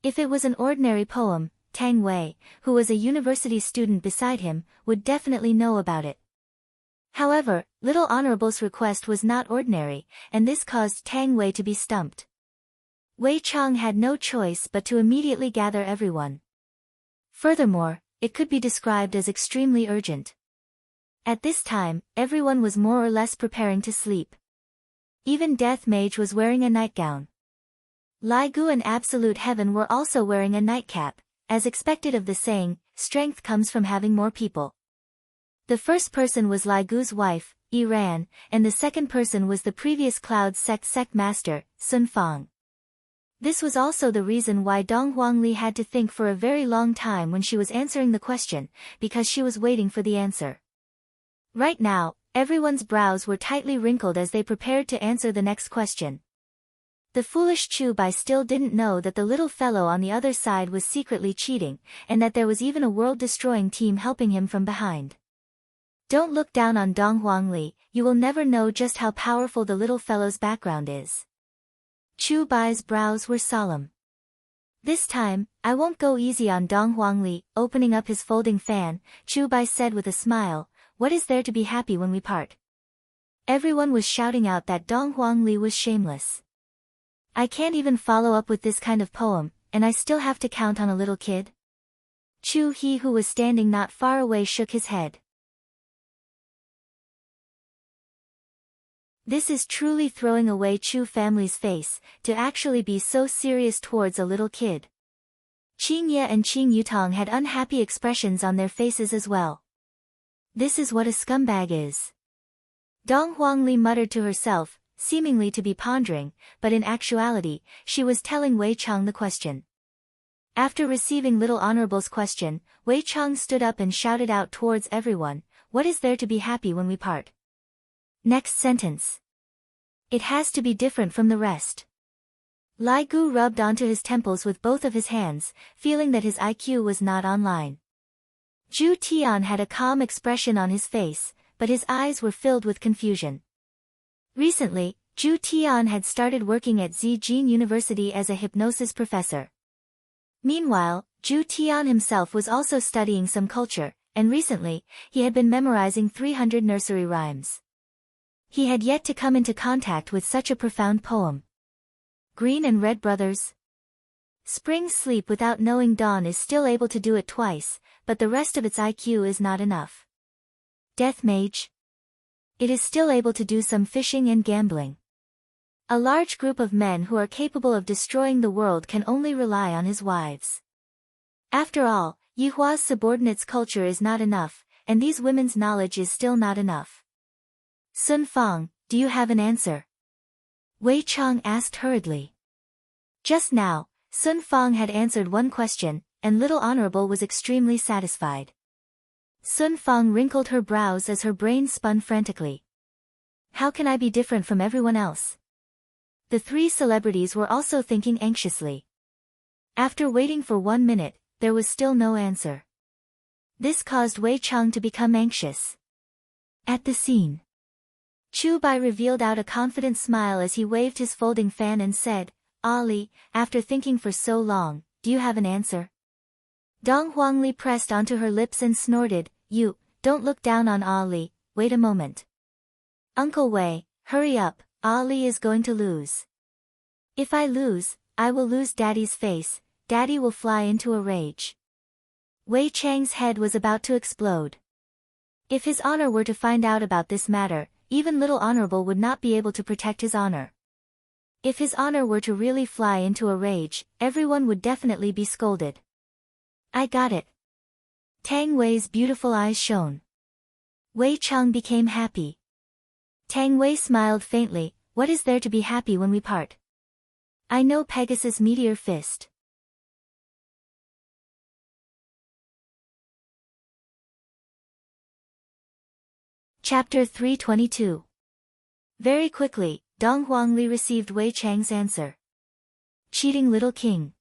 If it was an ordinary poem, Tang Wei, who was a university student beside him, would definitely know about it. However, Little Honorable's request was not ordinary, and this caused Tang Wei to be stumped. Wei Chang had no choice but to immediately gather everyone. Furthermore, it could be described as extremely urgent. At this time, everyone was more or less preparing to sleep. Even Death Mage was wearing a nightgown. Lai Gu and Absolute Heaven were also wearing a nightcap, as expected of the saying, strength comes from having more people. The first person was Lai Gu's wife, Yi Ran, and the second person was the previous Cloud sect master, Sun Fang. This was also the reason why Dong Huangli had to think for a very long time when she was answering the question, because she was waiting for the answer. Right now, everyone's brows were tightly wrinkled as they prepared to answer the next question. The foolish Chu Bai still didn't know that the little fellow on the other side was secretly cheating, and that there was even a world-destroying team helping him from behind. Don't look down on Dong Huangli, you will never know just how powerful the little fellow's background is. Chu Bai's brows were solemn. This time, I won't go easy on Dong Huangli. Opening up his folding fan, Chu Bai said with a smile, what is there to be happy when we part? Everyone was shouting out that Dong Huangli was shameless. I can't even follow up with this kind of poem, and I still have to count on a little kid? Chu He, who was standing not far away, shook his head. This is truly throwing away Chu family's face, to actually be so serious towards a little kid. Qing Ye and Qing Yutong had unhappy expressions on their faces as well. This is what a scumbag is. Dong Huangli muttered to herself, seemingly to be pondering, but in actuality, she was telling Wei Chang the question. After receiving Little Honorable's question, Wei Chang stood up and shouted out towards everyone, what is there to be happy when we part? Next sentence. It has to be different from the rest. Lai Gu rubbed onto his temples with both of his hands, feeling that his IQ was not online. Zhu Tian had a calm expression on his face, but his eyes were filled with confusion. Recently, Zhu Tian had started working at Zijin University as a hypnosis professor. Meanwhile, Zhu Tian himself was also studying some culture, and recently, he had been memorizing 300 nursery rhymes. He had yet to come into contact with such a profound poem. Green and Red Brothers. Spring sleep without knowing dawn is still able to do it twice, but the rest of its IQ is not enough. Death Mage. It is still able to do some fishing and gambling. A large group of men who are capable of destroying the world can only rely on his wives. After all, Yihua's subordinates' culture is not enough, and these women's knowledge is still not enough. Sun Fang, do you have an answer? Wei Chang asked hurriedly. Just now, Sun Fang had answered one question, and Little Honorable was extremely satisfied. Sun Fang wrinkled her brows as her brain spun frantically. How can I be different from everyone else? The three celebrities were also thinking anxiously. After waiting for 1 minute, there was still no answer. This caused Wei Chang to become anxious. At the scene, Chu Bai revealed out a confident smile as he waved his folding fan and said, "Ali, after thinking for so long, do you have an answer?" Dong Huangli pressed onto her lips and snorted, "You, don't look down on Ali, wait a moment. Uncle Wei, hurry up, Ali is going to lose. If I lose, I will lose Daddy's face, Daddy will fly into a rage." Wei Chang's head was about to explode. If his honor were to find out about this matter, even little honorable would not be able to protect his honor. If his honor were to really fly into a rage, everyone would definitely be scolded. "I got it." Tang Wei's beautiful eyes shone. Wei Chang became happy. Tang Wei smiled faintly, "What is there to be happy when we part? I know Pegasus Meteor Fist." Chapter 322. Very quickly, Dong Huangli received Wei Chang's answer. "Cheating little king.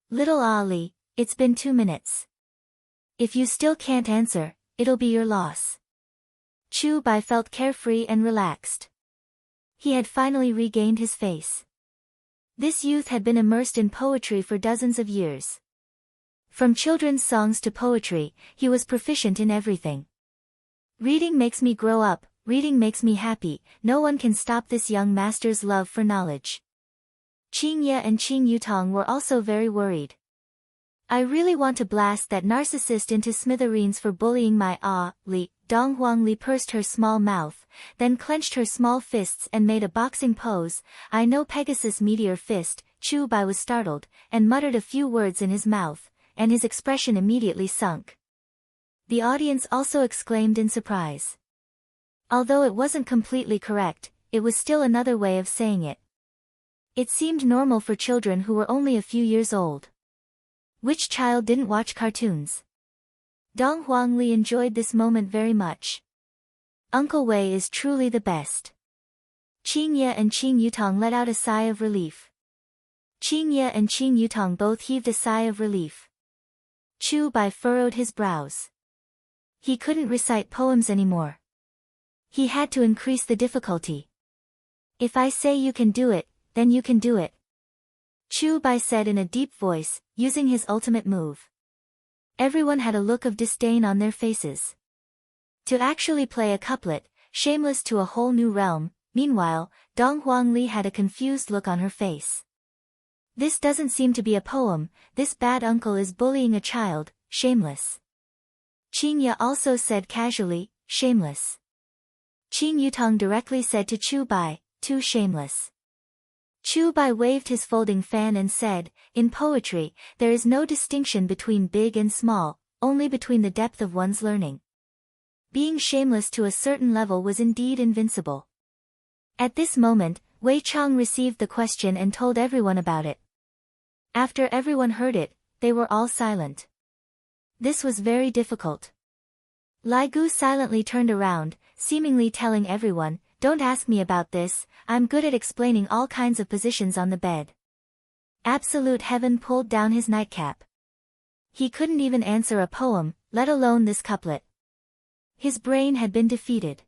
Little Ali, it's been 2 minutes. If you still can't answer, it'll be your loss." Chu Bai felt carefree and relaxed. He had finally regained his face. This youth had been immersed in poetry for dozens of years. From children's songs to poetry, he was proficient in everything. "Reading makes me grow up, reading makes me happy, no one can stop this young master's love for knowledge." Qing Ye and Qing Yutong were also very worried. "I really want to blast that narcissist into smithereens for bullying my Li." Dong Huangli pursed her small mouth, then clenched her small fists and made a boxing pose. "I know Pegasus Meteor Fist." Chu Bai was startled, and muttered a few words in his mouth, and his expression immediately sunk. The audience also exclaimed in surprise. Although it wasn't completely correct, it was still another way of saying it. It seemed normal for children who were only a few years old. Which child didn't watch cartoons? Dong Huangli enjoyed this moment very much. Uncle Wei is truly the best. Qing Ye and Qing Yutong let out a sigh of relief. Qing Ye and Qing Yutong both heaved a sigh of relief. Chu Bai furrowed his brows. He couldn't recite poems anymore. He had to increase the difficulty. "If I say you can do it, then you can do it," Chu Bai said in a deep voice, using his ultimate move. Everyone had a look of disdain on their faces. To actually play a couplet, shameless to a whole new realm. Meanwhile, Dong Huangli had a confused look on her face. "This doesn't seem to be a poem, this bad uncle is bullying a child, shameless." Qing Ye also said casually, "Shameless." Qing Yutong directly said to Chu Bai, "Too shameless." Chu Bai waved his folding fan and said, "In poetry, there is no distinction between big and small, only between the depth of one's learning." Being shameless to a certain level was indeed invincible. At this moment, Wei Chang received the question and told everyone about it. After everyone heard it, they were all silent. This was very difficult. Lai Gu silently turned around, seemingly telling everyone, "Don't ask me about this, I'm good at explaining all kinds of positions on the bed." Absolute Heaven pulled down his nightcap. He couldn't even answer a poem, let alone this couplet. His brain had been defeated.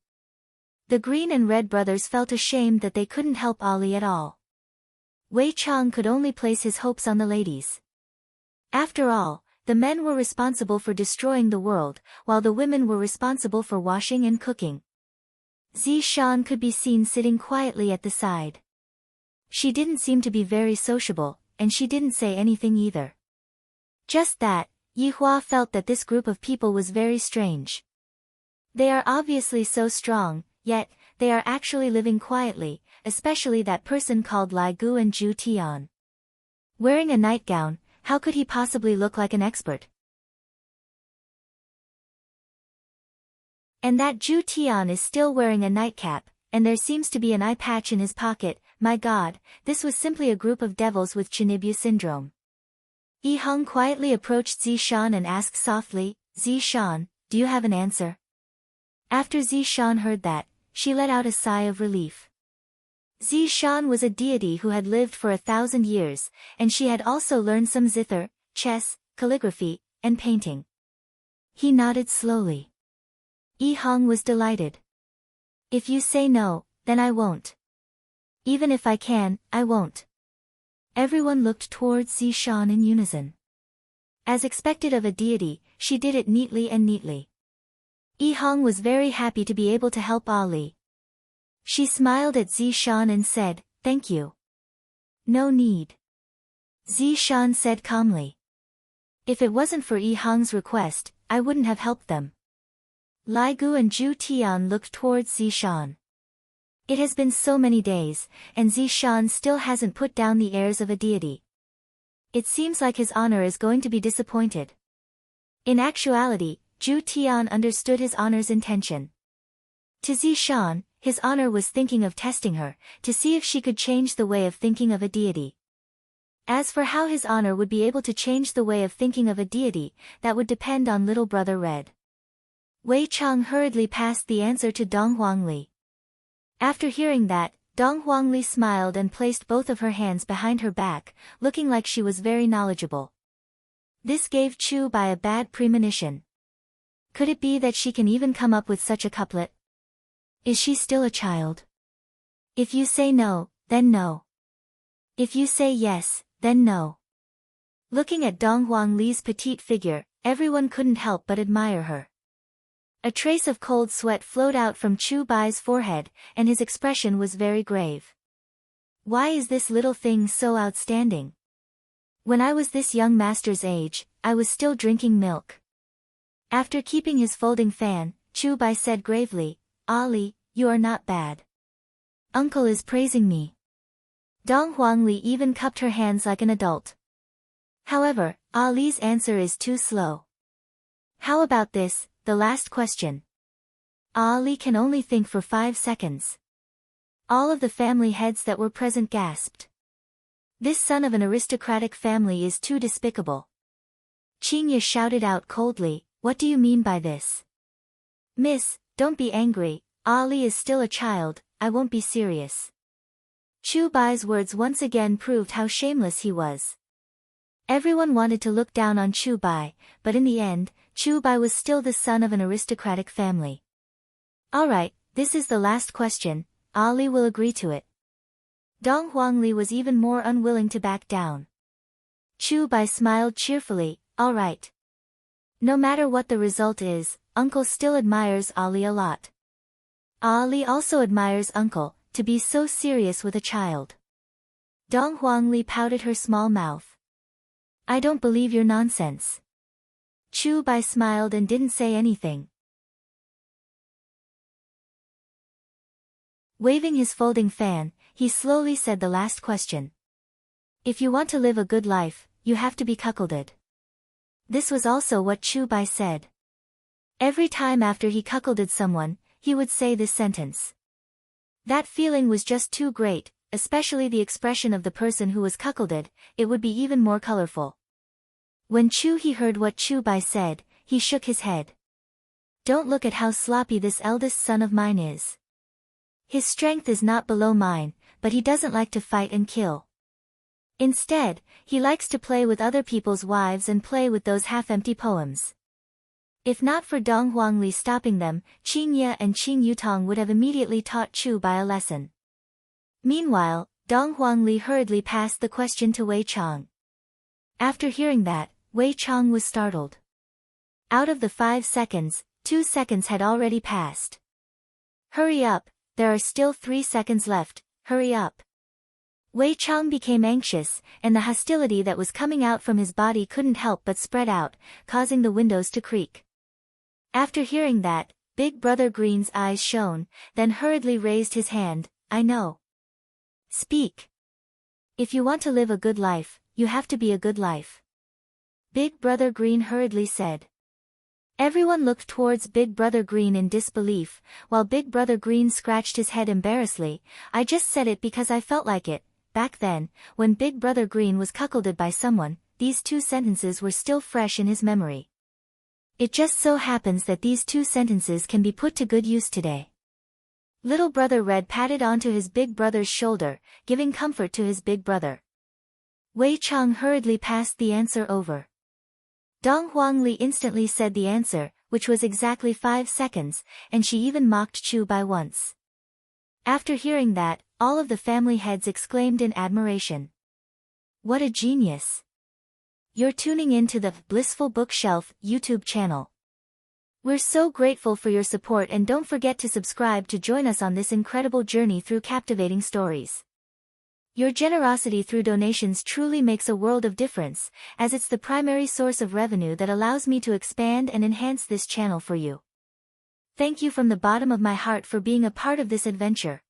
The Green and Red brothers felt ashamed that they couldn't help Ali at all. Wei Chang could only place his hopes on the ladies. After all, the men were responsible for destroying the world, while the women were responsible for washing and cooking. Zishan could be seen sitting quietly at the side. She didn't seem to be very sociable, and she didn't say anything either. Just that, Yihua felt that this group of people was very strange. They are obviously so strong, yet, they are actually living quietly, especially that person called Lai Gu and Zhu Tian. Wearing a nightgown, how could he possibly look like an expert? And that Zhu Tian is still wearing a nightcap, and there seems to be an eye patch in his pocket. My God, this was simply a group of devils with Chinibyu syndrome. Yi Heng quietly approached Zishan and asked softly, "Zishan, do you have an answer?" After Zishan heard that, she let out a sigh of relief. Zishan was a deity who had lived for 1,000 years, and she had also learned some zither, chess, calligraphy, and painting. He nodded slowly. Yi Hong was delighted. If you say no, then I won't. Even if I can, I won't. Everyone looked towards Zishan in unison. As expected of a deity, she did it neatly and neatly. Yi Hong was very happy to be able to help Ali. She smiled at Zishan and said, "Thank you." "No need." Zishan said calmly. "If it wasn't for Yi Hong's request, I wouldn't have helped them." Lai Gu and Zhu Tian looked towards Zishan. It has been so many days, and Zishan still hasn't put down the airs of a deity. It seems like his honor is going to be disappointed. In actuality, Zhu Tian understood his honor's intention. To Zishan, his honor was thinking of testing her, to see if she could change the way of thinking of a deity. As for how his honor would be able to change the way of thinking of a deity, that would depend on little brother Red. Wei Chang hurriedly passed the answer to Dong Huangli. After hearing that, Dong Huangli smiled and placed both of her hands behind her back, looking like she was very knowledgeable. This gave Chu Bai a bad premonition. Could it be that she can even come up with such a couplet? Is she still a child? If you say no, then no. If you say yes, then no. Looking at Dong Huangli's petite figure, everyone couldn't help but admire her. A trace of cold sweat flowed out from Chu Bai's forehead, and his expression was very grave. Why is this little thing so outstanding? When I was this young master's age, I was still drinking milk. After keeping his folding fan, Chu Bai said gravely, "Ali, you are not bad. Uncle is praising me." Dong Huangli even cupped her hands like an adult. However, Ali's answer is too slow. How about this, the last question? Ali can only think for 5 seconds. All of the family heads that were present gasped. This son of an aristocratic family is too despicable. Qingye shouted out coldly, "What do you mean by this?" "Miss, don't be angry, Ali is still a child, I won't be serious." Chu Bai's words once again proved how shameless he was. Everyone wanted to look down on Chu Bai, but in the end, Chu Bai was still the son of an aristocratic family. "Alright, this is the last question, Ali will agree to it." Dong Huangli was even more unwilling to back down. Chu Bai smiled cheerfully, "Alright. No matter what the result is, Uncle still admires Ali a lot. Ali also admires Uncle, to be so serious with a child." Dong Huangli pouted her small mouth. "I don't believe your nonsense." Chu Bai smiled and didn't say anything. Waving his folding fan, he slowly said the last question. "If you want to live a good life, you have to be cuckolded." This was also what Chu Bai said. Every time after he cuckolded someone, he would say this sentence. That feeling was just too great, especially the expression of the person who was cuckolded, it would be even more colorful. When Chu He heard what Chu Bai said, he shook his head. "Don't look at how sloppy this eldest son of mine is. His strength is not below mine, but he doesn't like to fight and kill. Instead, he likes to play with other people's wives and play with those half-empty poems." If not for Dong Huangli stopping them, Qing Ye and Qing Yutong would have immediately taught Chu Bai a lesson. Meanwhile, Dong Huangli hurriedly passed the question to Wei Chang. After hearing that, Wei Chang was startled. Out of the 5 seconds, 2 seconds had already passed. "Hurry up, there are still 3 seconds left, hurry up." Wei Chang became anxious, and the hostility that was coming out from his body couldn't help but spread out, causing the windows to creak. After hearing that, Big Brother Green's eyes shone, then hurriedly raised his hand, "I know. Speak. If you want to live a good life, you have to be a good life." Big Brother Green hurriedly said. Everyone looked towards Big Brother Green in disbelief, while Big Brother Green scratched his head embarrassedly. "I just said it because I felt like it." Back then, when Big Brother Green was cuckolded by someone, these 2 sentences were still fresh in his memory. It just so happens that these 2 sentences can be put to good use today. Little Brother Red patted onto his big brother's shoulder, giving comfort to his big brother. Wei Chang hurriedly passed the answer over. Dong Huangli instantly said the answer, which was exactly 5 seconds, and she even mocked Chu by once. After hearing that, all of the family heads exclaimed in admiration. What a genius! You're tuning in to the Blissful Bookshelf YouTube channel. We're so grateful for your support, and don't forget to subscribe to join us on this incredible journey through captivating stories. Your generosity through donations truly makes a world of difference, as it's the primary source of revenue that allows me to expand and enhance this channel for you. Thank you from the bottom of my heart for being a part of this adventure.